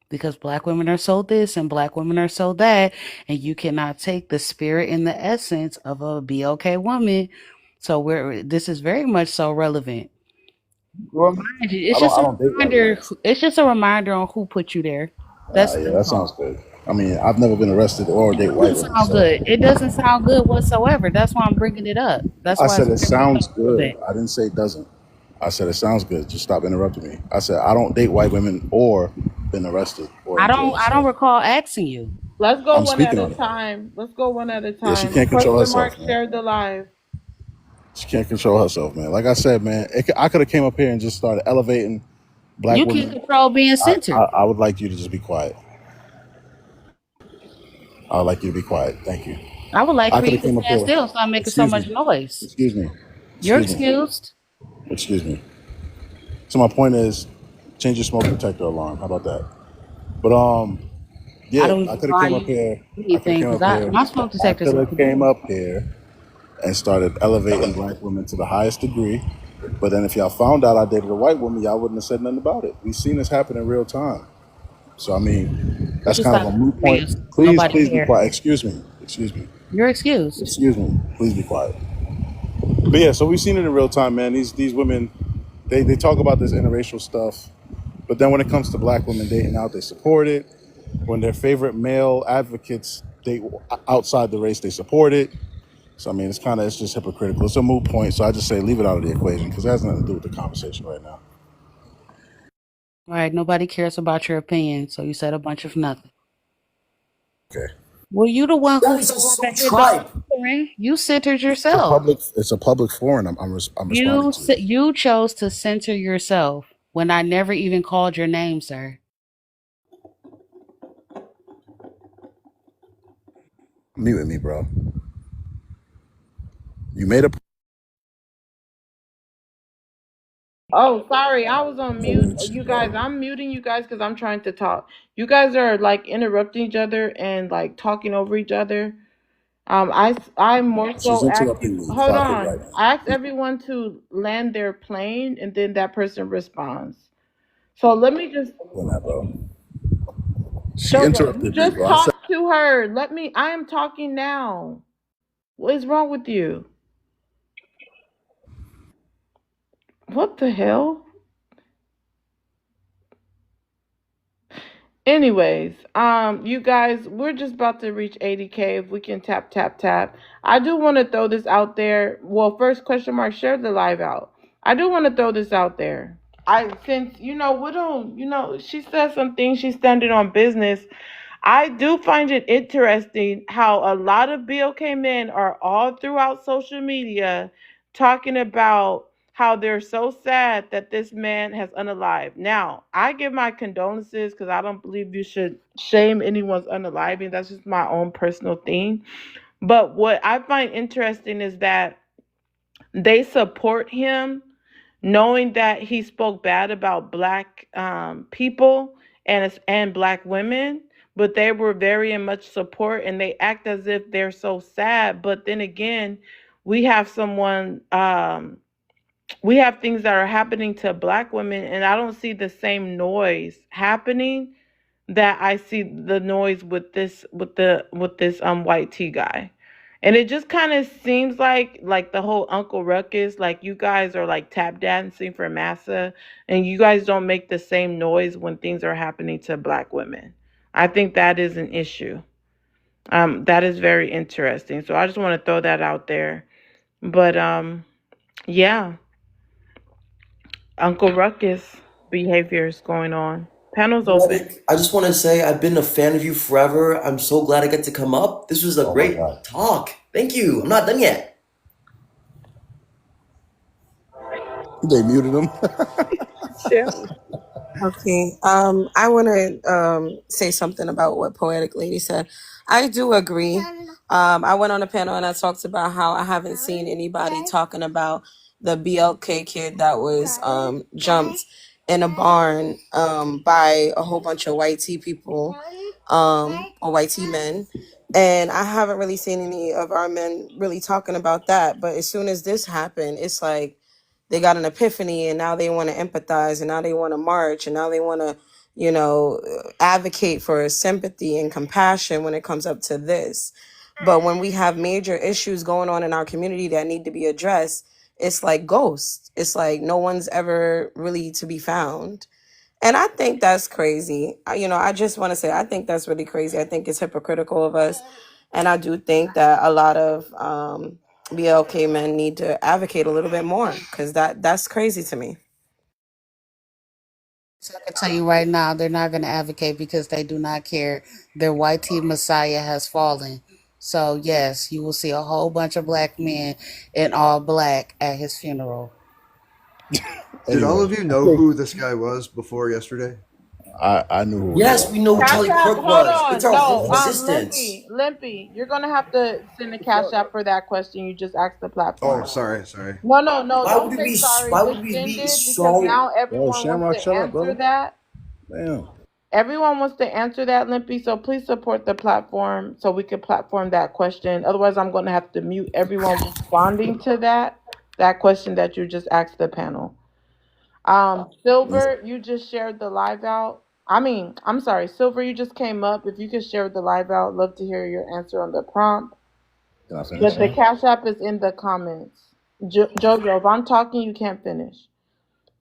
because black women are so this and black women are so that, and you cannot take the spirit and the essence of a BLK woman. So this is very much so relevant. Remind you. It's just a reminder. It's just a reminder on who put you there. Yeah, that sounds good. I mean, I've never been arrested or date white women. Sound good. It doesn't sound good whatsoever. That's why I'm bringing it up. That's why I said it sounds good. I didn't say it doesn't. I said it sounds good. Just stop interrupting me. I said I don't date white women or been arrested. Or I don't recall asking you. Let's go one at a time. Let's go one at a time. Yeah, she can't control herself. Mark shared the live. She can't control herself, man. Like I said, man, I could have came up here and just started elevating black women. You can control being centered. I would like you to just be quiet. I would like you to be quiet. Thank you. I would like for you to stand still and stop making so much noise. Excuse me. You're excused. Excuse me. So my point is, change your smoke detector alarm. How about that? But yeah, I could have came up here. My smoke detector. I could have came up here and started elevating black women to the highest degree. But then if y'all found out I dated a white woman, y'all wouldn't have said nothing about it. We've seen this happen in real time. So, I mean, that's kind of a moot point. Please be quiet. Excuse me. You're excused. Excuse me. Please be quiet. But yeah, so we've seen it in real time, man. These women, they talk about this interracial stuff. But then when it comes to black women dating out, they support it. When their favorite male advocates date outside the race, they support it. So, I mean, it's just hypocritical. It's a moot point. So I just say leave it out of the equation because it has nothing to do with the conversation right now. Right. Nobody cares about your opinion. So you said a bunch of nothing. Okay. Well, you the one That who is felt just like so a head dog tripe. censoring. You censored It's a yourself. public. It's a public forum. I'm responding to. You chose to censor yourself when I never even called your name, sir. Muting me, bro. You made a Oh, sorry, I was on mute. point. You guys, I'm muting you guys because I'm trying to talk. You guys are like interrupting each other and like talking over each other. I more She's so asked you. interrupting me. Hold Stop it on. right now. I asked everyone to land their plane, and then that person responds. So let me just. Doing that, bro. She Jojo, you interrupted me, just bro. I said, talked to her. Let me. I am talking now. What is wrong with you? What the hell? Anyways, you guys, we're just about to reach 80K. If we can tap, tap, tap. I do want to throw this out there. Well, first question mark, share the live out. I do want to throw this out there. Since, Widow, she said some things, she's standing on business. I do find it interesting how a lot of BOK men are all throughout social media talking about how they're so sad that this man has unalived. Now, I give my condolences because I don't believe you should shame anyone's unaliving. That's just my own personal thing. But what I find interesting is that they support him knowing that he spoke bad about black people and black women, but they were very in much support and they act as if they're so sad. But then again, we have we have things that are happening to black women, and I don't see the same noise happening that I see the noise with this white tea guy. And it just kind of seems like the whole Uncle Ruckus, like you guys are like tap dancing for massa, and you guys don't make the same noise when things are happening to black women. I think that is an issue. That is very interesting. So I just want to throw that out there. But yeah, Uncle Ruckus behavior is going on. Panel's open. Beloved, I just want to say I've been a fan of you forever. I'm so glad I get to come up. This was a oh my great God. talk. Thank you. I'm not done yet. They muted him. Chill. Okay. I want to say something about what Poetic Lady said. I do agree. I went on a panel and I talked about how I haven't seen anybody talking about the BLK kid that was jumped in a barn by a whole bunch of white tea people or white tea men. And I haven't really seen any of our men really talking about that. But as soon as this happened, it's like they got an epiphany and now they want to empathize and now they want to march and now they want to, advocate for sympathy and compassion when it comes up to this. But when we have major issues going on in our community that need to be addressed, it's like ghosts. It's like no one's ever really to be found. And I think that's crazy. I just want to say, I think that's really crazy. I think it's hypocritical of us. And I do think that a lot of BLK men need to advocate a little bit more because that's crazy to me. So I can tell you right now, they're not going to advocate because they do not care. Their white tea messiah has fallen. So yes, you will see a whole bunch of black men in all black at his funeral. Did all Anyway, of you know who this guy was before yesterday? I knew who it Yes, was. we know who Cash Charlie App, Kirk hold was. It's on. our No, whole existence. Limpy, you're gonna have to send a Cash App for that question you just asked the Oh, platform. sorry. No, Why don't would say we be? sorry. Why Just would we send be it because so? now Yo, everyone wants Shamrock, to shut up, answer bro. that. Damn. Everyone wants to answer that, Limpy. So please support the platform so we can platform that question. Otherwise, I'm gonna have to mute everyone responding to that question that you just asked the panel. Silver, you just shared the live out. I'm sorry, Silver, you just came up. If you could share the live out, love to hear your answer on the prompt. Can I finish? But the Cash App is in the comments. Jojo, if I'm talking, you can't finish.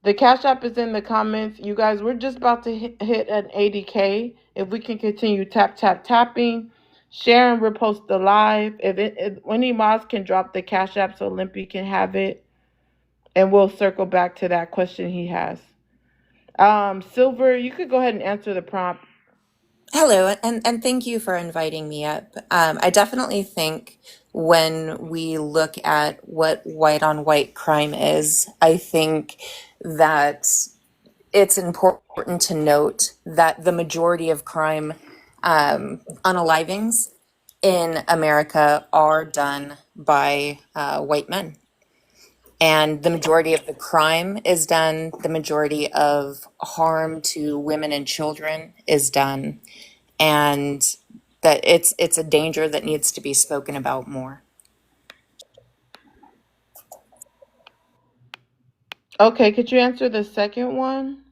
The Cash App is in the comments. You guys, we're just about to hit an 80K. If we can continue tapping, share and repost the live. If any mods can drop the Cash App so Limpy can have it. And we'll circle back to that question he has. Silver, you could go ahead and answer the prompt. Hello, and thank you for inviting me up. I definitely think when we look at what white on white crime is, I think that it's important to note that the majority of crime, unalivings in America are done by white men. And the majority of the crime is done, the majority of harm to women and children is done, and that it's a danger that needs to be spoken about more. Okay, could you answer the second one?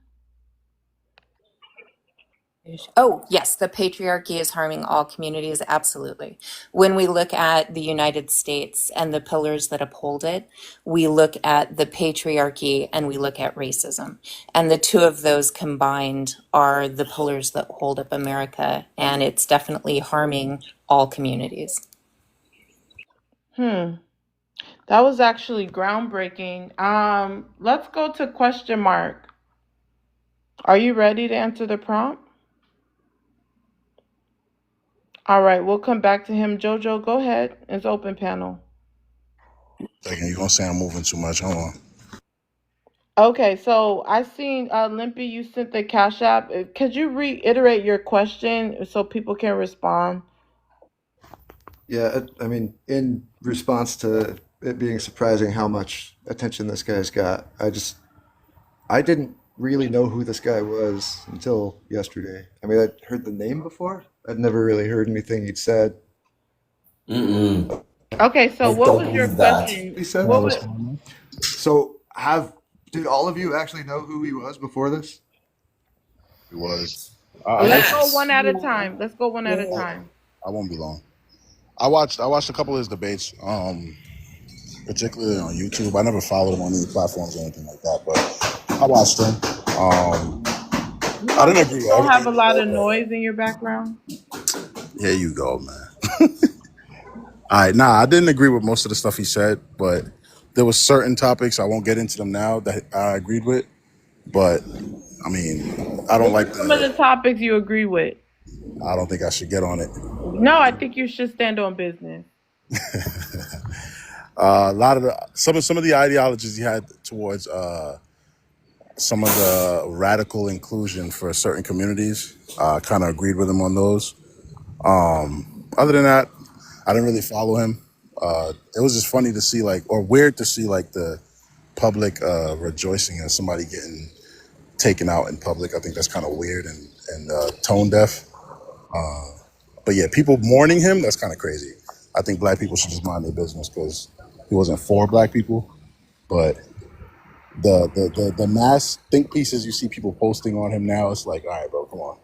Oh, yes, the patriarchy is harming all communities, absolutely. When we look at the United States and the pillars that uphold it, we look at the patriarchy and we look at racism. And the two of those combined are the pillars that hold up America, and it's definitely harming all communities. That was actually groundbreaking. Let's go to question mark. Are you ready to answer the prompt? All right, we'll come back to him. Jojo, go ahead. It's open panel. Thinking you're gonna say I'm moving too much. Hold on. Okay, so I seen Limpy, you sent the Cash App. Could you reiterate your question so people can respond? Yeah, I mean, in response to it being surprising how much attention this guy's got, I didn't really know who this guy was until yesterday. I mean, I'd heard the name before. I'd never really heard anything he'd said. Okay, so what was your question? He said, What was, so did all of you actually know who he was before this? It was. let's go one at a time. Let's go one at a time. I won't be long. I watched a couple of his debates, particularly on YouTube. I never followed him on any platforms or anything like that, but I watched him. I didn't agree with You don't have a everything. lot of noise in your background? Here you go, man. All right, I didn't agree with most of the stuff he said, but there was certain topics, I won't get into them now, that I agreed with. But I mean, I don't like Some of the topics you agree with. I don't think I should get on it. No, I think you should stand on business. A lot of some of the ideologies he had towards some of the radical inclusion for certain communities, kind of agreed with him on those. Other than that, I didn't really follow him. It was just funny to see, or weird to see, the public rejoicing at somebody getting taken out in public. I think that's kind of weird and tone deaf. But yeah, people mourning him, that's kind of crazy. I think black people should just mind their business because he wasn't for black people. But the mass think pieces you see people posting on him now, it's like, all right, bro, come on.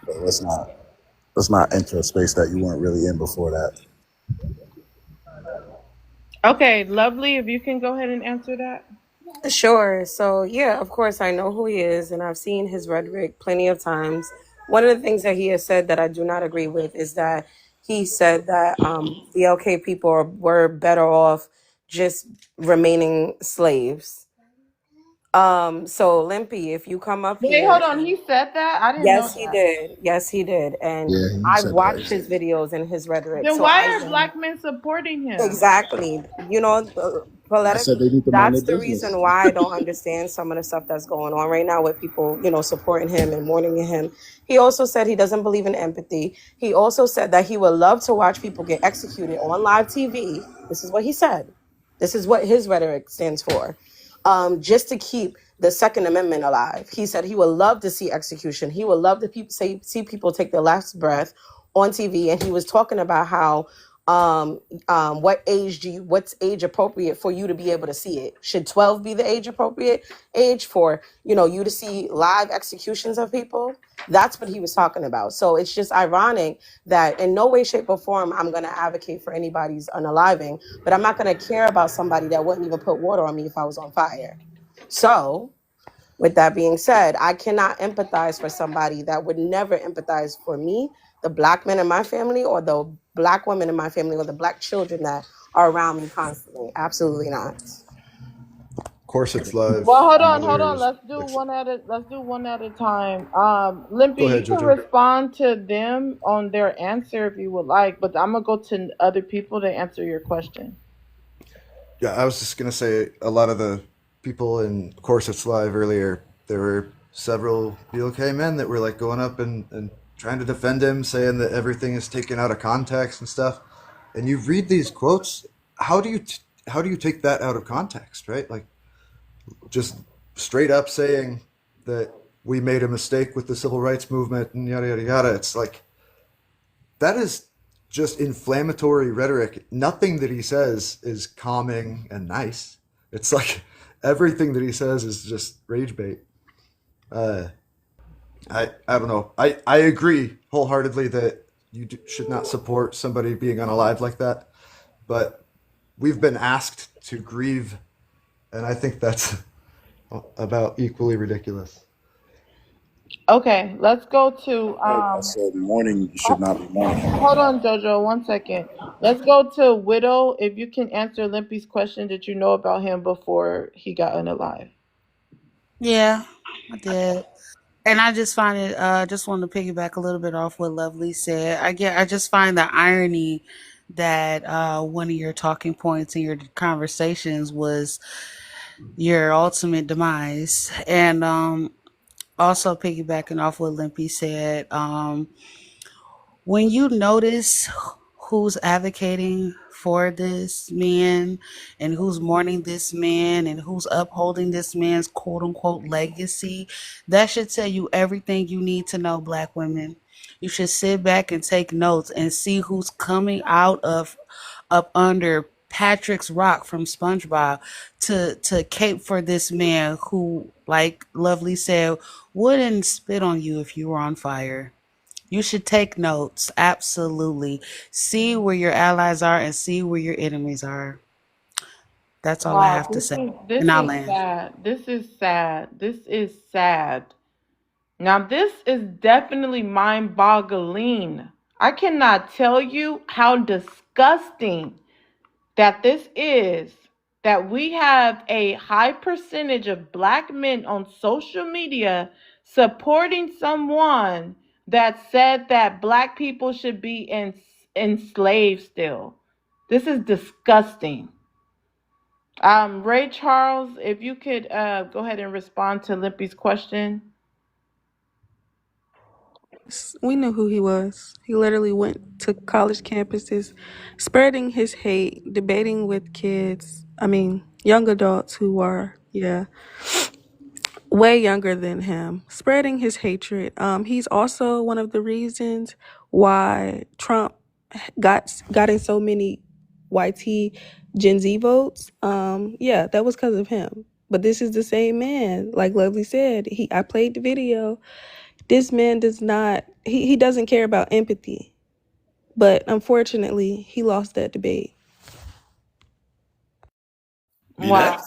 But let's not enter a space that you weren't really in before that. Okay, Lovely, if you can go ahead and answer that. Sure. So, yeah, of course, I know who he is, and I've seen his rhetoric plenty of times. One of the things that he has said that I do not agree with is that he said that the LK people were better off just remaining slaves. So, Limpy, if you come up Wait, here, hold on. He said that? I didn't know yes, he that. did. Yes, he did. And Yeah, he I've said that. watched his videos and his rhetoric. Then So why I are think black men supporting him? exactly, you know, I said they need to mind that's their the business. reason why I don't understand some of the stuff that's going on right now with people, supporting him and mourning him. He also said he doesn't believe in empathy. He also said that he would love to watch people get executed on live TV. This is what he said. This is what his rhetoric stands for. Just to keep the Second Amendment alive. He said he would love to see execution. He would love to see people take their last breath on TV. And he was talking about how what's age appropriate for you to be able to see it? Should 12 be the age appropriate age for you to see live executions of people? That's what he was talking about. So it's just ironic that in no way, shape, or form I'm going to advocate for anybody's unaliving, but I'm not going to care about somebody that wouldn't even put water on me if I was on fire. So with that being said, I cannot empathize for somebody that would never empathize for me, the black men in my family, or the black women in my family, or the black children that are around me constantly. Absolutely not. Corset's Live Well, hold and on, hold on. others. Let's do one at a time. Limpy, Go you ahead, can Jojo. respond to them on their answer if you would like, but I'm gonna go to other people to answer your question. Yeah, I was just gonna say a lot of the people in Corset's Live earlier, there were several BLK men that were like going up and trying to defend him, saying that everything is taken out of context and stuff. And you read these quotes, how do you take that out of context, right? Like just straight up saying that we made a mistake with the civil rights movement and yada yada yada. It's like that is just inflammatory rhetoric. Nothing that he says is calming and nice. It's like everything that he says is just rage bait. I don't know. I agree wholeheartedly that you should not support somebody being unalive like that, but we've been asked to grieve, and I think that's about equally ridiculous. Okay, let's go to I said mourning should not be mourning. hold on, Jojo, 1 second. Let's go to Widow. If you can answer Limpy's question, did you know about him before he got unalive? Yeah, I did. And I just find it, just want to piggyback a little bit off what Lovely said. I just find the irony that one of your talking points in your conversations was your ultimate demise. And also piggybacking off what Limpy said, when you notice who's advocating for this man and who's mourning this man and who's upholding this man's quote unquote legacy, that should tell you everything you need to know, Black women. You should sit back and take notes and see who's coming out of up under Patrick's rock from SpongeBob to cape for this man who, like Lovely said, wouldn't spit on you if you were on fire. You should take notes. Absolutely. See where your allies are and see where your enemies are. That's all I Wow, have to say. this And I'll is land. sad. This is sad. This is sad. Now, this is definitely mind-boggling. I cannot tell you how disgusting that this is, that we have a high percentage of Black men on social media supporting someone that said that Black people should be enslaved still. This is disgusting. Ray Charles, if you could go ahead and respond to Limpy's question. We knew who he was. He literally went to college campuses, spreading his hate, debating with kids. I mean, young adults who are, way younger than him, spreading his hatred. He's also one of the reasons why Trump got in so many YT Gen Z votes. That was because of him. But this is the same man, like Lovely said. I played the video. This man does not. He doesn't care about empathy. But unfortunately, he lost that debate. Wow.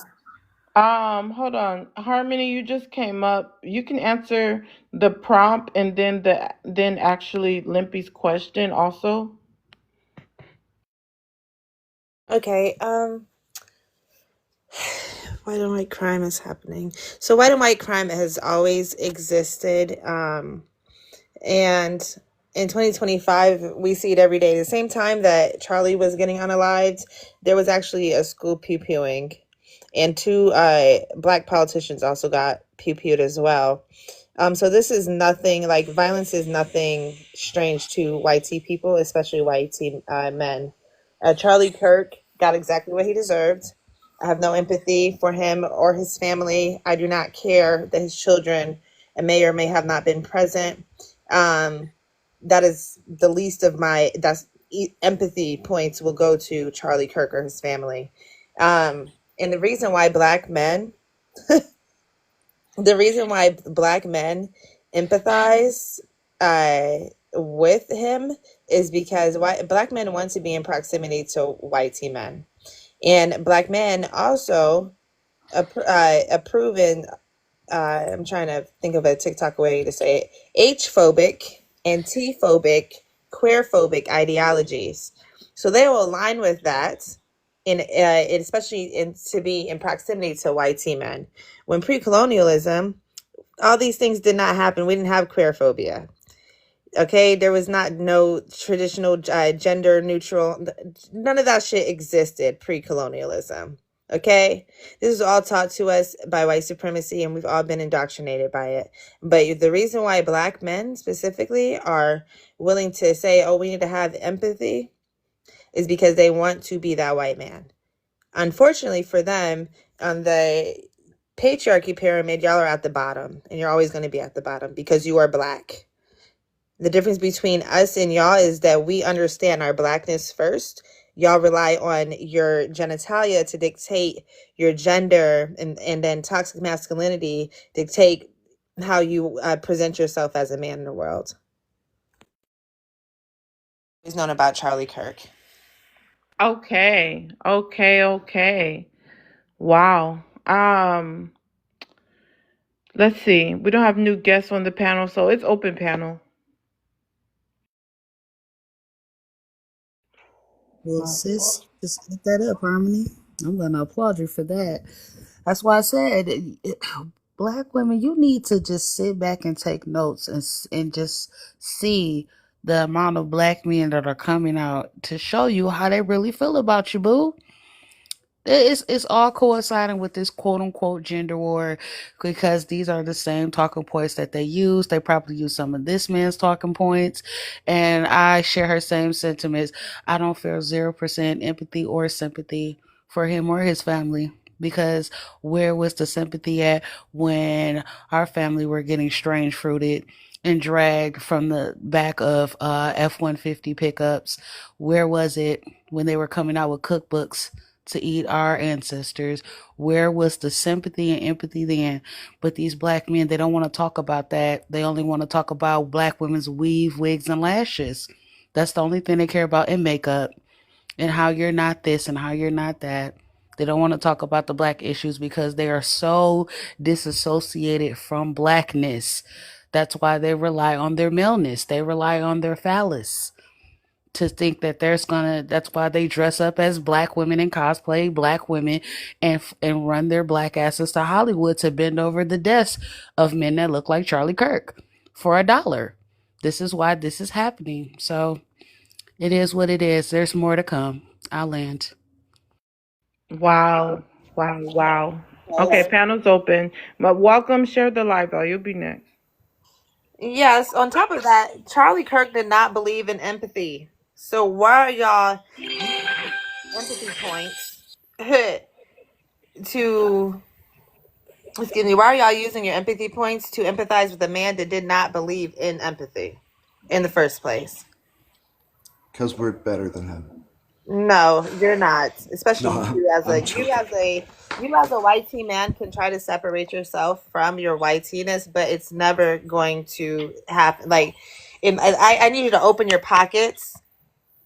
Hold on. Harmony, you just came up. You can answer the prompt and then actually Limpy's question also. Okay, white on white crime is happening. So white on white crime has always existed. And in 2025, we see it every day. The same time that Charlie was getting unalived, there was actually a school pew-pewing. And 2 Black politicians also got pew-pewed as well. So this is nothing, like violence is nothing strange to YT people, especially YT men. Charlie Kirk got exactly what he deserved. I have no empathy for him or his family. I do not care that his children may or may have not been present. That is the least of my empathy points will go to Charlie Kirk or his family. And the reason why Black men empathize with him is because Black men want to be in proximity to white men, and Black men also approven. I'm trying to think of a TikTok way to say it: H-phobic and T-phobic, queer-phobic ideologies. So they will align with that especially to be in proximity to white men. When pre-colonialism, all these things did not happen. We didn't have queerphobia. Okay, there was no traditional gender neutral. None of that shit existed pre-colonialism. Okay, this is all taught to us by white supremacy, and we've all been indoctrinated by it. But the reason why Black men specifically are willing to say, "Oh, we need to have empathy," is because they want to be that white man. Unfortunately for them, on the patriarchy pyramid, y'all are at the bottom, and you're always going to be at the bottom because you are Black. The difference between us and y'all is that we understand our Blackness first. Y'all rely on your genitalia to dictate your gender, and then toxic masculinity dictate how you present yourself as a man in the world. He's known about Charlie Kirk. Okay. Wow. Let's see. We don't have new guests on the panel, so it's open panel. Well, sis, just hit that up, Harmony. I'm gonna applaud you for that. That's why I said, Black women, you need to just sit back and take notes and just see the amount of Black men that are coming out to show you how they really feel about you, boo. It's all coinciding with this quote unquote gender war because these are the same talking points that they use. They probably use some of this man's talking points, and I share her same sentiments. I don't feel 0% empathy or sympathy for him or his family, because where was the sympathy at when our family were getting strange fruited and dragged from the back of F-150 pickups? Where was it when they were coming out with cookbooks to eat our ancestors? Where was the sympathy and empathy then? But these Black men, they don't want to talk about that. They only want to talk about Black women's weave, wigs, and lashes. That's the only thing they care about, in makeup, and how you're not this and how you're not that. They don't want to talk about the Black issues because they are so disassociated from Blackness. That's why they rely on their maleness. They rely on their phallus to think that that's why they dress up as Black women and cosplay Black women and run their Black asses to Hollywood to bend over the desks of men that look like Charlie Kirk for $1. This is why this is happening. So it is what it is. There's more to come. I'll land. Wow. Okay, panel's open. But welcome, share the live, though. You'll be next. Yes, on top of that, Charlie Kirk did not believe in empathy. So why are y'all using empathy points why are y'all using your empathy points to empathize with a man that did not believe in empathy in the first place? Because we're better than him. No, you're not. Especially No, you as I'm a white teen man can try to separate yourself from your white teeness, but it's never going to happen. Like, I need you to open your pockets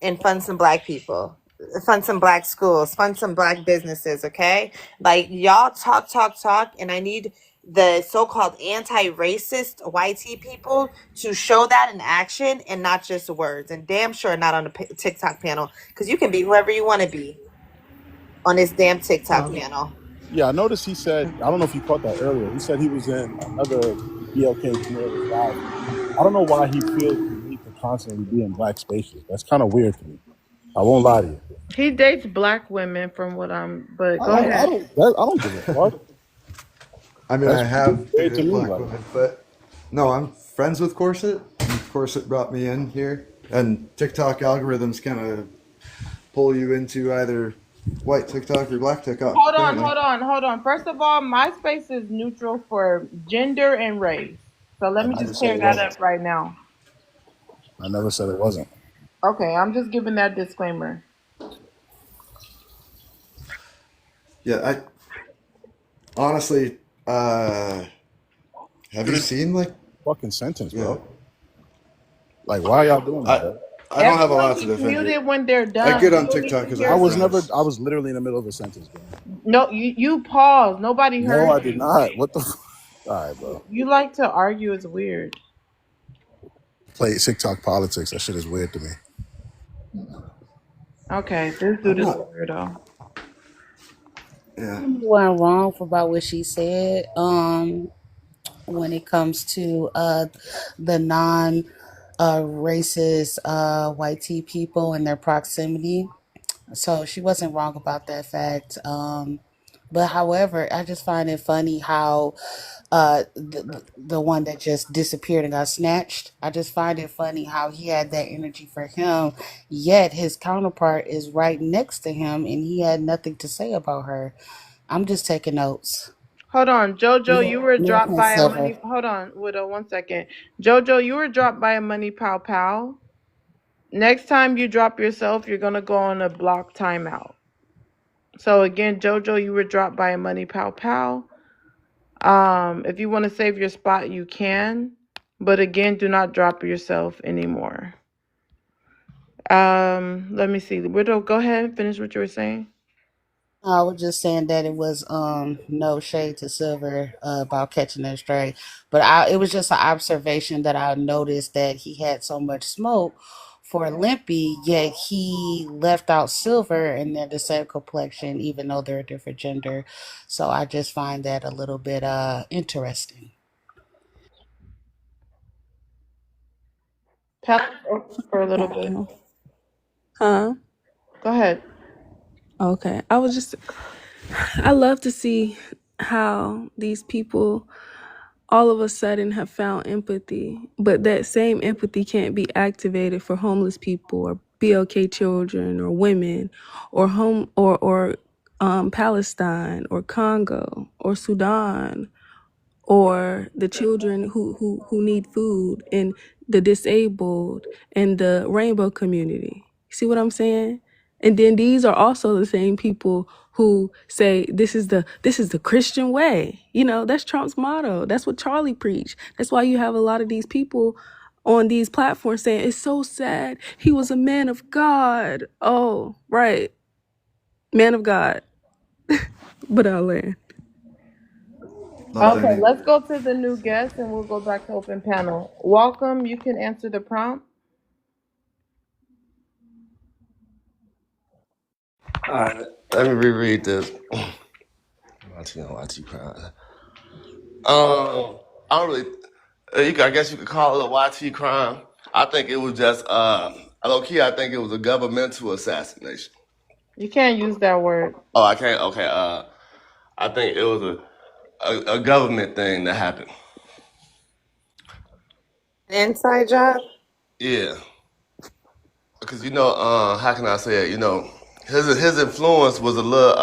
and fund some Black people, fund some Black schools, fund some Black businesses. Okay, like y'all talk, and I need the so-called anti-racist YT people to show that in action and not just words, and damn sure not on the TikTok panel, because you can be whoever you want to be on this damn TikTok panel. Yeah, I noticed he said, I don't know if you caught that earlier. He said he was in another BLK community live. I don't know why he feels the need to constantly be in Black spaces. That's kind of weird to me. I won't lie to you. He dates Black women from what but go I ahead. don't give a fuck. I mean, I have weird to dated me, Black like. women, but no, I'm friends with Corset. And Corset brought me in here, and TikTok algorithms kind of pull you into either white TikTok or Black TikTok. Hold apparently. on. First of all, MySpace is neutral for gender and race. So let me just clear that up right now. I never said it wasn't. Okay, I'm just giving that disclaimer. Yeah, I honestly, have you seen like fucking sentence, bro? Like, why y'all doing that? I don't have a lot to defend Mute it. it when they're done. I get on TikTok because I was literally in the middle of a sentence, bro. No, you paused. Nobody heard. No, I did not. What the? All right, bro. You like to argue. It's weird. Play TikTok politics. That shit is weird to me. Okay, this dude is a weirdo. Yeah. Wasn't wrong for about what she said. When it comes to the non racist white tea people and their proximity. So she wasn't wrong about that fact. But however, I just find it funny how the one that just disappeared and got snatched. I just find it funny how he had that energy for him, yet his counterpart is right next to him and he had nothing to say about her. I'm just taking notes. Hold on, Jojo, you were dropped Milton by a Silver. money. Hold on, Widow, 1 second. Jojo, you were dropped by a money pow pow. Next time you drop yourself, you're gonna go on a block timeout. So again, Jojo, you were dropped by a money pow pow. If you want to save your spot, you can, but again, do not drop yourself anymore. Let me see. Widow, go ahead and finish what you were saying. I was just saying that it was no shade to Silver about catching that stray, but it was just an observation that I noticed that he had so much smoke for Limpy, yet he left out Silver and they're the same complexion, even though they're a different gender. So I just find that a little bit interesting. Pass for a little bit. Huh? Go ahead. Okay. I love to see how these people all of a sudden have found empathy, but that same empathy can't be activated for homeless people or BLK children or women or Palestine or Congo or Sudan or the children who need food and the disabled and the rainbow community. See what I'm saying? And then these are also the same people who say this is the Christian way. You know, that's Trump's motto. That's what Charlie preached. That's why you have a lot of these people on these platforms saying it's so sad. He was a man of God. Oh, right. Man of God. But I'll land. Okay, let's go to the new guest and we'll go back to open panel. Welcome. You can answer the prompt. All right, let me reread this. YT crime. I don't really. I guess you could call it a YT crime. I think it was just low key. I think it was a governmental assassination. You can't use that word. Oh, I can't. Okay. I think it was a government thing that happened. Inside job? Yeah, because how can I say it? His influence was a little.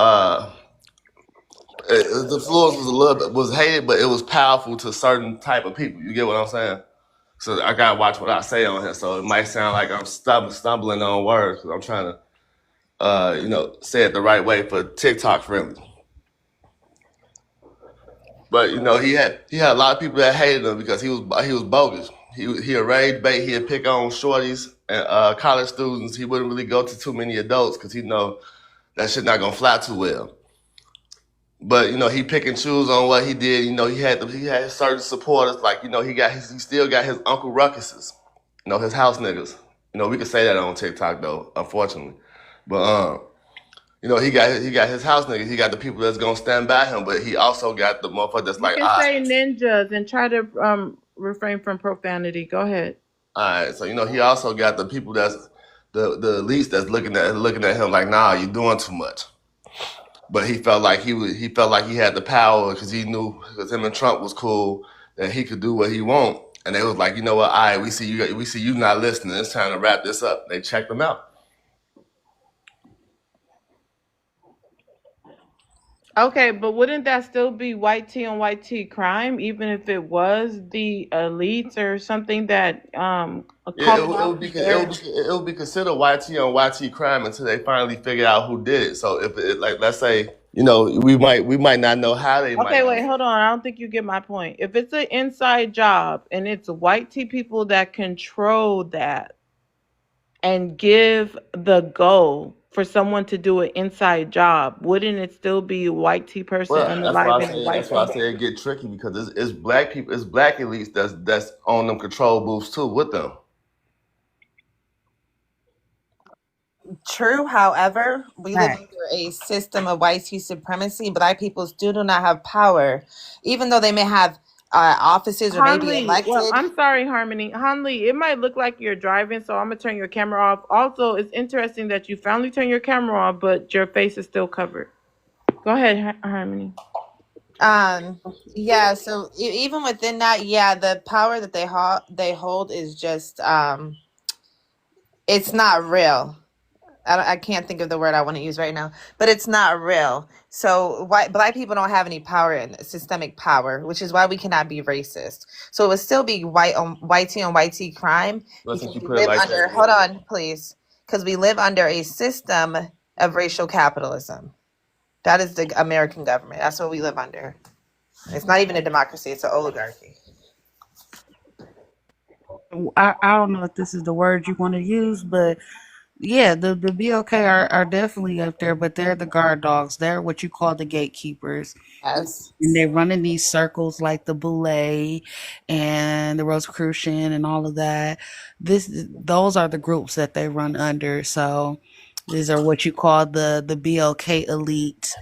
The influence was a little bit was hated, but it was powerful to certain type of people. You get what I'm saying? So I gotta watch what I say on here. So it might sound like I'm stumbling on words because I'm trying to, say it the right way for TikTok friendly. But he had a lot of people that hated him because he was bogus. He arranged bait. He'd pick on shorties and college students. He wouldn't really go to too many adults because he know that shit not gonna fly too well. But he pick and choose on what he did. He had certain supporters. Like he still got his Uncle Ruckuses. His house niggas. We could say that on TikTok though, unfortunately. But he got his house niggas. He got the people that's gonna stand by him. But he also got the motherfucker that's You like, can say ninjas and try to refrain from profanity. Go ahead. all right. So he also got the people that's the elites that's looking at him like, nah, you doing too much. But he felt like he felt like he had the power because he knew because him and Trump was cool that he could do what he want. And they was like, you know what? All right, we see you not listening. It's time to wrap this up. They checked him out. Okay, but wouldn't that still be white tea on white tea crime, even if it was the elites or something that Yeah, it would be considered YT on YT crime until they finally figure out who did it. So if let's say we might not know how they might. Okay, wait, hold on. I don't think you get my point. If it's an inside job and it's white tea people that control that and give the go for someone to do an inside job, wouldn't it still be a white tea person unaliving white That's why I say it get tricky because it's black people, it's black elites that's on them control booths too with them. True. However, we live Fact. under a system of white supremacy. Black people still do not have power, even though they may have offices or may be Hanley, well, elected. I'm sorry, Harmony. Hanley, it might look like you're driving, so I'm gonna turn your camera off. Also, it's interesting that you finally turned your camera off, but your face is still covered. Go ahead, Harmony. Yeah. So even within that, yeah, the power that they hold is just it's not real. I can't think of the word I want to use right now, but it's not real. So black people don't have any power in systemic power, which is why we cannot be racist. So it would still be white on white crime Well, because since you we put it live like under, that, hold on, please, because we live under a system of racial capitalism. That is the American government. That's what we live under. It's not even a democracy; it's an oligarchy. I don't know if this is the word you want to use, but yeah, the BLK are definitely up there, but they're the guard dogs. They're what you call the gatekeepers. Yes. And they run in these circles like the Boule and the Rosicrucian and all of that. Those are the groups that they run under. So these are what you call the BLK elite.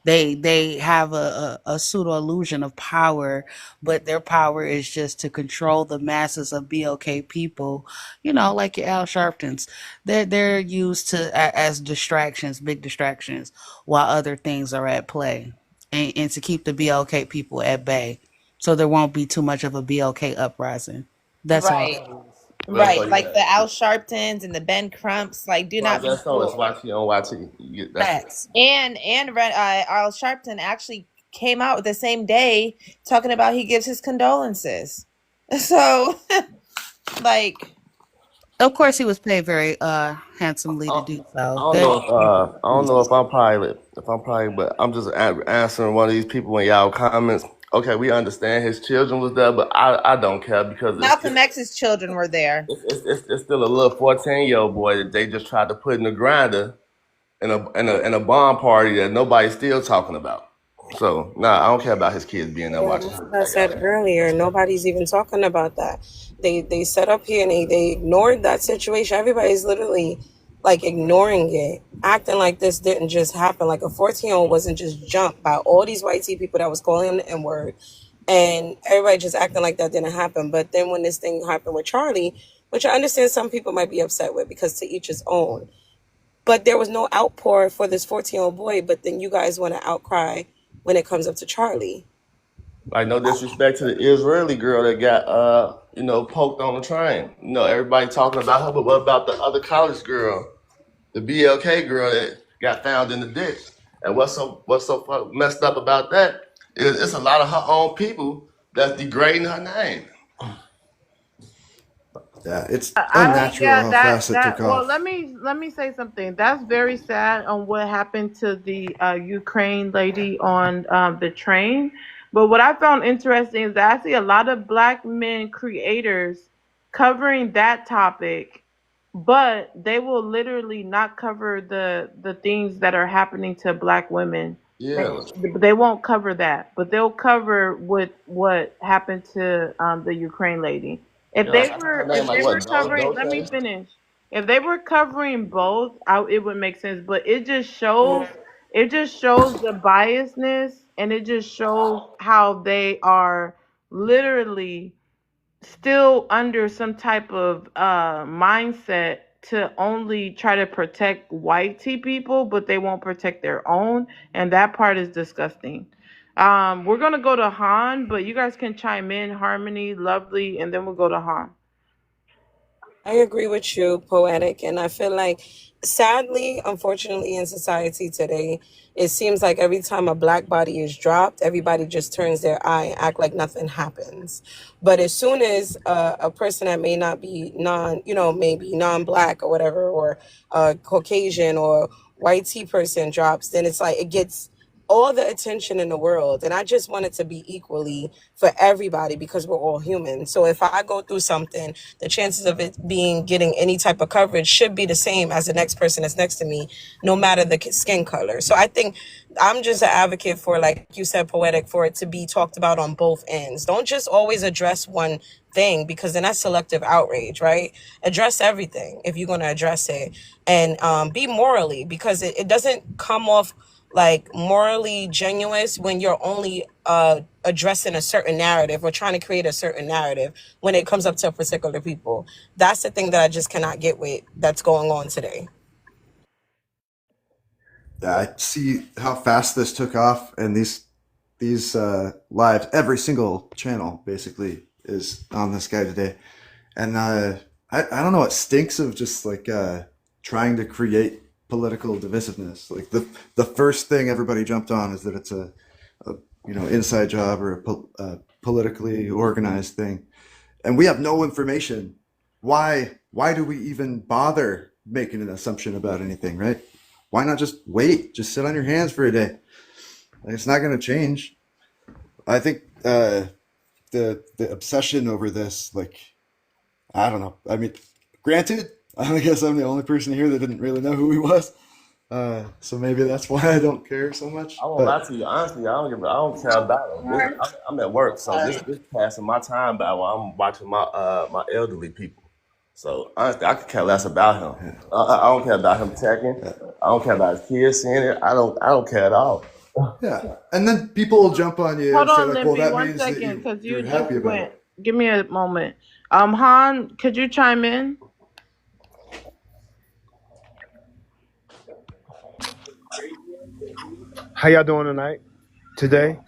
They have a pseudo illusion of power, but their power is just to control the masses of BLK people. You know, like your Al Sharptons. They're used as distractions, big distractions, while other things are at play, and to keep the BLK people at bay, so there won't be too much of a BLK uprising. That's all. Right. well, so Right. yeah, Like the Al Sharptons and the Ben Crumps. Like, do well, not be that's so it's fooled. YT on YT. That's Facts. And Al Sharpton actually came out the same day talking about he gives his condolences. So, like, Of course, he was paid very handsomely to do I so. don't know if I'm probably, but I'm just answering one of these people in y'all comments. Okay, we understand his children was there, but I don't care because Malcolm X's children were there. it's still a little 14-year-old boy that they just tried to put in the grinder in a bomb party that nobody's still talking about. So I don't care about his kids being there watching. Like I said earlier, nobody's even talking about that. They set up here and they ignored that situation. Everybody's literally like ignoring it, acting like this didn't just happen. Like a 14-year-old wasn't just jumped by all these white tea people that was calling the N-word, and everybody just acting like that didn't happen. But then when this thing happened with Charlie, which I understand some people might be upset with because to each his own, but there was no outpour for this 14-year-old boy. But then you guys want to outcry when it comes up to Charlie. Like no disrespect to the Israeli girl that got poked on the train. Everybody talking about her, but what about the other college girl, the BLK girl that got found in the ditch? And what's so messed up about that is it's a lot of her own people that's degrading her name. Yeah, it's I unnatural yeah, how that fast it took that well, off. let me say something. That's very sad on what happened to the Ukraine lady on the train. But what I found interesting is that I see a lot of black men creators covering that topic, but they will literally not cover the things that are happening to black women. Yeah. They won't cover that, but they'll cover what happened to the Ukraine lady. If Yeah, they her were name if like they were what? covering, let me Dolce? finish. If they were covering both, it would make sense. But it just shows the biasness, and it just shows how they are literally still under some type of mindset to only try to protect white tea people, but they won't protect their own, and that part is disgusting. We're gonna go to Han, but you guys can chime in, Harmony, Lovely, and then we'll go to Han. I agree with you, Poetic. And I feel like, sadly, unfortunately, in society today, it seems like every time a black body is dropped, everybody just turns their eye and act like nothing happens. But as soon as a person that may not be maybe non-black or whatever, or Caucasian or white tea person drops, then it's like it gets all the attention in the world, and I just want it to be equally for everybody because we're all human. So if I go through something, the chances of it getting any type of coverage should be the same as the next person that's next to me, no matter the skin color. So I think I'm just an advocate for, like you said, Poetic, for it to be talked about on both ends. Don't just always address one thing, because then that's selective outrage, right? Address everything if you're going to address it, and be morally, because it doesn't come off like morally genuine when you're only addressing a certain narrative or trying to create a certain narrative when it comes up to particular people. That's the thing that I just cannot get with that's going on today. Yeah, I see how fast this took off, and these lives, every single channel basically is on this guy today, and I don't know, it stinks of just like trying to create political divisiveness. Like the first thing everybody jumped on is that it's a inside job or a politically organized thing, and we have no information. Why do we even bother making an assumption about anything, right? Why not just wait? Just sit on your hands for a day. It's not going to change. I think the obsession over this, like, I don't know. I mean, granted, I guess I'm the only person here that didn't really know who he was. So maybe that's why I don't care so much. I won't lie to you. Honestly, I don't care about him. I'm at work, so this passing my time by while I'm watching my elderly people. So honestly, I could care less about him. I don't care about him checking. I don't care about his kids seeing it. I don't care at all. Yeah, and then people will jump on you Hold and say on, like, "Well, Limpy, that one means that second, because you you're just happy about went. it." Give me a moment. Han, could you chime in? How y'all doing tonight? Today?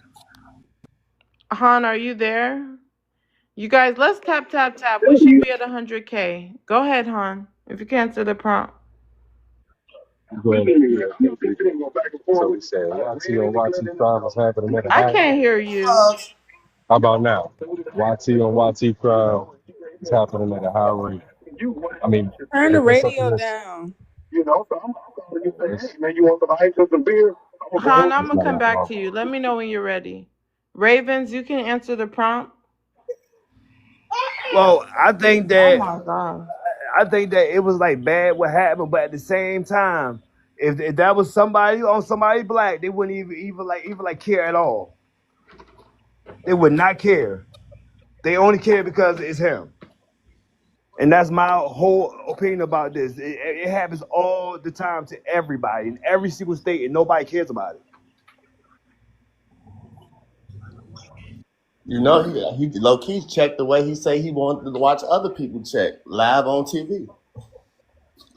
Han, are you there? You guys, let's tap. We should be at 100K. Go ahead, Han, if you can answer the prompt. So we said YT on YT Crime was happening at a I high can't rate. hear you. How about now? YT on YT Crime is happening at a high rate. I mean, Turn the that's something radio that's down. Han, I'm it's gonna not come our back fault. to you. Let me know when you're ready. Ravens, you can answer the prompt. Well, I think Oh that my God. it was like bad what happened, but at the same time, if that was somebody on somebody black, they wouldn't even care at all. They would not care. They only care because it's him. And that's my whole opinion about this. It happens all the time to everybody in every single state, and nobody cares about it. You know, he low key checked the way he say he wanted to watch other people check live on TV.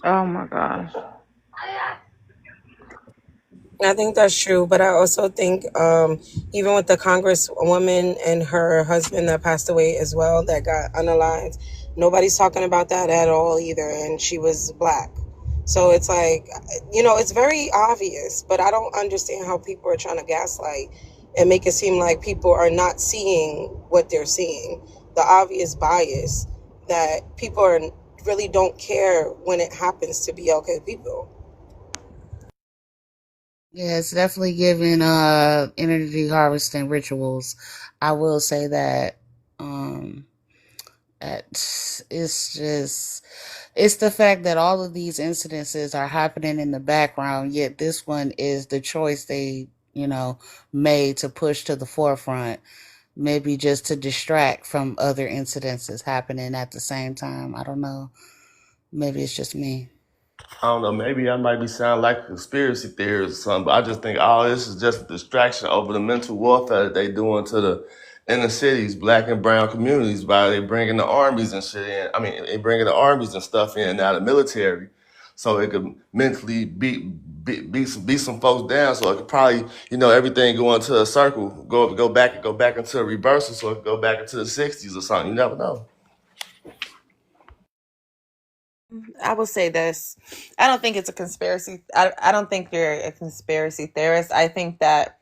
Oh my gosh. I think that's true, but I also think even with the Congresswoman and her husband that passed away as well, that got unaligned, nobody's talking about that at all either, and she was black. So it's like, it's very obvious, but I don't understand how people are trying to gaslight and make it seem like people are not seeing what they're seeing. The obvious bias that people really don't care when it happens to BLK people. Yeah, it's definitely giving energy harvesting rituals. I will say that. It's the fact that all of these incidences are happening in the background, yet this one is the choice they, made to push to the forefront, maybe just to distract from other incidences happening at the same time. I don't know. Maybe it's just me. I don't know, maybe I might be sounding like a conspiracy theorist or something, but I just think all this is just a distraction over the mental warfare that they doing to the inner cities, black and brown communities, by they bringing the armies and shit in. I mean, they bringing the armies and stuff in now, the military, so it could mentally beat some folks down. So it could probably, everything go into a circle, go back into a reversal, so it could go back into the '60s or something. You never know. I will say this. I don't think it's a conspiracy. I don't think you're a conspiracy theorist. I think that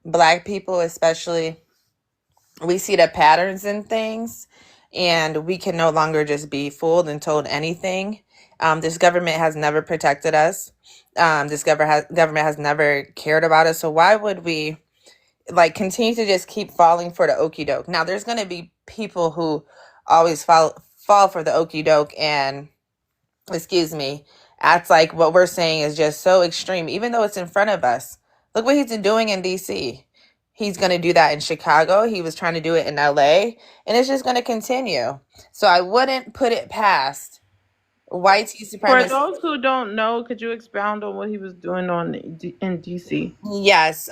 Black people, especially, we see the patterns in things, and we can no longer just be fooled and told anything. This government has never protected us. This government has never cared about us. So why would we like continue to just keep falling for the okie doke? Now, there's going to be people who always fall for the okie doke and, excuse me, act like what we're saying is just so extreme, even though it's in front of us. Look what he's been doing in DC. He's going to do that in Chicago. He was trying to do it in LA, and it's just going to continue. So I wouldn't put it past white For supremacy. those who don't know, could you expound on what he was doing in DC? Yes,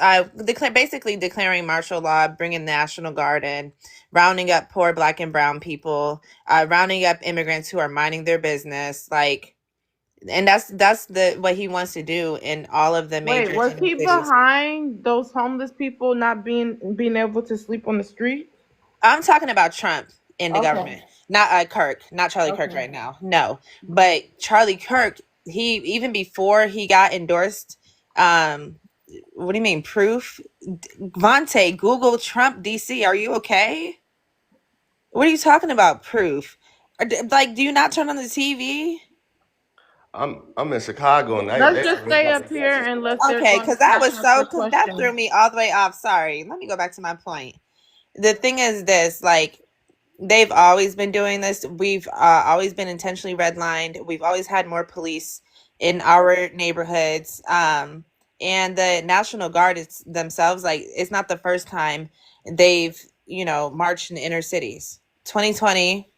basically declaring martial law, bringing National Guard in, rounding up poor Black and brown people, rounding up immigrants who are minding their business, and that's what he wants to do in all of the Wait, major was inner he cities. behind those homeless people not being able to sleep on the street? I'm talking about Trump in the Okay. government, not Kirk, not Charlie Kirk Okay. right now. No, but Charlie Kirk, he even before he got endorsed, what do you mean proof? Vontae, Google Trump DC. Are you okay? What are you talking about? Proof? Like, do you not turn on the TV? I'm in Chicago, and Let's just stay up here unless they're Okay, going to because that ask was us so a because that threw question. me all the way off. Sorry. Let me go back to my point. The thing is this, like, they've always been doing this. We've always been intentionally redlined. We've always had more police in our neighborhoods. And the National Guard themselves, like, it's not the first time they've, marched in inner cities. 2020,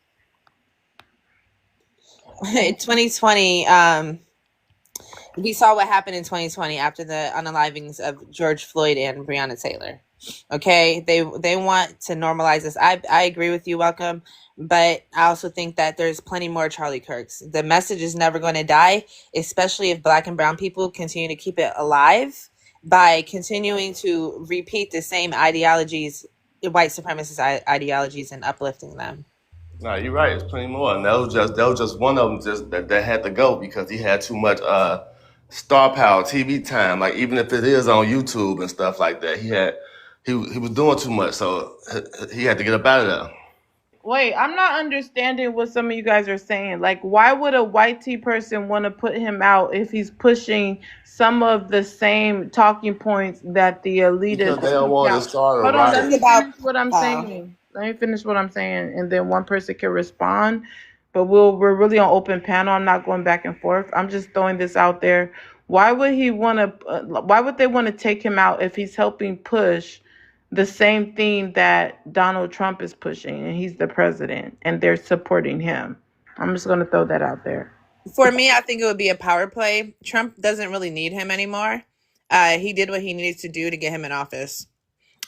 2020, we saw what happened in 2020 after the unalivings of George Floyd and Breonna Taylor. Okay, they want to normalize this. I agree with you, Welcome, but I also think that there's plenty more Charlie Kirks. The message is never going to die, especially if Black and brown people continue to keep it alive by continuing to repeat the same ideologies, white supremacist ideologies, and uplifting them. No, you're right. It's plenty more, and that was just one of them. Just that had to go because he had too much star power, TV time. Like even if it is on YouTube and stuff like that, he was doing too much, so he had to get up out of there. Wait, I'm not understanding what some of you guys are saying. Like, why would a white tea person want to put him out if he's pushing some of the same talking points that the elitists Because they don't want to push out? start a Hold on, let riot. me finish what I'm saying. Let me finish what I'm saying, and then one person can respond. But we're really on open panel. I'm not going back and forth. I'm just throwing this out there. Why would he want to? Why would they want to take him out if he's helping push the same thing that Donald Trump is pushing, and he's the president, and they're supporting him? I'm just going to throw that out there. For me, I think it would be a power play. Trump doesn't really need him anymore. He did what he needed to do to get him in office,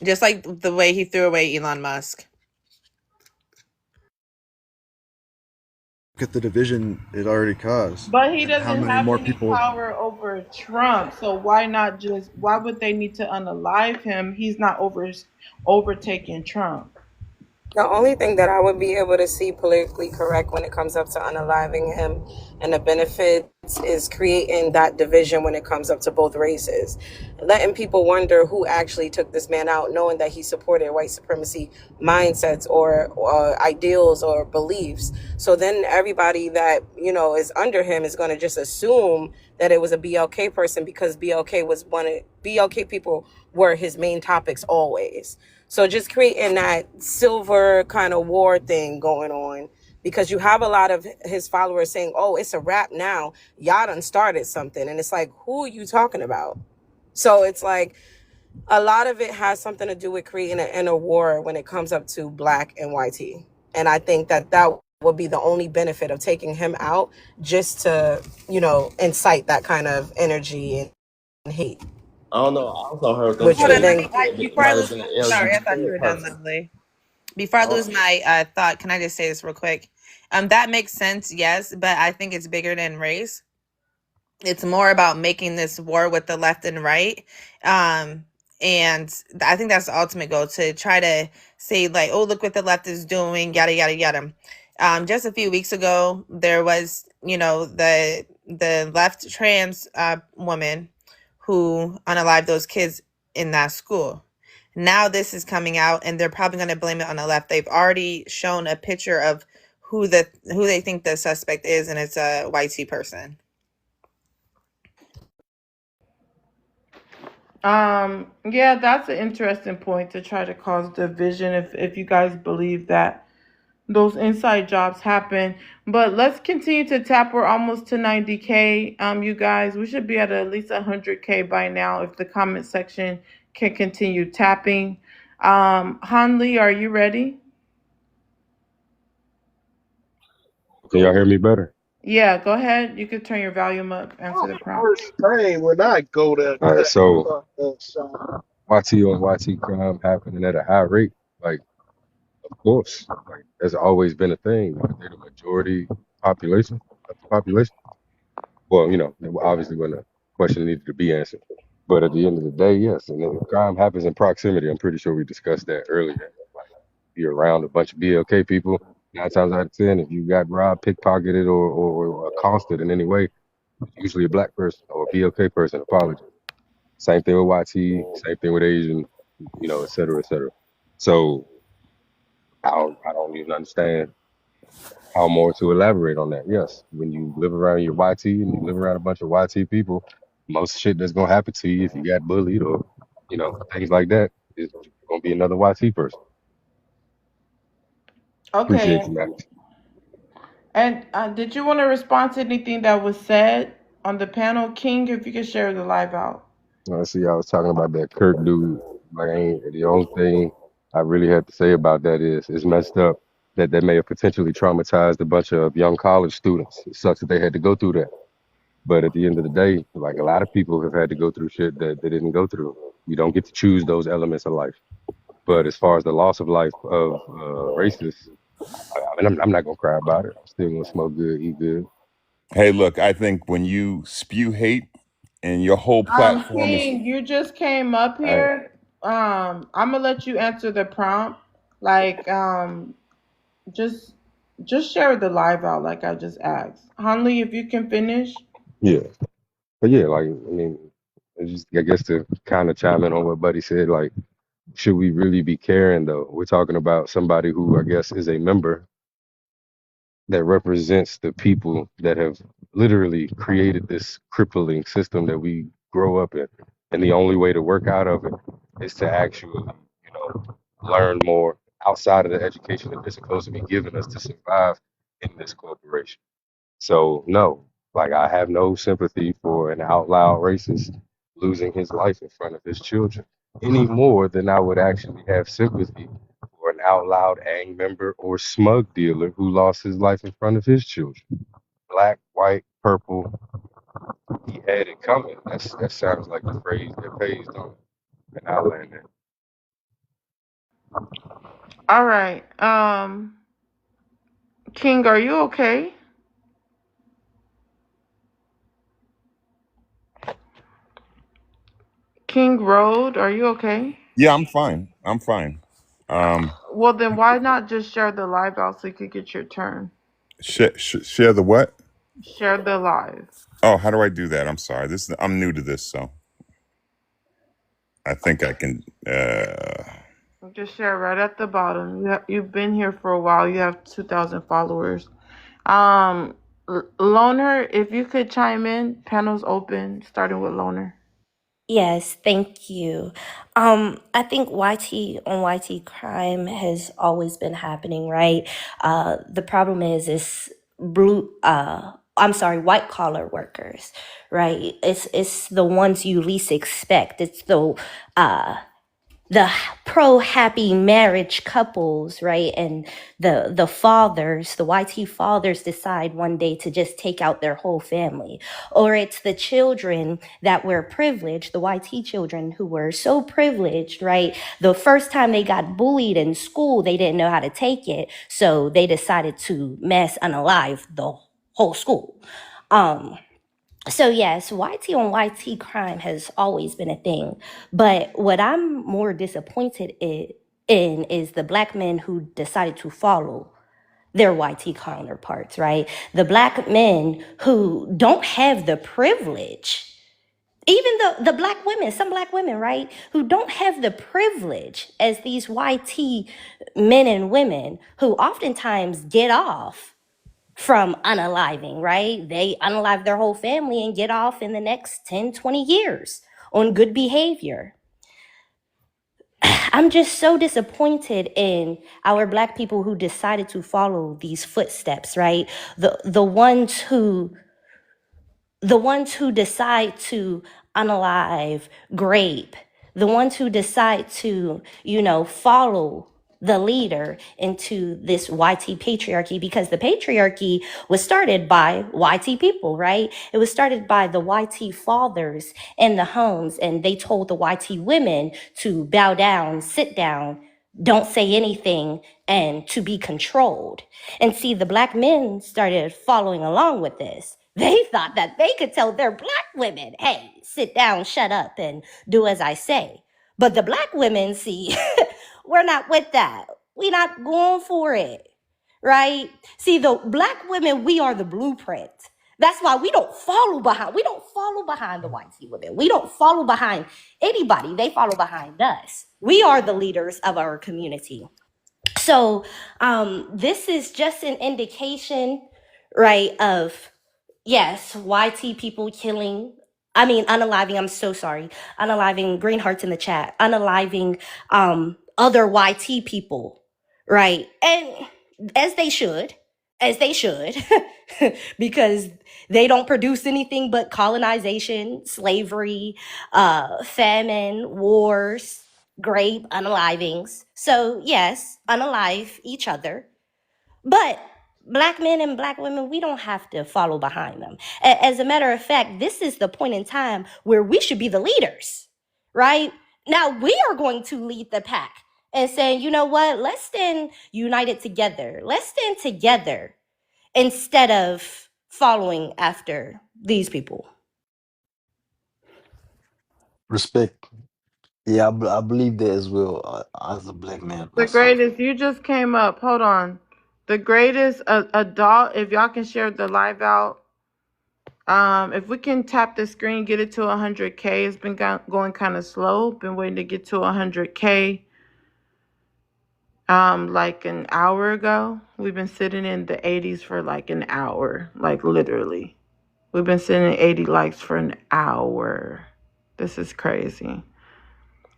just like the way he threw away Elon Musk. Look at the division it already caused. But he and how doesn't many have more any people. power over Trump, so why would they need to unalive him? He's not overtaking Trump. The only thing that I would be able to see politically correct when it comes up to unaliving him and the benefits is creating that division when it comes up to both races. Letting people wonder who actually took this man out, knowing that he supported white supremacy mindsets or ideals or beliefs. So then everybody that, is under him is going to just assume that it was a BLK person because BLK people were his main topics always. So just creating that silver kind of war thing going on because you have a lot of his followers saying, oh, it's a wrap now. Y'all done started something. And it's like, who are you talking about? So it's like a lot of it has something to do with creating an inner war when it comes up to Black and YT. And I think that would be the only benefit of taking him out just to, incite that kind of energy and hate. I don't know. I also heard them Which say would Hold on, then before I might have lose, been an sorry, I thought you LGBT were done, person. lovely. Before I lose my thought, can I just say this real quick? That makes sense, yes, but I think it's bigger than race. It's more about making this war with the left and right. And I think that's the ultimate goal, to try to say, like, oh, look what the left is doing, yada, yada, yada. Just a few weeks ago, there was, the left trans woman who unalived those kids in that school. Now this is coming out, and they're probably going to blame it on the left. They've already shown a picture of who they think the suspect is, and it's a YT person. Yeah, that's an interesting point to try to cause division if you guys believe that those inside jobs happen. But let's continue to tap. We're almost to 90K. You guys, we should be at least 100K by now if the comment section can continue tapping. Hanli, are you ready? Can y'all hear me better? Yeah, go ahead. You can turn your volume up, answer the prompt. First thing when I go there, All right, cut so shot. YT on YT crime happening at a high rate. Like, of course, like that's always been a thing. Like, they're the majority population of the population. Well, obviously when the question needed to be answered. But at the end of the day, yes, and then crime happens in proximity. I'm pretty sure we discussed that earlier. Like, you're around a bunch of BLK people, 9 times out of 10, if you got robbed, pickpocketed, or accosted in any way, it's usually a black person or a BLK person. Apology. Same thing with YT, same thing with Asian, et cetera, et cetera. So I don't even understand how more to elaborate on that. Yes, when you live around your YT and you live around a bunch of YT people, most shit that's gonna happen to you if you got bullied or things like that is gonna be another YT person. Appreciate Okay. you, Max. And did you want to respond to anything that was said on the panel? King, if you could share the live out. I see I was talking about that Kirk dude. Like, the only thing I really have to say about that is it's messed up that may have potentially traumatized a bunch of young college students. It sucks that they had to go through that. But at the end of the day, like, a lot of people have had to go through shit that they didn't go through. You don't get to choose those elements of life. But as far as the loss of life of racists, I'm not gonna cry about it. I'm still gonna smoke good, eat good. Hey, look, I think when you spew hate and your whole platform is King, you just came up here. I'm gonna let you answer the prompt. Like, just share the live out like I just asked. Hanli, if you can finish. Yeah. But yeah, like, it's just, I guess, to kind of chime in on what Buddy said, like, should we really be caring though? We're talking about somebody who I guess is a member that represents the people that have literally created this crippling system that we grow up in. And the only way to work out of it is to actually, learn more outside of the education that they're supposed to be giving us to survive in this corporation. So no, like, I have no sympathy for an out loud racist losing his life in front of his children any more than I would actually have sympathy for an out loud gang member or smug dealer who lost his life in front of his children. Black, white, purple, he had it coming. That sounds like the phrase that pays on it. And I'll land there. All right. King, are you okay? King Road, are you okay? Yeah, I'm fine. I'm fine. Well, then why not just share the live out so you could get your turn? Share the what? Share the live. Oh, how do I do that? I'm sorry. I'm new to this, so I think I can. Just share right at the bottom. You've been here for a while. You have 2,000 followers. Loner, if you could chime in, panel's open, starting with Loner. Yes, thank you. I think YT on YT crime has always been happening, right? The problem is white collar workers, right? It's the ones you least expect. It's the pro happy marriage couples, right? And the fathers, the YT fathers decide one day to just take out their whole family. Or it's the children that were privileged, the YT children who were so privileged, right? The first time they got bullied in school, they didn't know how to take it. So they decided to mass unalive the whole school. So yes, YT on YT crime has always been a thing. But what I'm more disappointed in is the black men who decided to follow their YT counterparts, right? The black men who don't have the privilege Even the black women, some black women, right, who don't have the privilege as these YT men and women who oftentimes get off from unaliving, right? They unalive their whole family and get off in the next 10, 20 years on good behavior. I'm just so disappointed in our black people who decided to follow these footsteps, right? The ones who decide to unalive, grape, the ones who decide to, follow the leader into this YT patriarchy, because the patriarchy was started by YT people, right? It was started by the YT fathers in the homes, and they told the YT women to bow down, sit down, don't say anything, and to be controlled. And see, the black men started following along with this. They thought that they could tell their black women, hey, sit down, shut up, and do as I say. But the black women, see, we're not with that. We're not going for it, right? See, the black women, we are the blueprint. That's why we don't follow behind. We don't follow behind the white women. We don't follow behind anybody. They follow behind us. We are the leaders of our community. So this is just an indication, right, of, yes, YT people unaliving, I'm so sorry, unaliving, green hearts in the chat, unaliving other YT people, right? And as they should, because they don't produce anything but colonization, slavery, famine, wars, grape, unalivings. So yes, unalive each other. But black men and black women, we don't have to follow behind them. As a matter of fact, this is the point in time where we should be the leaders, right? Now we are going to lead the pack and saying, you know what, let's stand united together. Let's stand together instead of following after these people. Respect. Yeah, I believe that as well, as a black man The myself. greatest, you just came up. Hold on. The greatest adult, if y'all can share the live out. If we can tap the screen, get it to 100K. It's been going kind of slow. Been waiting to get to 100K. Like an hour ago. We've been sitting in the 80s for like an hour, like literally. We've been sitting at 80 likes for an hour. This is crazy.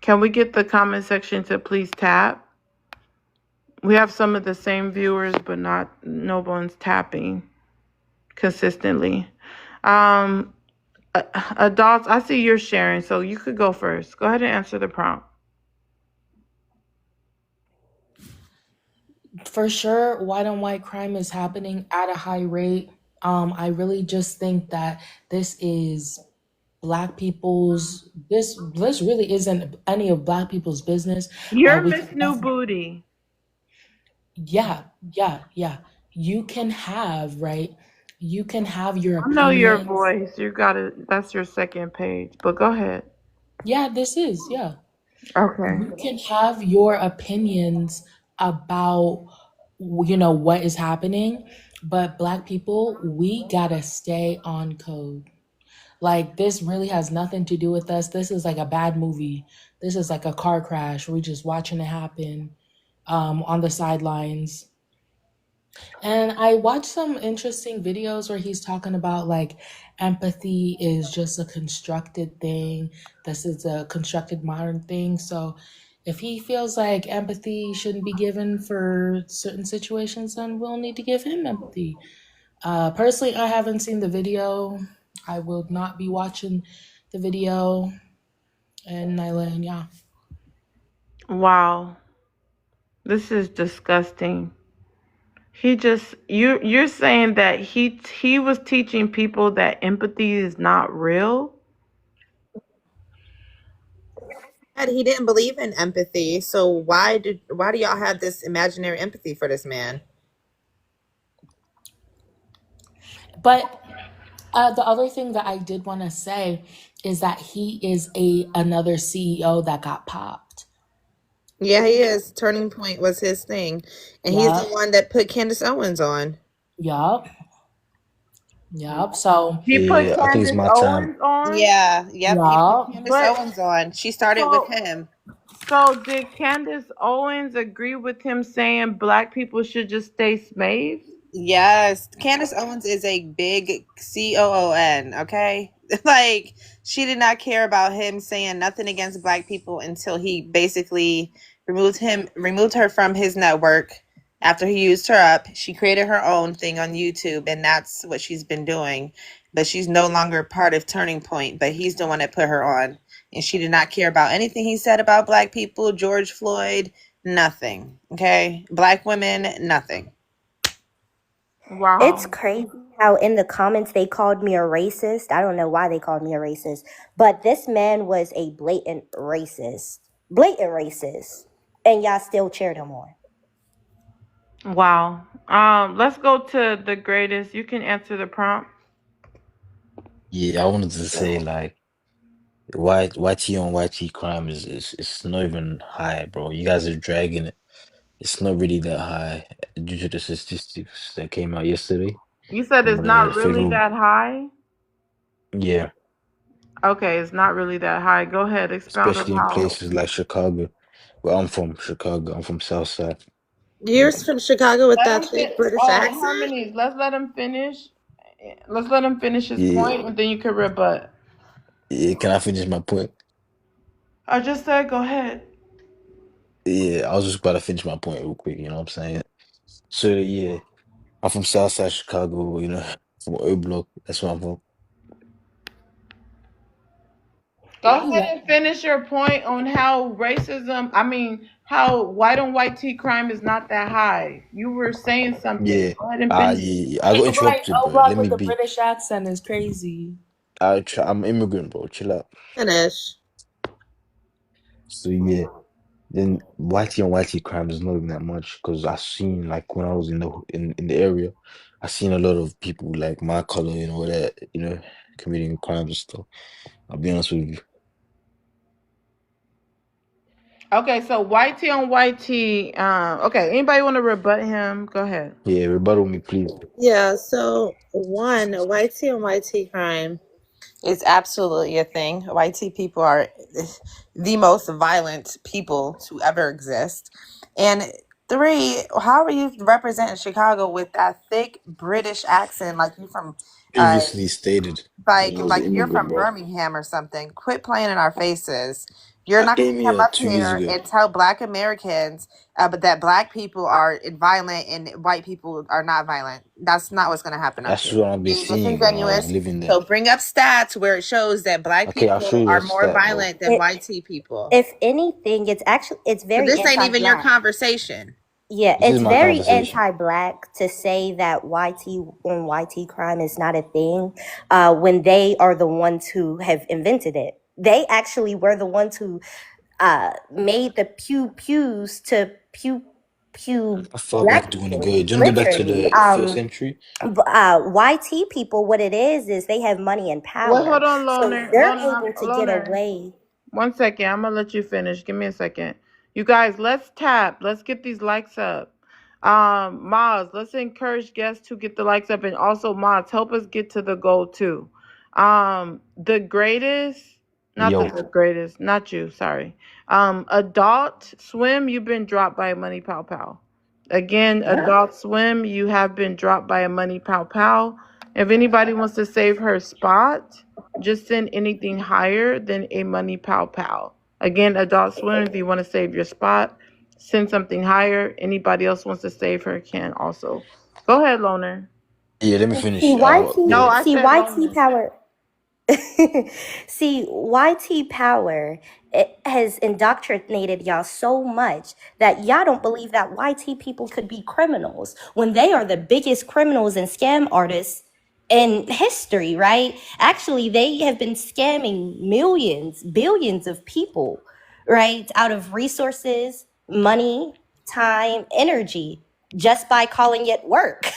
Can we get the comment section to please tap? We have some of the same viewers, but no one's tapping consistently. Adults, I see you're sharing, so you could go first. Go ahead and answer the prompt. For sure, white on white crime is happening at a high rate. I really just think that this is black people's, this really isn't any of black people's business. You're We Miss can New definitely, Booty. yeah. You can have, right? You can have your I know your opinions. voice. You got it. That's your second page. But go ahead. Yeah, this is, yeah. Okay. You can have your opinions about, what is happening, but black people, we gotta stay on code. Like, this really has nothing to do with us. This is like a bad movie. This is like a car crash. We're just watching it happen on the sidelines. And I watched some interesting videos where he's talking about like empathy is just a constructed thing. This is a constructed modern thing. So if he feels like empathy shouldn't be given for certain situations, then we'll need to give him empathy. Personally, I haven't seen the video. I will not be watching the video. And Nyla, yeah. Wow. This is disgusting. You're saying that he was teaching people that empathy is not real? He didn't believe in empathy. So why do y'all have this imaginary empathy for this man? But the other thing that I did want to say is that he is another CEO that got popped. Yeah, he is. Turning Point was his thing. And he's the Yup. one that put Candace Owens on. Yup. Yup. So, He put Yeah, I think it's Candace my time. Owens on. Yeah, yep. He put yup. Candace But Owens on. She started with so him. so did Candace Owens agree with him saying black people should just stay slaves? Yes, Candace Owens is a big COON, okay? Like, she did not care about him saying nothing against black people until he basically removed her from his network after he used her up. She created her own thing on YouTube, and that's what she's been doing. But she's no longer part of Turning Point, but he's the one that put her on. And she did not care about anything he said about black people, George Floyd, nothing, okay? Black women, nothing. It's Wow. crazy how in the comments they called me a racist. I don't know why they called me a racist, but this man was a blatant racist. Blatant racist. And y'all still cheered him on. Wow. Let's go to the greatest. You can answer the prompt. Yeah, I wanted to say like YT on YT crime is it's not even high, bro. You guys are dragging it. It's not really that high due to the statistics that came out yesterday You said from it's the not really federal. that high? Yeah, Okay, it's not really that high. Go ahead, expound on especially in how. places like Chicago. Well, I'm from Chicago. I'm from Southside. Yeah. Yeah, You're from Chicago with Let that him thick fit. British Oh, accent? Harmony, let's let him finish. Let's let him finish his yeah, point, and then you can rebut. yeah. Can I finish my point? I just said, go ahead. Yeah, I was just about to finish my point real quick. You know what I'm saying? So yeah, I'm from Southside Chicago. You know, from O Block. That's where I'm from. Go Yeah. ahead and finish your point on how racism, I mean, how white on white tea crime is not that high. You were saying something. Yeah, Go ahead and finish. yeah. I got Right. interrupted, Oh, but block let with me the be. British accent is crazy. I'm immigrant, bro. Chill out. Finish. So yeah, then YT on YT crime is not even that much because I seen like when I was in the area, I seen a lot of people like my color, that committing crimes and stuff. I'll be honest with you. Okay, so white tea on white tea. Okay, anybody want to rebut him? Go ahead. Yeah, rebuttal me, please. Yeah, so one, white tea and white tea crime is absolutely a thing. White tea people are the most violent people to ever exist. And three, how are you representing Chicago with that thick British accent like you from Previously stated that I was an like you're immigrant, from bro. Birmingham or something. Quit playing in our faces. You're I not going came to come here up 2 years here ago. and tell Black Americans, but that Black people are violent and white people are not violent. That's not what's going to happen up That's here. what I've been You're seeing when I was disingenuous. living there. So bring up stats where it shows that Black Okay, I'll show people you are that more stat, bro. violent than white tea people. If anything, it's So very this ain't even your anti-black. conversation. Yeah, This is it's my very conversation. anti-black to say that YT on YT crime is not a thing when they are the ones who have invented it. They actually were the ones who made the pews to pew How far back black do you want to people, go? Do you want to go back to literally. the first century? YT people, what it is they have money and Wait, power, hold on, so Loner. they're able to get Loner. away. 1 second. I'm gonna let you finish. Give me a second. You guys, let's tap. Let's get these likes up. Maz, let's encourage guests to get the likes up, and also Maz, help us get to the goal too. The greatest, not Yo, the greatest, not you. Sorry. Adult Swim, you've been dropped by a Money Pow Pow. Again, Adult Swim, you have been dropped by a Money Pow Pow. If anybody wants to save her spot, just send anything higher than a Money Pow Pow. Again, Adult Swim, if you want to save your spot, send something higher. Anybody else wants to save her can also. Go ahead, Loner. yeah, let me See finish. YT, No, I see said YT Loner. power. See, YT power, it has indoctrinated y'all so much that y'all don't believe that YT people could be criminals when they are the biggest criminals and scam artists in history, right? Actually, they have been scamming millions, billions of people, right? Out of resources, money, time, energy, just by calling it work.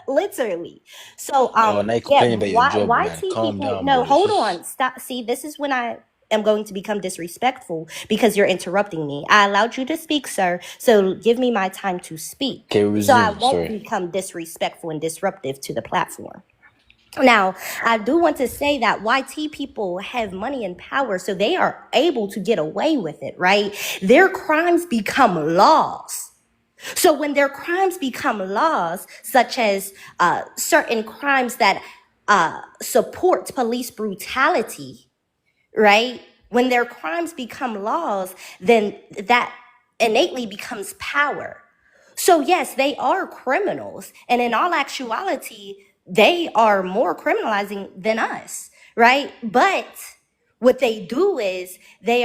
Literally. So Oh, now you're yeah, complaining about your job, why man. YT Calm people, down, no, bro. It's hold just on. Stop. See, this is when I am going to become disrespectful because you're interrupting me. I allowed you to speak, sir. So give me my time to speak. okay. So I Resume. won't Sorry. become disrespectful and disruptive to the platform. Now, I do want to say that YT people have money and power, so they are able to get away with it, right? Their crimes become laws. So when their crimes become laws, such as certain crimes that support police brutality, right? When their crimes become laws, then that innately becomes power. So yes, they are criminals. And in all actuality, they are more criminalizing than us, right? But what they do is they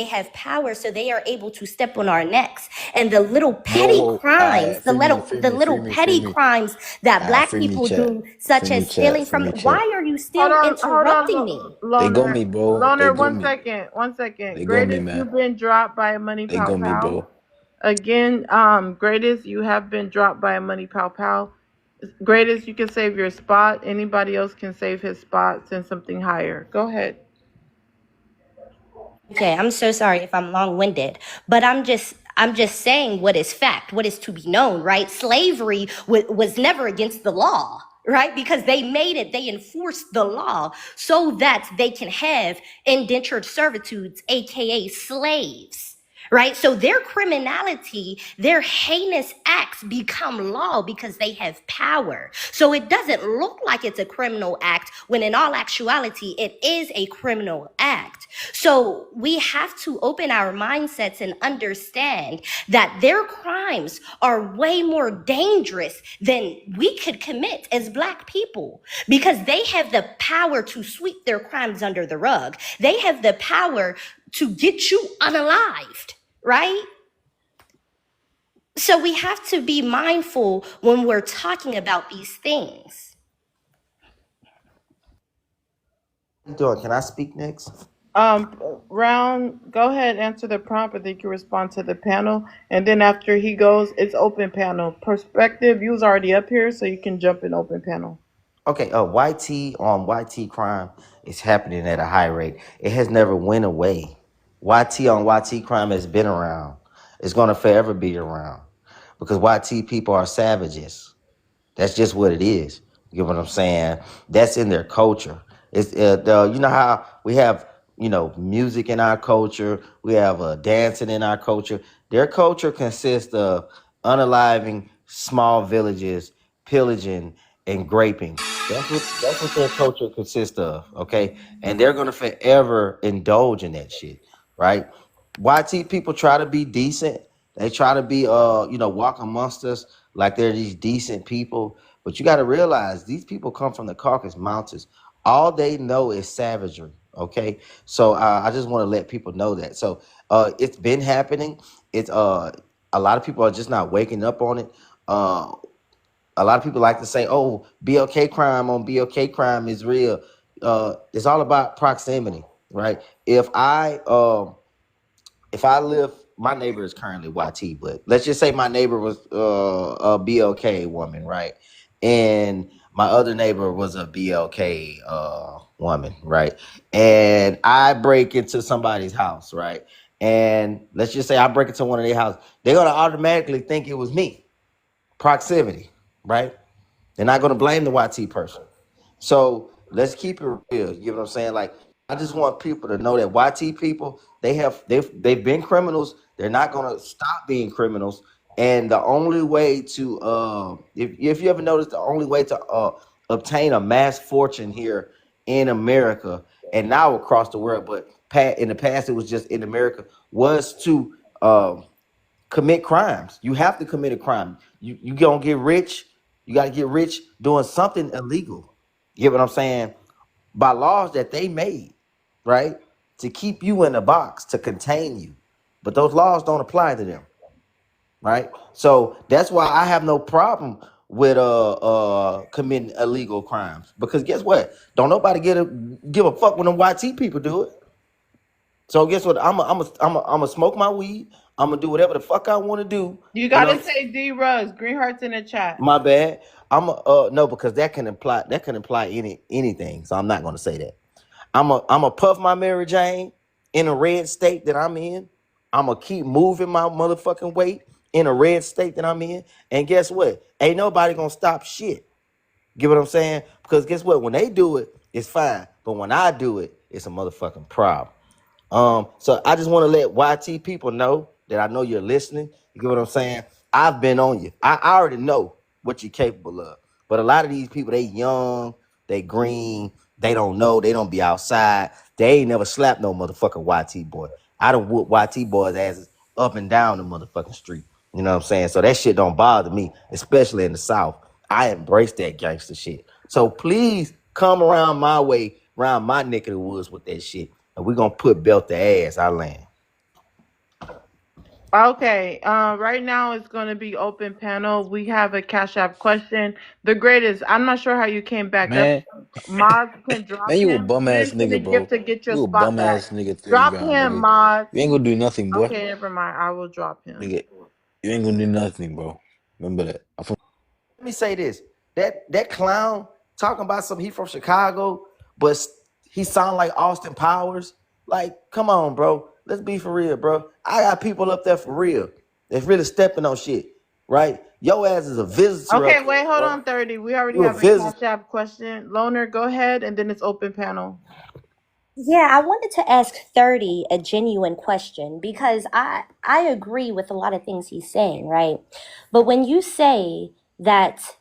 have power, so they are able to step on our necks. And the little petty Whoa, crimes, free me, free the me, free little me, free petty me. crimes that black Free me, people chat. do, such Free me, as chat. stealing Free from, me, chat. why are you still Hold on, interrupting me? They got Loner. me, bro. They Loner, got one me. second. They got me, Greatest, man. you've been dropped by a Money They Pow got me, Pow. bro. Again, Greatest, you have been dropped by a Money Pow Pow. Greatest, you can save your spot. Anybody else can save his spot, send something higher. Go ahead. Okay, I'm so sorry if I'm long-winded, but I'm just saying what is fact, what is to be known, right? Slavery was never against the law, right? Because they enforced the law so that they can have indentured servitudes, aka slaves. Right? So their criminality, their heinous acts become law because they have power. So it doesn't look like it's a criminal act when in all actuality, it is a criminal act. So we have to open our mindsets and understand that their crimes are way more dangerous than we could commit as black people because they have the power to sweep their crimes under the rug. They have the power to get you unalived, right? So we have to be mindful when we're talking about these things. How you doing? Can I speak next? Round, go ahead, answer the prompt, and then you can respond to the panel. And then after he goes, it's open panel. Perspective, you was already up here, so you can jump in open panel. Okay, YT on YT crime is happening at a high rate. It has never went away. YT on YT crime has been around. It's going to forever be around because YT people are savages. That's just what it is. You get what I'm saying? That's in their culture. It's you know how we have music in our culture, we have dancing in our culture. Their culture consists of unaliving small villages, pillaging and graping. That's what their culture consists of. Okay, and they're gonna forever indulge in that shit, right? YT people try to be decent. They try to be walk amongst us like they're these decent people. But you got to realize these people come from the Caucasus Mountains. All they know is savagery. Okay, so I just want to let people know that. So it's been happening. It's a lot of people are just not waking up on it. A lot of people like to say, "Oh, BLK crime on BLK crime is real." It's all about proximity, right? If I live, my neighbor is currently YT, but let's just say my neighbor was a BLK woman, right? And my other neighbor was a BLK woman, right? And I break into somebody's house, right? And let's just say I break into one of their houses. They're gonna automatically think it was me. Proximity, right? They're not gonna blame the YT person. So let's keep it real. You know what I'm saying? Like, I just want people to know that YT people, they've been criminals. They're not gonna stop being criminals. And the only way to if you ever notice, the only way to obtain a mass fortune here in America and now across the world, but in the past it was just in America, was to commit crimes. You have to commit a crime. You gonna get rich. You got to get rich doing something illegal. You get what I'm saying? By laws that they made, right? To keep you in a box, to contain you. But those laws don't apply to them, right? So that's why I have no problem with committing illegal crimes. Because guess what? Don't nobody give a fuck when them YT people do it. So guess what? I'm smoke my weed. I'm gonna do whatever the fuck I want to do. You gotta say D Rose. Green hearts in the chat. My bad. No, because that can imply anything. So I'm not gonna say that. I'm a puff my Mary Jane in a red state that I'm in. I'm gonna keep moving my motherfucking weight in a red state that I'm in. And guess what? Ain't nobody gonna stop shit. Get what I'm saying? Because guess what? When they do it, it's fine. But when I do it, it's a motherfucking problem. So I just want to let YT people know that I know you're listening. You get what I'm saying? I've been on you. I already know what you're capable of. But a lot of these people, they young, they green, they don't know, they don't be outside. They ain't never slapped no motherfucking YT boy. I done whoop YT boys' asses up and down the motherfucking street. You know what I'm saying? So that shit don't bother me, especially in the South. I embrace that gangster shit. So please come around my way, around my neck of the woods with that shit. And we're gonna put belt the ass, I land. Okay, right now it's going to be open panel. We have a Cash App question. The greatest, I'm not sure how you came back up. Man, Moz can man, drop you a him. bum ass Mention the nigga, gift bro. to get your You a spot bum back. ass nigga, 30 Drop round, him, nigga. Moz. You ain't gonna do nothing, boy. Okay, never mind. I will drop him. Nigga, you ain't gonna do nothing, bro. Remember that. Let me say this: that clown talking about he from Chicago, but he sound like Austin Powers. Like, come on, bro. Let's be for real, bro. I got people up there for real that's really stepping on shit, right? Your ass is a visitor Okay, up wait, there, hold bro. on, 30. We already You a have a visitor. Cash App question. Loner, go ahead, and then it's open panel. Yeah, I wanted to ask 30 a genuine question because I agree with a lot of things he's saying, right? But when you say that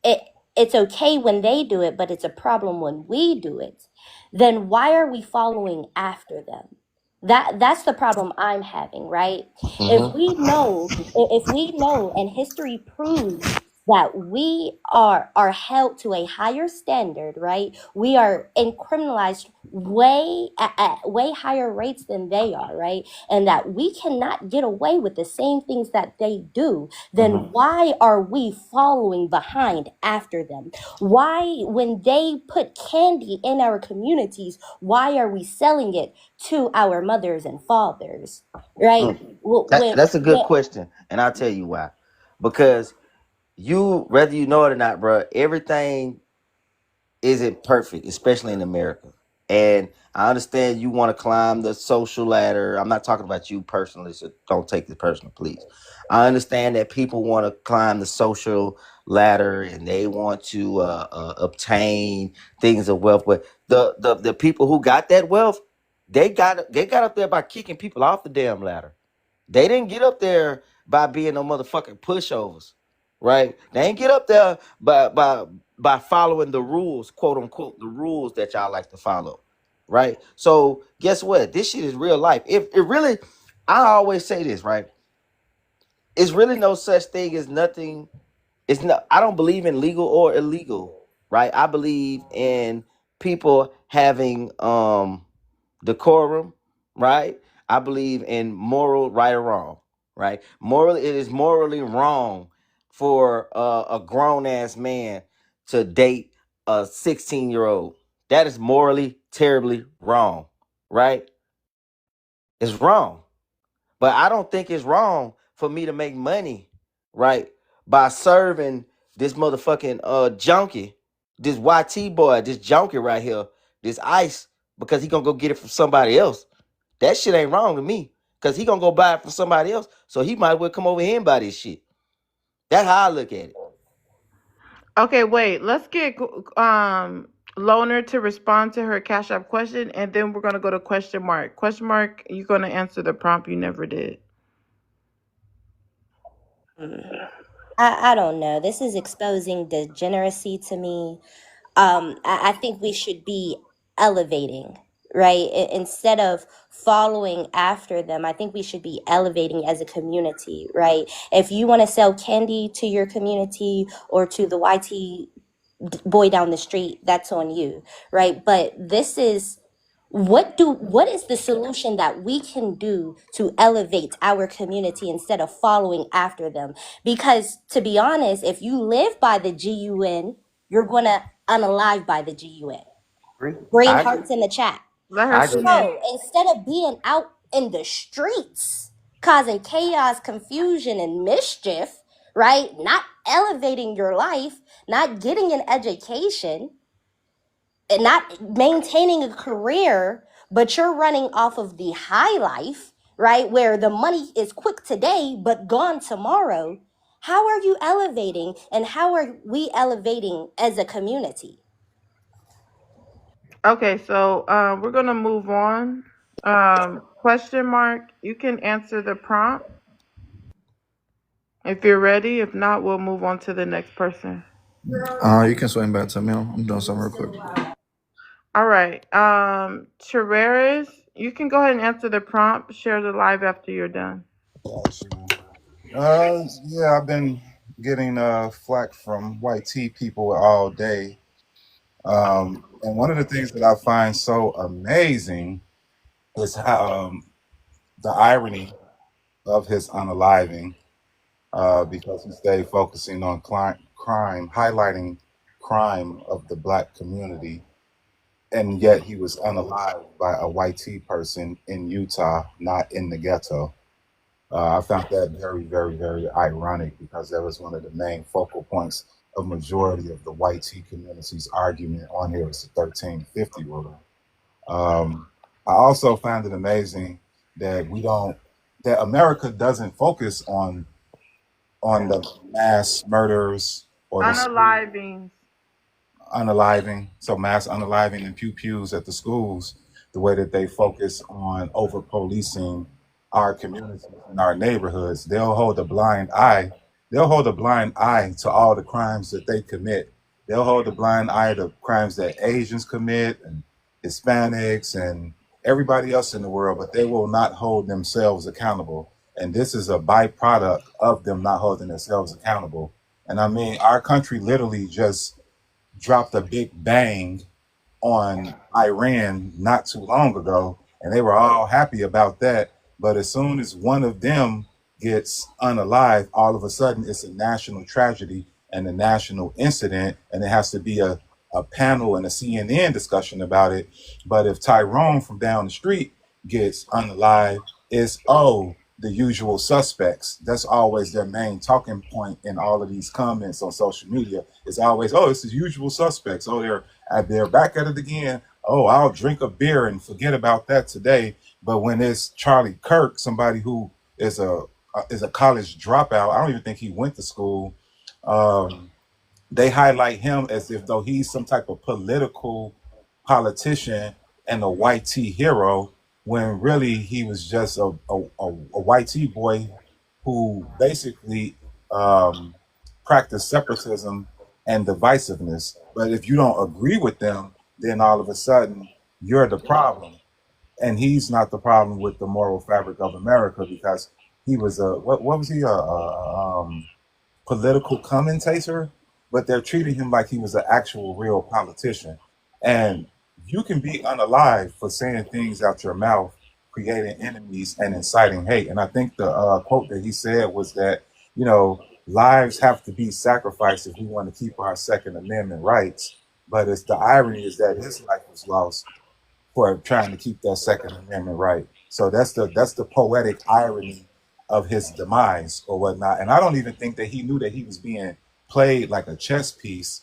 it's okay when they do it, but it's a problem when we do it, then why are we following after them? That's the problem I'm having, right? If we know, and history proves that we are held to a higher standard, right? We are criminalized at way higher rates than they are, right? And that we cannot get away with the same things that they do, then why are we following behind after them? Why, when they put candy in our communities, why are we selling it to our mothers and fathers, right? That's a good question, and I'll tell you why. Because whether you know it or not, bro, everything isn't perfect, especially in America. And I understand you want to climb the social ladder. I'm not talking about you personally, so don't take this personal, please. I understand that people want to climb the social ladder and they want to obtain things of wealth, but the people who got that wealth, they got up there by kicking people off the damn ladder. They didn't get up there by being no motherfucking pushovers, right? They ain't get up there by following the rules, quote unquote, the rules that y'all like to follow, right? So guess what? This shit is real life. If it really, I always say this, right? It's really no such thing as nothing. It's not. I don't believe in legal or illegal, right? I believe in people having decorum, right? I believe in moral right or wrong, right? Morally, it is morally wrong for a grown ass man to date a 16-year-old. That is morally terribly wrong, right? It's wrong. But I don't think it's wrong for me to make money, right? By serving this motherfucking junkie, this YT boy, this junkie right here, this ice, because he gonna go get it from somebody else. That shit ain't wrong to me. Cause he gonna go buy it from somebody else. So he might as well come over here and buy this shit. That's how I look at it. Okay, wait. Let's get Loner to respond to her Cash App question, and then we're gonna go to question mark. Question mark, you're gonna answer the prompt you never did. I don't know. This is exposing degeneracy to me. I think we should be elevating, right? Instead of following after them, I think we should be elevating as a community, right? If you want to sell candy to your community or to the YT boy down the street, that's on you, right? But this is what is the solution that we can do to elevate our community instead of following after them? Because to be honest, if you live by the GUN, you're gonna unalive by the GUN. Green I agree. hearts in the chat. Let her I agree. finish. So instead of being out in the streets causing chaos, confusion, and mischief, right? Not elevating your life, not getting an education, and not maintaining a career, but you're running off of the high life, right? Where the money is quick today, but gone tomorrow. How are you elevating, and how are we elevating as a community? Okay, so we're gonna move on. Question mark. You can answer the prompt if you're ready. If not, we'll move on to the next person. You can swing back to me. I'm doing something real quick. All right. Chereris, you can go ahead and answer the prompt. Share the live after you're done. Yeah, I've been getting flack from white tea people all day. And one of the things that I find so amazing is how the irony of his unaliving, because he stayed focusing on crime, highlighting crime of the black community, and yet he was unalived by a white tea person in Utah, not in the ghetto. I found that very, very, very ironic because that was one of the main focal points of majority of the white tea community's argument on here is the 1350 rule. I also found it amazing that that America doesn't focus on the mass murders or the Unaliving. unaliving, so mass unaliving and pew-pews at the schools, the way that they focus on over policing our communities and our neighborhoods. They'll hold a blind eye. They'll hold a blind eye to all the crimes that they commit. They'll hold a blind eye to crimes that Asians commit and Hispanics and everybody else in the world, but they will not hold themselves accountable. And this is a byproduct of them not holding themselves accountable. And I mean, our country literally just dropped a big bang on Iran not too long ago, and they were all happy about that. But as soon as one of them gets unalive, all of a sudden it's a national tragedy and a national incident, and it has to be a panel and a CNN discussion about it. But if Tyrone from down the street gets unalive, it's the usual suspects. That's always their main talking point in all of these comments on social media. It's always, it's the usual suspects. They're back at it again. I'll drink a beer and forget about that today. But when it's Charlie Kirk, somebody who is a college dropout, I don't even think he went to school. They highlight him as if though he's some type of politician and a white tea hero, when really he was just a white tea boy who basically practiced separatism and divisiveness. But if you don't agree with them, then all of a sudden you're the problem. And he's not the problem with the moral fabric of America, because he was what was he, political commentator? But they're treating him like he was an actual real politician. And you can be unalive for saying things out your mouth, creating enemies and inciting hate. And I think the quote that he said was that, lives have to be sacrificed if we want to keep our Second Amendment rights. But it's the irony is that his life was lost for trying to keep that Second Amendment right. So that's the poetic irony of his demise or whatnot. And I don't even think that he knew that he was being played like a chess piece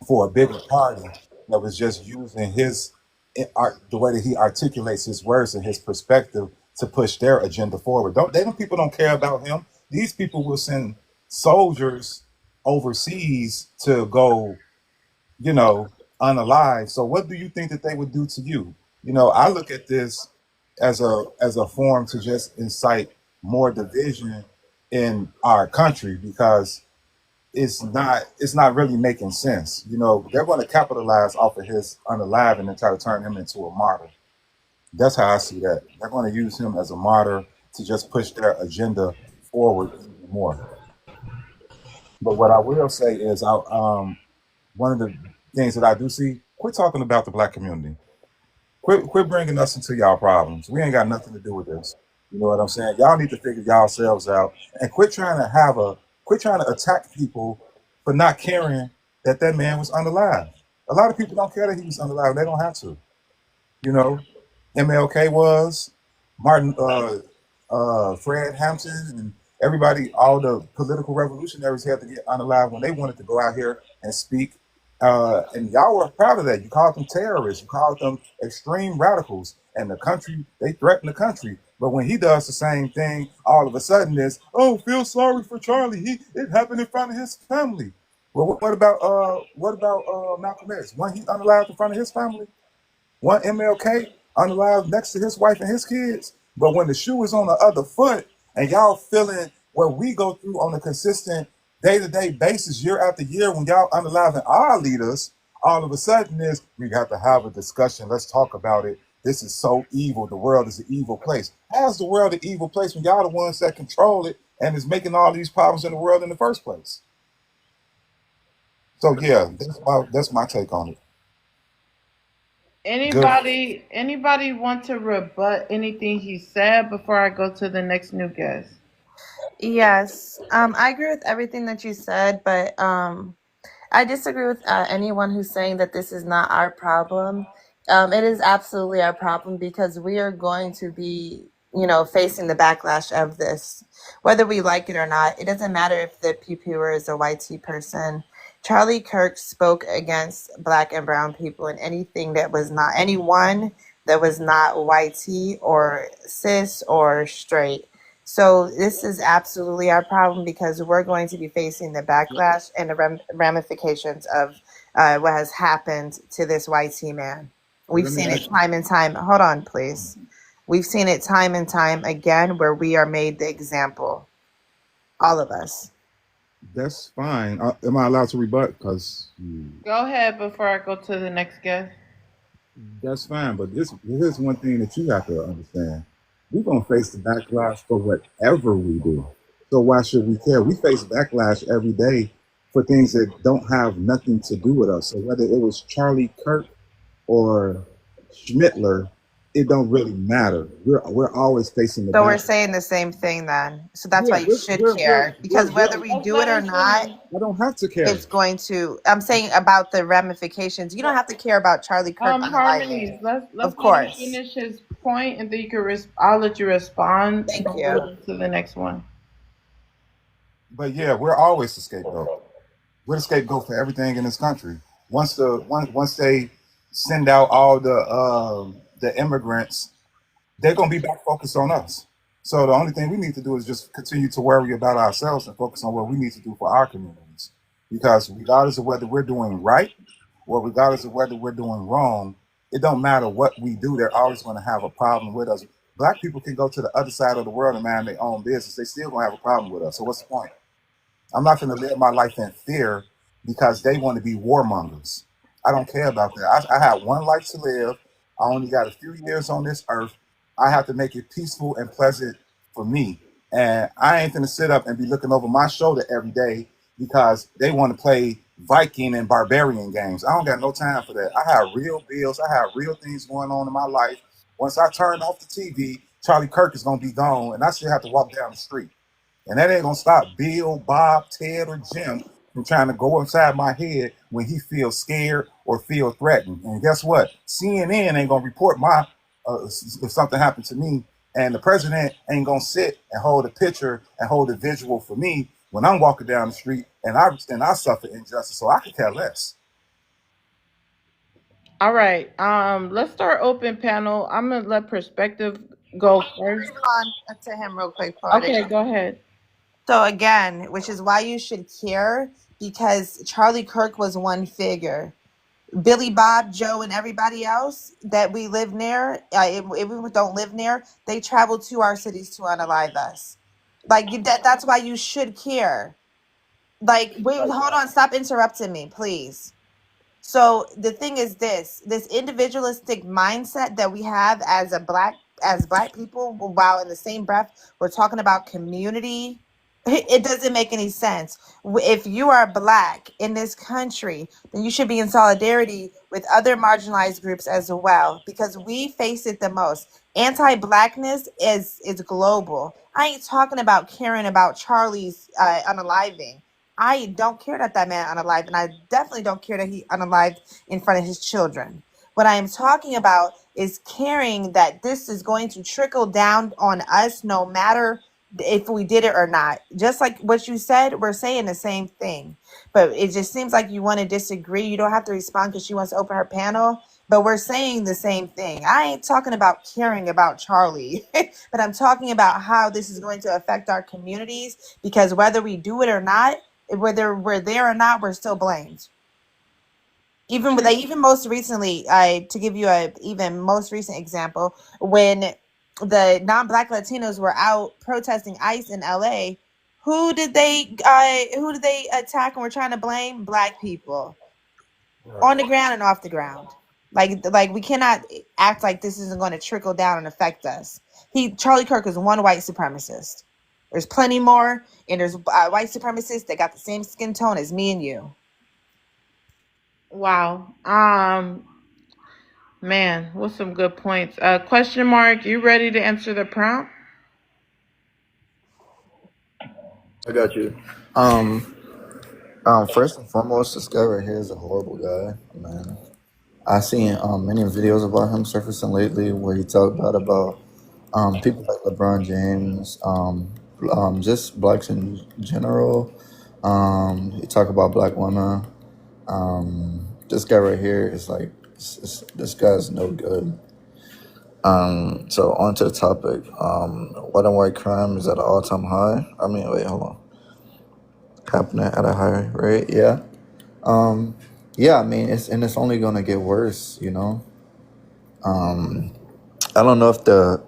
for a bigger party that was just using the way that he articulates his words and his perspective to push their agenda forward. People don't care about him. These people will send soldiers overseas to go, unalive. So what do you think that they would do to you? I look at this as a form to just incite more division in our country, because it's not really making sense. They're going to capitalize off of his unalive and then try to turn him into a martyr. That's how I see that. They're going to use him as a martyr to just push their agenda forward even more. But what I will say is, one of the things that I do see, quit talking about the black community. Quit bringing us into y'all problems. We ain't got nothing to do with this. You know what I'm saying? Y'all need to figure yourselves out and quit trying to attack people for not caring that man was unalive. A lot of people don't care that he was unalive. They don't have to. MLK was, Martin, Fred Hampton, and everybody, all the political revolutionaries had to get unalive when they wanted to go out here and speak. And y'all were proud of that. You called them terrorists. You called them extreme radicals. And the country, they threaten the country. But when he does the same thing, all of a sudden it's, feel sorry for Charlie. It happened in front of his family. Well, what about Malcolm X? Wasn't he unalive in front of his family? One MLK unalive next to his wife and his kids. But when the shoe is on the other foot and y'all feeling what we go through on a consistent day-to-day basis, year after year, when y'all unaliving our leaders, all of a sudden is we got to have a discussion. Let's talk about it. This is so evil. The world is an evil place. How's the world an evil place when y'all the ones that control it and is making all these problems in the world in the first place? So yeah, that's my take on it. Good. Anybody want to rebut anything he said before I go to the next new guest? Yes, I agree with everything that you said, but I disagree with anyone who's saying that this is not our problem. It is absolutely our problem because we are going to be, facing the backlash of this, whether we like it or not. It doesn't matter if the puppeteer is a white tea person. Charlie Kirk spoke against Black and brown people and anyone that was not white tea or cis or straight. So this is absolutely our problem because we're going to be facing the backlash and the ramifications of what has happened to this white tea man. We've Let me seen it ask time and time. Hold on, please. We've seen it time and time again where we are made the example. All of us. That's fine. Am I allowed to rebut? Because Go ahead before I go to the next guest. that's fine. But here's one thing that you have to understand. We're going to face the backlash for whatever we do. So why should we care? We face backlash every day for things that don't have nothing to do with us. So whether it was Charlie Kirk or Schmittler, it don't really matter. We're always facing the So we're backlash. saying the same thing then. So that's Yeah, why you should care because whether we do it or not, I don't have to care. it's going to. I'm saying about the ramifications. You don't have to care about Charlie Kirk Harmonies, unaliving. let's Of let him course. finish his point, and then you can I'll let you respond. Thank and you. we'll go to the next one. But yeah, we're always the scapegoat. We're the scapegoat for everything in this country. Once they send out all the immigrants, they're gonna be back focused on us. So the only thing we need to do is just continue to worry about ourselves and focus on what we need to do for our communities. Because regardless of whether we're doing right or regardless of whether we're doing wrong, it don't matter what we do. They're always going to have a problem with us. Black people can go to the other side of the world and mind their own business. They still gonna have a problem with us. So what's the point? I'm not going to live my life in fear because they want to be warmongers. I don't care about that. I have one life to live. I only got a few years on this earth. I have to make it peaceful and pleasant for me. And I ain't going to sit up and be looking over my shoulder every day because they want to play Viking and barbarian games. I don't got no time for that. I have real bills. I have real things going on in my life. Once I turn off the TV, Charlie Kirk is going to be gone, and I still have to walk down the street. And that ain't gonna stop Bill, Bob, Ted, or Jim from trying to go inside my head when he feels scared or feel threatened. And guess what? CNN ain't gonna report my if something happened to me, and the president ain't gonna sit and hold a picture and hold a visual for me when I'm walking down the street and I suffer injustice. So I could care less. All right. Let's start open panel. I'm gonna let Perspective go first. On to him real quick. Before Okay, go ahead. So again, which is why you should care because Charlie Kirk was one figure. Billy Bob, Joe, and everybody else that we live near, if we don't live near, they travel to our cities to unalive us. That's why you should care. Wait, hold on, stop interrupting me, please. So the thing is this individualistic mindset that we have as black people, while in the same breath we're talking about community, it doesn't make any sense. If you are black in this country, then you should be in solidarity with other marginalized groups as well, because we face it the most. Anti-blackness is global. I ain't talking about caring about Charlie's unaliving. I don't care that man unalived, and I definitely don't care that he unalived in front of his children. What I am talking about is caring that this is going to trickle down on us no matter if we did it or not. Just like what you said, we're saying the same thing. But it just seems like you want to disagree. You don't have to respond because she wants to open her panel. But we're saying the same thing. I ain't talking about caring about Charlie, but I'm talking about how this is going to affect our communities, because whether we do it or not, whether we're there or not, we're still blamed. even most recently, I to give you a even most recent example, when the non-black Latinos were out protesting ICE in LA, who did they attack and were trying to blame? Black people on the ground and off the ground. Like we cannot act like this isn't going to trickle down and affect us. Charlie Kirk is one white supremacist. There's plenty more, and there's white supremacists that got the same skin tone as me and you. Wow. Man, what's some good points? Question mark, you ready to answer the prompt? I got you. First and foremost, this guy right here is a horrible guy, man. I've seen many videos about him surfacing lately where he talked about people like LeBron James, just blacks in general. He talked about black women. This guy right here is like, this guy's no good. So on to the topic. White on white crime is at an all-time high. I mean, wait, hold on. Happening at a high rate, yeah. Yeah, I mean, it's only gonna get worse, you know. I don't know if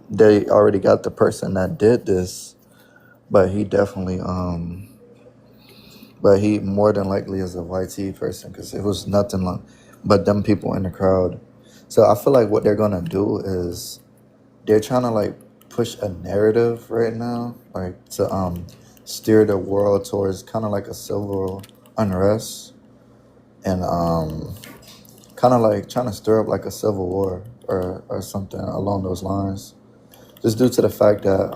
they already got the person that did this, but he definitely but he more than likely is a YT person because it was nothing like but them people in the crowd. So I feel like what they're gonna do is they're trying to like push a narrative right now, like to steer the world towards kind of like a civil unrest and kind of like trying to stir up like a civil war or something along those lines. Just due to the fact that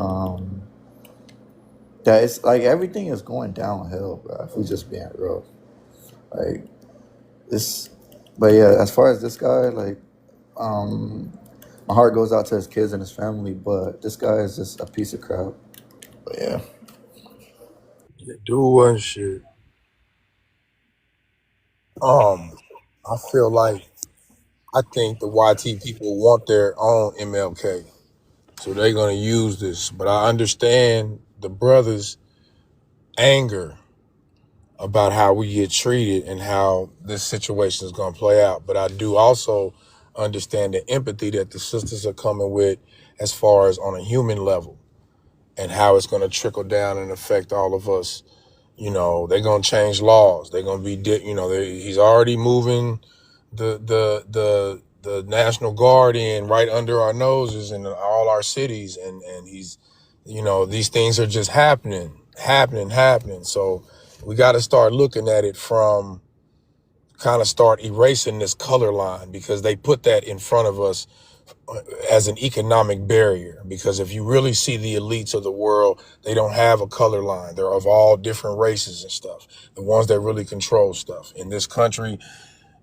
that it's like everything is going downhill, bro. If we just being real, like this. But yeah, as far as this guy, like, my heart goes out to his kids and his family. But this guy is just a piece of crap. But yeah. Do one shit. I feel like I think the YT people want their own MLK, so they're gonna use this. But I understand the brothers' anger about how we get treated and how this situation is gonna play out. But I do also understand the empathy that the sisters are coming with as far as on a human level and how it's gonna trickle down and affect all of us. You know, they're gonna change laws. They're gonna be, he's already moving the National Guard in right under our noses in all our cities, and he's, these things are just happening. So we got to start looking at it from kind of start erasing this color line, because they put that in front of us as an economic barrier. Because if you really see the elites of the world, they don't have a color line. They're of all different races and stuff. The ones that really control stuff in this country,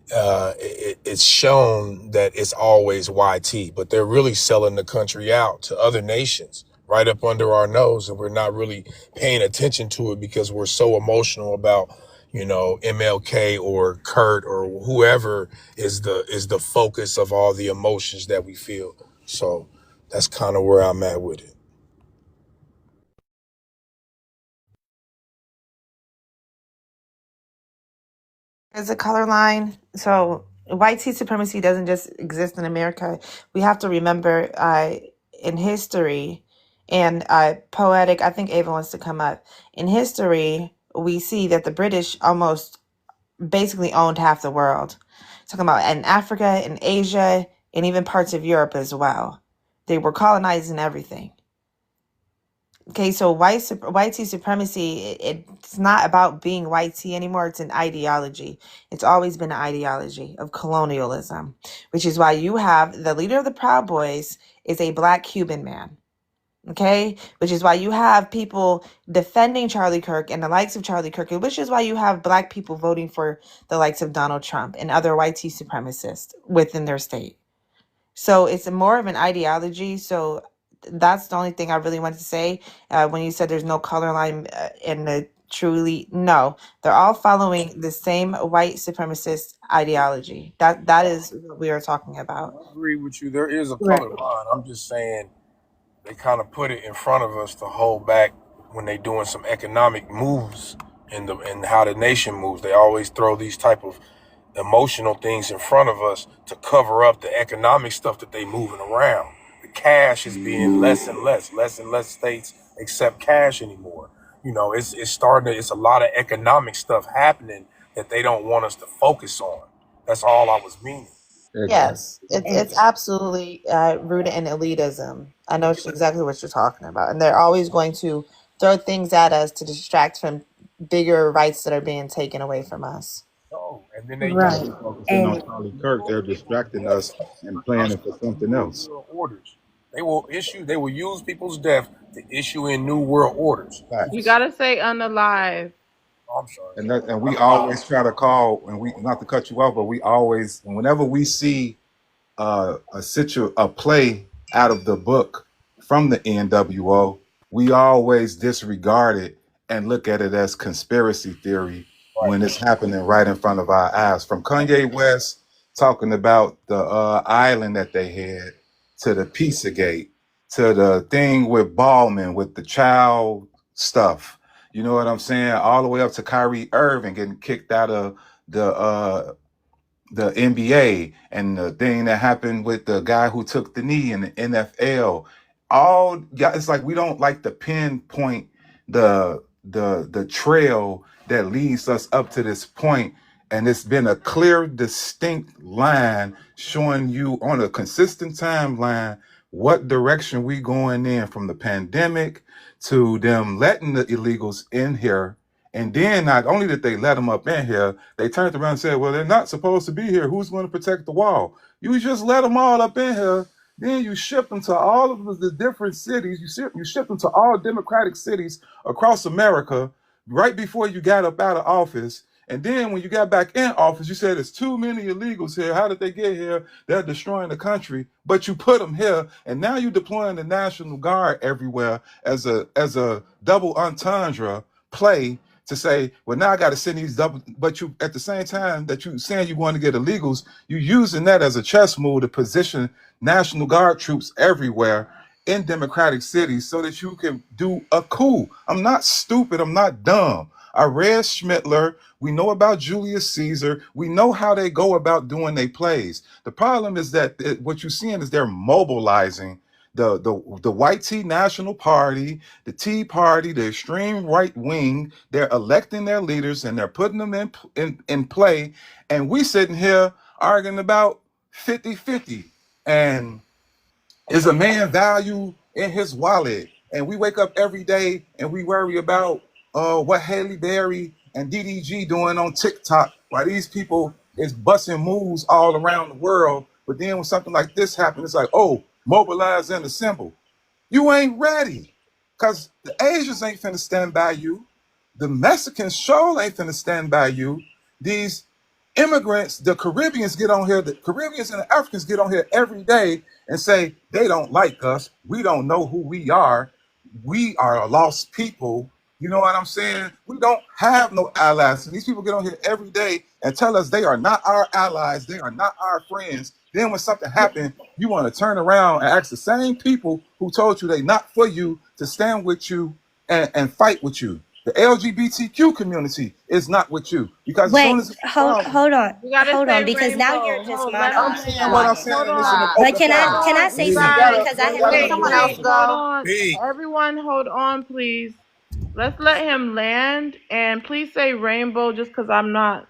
it's shown that it's always YT, but they're really selling the country out to other nations right up under our nose, and we're not really paying attention to it because we're so emotional about, MLK or Kurt or whoever is the focus of all the emotions that we feel. So that's kind of where I'm at with it. As a color line, so white supremacy doesn't just exist in America. We have to remember in history and poetic, I think Ava wants to come up. In history, we see that the British almost basically owned half the world. Talking about in Africa, in Asia, and even parts of Europe as well. They were colonizing everything. Okay, so white supremacy, it's not about being white tea anymore. It's an ideology. It's always been an ideology of colonialism, which is why you have the leader of the Proud Boys is a black Cuban man. Okay, which is why you have people defending Charlie Kirk and the likes of Charlie Kirk, which is why you have black people voting for the likes of Donald Trump and other white supremacists within their state. So it's more of an ideology. So that's the only thing I really wanted to say. When you said there's no color line in the truly, no, they're all following the same white supremacist ideology. That is what we are talking about. I agree with you. There is a Right. color line. I'm just saying they kind of put it in front of us to hold back when they doing some economic moves and how the nation moves. They always throw these type of emotional things in front of us to cover up the economic stuff that they moving around. The cash is being less and less states accept cash anymore. You know, it's starting to, it's a lot of economic stuff happening that they don't want us to focus on. That's all I was meaning. Exactly. Yes, it's absolutely rooted in elitism. I know exactly what you're talking about, and they're always going to throw things at us to distract from bigger rights that are being taken away from us. Oh, and then they While use Right. we focusing on And Charlie Kirk, they're distracting us us and planning for to something new else. world orders. They will use people's death to issue in new world orders. You Facts. gotta say unalive. Oh, I'm sorry. And we always try to call, and we not to cut you off, but we always, whenever we see a play out of the book from the NWO, we always disregard it and look at it as conspiracy theory when it's happening right in front of our eyes. From Kanye West talking about the island that they had, to the Pizzagate, to the thing with Ballman with the child stuff. You know what I'm saying? All the way up to Kyrie Irving getting kicked out of the NBA, and the thing that happened with the guy who took the knee in the NFL. All, yeah, it's like we don't like to pinpoint the trail that leads us up to this point, and it's been a clear, distinct line showing you on a consistent timeline what direction we going in, from the pandemic to them letting the illegals in here. And then not only did they let them up in here, they turned around and said, well, they're not supposed to be here. Who's going to protect the wall? You just let them all up in here. Then you ship them to all of the different cities. You ship them to all democratic cities across America right before you got up out of office. And then when you got back in office, you said there's too many illegals here. How did they get here? They're destroying the country. But you put them here, and now you're deploying the National Guard everywhere as a double entendre play to say, well, now I got to send these double, but you, at the same time that you saying you want to get illegals, you using that as a chess move to position National Guard troops everywhere in democratic cities so that you can do a coup. I'm not stupid. I'm not dumb. I read Schmittler. We know about Julius Caesar. We know how they go about doing their plays. The problem is that what you're seeing is they're mobilizing the White Tea National Party, the Tea Party, the extreme right wing. They're electing their leaders and they're putting them in play. And we sitting here arguing about 50-50. And is a man value in his wallet? And we wake up every day and we worry about what Haley Berry and DDG doing on TikTok, while these people is busting moves all around the world. But then when something like this happens, it's like, oh, mobilize and assemble. You ain't ready, because the Asians ain't finna stand by you. The Mexicans sure ain't finna stand by you. These immigrants, the Caribbeans get on here, the Caribbeans and the Africans get on here every day and say they don't like us. We don't know who we are. We are a lost people. You know what I'm saying? We don't have no allies. And these people get on here every day and tell us they are not our allies. They are not our friends. Then when something happens, you want to turn around and ask the same people who told you they not for you to stand with you and fight with you. The LGBTQ community is not with you, because as soon wait, as it's a hold problem, hold on, You gotta hold say on, because now you're rainbow. just Hold, let him I'm saying what I'm land. monopolizing. saying, Hold and this in an on. But open can Hold I forum. can I on, say you Meaning, something, guys. because I have Wait, been wait, hearing. hold on. Big. Everyone hold on, please. Let's let him land, and please say rainbow, just because I'm not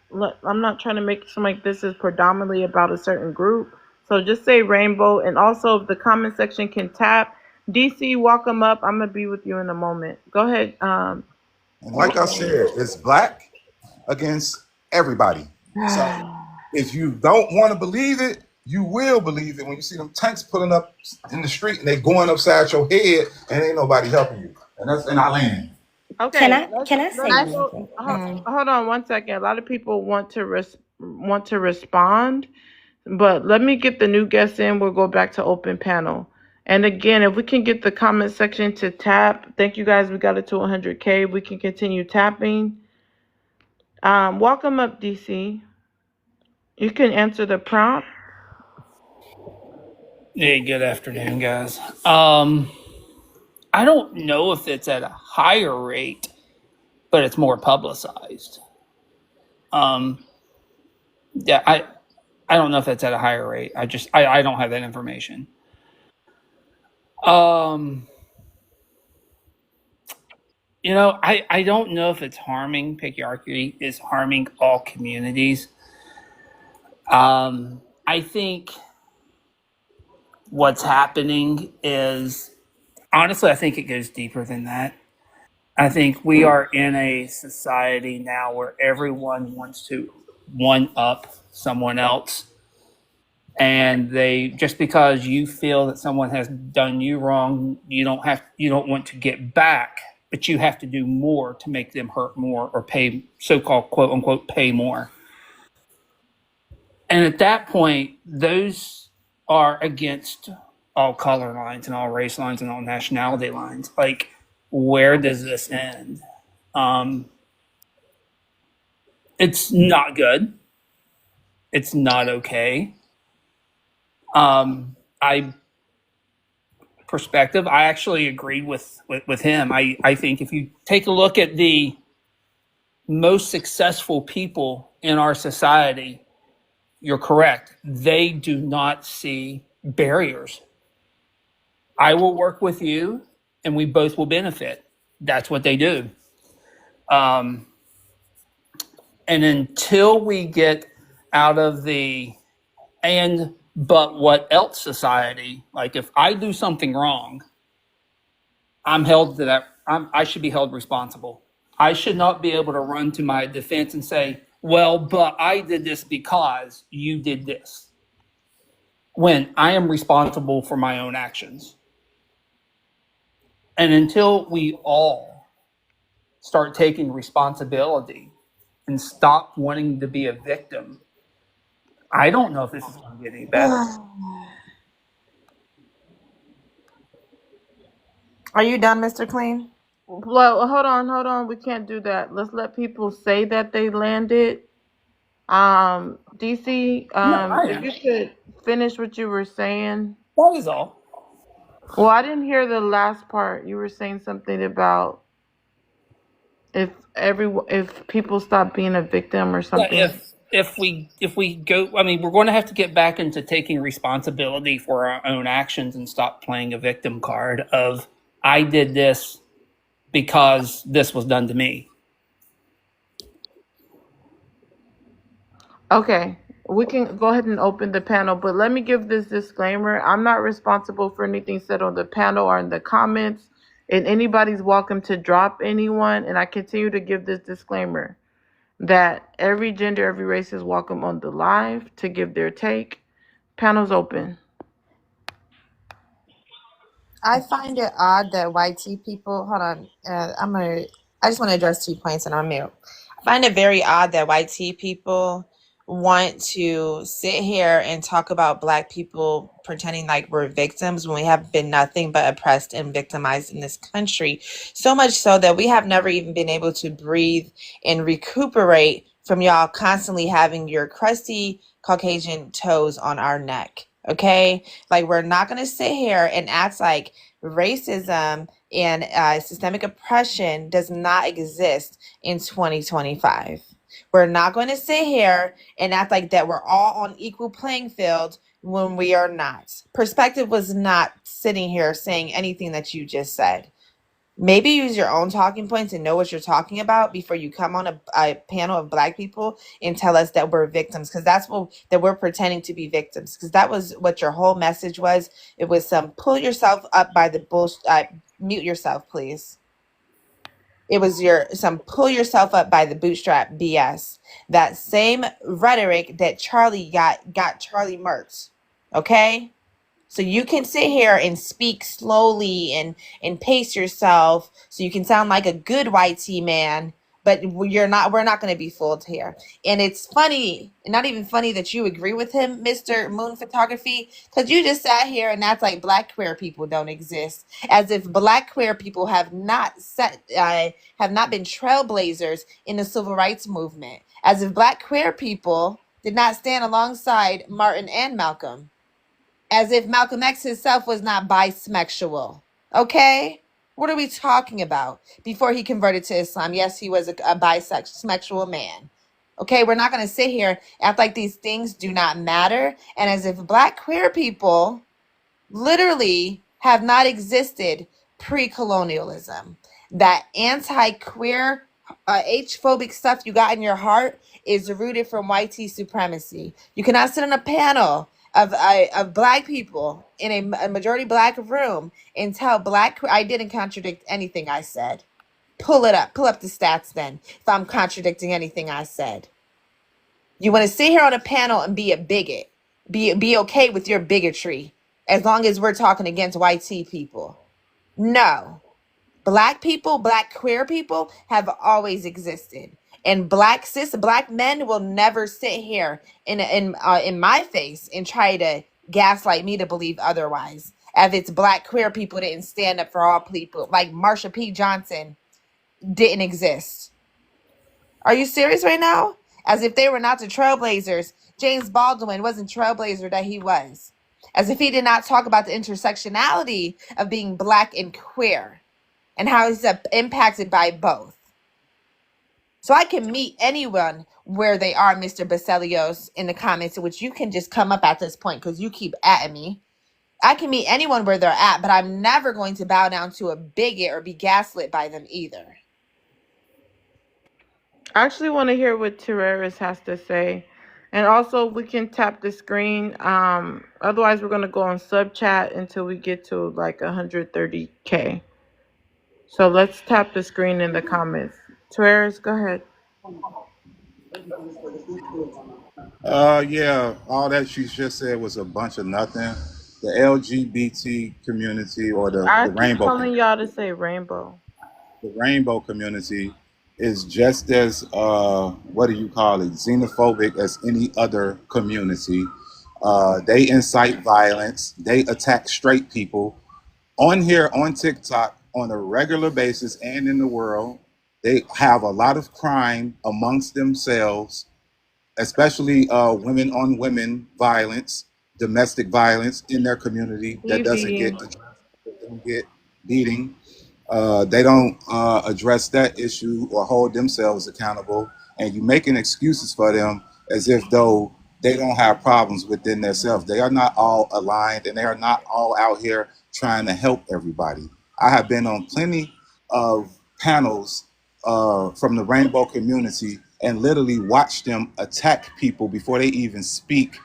trying to make it seem like this is predominantly about a certain group. So just say rainbow, and also if the comment section can tap, DC, walk him up. I'm gonna be with you in a moment. Go ahead. and like I said, it's black against everybody. So if you don't want to believe it, you will believe it when you see them tanks pulling up in the street and they going upside your head and ain't nobody helping you. And that's in our land. Can Okay, I say let's go. something? Hold on one second. A lot of people want to respond, but let me get the new guests in. We'll go back to open panel. And again, if we can get the comment section to tap, thank you guys. We got it to 100K. We can continue tapping. Welcome up, DC. You can answer the prompt. Hey, good afternoon, guys. I don't know if it's at a higher rate, but it's more publicized. Yeah, I don't know if that's at a higher rate. I don't have that information. Um, I don't know if it's harming patriarchy is harming all communities. I think what's happening is honestly, I think it goes deeper than that. I think we are in a society now where everyone wants to one up someone else. And they just because you feel that someone has done you wrong, you don't want to get back, but you have to do more to make them hurt more or pay so-called quote unquote pay more. And at that point, those are against all color lines and all race lines and all nationality lines. Like, where does this end? Um, it's not good. It's not okay. I perspective, I actually agreed with him. I think if you take a look at the most successful people in our society, you're correct. They do not see barriers. I will work with you and we both will benefit. That's what they do. Um, and until we get out of the and but what else society, like if I do something wrong, I'm held to that. I should be held responsible. I should not be able to run to my defense and say, well, but I did this because you did this. When I am responsible for my own actions. And until we all start taking responsibility and stop wanting to be a victim, I don't know if this is going to get any better. Are you done, Mr. Clean? Well, hold on. We can't do that. Let's let people say that they landed. DC, No, I if am. you could finish what you were saying. That is all. Well, I didn't hear the last part. You were saying something about if people stop being a victim or something. Yeah, if we go, I mean, we're going to have to get back into taking responsibility for our own actions and stop playing a victim card of I did this because this was done to me. Okay, we can go ahead and open the panel, but let me give this disclaimer. I'm not responsible for anything said on the panel or in the comments, and anybody's welcome to drop anyone. And I continue to give this disclaimer that every gender, every race is welcome on the live to give their take. Panel's open. I find it odd that YT people. Hold on, I just want to address 2 points, and I'm mute. I find it very odd that YT people want to sit here and talk about Black people pretending like we're victims when we have been nothing but oppressed and victimized in this country. So much so that we have never even been able to breathe and recuperate from y'all constantly having your crusty Caucasian toes on our neck. Okay, like we're not gonna sit here and act like racism and systemic oppression does not exist in 2025. We're not going to sit here and act like that we're all on equal playing field when we are not. Perspective was not sitting here saying anything that you just said. Maybe use your own talking points and know what you're talking about before you come on a panel of Black people and tell us that we're victims, because that's what that we're pretending to be victims, because that was what your whole message was. It was some pull yourself up by the bullshit. Mute yourself, please. It was some pull yourself up by the bootstrap BS. That same rhetoric that Charlie got Charlie murked. Okay? So you can sit here and speak slowly and pace yourself so you can sound like a good YT man, but we're not going to be fooled here. And it's funny, not even funny that you agree with him, Mr. Moon Photography, because you just sat here and that's like Black queer people don't exist, as if Black queer people have not been trailblazers in the civil rights movement, as if Black queer people did not stand alongside Martin and Malcolm, as if Malcolm X himself was not bisexual. Okay? What are we talking about? Before he converted to Islam, yes, he was a bisexual man. Okay, we're not going to sit here and act like these things do not matter, and as if Black queer people literally have not existed pre-colonialism. That anti-queer, H-phobic stuff you got in your heart is rooted from white supremacy. You cannot sit on a panel of Black people in a majority Black room and tell I didn't contradict anything I said. Pull up the stats then if I'm contradicting anything I said. You want to sit here on a panel and be a bigot. Be okay with your bigotry as long as we're talking against white people. No. Black people, Black queer people have always existed. And Black men will never sit here in my face and try to gaslight me to believe otherwise. As it's Black queer people didn't stand up for all people. Like Marsha P. Johnson didn't exist. Are you serious right now? As if they were not the trailblazers. James Baldwin wasn't trailblazer that he was. As if he did not talk about the intersectionality of being Black and queer and how he's impacted by both. So I can meet anyone where they are, Mr. Baselios, in the comments, which you can just come up at this point because you keep atting me. I can meet anyone where they're at, but I'm never going to bow down to a bigot or be gaslit by them either. I actually want to hear what Terreris has to say. And also, we can tap the screen. Otherwise, we're going to go on sub chat until we get to like 130K. So let's tap the screen in the comments. Terreris, go ahead. Yeah, all that she just said was a bunch of nothing. The LGBT community or the I keep rainbow telling y'all to say rainbow. the rainbow community is just as what do you call it, xenophobic as any other community. They incite violence. They attack straight people on here on TikTok on a regular basis and in the world. They have a lot of crime amongst themselves, especially women on women violence, domestic violence in their community that doesn't get addressed, don't get beating. They don't address that issue or hold themselves accountable, and you making excuses for them as if though they don't have problems within themselves. They are not all aligned, and they are not all out here trying to help everybody. I have been on plenty of panels from the rainbow community and literally watched them attack people before they even speak,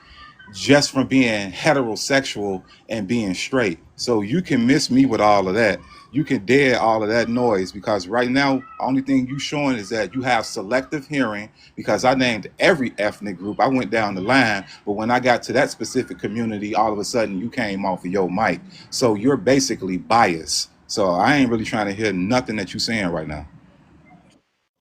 just from being heterosexual and being straight. So you can miss me with all of that. You can dead all of that noise, because right now, only thing you showing is that you have selective hearing, because I named every ethnic group. I went down the line, but when I got to that specific community, all of a sudden you came off of your mic. So you're basically biased. So I ain't really trying to hear nothing that you're saying right now.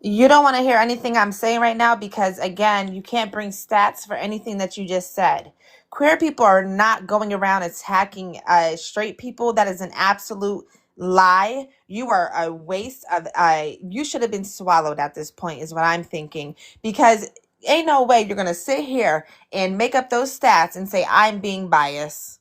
You don't want to hear anything I'm saying right now because, again, you can't bring stats for anything that you just said. Queer people are not going around attacking straight people. That is an absolute lie. You are a waste of you should have been swallowed at this point is what I'm thinking, because ain't no way you're going to sit here and make up those stats and say I'm being biased.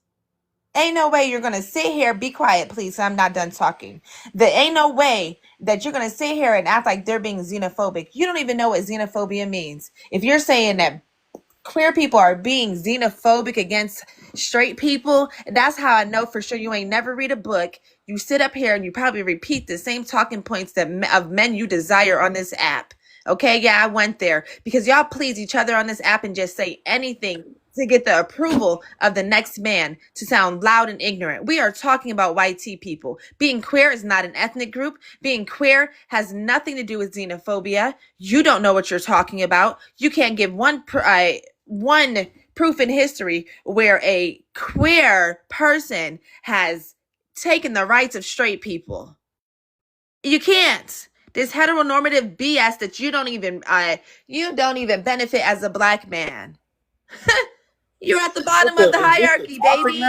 Ain't no way you're going to sit here. Be quiet, please. I'm not done talking. There ain't no way that you're going to sit here and act like they're being xenophobic. You don't even know what xenophobia means. If you're saying that queer people are being xenophobic against straight people, that's how I know for sure you ain't never read a book. You sit up here and you probably repeat the same talking points of men you desire on this app. Okay, yeah, I went there because y'all please each other on this app and just say anything to get the approval of the next man to sound loud and ignorant. We are talking about white people. Being queer is not an ethnic group. Being queer has nothing to do with xenophobia. You don't know what you're talking about. You can't give one proof in history where a queer person has taken the rights of straight people. You can't. This heteronormative BS that you don't even benefit as a black man. You're at the bottom of the hierarchy, baby.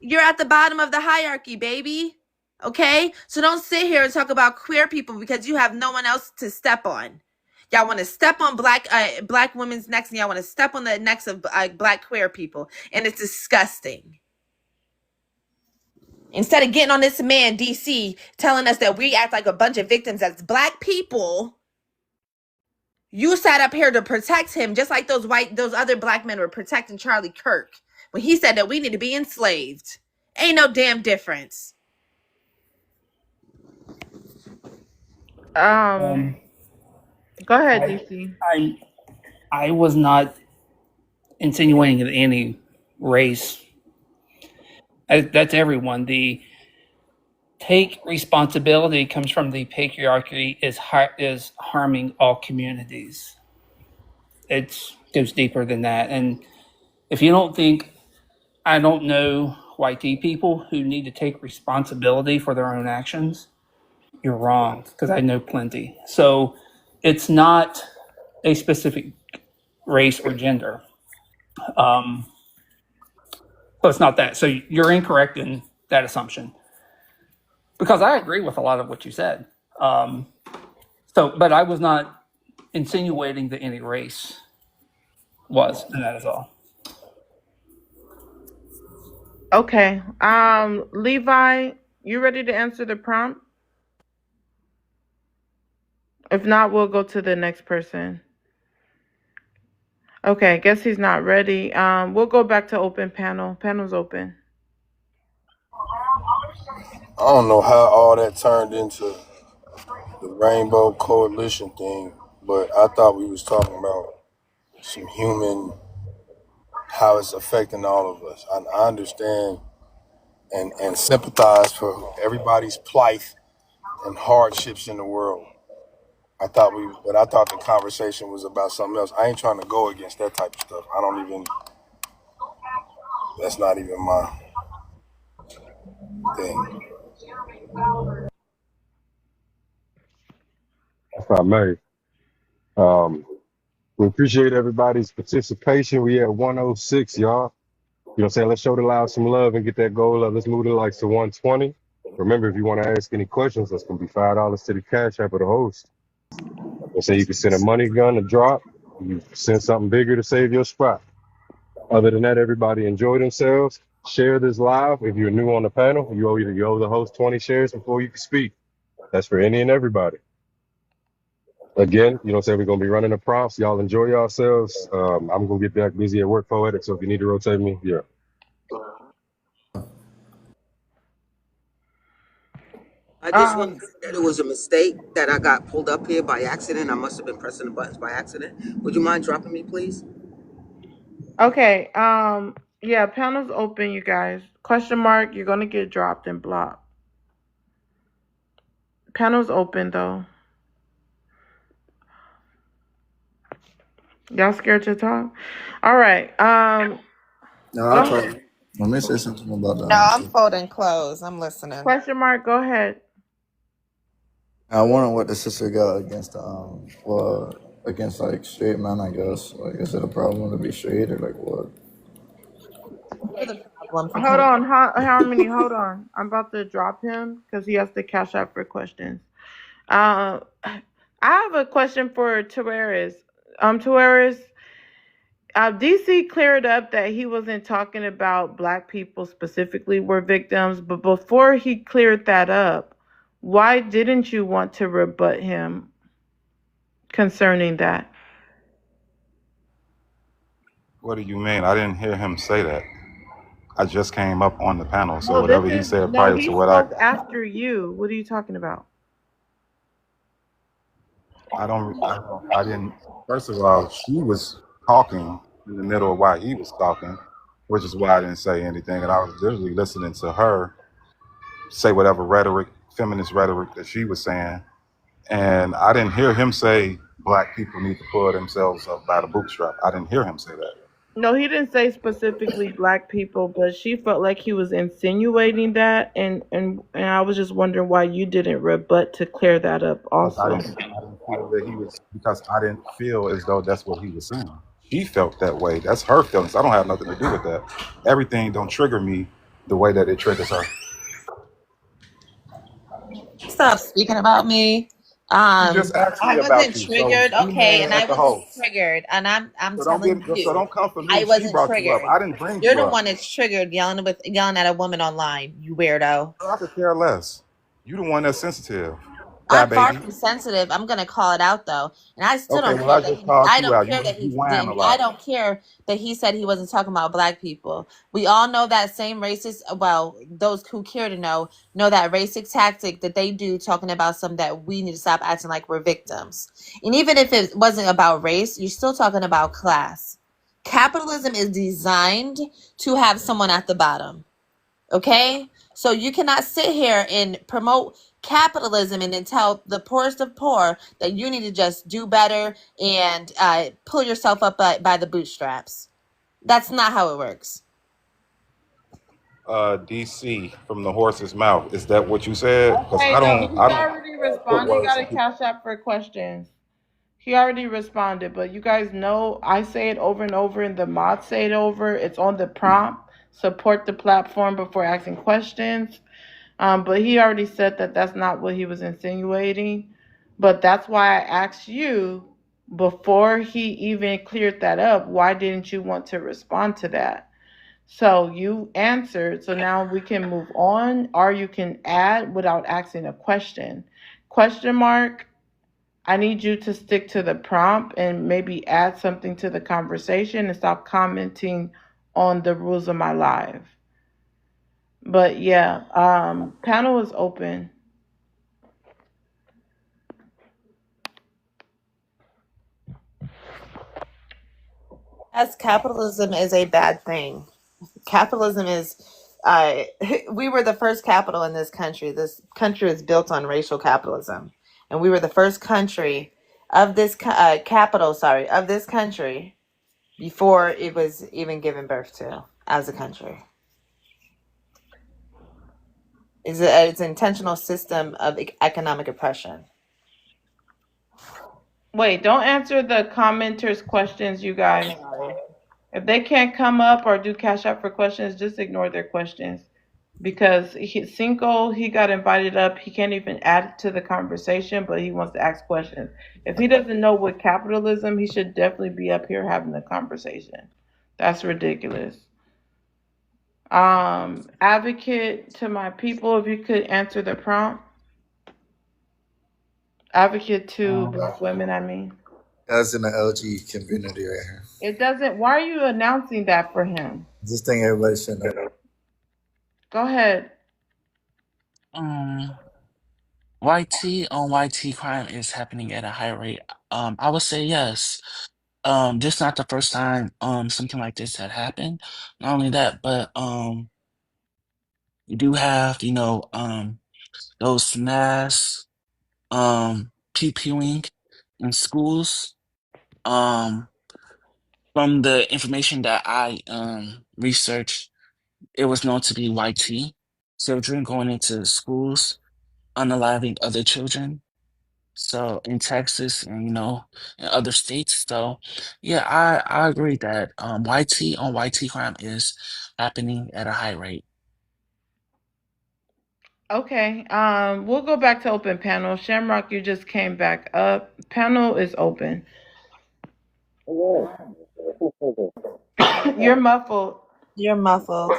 You're at the bottom of the hierarchy, baby. Okay? So don't sit here and talk about queer people because you have no one else to step on. Y'all want to step on black women's necks, and y'all want to step on the necks of black queer people. And it's disgusting. Instead of getting on this man, DC, telling us that we act like a bunch of victims as black people, You sat up here to protect him, just like those other black men were protecting Charlie Kirk when he said that we need to be enslaved. Ain't no damn difference. Go ahead, DC. I was not insinuating that any race. That's everyone. The take responsibility comes from the patriarchy is harming all communities. It goes deeper than that. And if you don't think, I don't know white people who need to take responsibility for their own actions, you're wrong, because I know plenty. So it's not a specific race or gender. So it's not that. So you're incorrect in that assumption, because I agree with a lot of what you said. But I was not insinuating that any race was, and that is all. Okay. Levi, you ready to answer the prompt? If not, we'll go to the next person. Okay, guess he's not ready. We'll go back to open panel. Panel's open. I don't know how all that turned into the Rainbow Coalition thing, but I thought we was talking about some human, how it's affecting all of us. I understand and sympathize for everybody's plight and hardships in the world. I thought the conversation was about something else. I ain't trying to go against that type of stuff. That's not even my thing. If I may. We appreciate everybody's participation. We at 106, y'all. You know what I'm saying? Let's show the loud some love and get that goal up. Let's move the likes to 120. Remember, if you want to ask any questions, that's going to be $5 to the cash app of the host. Let's say you can send a money gun to drop. You send something bigger to save your spot. Other than that, everybody enjoy themselves. Share this live. If you're new on the panel, you owe the host 20 shares before you can speak. That's for any and everybody. Again, you know what I'm saying? We're going to be running the prompts. Y'all enjoy yourselves. I'm going to get back busy at work poetic, so if you need to rotate me, yeah. I just want to say that it was a mistake that I got pulled up here by accident. I must have been pressing the buttons by accident. Would you mind dropping me, please? Okay. Yeah, panel's open, you guys. Question mark, you're gonna get dropped and blocked. Panel's open though. Y'all scared to talk? All right. No, I'll try. Let me say something about that. No, I'm folding clothes. I'm listening. Question mark, go ahead. I wonder what the sister got against against like straight men, I guess. Like, is it a problem to be straight or like what? Hold on. Harmony, hold on. I'm about to drop him because he has to cash out for questions. I have a question for Tavares. Tavares, DC cleared up that he wasn't talking about Black people specifically were victims, but before he cleared that up, why didn't you want to rebut him concerning that? What do you mean? I didn't hear him say that. I just came up on the panel, so Well, whatever he said prior he to what spoke after you. What are you talking about? I didn't. First of all, she was talking in the middle of why he was talking, which is why I didn't say anything, and I was literally listening to her say whatever rhetoric, feminist rhetoric that she was saying, and I didn't hear him say Black people need to pull themselves up by the bootstrap. I didn't hear him say that. No, he didn't say specifically Black people, but she felt like he was insinuating that, and I was just wondering why you didn't rebut to clear that up also. I didn't feel that he was, because I didn't feel as though that's what he was saying. She felt that way. That's her feelings. I don't have nothing to do with that. Everything don't trigger me the way that it triggers her. Stop speaking about me. just asked me I about wasn't you, triggered. so you Okay, mad and at I the wasn't host. triggered. And I'm So don't telling get, so you, don't come for me. I She wasn't brought you triggered. up. I didn't bring You're you the up. one that's triggered yelling at a woman online, you weirdo. I could care less. You the one that's sensitive. Shy I'm far baby. from sensitive. I'm gonna call it out though, and I still Okay, don't well care I that just called I you don't out. care that You he whine a didn't. I lot. don't care that he said he wasn't talking about black people. We all know that same racist. Well, those who care to know that racist tactic that they do, talking about some that we need to stop acting like we're victims. And even if it wasn't about race, you're still talking about class. Capitalism is designed to have someone at the bottom. Okay? So you cannot sit here and promote capitalism and then tell the poorest of poor that you need to just do better and pull yourself up by the bootstraps. That's not how it works. DC from the horse's mouth. Is that what you said? Because Okay, I no, don't he's I don't already put responded. He words got in a people. cash app for questions. He already responded, but you guys know I say it over and over, and the mods say it over. It's on the prompt. Support the platform before asking questions. But he already said that that's not what he was insinuating. But that's why I asked you before he even cleared that up. Why didn't you want to respond to that? So you answered. So now we can move on, or you can add without asking a question. Question mark. I need you to stick to the prompt and maybe add something to the conversation and stop commenting on the rules of my live. But yeah, panel is open. As capitalism is a bad thing. Capitalism is we were the first capital in this country. This country is built on racial capitalism, and we were the first country of this capital, sorry, of this country before it was even given birth to as a country. It's an intentional system of economic oppression. Wait, don't answer the commenters' questions, you I'm guys. sorry. If they can't come up or do cash out for questions, just ignore their questions. Because Cinco, he got invited up. He can't even add to the conversation, but he wants to ask questions. If he doesn't know what capitalism, he should definitely be up here having the conversation. That's ridiculous. Advocate to my people, if you could answer the prompt. Advocate to black women, I mean. That's in the LG community right here. It doesn't. Why are you announcing that for him? Just think everybody should know. Go ahead. YT on YT crime is happening at a high rate. I would say yes. This not the first time something like this had happened. Not only that, but you do have, those mass pew-pewing in schools. Um, from the information that I researched, it was known to be YT children going into schools, unaliving other children. So in Texas and in other states. So yeah, I agree that YT on YT crime is happening at a high rate. Okay. We'll go back to open panel. Shamrock, you just came back up. Panel is open. You're muffled. You're muffled.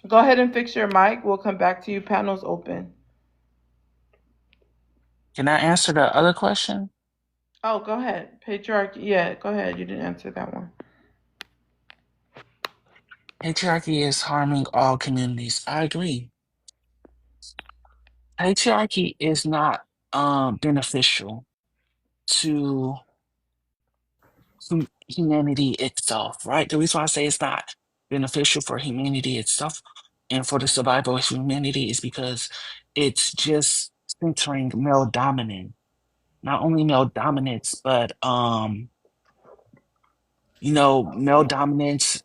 Go ahead and fix your mic. We'll come back to you. Panel's open. Can I answer the other question? Oh, go ahead. Patriarchy. Yeah, go ahead. You didn't answer that one. Patriarchy is harming all communities. I agree. Patriarchy is not beneficial to humanity itself, right? The reason why I say it's not beneficial for humanity itself and for the survival of humanity is because it's just centering male dominance. Not only male dominance, but male dominance,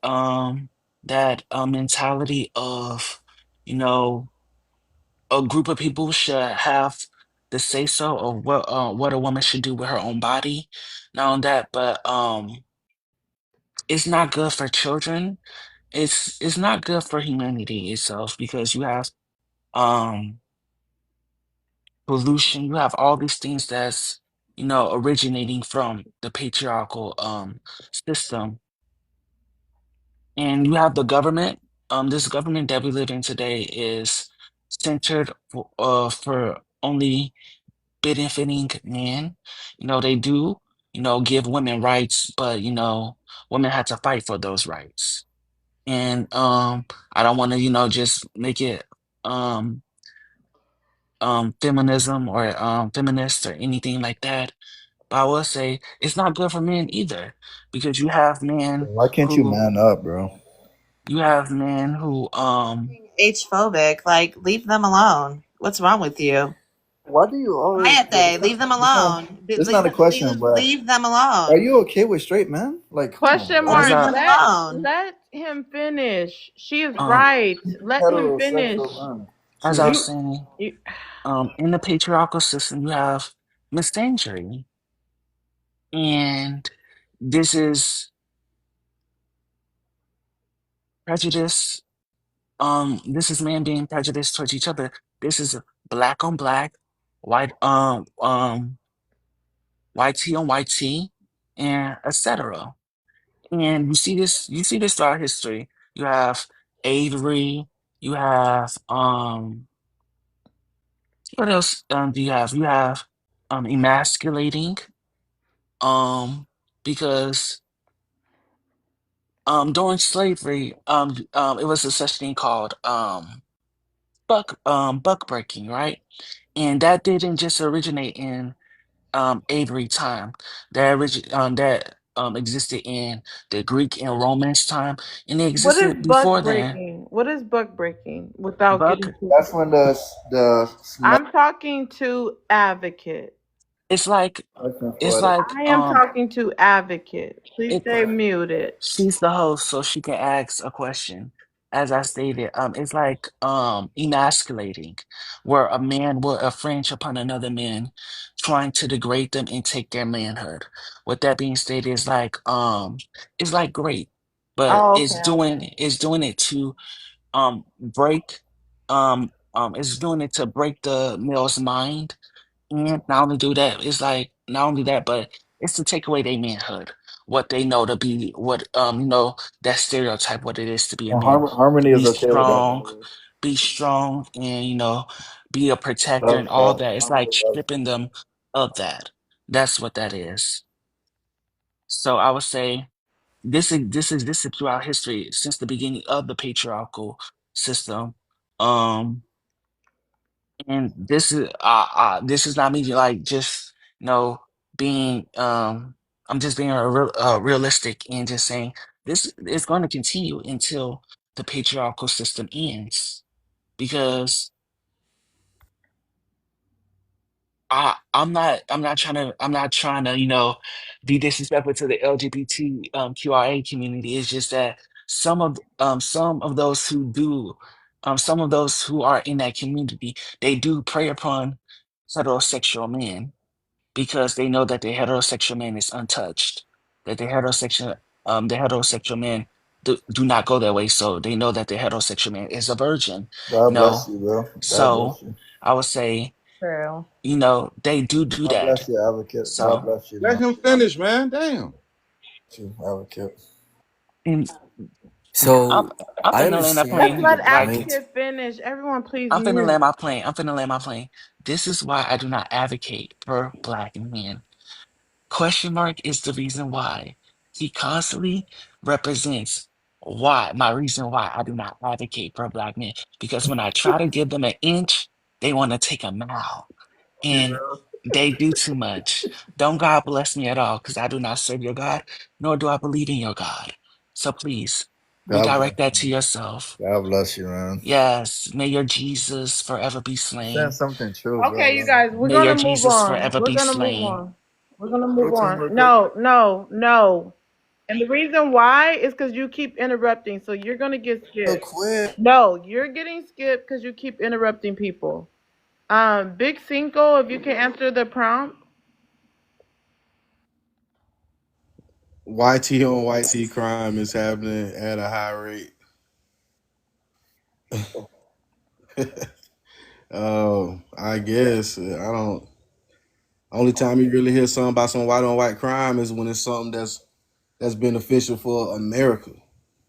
that mentality of, you know, a group of people should have the say so of what a woman should do with her own body. Not only that, but it's not good for children. It's not good for humanity itself because you have um pollution, you have all these things that's originating from the patriarchal system. And you have the government. This government that we live in today is centered for only benefiting men. They do, give women rights, but women had to fight for those rights. And I don't want to, just make it um feminism or feminist or anything like that. But I will say it's not good for men either, because Why can't you man up, bro? you have men who H phobic. Like, leave them alone. What's wrong with you? Why do you always? Hayate, leave them alone. It's not a question, but Leave them are alone. you okay with straight men? Like, come on, Question bro. as mark. Leave I them Let alone. let him finish. She is um right. Let him finish. Heterosexual men. as I Choose. was You, saying, you in the patriarchal system you have misandry, and this is prejudice. This is man being prejudiced towards each other. This is black on black, white white tea on white tea, and etc. And you see this throughout history. You have Avery, you have what else do you have? You have emasculating, because during slavery, it was a such thing called buck breaking, right? And that didn't just originate in Avery time. That existed in the Greek and Romance time, and it what is existed buck before then. breaking? What is buck breaking? Without Buck, getting too. That's when the smell I'm talking to advocate. it's like it's for it. like I am talking to advocate. Please it stay muted. she's the host, so she can ask a question. As I stated, it's like emasculating, where a man will infringe upon another man, trying to degrade them and take their manhood. With that being stated, it's like great, but Oh, it's okay, okay. doing it to break it's doing it to break the male's mind. And not only do that, it's like not only that, but it's to take away their manhood, what they know to be, what that stereotype, what it is to be a And man. Harmony is Be okay with that, by strong, the way. be strong, and be a protector Love, and all love. that. It's Harmony like loves. stripping them of that. That's what that is. So I would say this is throughout history since the beginning of the patriarchal system. Um, and this is not me like just being I'm just being realistic and just saying this is going to continue until the patriarchal system ends, because I'm not trying to be disrespectful to the LGBT QIA community. It's just that some of those who do some of those who are in that community, they do prey upon heterosexual men, because they know that the heterosexual man is untouched, that the heterosexual man do not go that way, so they know that the heterosexual man is a virgin, you God bless know. you, bro. God So bless you. I would say, True. they do God that. bless you, advocate. God So, bless you, Let man. him finish, man. Damn. You advocate. and I'm, So I'm I finna land my Let's understand plane. let the Like, point. advocate finish. Everyone, please I'm finna mute. land my plane. I'm finna land my plane. This is why I do not advocate for black men. Question mark is the reason why. He constantly represents my reason why I do not advocate for black men. Because when I try to give them an inch, they want to take a mile. And they do too much. Don't God bless me at all, because I do not serve your God, nor do I believe in your God. So please God bless redirect that to you. yourself. God bless you, man. Yes, may your Jesus forever be You're saying slain. something true, bro. Okay, you guys, we're May your gonna move Jesus on. forever We're be gonna move slain. on. We're gonna Go move to him on. real quick. No, no, no. And the reason why is because you keep interrupting. So you're gonna get Real skipped. quick. No, you're getting skipped because you keep interrupting people. Big Cinco, if you can answer the prompt. YT on YT crime is happening at a high rate. I guess I don't. Only time you really hear something about some white on white crime is when it's something that's beneficial for America.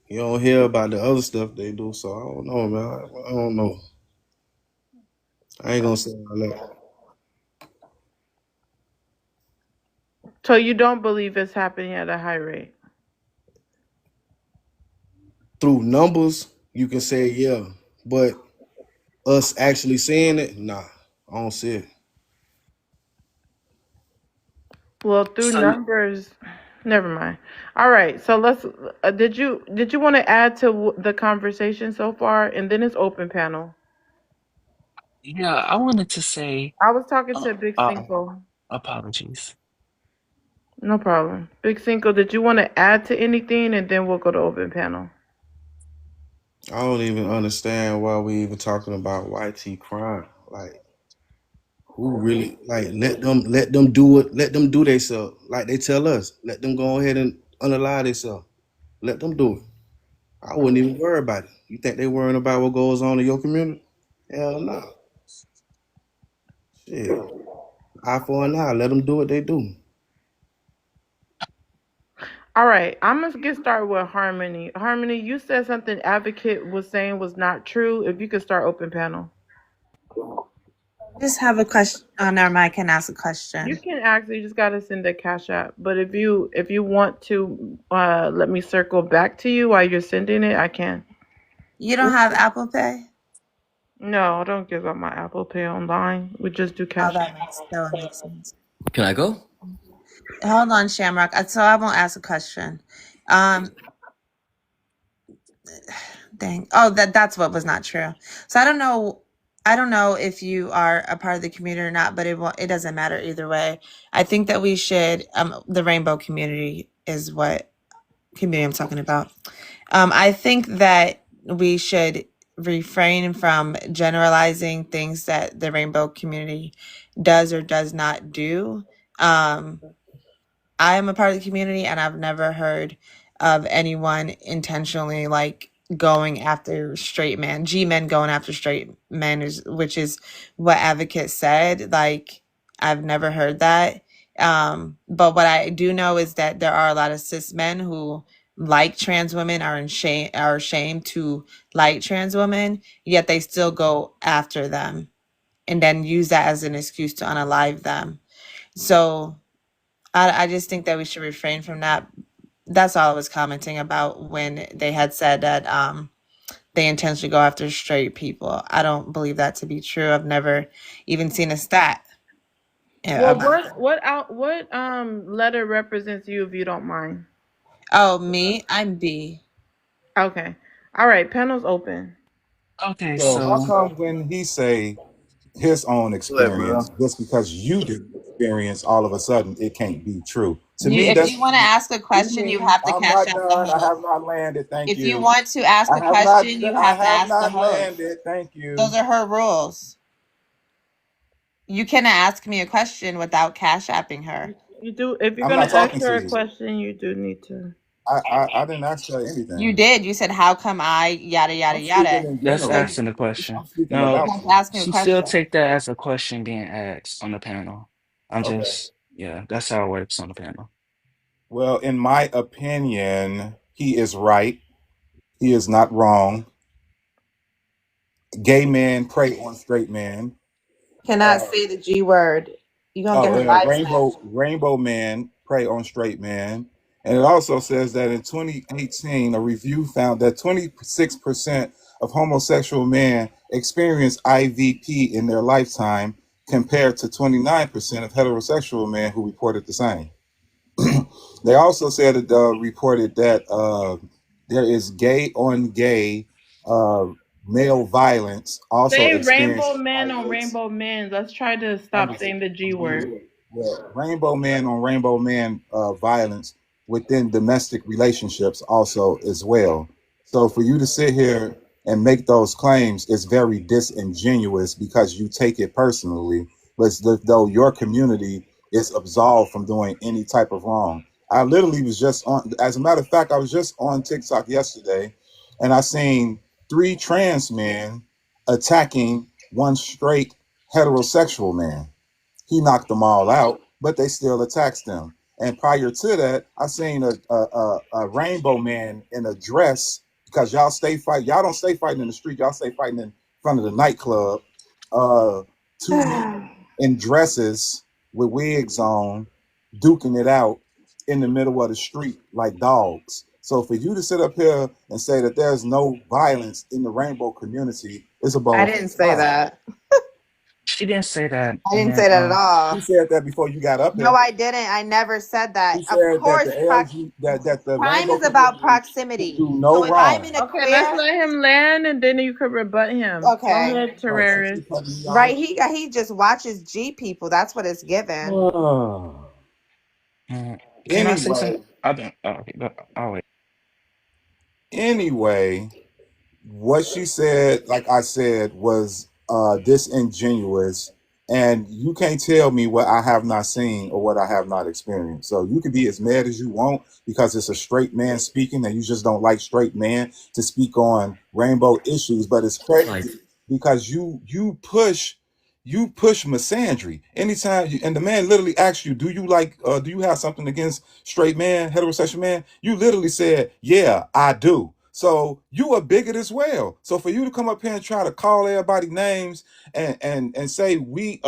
You don't hear about the other stuff they do. So I don't know, man. I don't know. I ain't gonna say all that. So you don't believe it's happening at a high rate? Through numbers, you can say yeah, but us actually seeing it, nah, I don't see it. Well, through So numbers, never mind. All right, so let's. Did you want to add to the conversation so far, and then it's open panel. yeah, I wanted to say, I was talking uh, to Big uh, Cinco. apologies. No problem. Big Cinco, did you want to add to anything, and then we'll go to open panel. I don't even understand why we even talking about YT crime. Like, who really like let them do it? Let them do themselves. Like they tell us, let them go ahead and unalive themselves. Let them do it. I wouldn't even worry about it. You think they worrying about what goes on in your community? Hell no. Shit. Eye for an eye. Let them do what they do. All right, I'm gonna get started with Harmony. Harmony, you said something Advocate was saying was not true. If you could start open panel. Just have a question. Oh, never mind. I can ask a You question. can actually just gotta send a cash app. But if you want to let me circle back to you while you're sending it, I can. You don't have Apple Pay? No, I don't give up my Apple Pay online. We just do Oh, cash app. that would make sense. Can I go? Hold on, Shamrock. So I won't ask a question. Dang. Oh, that's what was not true. So I don't know if you are a part of the community or not, but it doesn't matter either way. I think that we should the rainbow community is what community I'm talking about. I think that we should refrain from generalizing things that the rainbow community does or does not do. I am a part of the community, and I've never heard of anyone intentionally like going after straight men, G men going after straight men, which is what Advocate said. Like, I've never heard that. But what I do know is that there are a lot of cis men who like trans women, are ashamed to like trans women, yet they still go after them and then use that as an excuse to unalive them. So I just think that we should refrain from that. That's all I was commenting about when they had said that they intentionally go after straight people. I don't believe that to be true. I've never even seen a stat. Well, what letter represents you, if you don't mind? Oh, me? I'm B. Okay. All right. Panel's open. Okay, So how so come when he say his own Go ahead, bro. experience, just because you didn't experience, all of a sudden it can't be true? To me, If that's you want to ask a question, you have to I'm cash not out the done. I have host. not landed. Thank If you you. want to ask a question, you I have to have ask the not host. landed. Thank you. Those are her rules. You cannot ask me a question without cash apping her. You do. If you're I'm gonna not ask talking her to a you. question, you do need to. I didn't ask her anything. You did. You said, "How come I yada yada I'm speaking yada?" in that's So general. asking the question. I'm speaking you No, about have to you. ask me a she still question. take that as a question being asked on the panel. I'm Okay. just, yeah, that's how it works on the panel. Well, in my opinion, he is right. He is not wrong. Gay men prey on straight men. Cannot say the G word. You gonna get her life snatched. Rainbow men prey on straight men. And it also says that in 2018, a review found that 26% of homosexual men experience IVP in their lifetime, compared to 29% of heterosexual men who reported the same. They also said it reported that there is gay on gay male violence also Say experienced. rainbow men on rainbow men. Let's try to stop saying the G word. Rainbow man on rainbow man violence within domestic relationships also as well. So for you to sit here and make those claims is very disingenuous, because you take it personally, but it's though your community is absolved from doing any type of wrong. I literally was just on, as a matter of fact, I was just on TikTok yesterday, and I seen 3 trans men attacking one straight heterosexual man. He knocked them all out, but they still attacked them. And prior to that, I seen a rainbow man in a dress, because y'all don't stay fighting in the street. Y'all stay fighting in front of the nightclub. 2 men in dresses with wigs on, duking it out in the middle of the street like dogs. So for you to sit up here and say that there's no violence in the rainbow community is a I bold didn't faced say lie. that. She didn't say that, I didn't and say that at She all. said that before you got up No, here. I didn't. I never said She that. Of said that the course, that the crime rainbow is about community can proximity. do So no if I'm wrong. in a Okay, let's queer, let him land, and then you could rebut him. Go okay, ahead, Right, since you Terraris. cutting me right? off. He just watches G people. That's what it's given. mm, can I say Anyway, something? I don't. Oh, okay, I'll wait. anyway, what she said, like I said, was disingenuous, and you can't tell me what I have not seen or what I have not experienced. So you can be as mad as you want because it's a straight man speaking, and you just don't like straight men to speak on rainbow issues. But it's Like, crazy because you push misandry anytime and the man literally asks you, do you have something against straight man, heterosexual man? You literally said, yeah, I do. So you a bigot as well. So for you to come up here and try to call everybody names and say we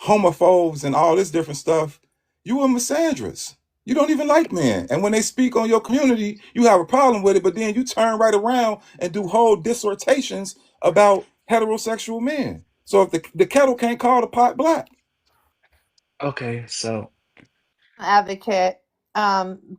homophobes and all this different stuff, you a misandrist. You don't even like men. And when they speak on your community, you have a problem with it, but then you turn right around and do whole dissertations about heterosexual men. So if the kettle can't call the pot black. okay, so Advocate,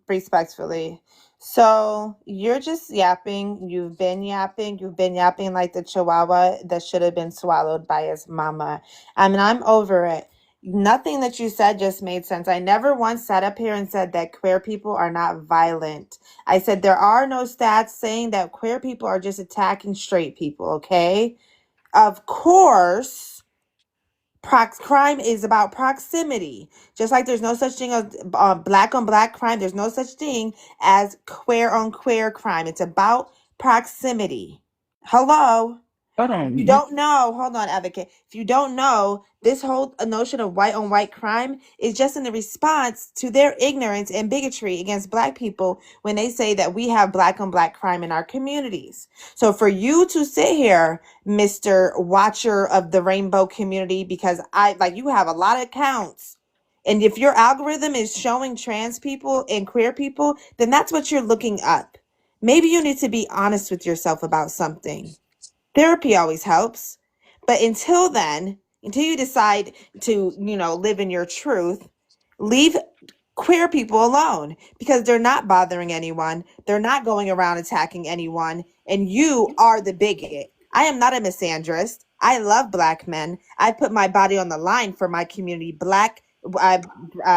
respectfully. So you're just yapping. You've been yapping like the chihuahua that should have been swallowed by his mama. I mean, I'm over it. Nothing that you said just made sense. I never once sat up here and said that queer people are not violent. I said there are no stats saying that queer people are just attacking straight people, okay? Of course, crime is about proximity. Just like there's no such thing as black on black crime, there's no such thing as queer on queer crime. It's about proximity. Hello? hold If on. you You don't know, hold on, advocate. If you don't know, this whole notion of white on white crime is just in the response to their ignorance and bigotry against black people when they say that we have black on black crime in our communities. So for you to sit here, Mr. Watcher of the Rainbow community, because you have a lot of accounts. And if your algorithm is showing trans people and queer people, then that's what you're looking up. Maybe you need to be honest with yourself about something. Therapy always helps. But until then, until you decide to, live in your truth, leave queer people alone because they're not bothering anyone. They're not going around attacking anyone. And you are the bigot. I am not a misandrist. I love black men. I put my body on the line for my community, black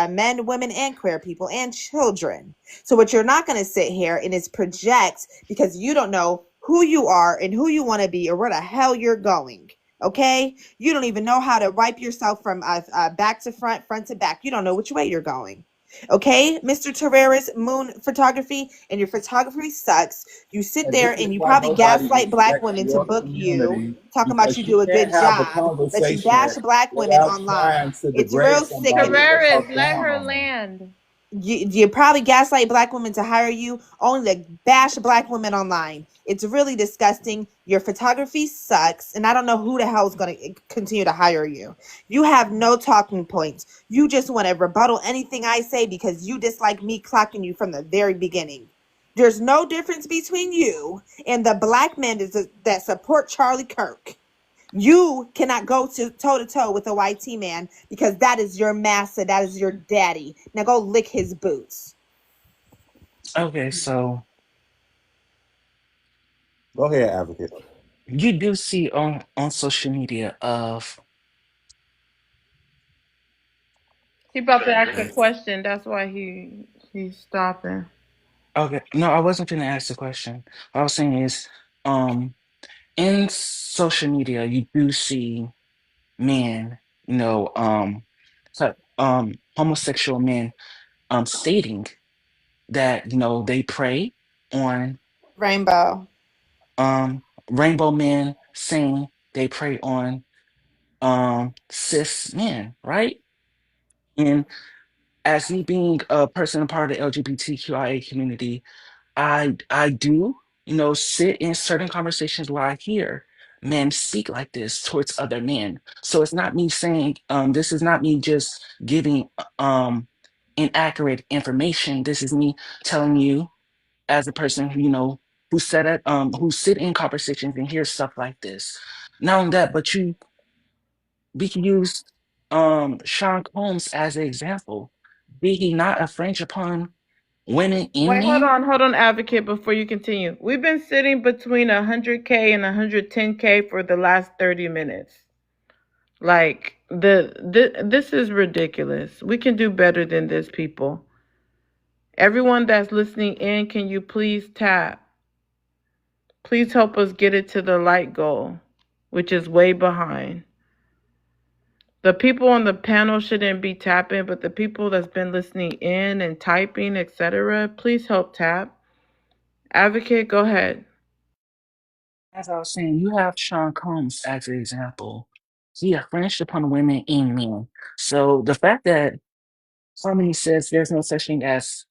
men, women, and queer people and children. So what you're not going to sit here and is project because you don't know who you are and who you want to be or where the hell you're going. Okay? You don't even know how to wipe yourself from back to front, front to back. You don't know which way you're going. Okay, Mr. Terraris, moon photography, and your photography sucks. You sit And this there is and you why probably nobody gaslight black respects women to your book you, community, talking about because you you do a can't good have a job, but you bash conversation black women without online. trying to It's degrade real somebody or sickening. Terraris, talk let down her on them. land. You probably gaslight black women to hire you only to bash black women online. It's really disgusting. Your photography sucks, and I don't know who the hell is going to continue to hire you. You have no talking points. You just want to rebuttal anything I say because you dislike me clocking you from the very beginning. There's no difference between you and the black men that support Charlie Kirk. You cannot go to toe to toe with a YT man because that is your master. That is your daddy. Now go lick his boots. okay? So Go ahead, advocate. you do see on social media of He about to ask a wait. question. That's why he's stopping. Okay, no, I wasn't gonna ask the question. What I was saying is, um, in social media, you do see men, homosexual men, stating that they prey on Rainbow. um rainbow men, saying they prey on cis men, right? And as me being a person a part of the LGBTQIA community, I do sit in certain conversations where I hear men speak like this towards other men. So it's not me saying, this is not me just giving inaccurate information. This is me telling you as a person who, who said it, who sit in conversations and hear stuff like this. Not only that, but we can use Sean Combs as an example. Did he not infringe upon women and Wait, men? hold on, advocate, before you continue. We've been sitting between 100K and 110K for the last 30 minutes. Like, this is ridiculous. We can do better than this, people. Everyone that's listening in, can you please tap? Please help us get it to the light goal, which is way behind. The people on the panel shouldn't be tapping, but the people that's been listening in and typing, etc., please help tap. Advocate, go ahead. As I was saying, you have Sean Combs as an example. He infringed upon women and men. So the fact that Harmony says there's no such thing as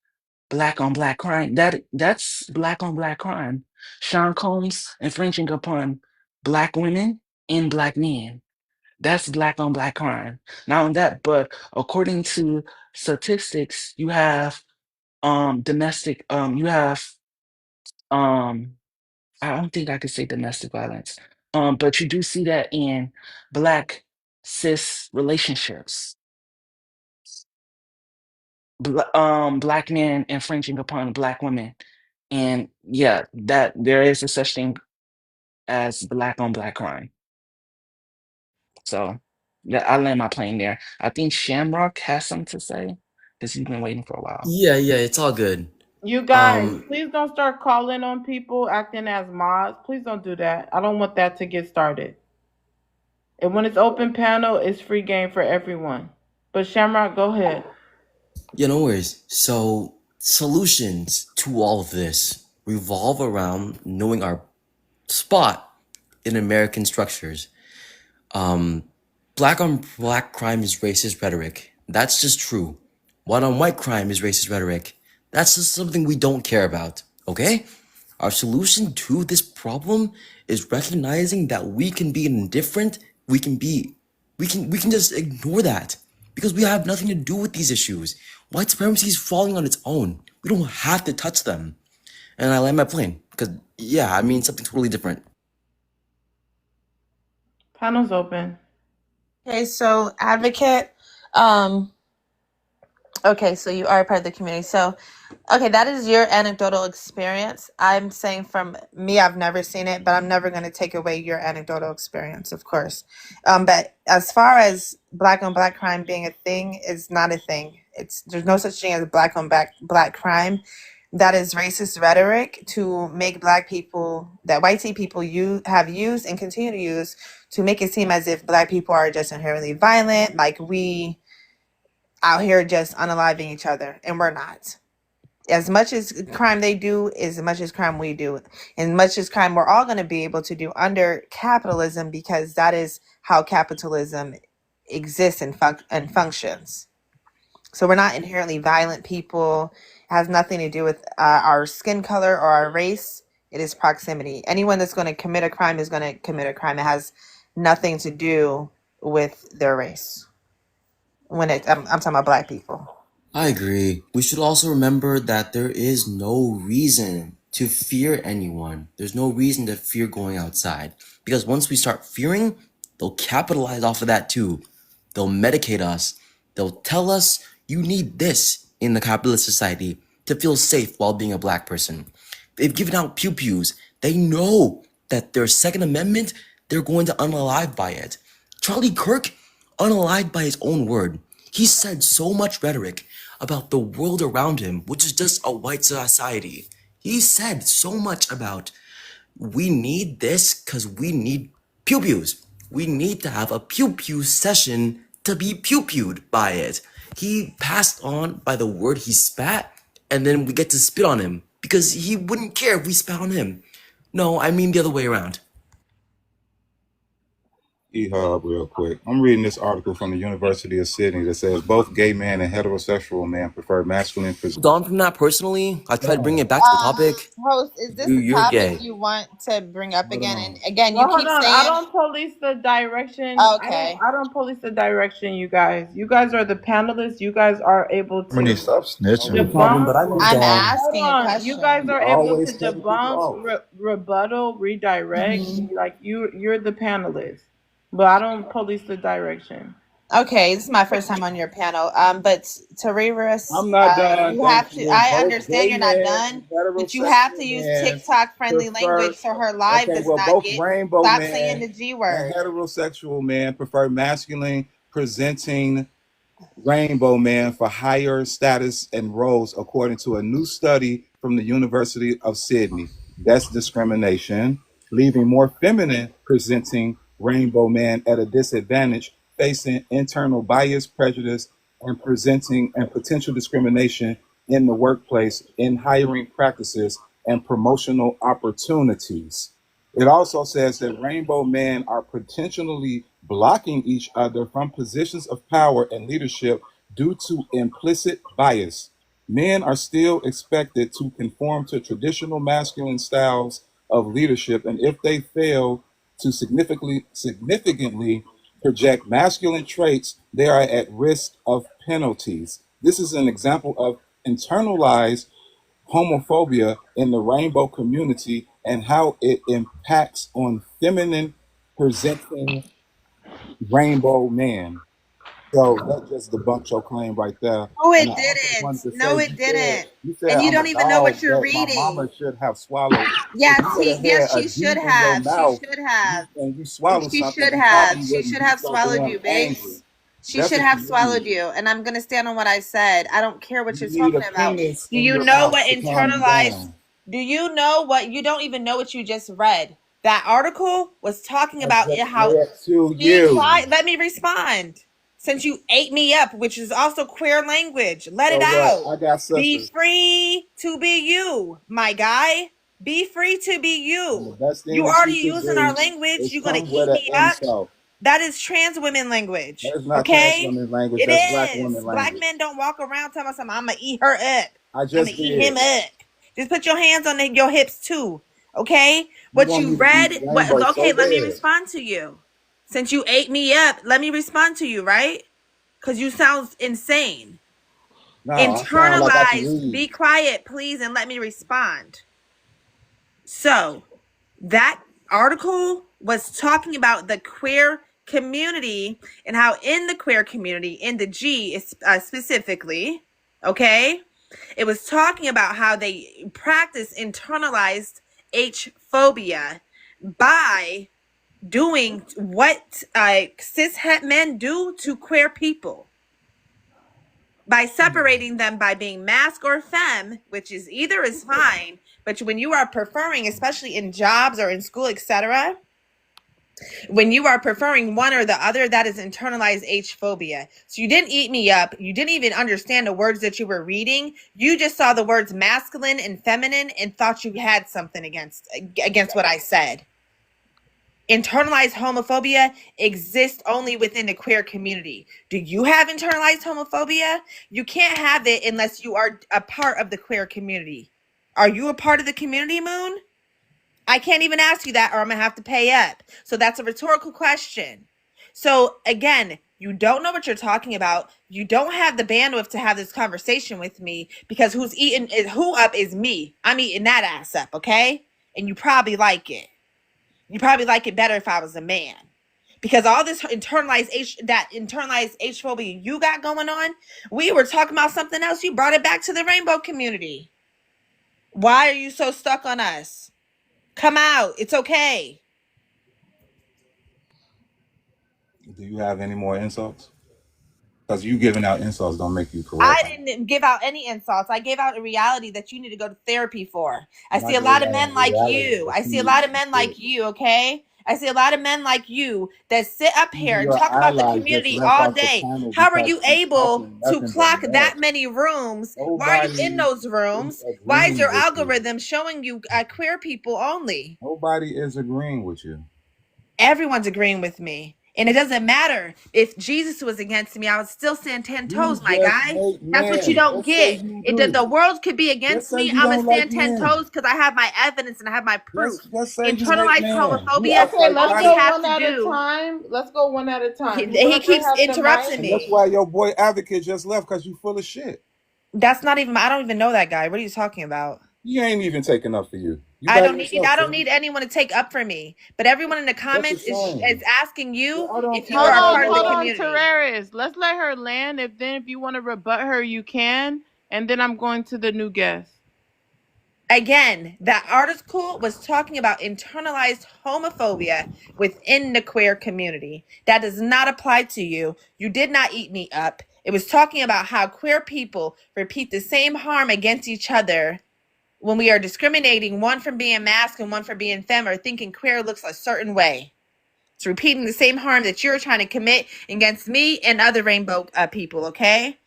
black on black crime, that's black on black crime. Sean Combs infringing upon black women and black men. That's black on black crime. Not only that, but according to statistics, you have domestic you have um I don't think I could say domestic violence. But you do see that in black cis relationships. Black men infringing upon black women. And yeah, that there is a such thing as black on black crime. So yeah, I land my plane there. I think Shamrock has something to say because he's been waiting for a while. Yeah, yeah, it's all good. You guys, please don't start calling on people acting as mods. Please don't do that. I don't want that to get started. And when it's open panel, it's free game for everyone. But Shamrock, go ahead. Yeah, no worries. So, solutions to all of this revolve around knowing our spot in American structures. Black on black crime is racist rhetoric. That's just true. White on white crime is racist rhetoric. That's just something we don't care about, okay? Our solution to this problem is recognizing that we can be indifferent. We can just ignore that because we have nothing to do with these issues. White supremacy is falling on its own. We don't have to touch them. And I land my plane because, yeah, I mean something totally different. Panel's open. Okay, so advocate, okay, so you are part of the community. So, okay, that is your anecdotal experience. I'm saying from me, I've never seen it, but I'm never going to take away your anecdotal experience, of course. But as far as black on black crime being a thing, is not a thing. There's no such thing as black on black crime. That is racist rhetoric to make black people, that white people have used and continue to use to make it seem as if black people are just inherently violent, like we out here just unaliving each other, and we're not. As much as crime they do is as much as crime we do, and much as crime we're all going to be able to do under capitalism, because that is how capitalism exists and functions. So we're not inherently violent people. It has nothing to do with our skin color or our race. It is proximity. Anyone that's going to commit a crime is going to commit a crime. It has nothing to do with their race. I'm talking about black people. I agree. We should also remember that there is no reason to fear anyone. There's no reason to fear going outside. Because once we start fearing, they'll capitalize off of that too. They'll medicate us. They'll tell us you need this in the capitalist society to feel safe while being a black person. They've given out pew-pews. They know that their Second Amendment, they're going to unalive by it. Charlie Kirk, unalived by his own word. He said so much rhetoric about the world around him, which is just a white society. He said so much about, we need this because we need pew-pews. We need to have a pew-pew session to be pew-pewed by it. He passed on by the word he spat, and then we get to spit on him because he wouldn't care if we spat on him. No, I mean the other way around. E-Hub real quick. I'm reading this article from the University of Sydney that says both gay men and heterosexual men prefer masculine. Gone from that personally. I tried to bring it back to the topic. Host, is this a You're topic gay. you want to bring up Hold again? on. And again, Well, you hold keep on. I saying, don't police the direction. okay. I don't police the direction, you guys. You guys are the panelists. You guys are able I mean, to stop snitching. No problem, but I debunk. moved I'm on. Hold asking a on. You guys question. are You able always to cutting people debunk, off. rebuttal, redirect. Mhm. Like you're the panelist, but I don't police the direction. Okay, this is my first time on your panel. But Tareris, I'm not done. you have Thank to. you. I Both understand gay you're not men done, and but you have to heterosexual use men TikTok friendly prefer. language so her live Okay, does well, not both get. rainbow Stop saying men the G and word. heterosexual men prefer masculine presenting rainbow man for higher status and roles, according to a new study from the University of Sydney. That's discrimination, leaving more feminine presenting rainbow man at a disadvantage, facing internal bias, prejudice, and presenting and potential discrimination in the workplace, in hiring practices, and promotional opportunities. It also says that rainbow men are potentially blocking each other from positions of power and leadership due to implicit bias. Men are still expected to conform to traditional masculine styles of leadership, and if they fail to significantly project masculine traits, they are at risk of penalties. This is an example of internalized homophobia in the rainbow community and how it impacts on feminine presenting rainbow men. So that just debunked your claim right there. No, And it I also wanted didn't. to say, No, it didn't. you said And you I'm don't a even know what dog you're that my reading. mama should have swallowed. If Yes, you would have yes, had a she D should in your have. She mouth should have. and you swallowed She something, should you have. probably She wouldn't should be have so swallowed damn you, angry. babes. She That's should what have you swallowed need. you. And I'm going to stand on what I said. I don't care what You you're need a talking about. penis Do in you your know mouth what to calm you internalized? down. Do you know what? You don't even know what you just read. That article was talking I about just how. read to Be you. quiet. Let me respond. Since you ate me up, which is also queer language, let So it what? out. I got Be sisters. free to be you, my guy. Be free to be And the you. best thing You that already you could using our do language. is You're gonna come with eat an me up. insult. That is trans women language. That is not trans Okay? women's language. It That's black is. women Black language. men don't walk around telling us I'm gonna eat her up. I I'm gonna just eat him did. up. Just put your hands on your hips too. Okay? You What want you me to eat read, rainbow okay, so let me bad. respond to you. Since you ate me up, let me respond to you, right? Because you sound insane. No, I sound like I can Internalized. read. Be quiet, please, and let me respond. So, that article was talking about the queer community and how in the queer community, in the G specifically, okay, it was talking about how they practice internalized H-phobia by doing what cishet men do to queer people, by separating them by being masc or femme, which is either is fine, but when you are preferring, especially in jobs or in school, etc., when you are preferring one or the other, that is internalized H-phobia. So you didn't eat me up. You didn't even understand the words that you were reading. You just saw the words masculine and feminine and thought you had something against what I said. Internalized homophobia exists only within the queer community. Do you have internalized homophobia? You can't have it unless you are a part of the queer community. Are you a part of the community, Moon? I can't even ask you that or I'm going to have to pay up. So that's a rhetorical question. So again, you don't know what you're talking about. You don't have the bandwidth to have this conversation with me because who up is me. I'm eating that ass up, okay? And you probably like it. You probably like it better if I was a man. Because all this internalized H-phobia you got going on, we were talking about something else. You brought it back to the rainbow community. Why are you so stuck on us? Come out. It's okay. Do you have any more insults? Because you giving out insults don't make you correct. I didn't give out any insults. I gave out a reality that you need to go to therapy for. I And I see a gave lot of out men a like reality you. that I you see a need lot to of men fix. like you, okay? I see a lot of men like you that sit up here and Your talk about the allies just community left all off the day. panel How are because you you able talking to nothing clock but that mess. many rooms? Why are you in Nobody those is rooms? Why is agreeing your with you. algorithm showing you queer people only? Nobody is agreeing with you. Everyone's agreeing with me. And it doesn't matter if Jesus was against me, I would still stand 10 You toes, my just guy. hate That's what you men. don't Just say get. you The do. world could be Just against say me. you I'm going don't to like stand 10 men. toes because I have my evidence and I have my proof. Just say you hate Internalized men. You homophobia, act Okay, like let's all he go Johnny. has one to at a do, time. Let's go one at a time. he Whoever keeps has the interrupting mic. And that's me. why your boy advocate just left, because you full of shit. That's not even, I don't even know that guy. What are you talking about? He ain't even taking up for you. You by yourself, I don't Tim. need anyone to take up for me. But everyone in the That's a comments is shame. asking you I don't if you Hold are a on, part of the hold care. on, community. Terraris. Let's let her land. If you want to rebut her, you can. And then I'm going to the new guest. Again, that article was talking about internalized homophobia within the queer community. That does not apply to you. You did not eat me up. It was talking about how queer people repeat the same harm against each other when we are discriminating one for being masc and one for being femme, or thinking queer looks a certain way. It's repeating the same harm that you're trying to commit against me and other rainbow people, okay?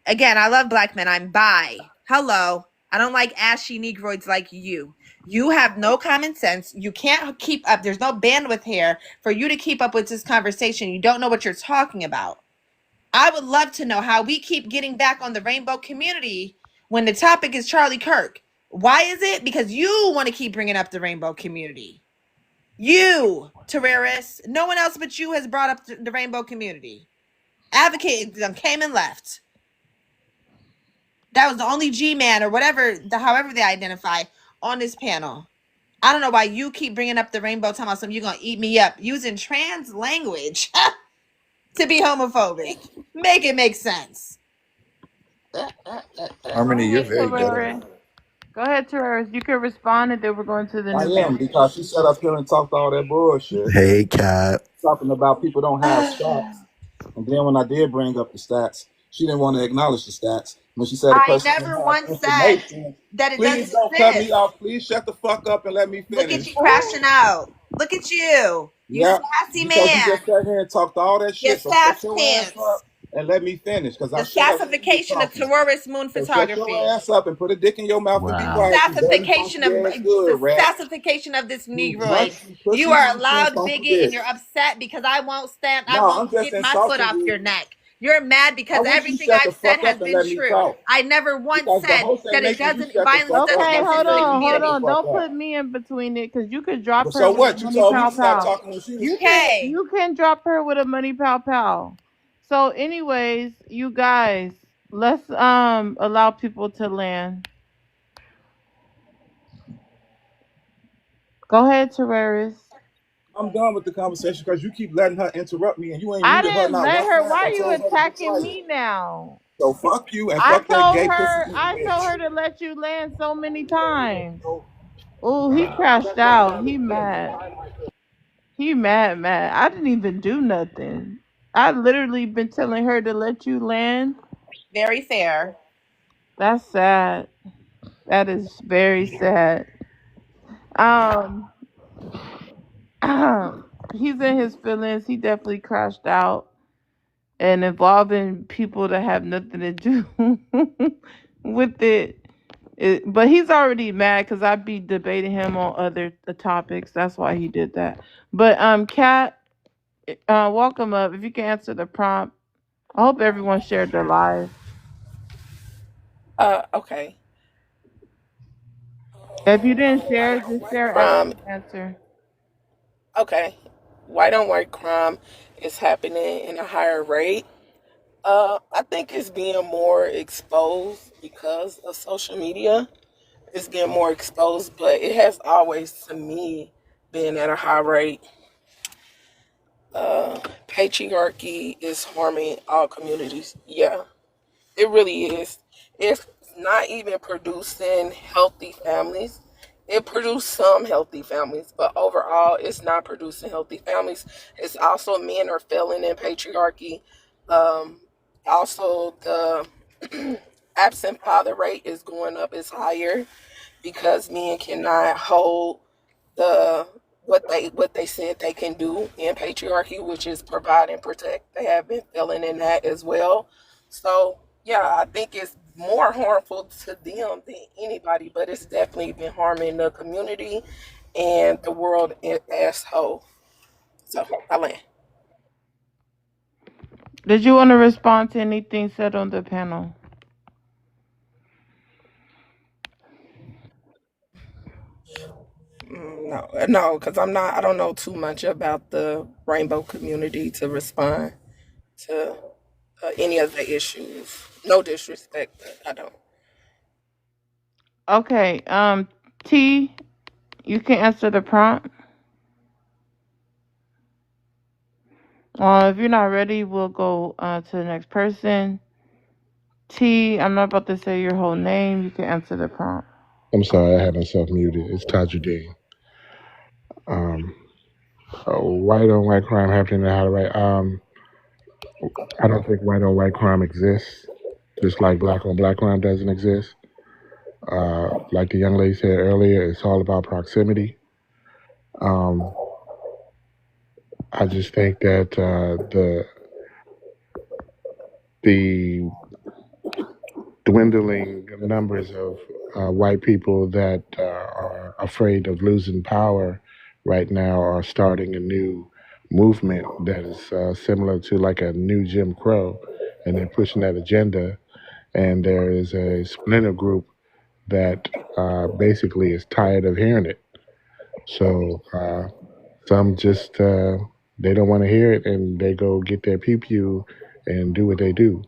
Again, I love black men. I'm bi. Hello. I don't like ashy negroids like you. You have no common sense. You can't keep up. There's no bandwidth here for you to keep up with this conversation. You don't know what you're talking about. I would love to know how we keep getting back on the rainbow community when the topic is Charlie Kirk. Why is it? Because you want to keep bringing up the rainbow community. You, Terraris. No one else but you has brought up the rainbow community. Advocate came and left. That was the only G-man or whatever, however they identify on this panel. I don't know why you keep bringing up the rainbow, talking about something you're going to eat me up, using trans language to be homophobic. Make it make sense. Harmony, you're Hey, very ghetto. Terraris. Go ahead, Terraris. You can respond, and then we're going to the I new am, guest. because she sat up here and talked all that bullshit, Hey, Cat. talking about people don't have stats. And then when I did bring up the stats, she didn't want to acknowledge the stats. When she said a I person never don't have once said information, that it please doesn't don't cut me exist. off. Please shut the fuck up and let me Look at finish. you crashing out. Look at you. You Yeah, sassy because you man. just sat here and talked all that Your shit. So shut sass your ass pants. up and let me finish, because The I shut up when you was sassification of talking. terrorist moon So shut your photography. ass up and put a dick in your mouth and be The Wow. quiet, you dirty sassification funky of ass good the rat. sassification of this You negroid. munch, you You pussy are a munching loud funky bigot and bitch. you're upset because I No, I'm won't just get my foot insulting off you. your neck. You're mad I because wish you everything shut the I've said fuck has up and been let me true. talk. I never once Because the said host ain't that making you shut the violence fuck up. doesn't Okay, Now exist hold she in the on, making you hold shut the community. on. fuck Don't up. put me in between it, because you could drop But her so with a what? You money told me pow to stop pow. talking when she was speaking. Okay. You can drop her with a money pow pow. So, anyways, you guys, let's allow people to land. Go ahead, Terraris. I'm done with the conversation because you keep letting her interrupt me and you ain't I muted her didn't not let one her. time Why or are you told her to be attacking quiet. me now? So fuck you and fuck that gay pussy eating I told bitch. her to let you land so many times. Oh, he crashed out. He mad. He mad. I didn't even do nothing. I literally been telling her to let you land. Very fair. That's sad. That is very sad. Um, he's in his feelings. He definitely crashed out, and involving people that have nothing to do with it. But he's already mad because I'd be debating him on other topics. That's why he did that. But Kat, welcome up. If you can answer the prompt, I hope everyone shared their live. Okay. If you didn't share, just share after Crime. you answer. Okay. White on white crime is happening in a higher rate. I think it's being more exposed because of social media. It's getting more exposed, but it has always, to me, been at a high rate. Patriarchy is harming all communities. Yeah, it really is. It's not even producing healthy families. It produced some healthy families, but overall, it's not producing healthy families. It's also men are failing in patriarchy. Um, Also, the absent father rate is going up. It's higher because men cannot hold the what they said they can do in patriarchy, which is provide and protect. They have been failing in that as well. So yeah, I think it's more harmful to them than anybody, but it's definitely been harming the community and the world as whole. So I land. Did you want to respond to anything said on the panel? No, because I don't know too much about the rainbow community to respond to any of the issues. No disrespect, but I don't. Okay. T, you can answer the prompt. If you're not ready, we'll go to the next person. T, I'm not about to say your whole name. You can answer the prompt. I'm sorry, I had myself muted. It's Tajuddin. White on white crime happening in Hollywood. I don't think white on white crime exists, just like black on black crime doesn't exist. Like the young lady said earlier, it's all about proximity. Um, I just think that the dwindling numbers of white people that are afraid of losing power right now are starting a new movement that is similar to like a new Jim Crow, and they're pushing that agenda. And there is a splinter group that basically is tired of hearing it. So some just they don't want to hear it, and they go get their pew pew and do what they do.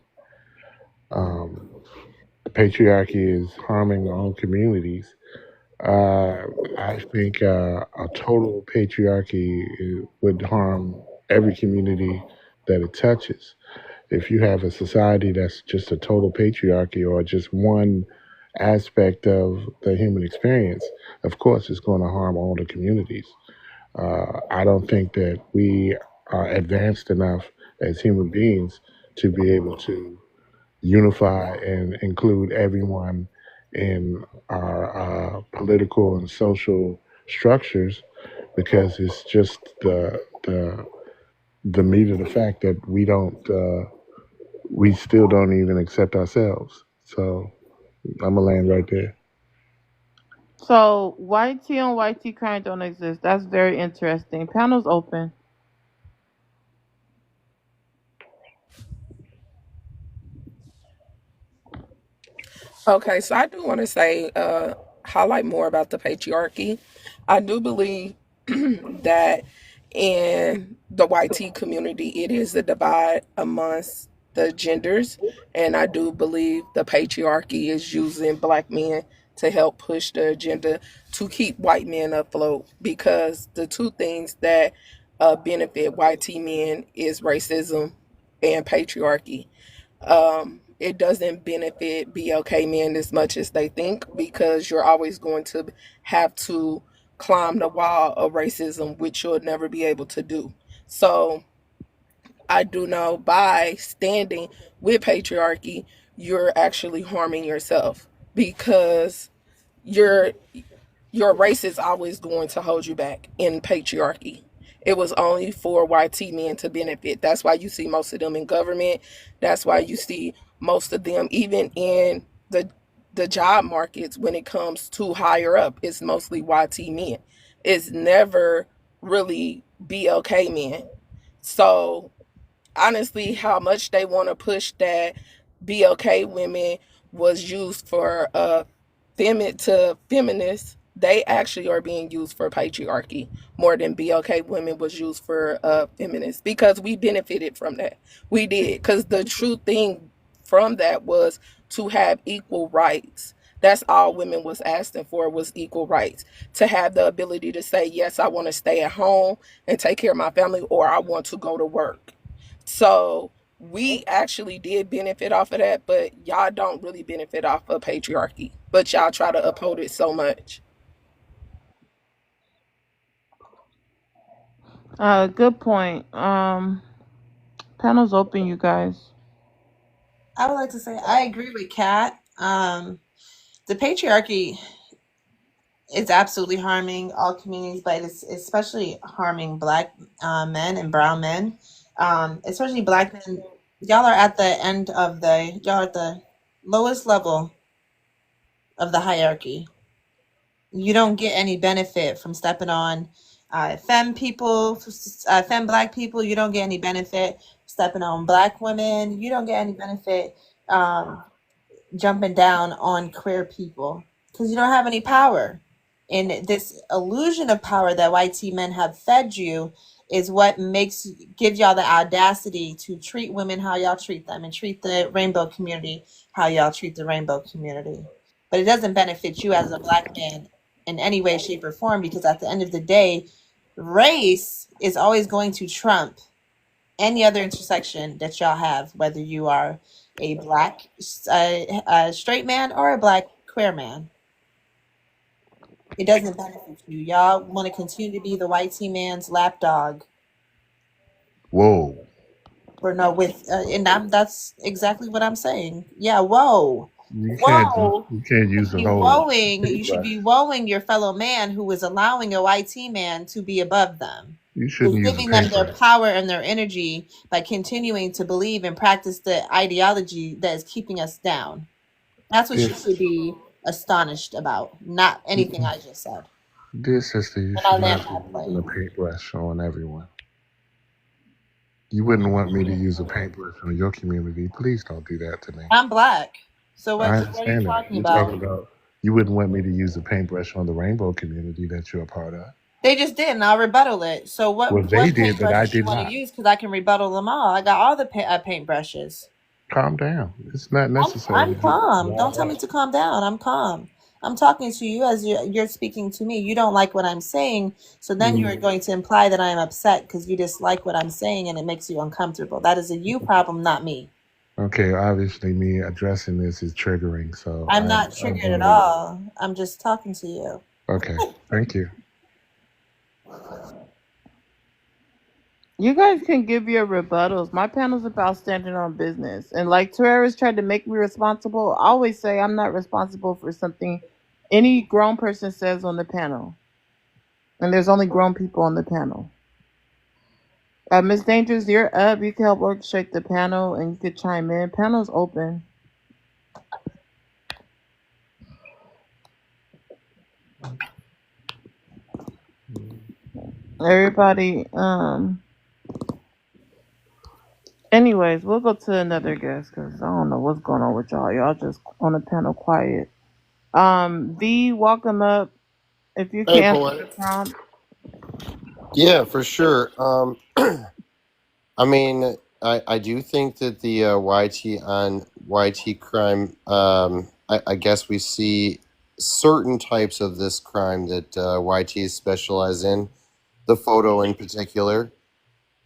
The patriarchy is harming our own communities. I think a total patriarchy would harm every community that it touches. If you have a society that's just a total patriarchy or just one aspect of the human experience, of course, it's going to harm all the communities. I don't think that we are advanced enough as human beings to be able to unify and include everyone in our political and social structures, because it's just the meat of the fact that we still don't even accept ourselves. So I'm gonna land right there. So white tea on white tea crime don't exist. That's very interesting. Panel's open. Okay, so I do want to say, highlight more about the patriarchy. I do believe that in the YT community, it is a divide amongst the genders, and I do believe the patriarchy is using black men to help push the agenda to keep white men afloat. Because the two things that benefit YT men is racism and patriarchy. It doesn't benefit BLK men as much as they think, because you're always going to have to climb the wall of racism, which you'll never be able to do. So I do know by standing with patriarchy, you're actually harming yourself, because you're your race is always going to hold you back in patriarchy. It was only for YT men to benefit. That's why you see most of them in government. That's why you see most of them even in the job markets when it comes to higher up. It's mostly YT men. It's never really BLK men. So honestly, how much they want to push that BLK women was used for feminists, they actually are being used for patriarchy more than BLK women was used for feminists, because we benefited from that. We did, because the true thing from that was to have equal rights. That's all women was asking for, was equal rights, to have the ability to say, yes, I want to stay at home and take care of my family, or I want to go to work. So we actually did benefit off of that, but y'all don't really benefit off of patriarchy. But y'all try to uphold it so much. Good point. Panel's open, you guys. I would like to say I agree with Kat. The patriarchy is absolutely harming all communities, but it's especially harming black men and brown men. Especially black men. Y'all are at the y'all are at the lowest level of the hierarchy. You don't get any benefit from stepping on Femme people, femme black people, you don't get any benefit. Stepping on black women, you don't get any benefit. Jumping down on queer people because you don't have any power. And this illusion of power that white men have fed you is what gives y'all the audacity to treat women how y'all treat them and treat the rainbow community how y'all treat the rainbow community. But it doesn't benefit you as a black man in any way, shape, or form because at the end of the day, race is always going to trump any other intersection that y'all have, whether you are a black straight man or a black queer man. It doesn't benefit you. Y'all want to continue to be the white man's lapdog. Whoa. Or no, that's exactly what I'm saying. Yeah, whoa. You Whoa. can't use the You whole. you should be woeing your fellow man who is allowing a white man to be above them. You Who's shouldn't use a giving them their paintbrush. power and their energy by continuing to believe and practice the ideology that is keeping us down. That's what you This, should be astonished about, not anything I just said. dear sister, you And I should land not that be using a plane. paintbrush on everyone. You wouldn't want me to use a paintbrush on your community. Please don't do that to me. I'm black. So I what are you understand that. talking You're about? talking about you wouldn't want me to use a paintbrush on the rainbow community that you're a part of. They just did, and I'll rebuttal it. So Well, what they did, but I paintbrushes you did want to not. use? Because I can rebuttal them all. I got all the paintbrushes. Calm down. It's not necessary I'm to do calm. all Don't tell me that. to calm down. I'm calm. I'm talking to you as you're speaking to me. You don't like what I'm saying, so then you're going to imply that I am upset because you dislike what I'm saying and it makes you uncomfortable. That is a you problem, not me. Okay, obviously me addressing this is triggering, so I'm not triggered at all. I'm just talking to you. Okay, thank you. You guys can give your rebuttals. My panel's about standing on business. And like Terrorists tried to make me responsible, I always say I'm not responsible for something any grown person says on the panel. And there's only grown people on the panel. Miss Dangerous, you're up. You can help orchestrate the panel and you could chime in. Panel's open. Everybody, anyways, we'll go to another guest because I don't know what's going on with y'all. Y'all just on the panel quiet. V, welcome up. If you Hey, can answer the poetic. prompt. Yeah, for sure. I mean, I do think that the YT on YT crime, I guess we see certain types of this crime that YT specialize in. The photo in particular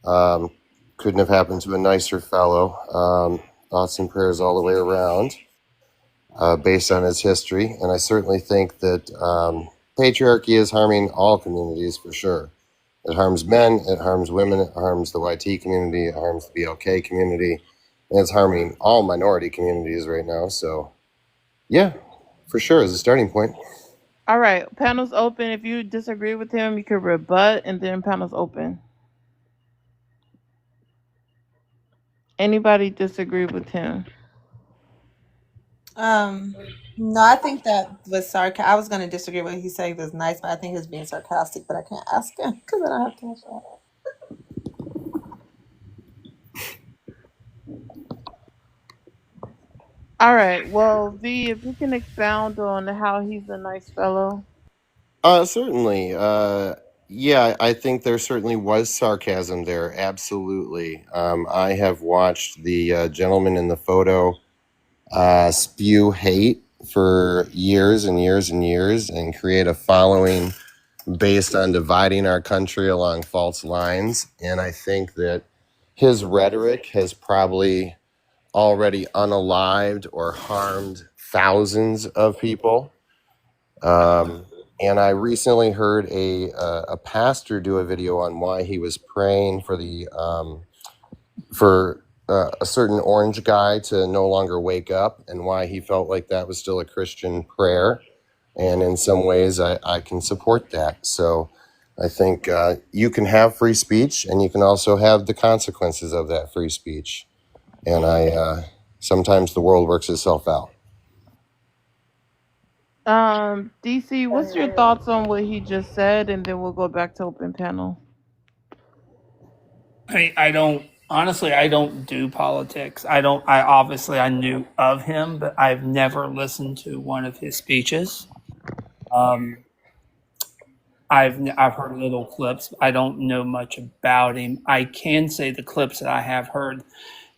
couldn't have happened to a nicer fellow. Thoughts and prayers all the way around, based on his history. And I certainly think that patriarchy is harming all communities for sure. It harms men, it harms women, it harms the YT community, it harms the BLK community, and it's harming all minority communities right now. So, yeah, for sure, as a starting point. All right, panel's open. If you disagree with him, you can rebut, and then panel's open. Anybody disagree with him? No, I think that was sarcastic. I was going to disagree with what he said was nice, but I think he was being sarcastic, but I can't ask him because I don't have time for that. All right. Well, V, if you can expound on how he's a nice fellow. Certainly. Yeah, I think there certainly was sarcasm there. Absolutely. I have watched the gentleman in the photo spew hate for years and years and years and create a following based on dividing our country along false lines. And I think that his rhetoric has probably already unalived or harmed thousands of people. And I recently heard a pastor do a video on why he was praying for a certain orange guy to no longer wake up, and why he felt like that was still a Christian prayer. And in some ways, I can support that. So I think you can have free speech, and you can also have the consequences of that free speech. And sometimes the world works itself out. DC, what's your thoughts on what he just said, and then we'll go back to open panel. I don't honestly. I don't do politics. I don't. I obviously I knew of him, but I've never listened to one of his speeches. Um, I've heard little clips. I don't know much about him. I can say the clips that I have heard,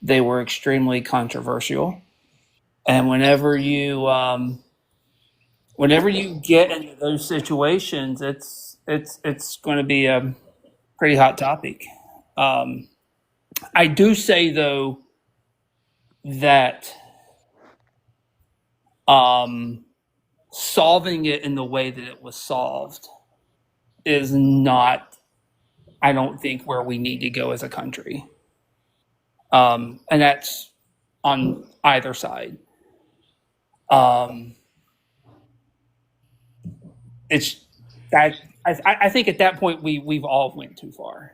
they were extremely controversial. And whenever you get into those situations, it's going to be a pretty hot topic. I do say though that solving it in the way that it was solved is not, I don't think, where we need to go as a country. And that's on either side. It's that I think at that point we've all went too far.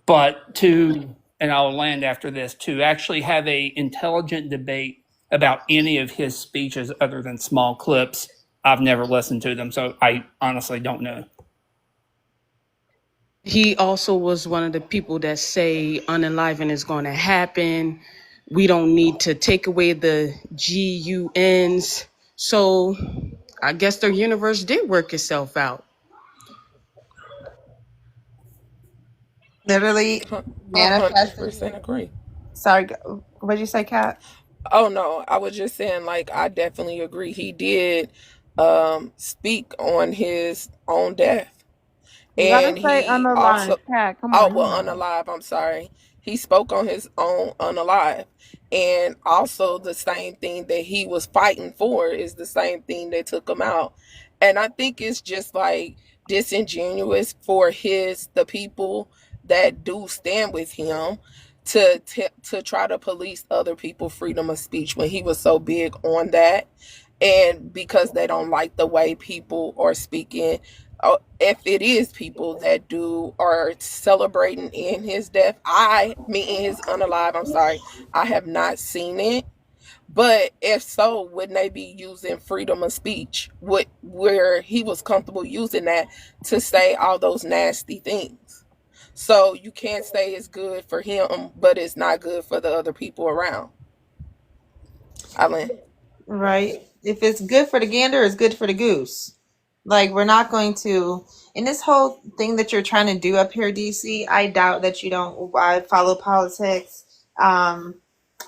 But and I'll land after this, to actually have a intelligent debate about any of his speeches other than small clips, I've never listened to them, so I honestly don't know. He also was one of the people that say unenliven is going to happen. We don't need to take away the GUNs. So I guess the universe did work itself out. Literally I manifested. 100% agree. Sorry, what'd you say, Kat? Oh no, I was just saying, like, I definitely agree. He did speak on his own death. You gotta And say he also, unaligned, Cat. Come oh, on, you well, know. unalive, I'm sorry. He spoke on his own unalive. And also the same thing that he was fighting for is the same thing that took him out. And I think it's just like disingenuous for the people that do stand with him to try to police other people's freedom of speech when he was so big on that. And because they don't like the way people are speaking, if it is people that are celebrating in his death, in his unalive, I'm sorry, I have not seen it. But if so, wouldn't they be using freedom of speech where he was comfortable using that to say all those nasty things? So you can't say it's good for him, but it's not good for the other people around. Alan. Right. If it's good for the gander, it's good for the goose. Like, we're not going to, in this whole thing that you're trying to do up here, DC, I doubt that you don't follow politics. I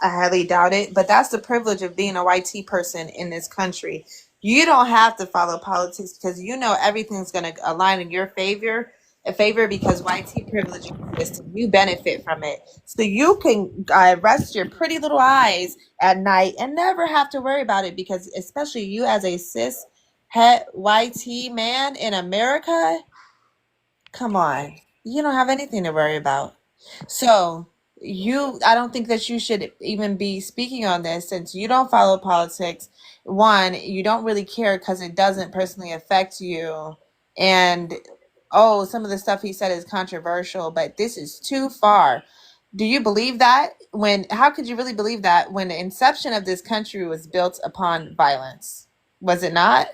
highly doubt it, but that's the privilege of being a YT person in this country. You don't have to follow politics because you know everything's going to align in your favor because YT privilege exists. You benefit from it. So you can rest your pretty little eyes at night and never have to worry about it, because especially you as a cis het YT man in America, come on, you don't have anything to worry about. So I don't think that you should even be speaking on this since you don't follow politics. One, you don't really care because it doesn't personally affect you. And some of the stuff he said is controversial, but this is too far. Do you believe that? How could you really believe that when the inception of this country was built upon violence? Was it not?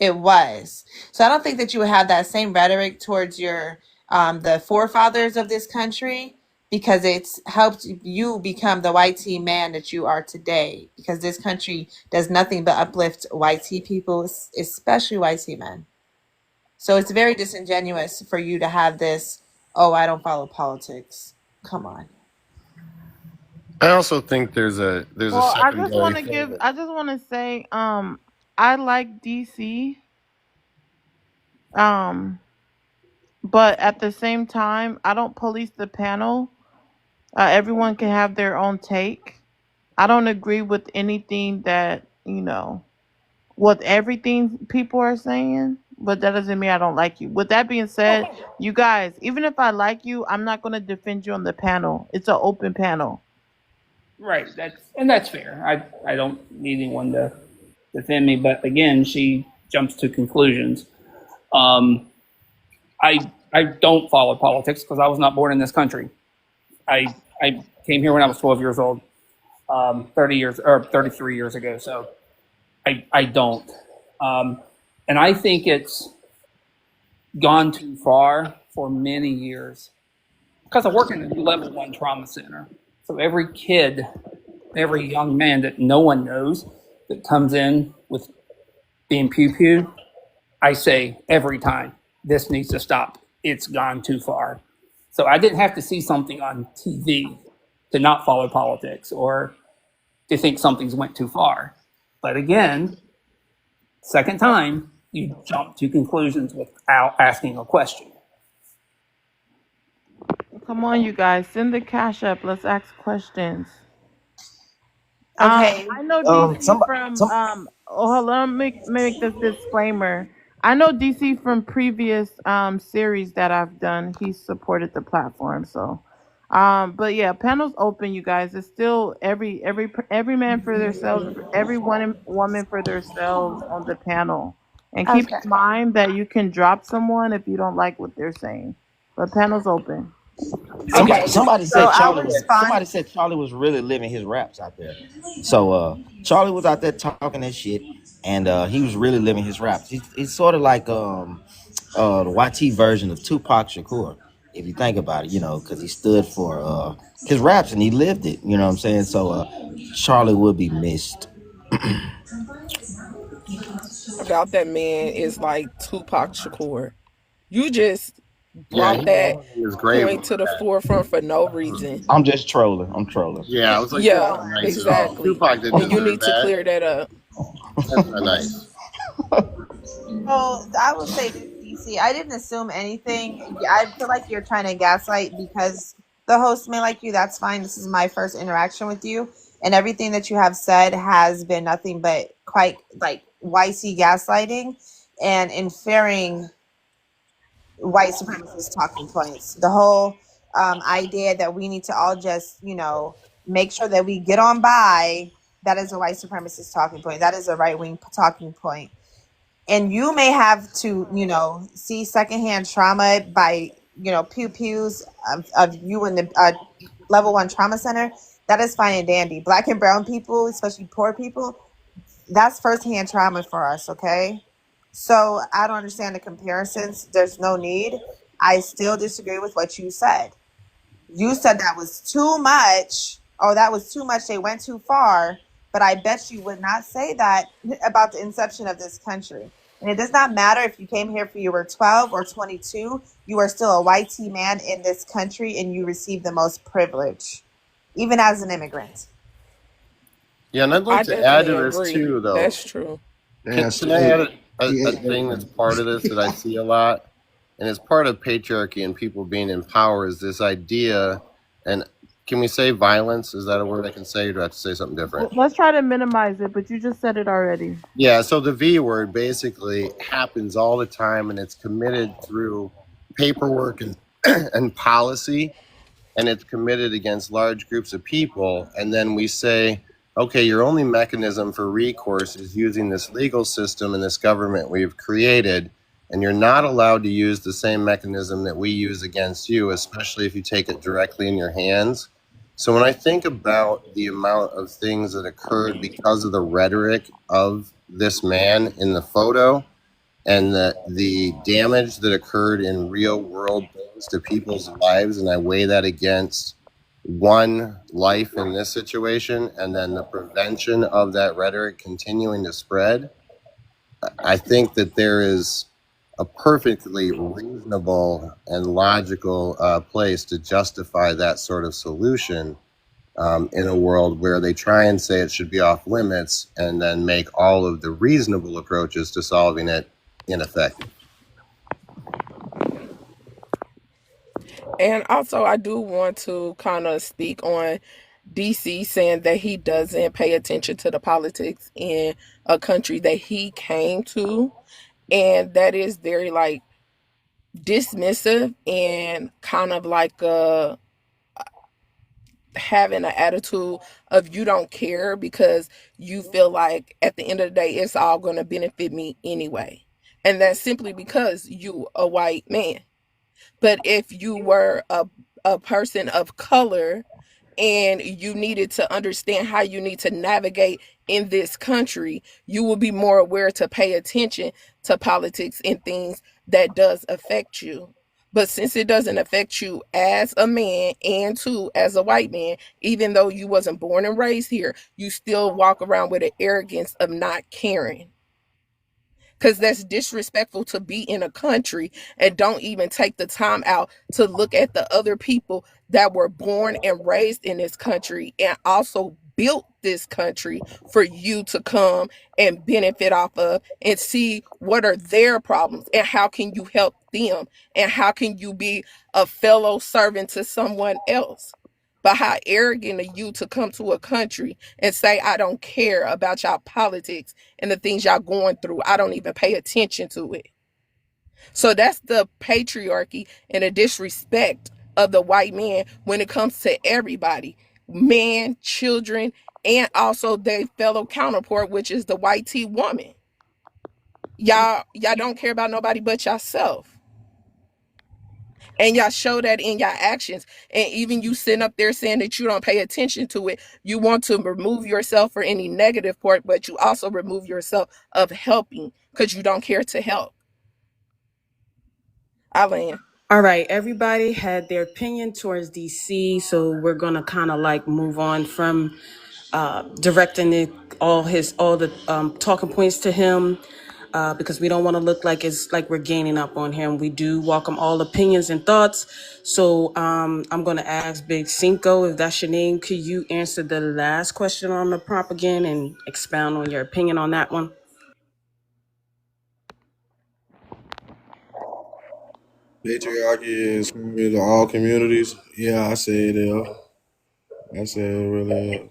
It was. So I don't think that you would have that same rhetoric towards your the forefathers of this country, because it's helped you become the YT man that you are today, because this country does nothing but uplift YT people, especially YT men. So it's very disingenuous for you to have this, I don't follow politics. Come on. I also think there's a Well, I just secondary want to thing. I just want to say, I like DC, but at the same time, I don't police the panel. Everyone can have their own take. I don't agree with anything that, with everything people are saying, but that doesn't mean I don't like you. With that being said, you guys, even if I like you, I'm not going to defend you on the panel. It's an open panel. Right. That's fair. I don't need anyone to defend me, but again, she jumps to conclusions. I don't follow politics because I was not born in this country. I came here when I was 12 years old, 33 years ago. So I don't. And I think it's gone too far for many years because I work in a level one trauma center. So every kid, every young man that no one knows that comes in with being pew pew, I say every time, this needs to stop. It's gone too far. So I didn't have to see something on TV to not follow politics or to think something's went too far. But again, second time, you jump to conclusions without asking a question. Come on, you guys, send the cash up. Let's ask questions. Okay. I know DC from Some oh, hold on, let me make this disclaimer. I know DC from previous series that I've done. He supported the platform, so but yeah, panel's open, you guys. It's still every man for themselves, every woman for themselves on the panel. And keep Okay. in mind that you can drop someone if you don't like what they're saying. But panel's open. Okay. somebody So said I'll Charlie. respond. Somebody said Charlie was really living his raps out there. So Charlie was out there talking that shit, and he was really living his raps. He's sort of like the YT version of Tupac Shakur, if you think about it, because he stood for his raps and he lived it. You know what I'm saying? So Charlie would be missed. About that man is like Tupac Shakur. You just Yeah, brought he that wrote in his grave point about to the that. forefront for no reason. I'm just trolling. I'm trolling. Yeah, I was like, that's Yeah, not nice at all. exactly. Tupac didn't And you deserve need to that. clear that up. That's not nice. Well, I will say this, DC. I didn't assume anything. I feel like you're trying to gaslight because the host may like you. That's fine. This is my first interaction with you, and everything that you have said has been nothing but quite like YC gaslighting and inferring white supremacist talking points. The whole idea that we need to all just, make sure that we get on by, that is a white supremacist talking point. That is a right wing talking point. And you may have to, see secondhand trauma by, pew pews of you in the level one trauma center. That is fine and dandy. Black and brown people, especially poor people, that's firsthand trauma for us, okay? So I don't understand the comparisons. There's no need. I still disagree with what you said. You said that was too much. Oh, that was too much. They went too far. But I bet you would not say that about the inception of this country. And it does not matter if you came here for you were 12 or 22. You are still a white man in this country, and you receive the most privilege, even as an immigrant. Yeah, and I'd I like to add to definitely this agree. too, though. That's true. Can, Yes, can I add a yeah, thing that's part of this that I see a lot? And it's part of patriarchy and people being in power is this idea, and can we say violence? Is that a word I can say, or do I have to say something different? Let's try to minimize it, but you just said it already. Yeah, so the V word basically happens all the time, and it's committed through paperwork and, and policy, and it's committed against large groups of people. And then we say, okay, your only mechanism for recourse is using this legal system and this government we've created, and you're not allowed to use the same mechanism that we use against you, especially if you take it directly in your hands. So when I think about the amount of things that occurred because of the rhetoric of this man in the photo, and the damage that occurred in real world things to people's lives, and I weigh that against one life in this situation, and then the prevention of that rhetoric continuing to spread, I think that there is a perfectly reasonable and logical place to justify that sort of solution in a world where they try and say it should be off limits and then make all of the reasonable approaches to solving it ineffective. And also, I do want to kind of speak on DC saying that he doesn't pay attention to the politics in a country that he came to. And that is very like dismissive and kind of like having an attitude of you don't care because you feel like at the end of the day it's all going to benefit me anyway. And that's simply because you a white man. But if you were a person of color and you needed to understand how you need to navigate in this country, you will be more aware to pay attention to politics and things that does affect you. But since it doesn't affect you as a man and too as a white man, even though you wasn't born and raised here, you still walk around with an arrogance of not caring, because that's disrespectful to be in a country and don't even take the time out to look at the other people that were born and raised in this country and also built this country for you to come and benefit off of, and see what are their problems and how can you help them and how can you be a fellow servant to someone else. But how arrogant of you to come to a country and say, I don't care about y'all politics and the things y'all going through. I don't even pay attention to it. So that's the patriarchy and the disrespect of the white man when it comes to everybody, man, children, and also their fellow counterpart, which is the white tea woman. Y'all don't care about nobody but yourself. And y'all show that in your actions. And even you sitting up there saying that you don't pay attention to it, you want to remove yourself for any negative part, but you also remove yourself of helping because you don't care to help. Alan. All right, everybody had their opinion towards DC, so we're gonna kind of like move on from directing all the talking points to him, because we don't want to look like it's like we're gaining up on him. We do welcome all opinions and thoughts. So I'm gonna ask Big Cinco, if that's your name, could you answer the last question on the prompt again and expound on your opinion on that one? Patriarchy is screaming to all communities. Yeah, I say it is. I say it really is.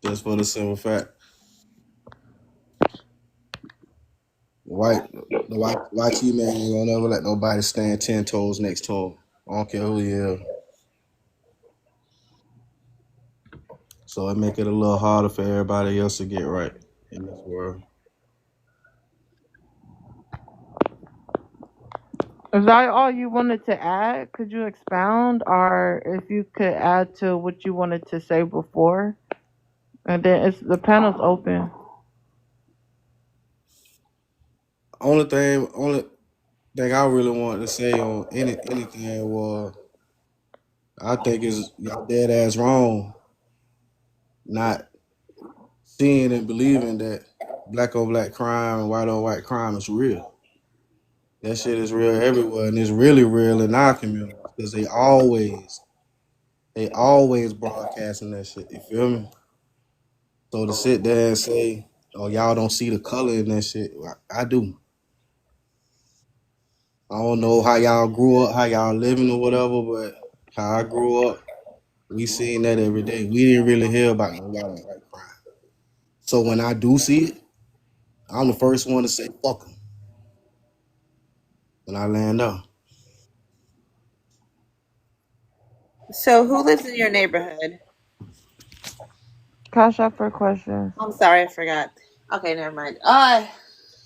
Just for the simple fact, the white T man ain't gonna never let nobody stand 10 toes next to him. I don't care who he is. So it make it a little harder for everybody else to get right in this world. Is that all you wanted to add? Could you expound, or if you could add to what you wanted to say before? And then the panel's open. Only thing I really wanted to say on anything was, I think is y'all dead ass wrong not seeing and believing that black on black crime and white on white crime is real. That shit is real everywhere, and it's really real in our community because they always broadcasting that shit. You feel me? So to sit there and say, "Oh, y'all don't see the color in that shit," I do. I don't know how y'all grew up, how y'all living or whatever, but how I grew up, we seen that every day. We didn't really hear about no white on white crime. So when I do see it, I'm the first one to say fuck them when I land up. So who lives in your neighborhood? Cash out for questions. I'm sorry, I forgot. Okay, never mind.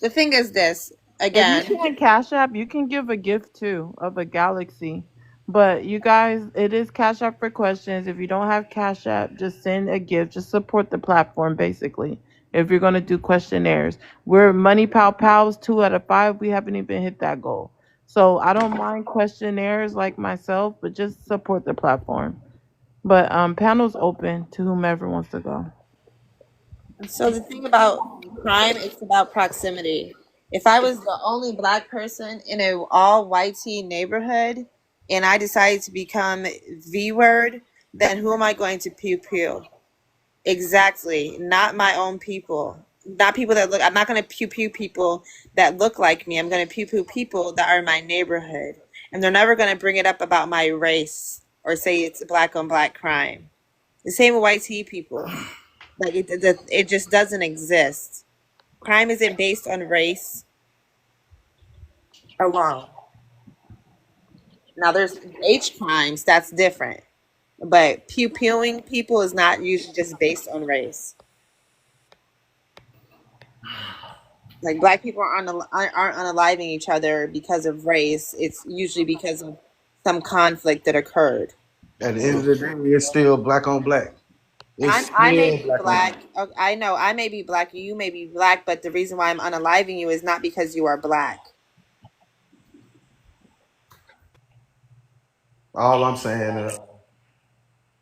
The thing is this, If again. you can't Cash App, you can give a gift too of a galaxy. But you guys, it is Cash App for questions. If you don't have Cash App, just send a gift. Just support the platform, basically. If you're gonna do questionnaires, we're Money Pow Pals 2 out of 5. We haven't even hit that goal. So I don't mind questionnaires like myself, but just support the platform. But panel's open to whomever wants to go. So the thing about crime, it's about proximity. If I was the only black person in an all white neighborhood and I decided to become V word, then who am I going to pew pew? Exactly. Not my own people. Not people that look, I'm not going to pew pew people that look like me. I'm going to pew pew people that are in my neighborhood. And they're never going to bring it up about my race or say it's black on black crime. The same with white people. Like it just doesn't exist. Crime isn't based on race alone. Now there's H crimes, that's different. But pew pewing people is not usually just based on race. Like black people aren't unaliving each other because of race. It's usually because of some conflict that occurred. At the end of the day, it's still black on black. It's I may still be black on black. black. Okay, I know I may be black. You may be black, but the reason why I'm unaliving you is not because you are black. All I'm saying is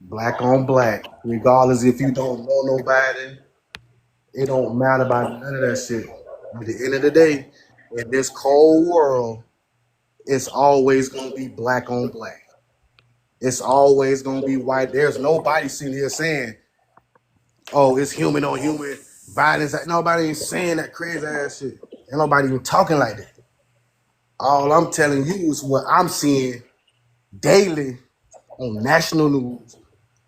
black on black. Regardless if you don't know nobody, it don't matter about none of that shit. At the end of the day, in this cold world, it's always gonna be black on black. It's always gonna be white. There's nobody sitting here saying, "Oh, it's human on human violence." Nobody ain't saying that crazy ass shit. Ain't nobody even talking like that. All I'm telling you is what I'm seeing daily on national news,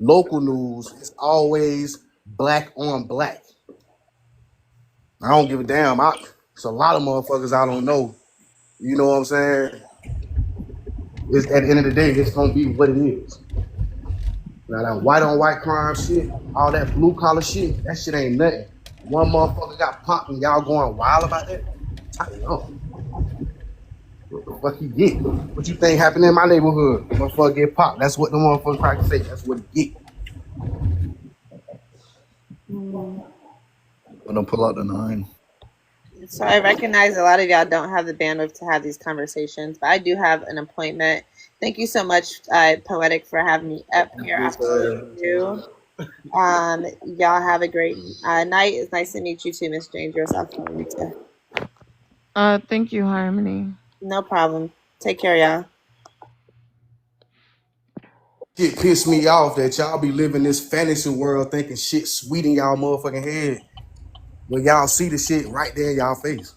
local news. It's always black on black. I don't give a damn. It's a lot of motherfuckers I don't know. You know what I'm saying? It's at the end of the day, it's gonna be what it is. Now that white on white crime shit, all that blue collar shit, that shit ain't nothing. One motherfucker got popped and y'all going wild about that? Tighten up. What the fuck he get? What you think happened in my neighborhood? Motherfucker get popped. That's what the motherfucker trying to say. That's what he get. Mm. I'm gonna pull out the 9. So I recognize a lot of y'all don't have the bandwidth to have these conversations, but I do have an appointment. Thank you so much, Poetic, for having me up here. Absolutely do. Y'all have a great night. It's nice to meet you too, Miss Dangerous. I'll follow you too. Thank you, Harmony. No problem. Take care, y'all. Shit pissed me off that y'all be living this fantasy world thinking shit sweet in y'all motherfucking head. When y'all see the shit right there in y'all face.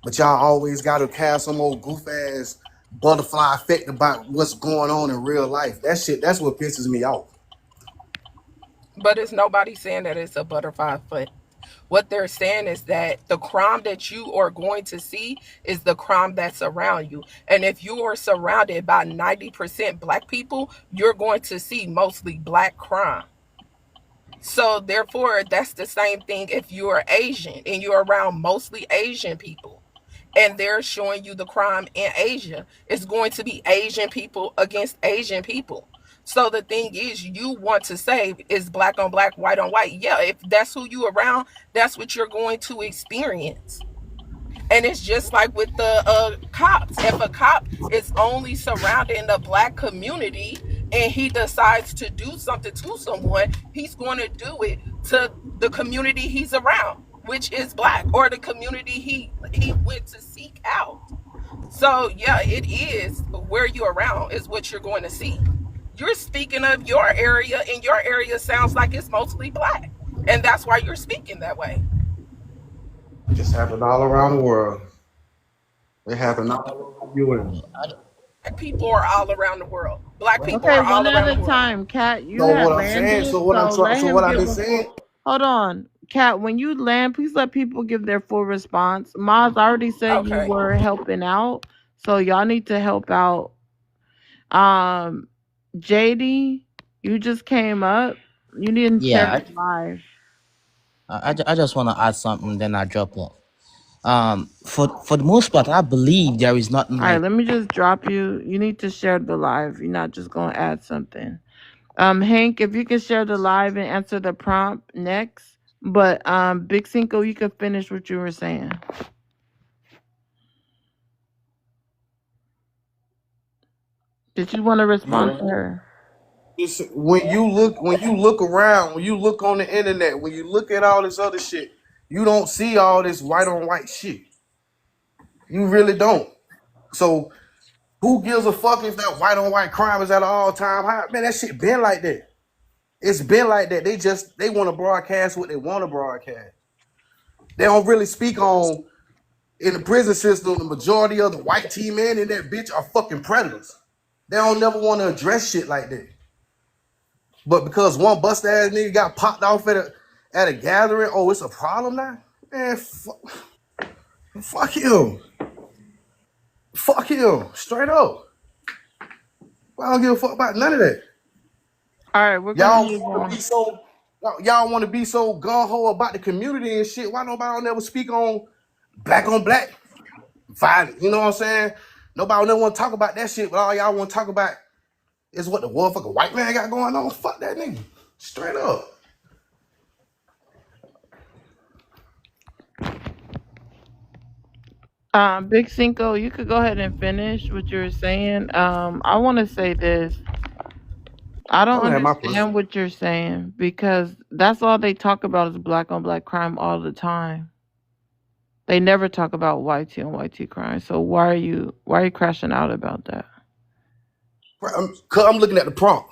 But y'all always gotta cast some old goof ass butterfly effect about what's going on in real life. That shit, that's what pisses me off. But it's nobody saying that it's a butterfly effect. What they're saying is that the crime that you are going to see is the crime that's around you. And if you are surrounded by 90% black people, you're going to see mostly black crime. So therefore, that's the same thing if you're Asian and you're around mostly Asian people and they're showing you the crime in Asia. It's going to be Asian people against Asian people. So the thing is, you want to say is black on black, white on white. Yeah, if that's who you around, that's what you're going to experience. And it's just like with the cops. If a cop is only surrounding the black community and he decides to do something to someone, he's going to do it to the community he's around, which is black, or the community he went to seek out. So yeah, it is where you're around is what you're going to see. You're speaking of your area, and your area sounds like it's mostly black, and that's why you're speaking that way. It just happened all around the world. It happened all over the US. Black people are all around the world. Black people Okay, are one all at around a the world. time. Cat, you So had what I'm saying, landed, so what I'm so trying, let so him what I've give been a saying, full. Hold on, Cat. When you land, please let people give their full response. Maz already said you Okay. were helping out, so y'all need to help out. JD, you just came up. You didn't share Yeah, it live. I just want to add something, then I drop off. For the most part, I believe there is nothing All right, like. let me just drop you. You need to share the live. You're not just gonna add something. Hank, if you can share the live and answer the prompt next. But Big Cinco, you can finish what you were saying. Did you want to respond to her? when you look around, when you look on the internet, when you look at all this other shit, you don't see all this white on white shit. You really don't. So who gives a fuck if that white on white crime is at an all time high? Man, that shit been like that. It's been like that. They want to broadcast what they want to broadcast. They don't really speak on in the prison system. The majority of the white team men in that bitch are fucking predators. They don't never want to address shit like that. But because one bust ass nigga got popped off at a gathering, oh, it's a problem now? Man, fuck him. Fuck him. Straight up. I don't give a fuck about none of that. All right, we're Y'all gonna move want on. to be so y'all want to be so gung-ho about the community and shit. Why nobody don't never speak on black violence? You know what I'm saying? Nobody never want to talk about that shit, but all y'all want to talk about is what the motherfucking white man got going on. Fuck that nigga. Straight up. Big Cinco, you could go ahead and finish what you were saying. I want to say this. I I don't land my plane. understand what you're saying because that's all they talk about is black on black crime all the time. They never talk about YT on YT crime. So why are you crashing out about that? I'm looking at the prompt.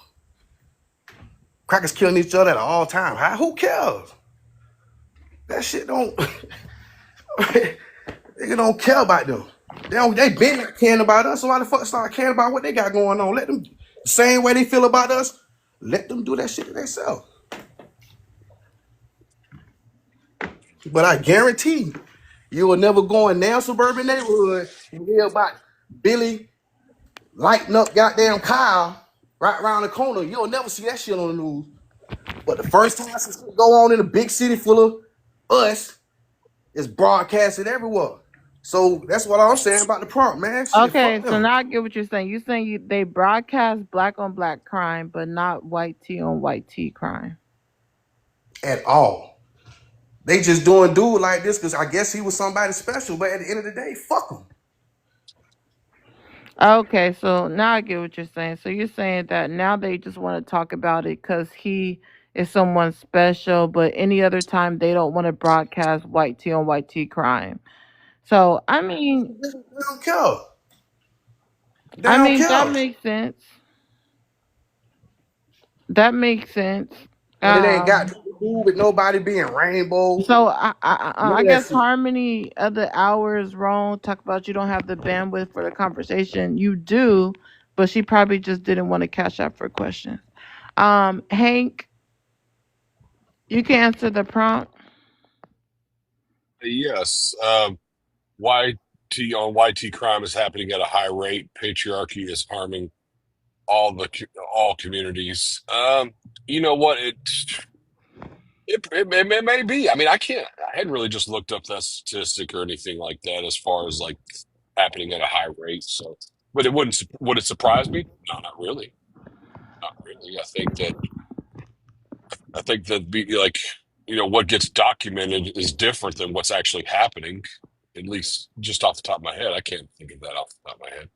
Crackers killing each other at all time. Who cares? That shit don't. They don't care about them. They been not caring about us. So why the fuck start caring about what they got going on? Let them the same way they feel about us. Let them do that shit to themselves. But I guarantee you will never go in their suburban neighborhood and hear about Billy lighting up goddamn Kyle right around the corner. You'll never see that shit on the news. But the first time something go on in a big city full of us, it's broadcasted everywhere. So that's what I'm saying about the prompt, man. Shit, Okay, fuck so them. now I get what you're saying. You're saying they broadcast black on black crime, but not white T on white T crime. At all. They just doing dude like this because I guess he was somebody special, but at the end of the day, fuck him. Okay, so now I get what you're saying. So you're saying that now they just want to talk about it because he is someone special, but any other time they don't want to broadcast white T on white T crime. So They don't care. They I don't mean that care. makes sense. That makes sense. And it ain't got to do with nobody being rainbow. So None I of that guess shit. Harmony of the hours wrong. Talk about you don't have the bandwidth for the conversation. You do, but she probably just didn't want to cash out for questions. Hank, you can answer the prompt. Yes. YT on YT crime is happening at a high rate. Patriarchy is harming all communities. You know what? It may be. I mean, I hadn't really just looked up that statistic or anything like that as far as like happening at a high rate. So, but would it surprise me? No, not really. Not really. I think that what gets documented is different than what's actually happening. At least just off the top of my head, I can't think of that off the top of my head.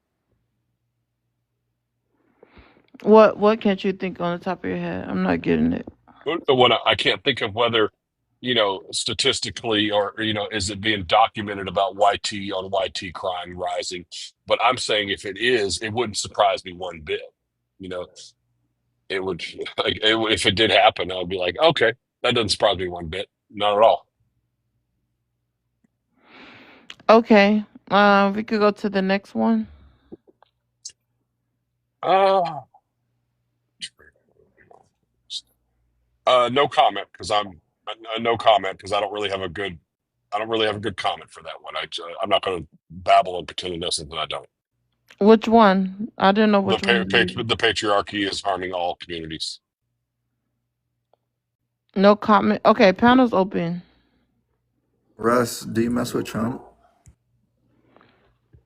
What can't you think on the top of your head? I'm not getting it. But what I can't think of whether, statistically or, is it being documented about YT on YT crime rising? But I'm saying if it is, it wouldn't surprise me one bit. You know, it would, if it did happen, I would be like, okay, that doesn't surprise me one bit. Not at all. Okay. We could go to the next one. No comment because no comment because I don't really have a good comment for that one. I'm not going to babble and pretend to know something I don't. Which one? I didn't know The which one. the patriarchy is harming all communities. No comment. Okay, panel's open. Russ, do you mess with Trump?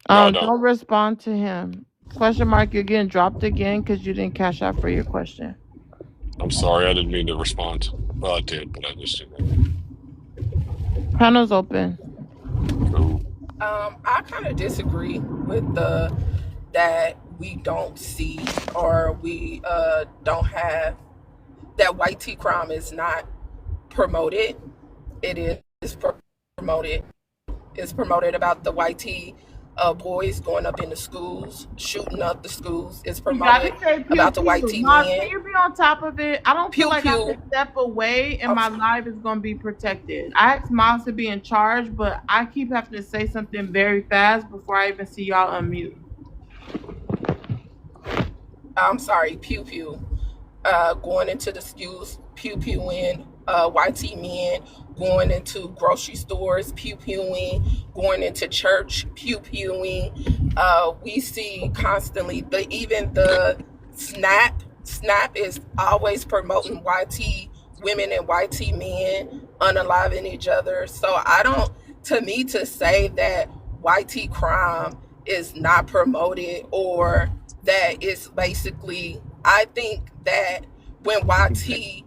No, I don't. Don't respond to him. Question mark, you're getting dropped again because you didn't cash out for your question. I'm sorry, I didn't mean to respond. Well, I did, but I just didn't. Panel's open. Cool. I kind of disagree with that we don't see or we don't have that white tea crime is not promoted. It is promoted. It's promoted about the white tea boys going up in the schools, shooting up the schools. It's promoted about the white tea Mom, men. can you be on top of it? I don't feel like I Pew. can step away and my life is going to be protected. I asked Miles to be in charge, but I keep having to say something very fast before I even see y'all unmute. I'm sorry, pew pew. Going into the schools, pew pewing, YT men, going into grocery stores, pew pewing, going into church, pew pewing. We see constantly even the Snap is always promoting YT women and YT men unaliving each other. So to say that YT crime is not promoted or that it's basically, I think that when YT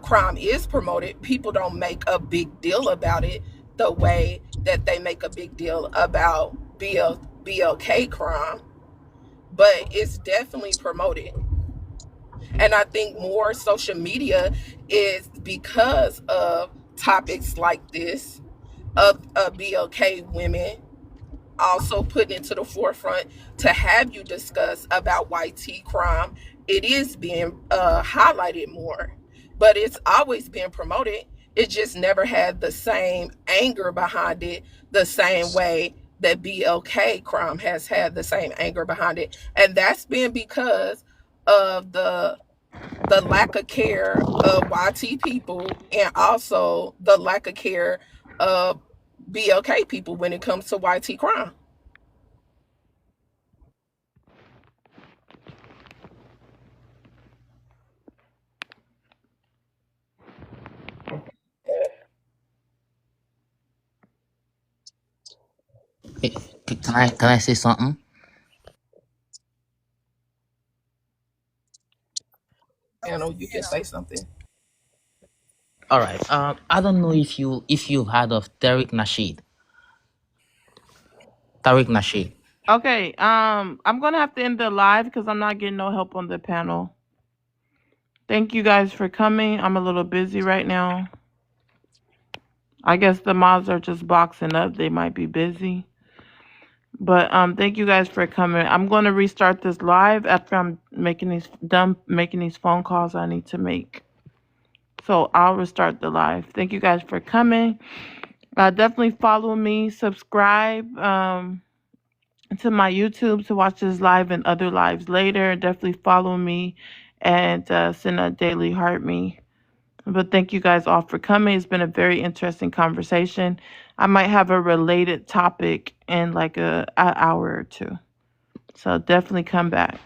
crime is promoted, people don't make a big deal about it the way that they make a big deal about BLK crime, but it's definitely promoted. And I think more social media is because of topics like this, of BLK women also putting into the forefront to have you discuss about YT crime. It is being highlighted more, but it's always been promoted. It just never had the same anger behind it, the same way that BLK crime has had the same anger behind it. And that's been because of the lack of care of YT people, and also the lack of care of BLK people when it comes to YT crime. Can I say something? You can say something. All right. I don't know if you've heard of Tariq Nasheed. Tariq Nasheed. Okay, I'm gonna have to end the live because I'm not getting no help on the panel. Thank you guys for coming. I'm a little busy right now. I guess the mods are just boxing up. They might be busy. But thank you guys for coming. I'm gonna restart this live after I'm done making these phone calls I need to make. So I'll restart the live. Thank you guys for coming. Definitely follow me, subscribe to my YouTube to watch this live and other lives later. Definitely follow me and send a daily heart me. But thank you guys all for coming. It's been a very interesting conversation. I might have a related topic in like an hour or two. So definitely come back.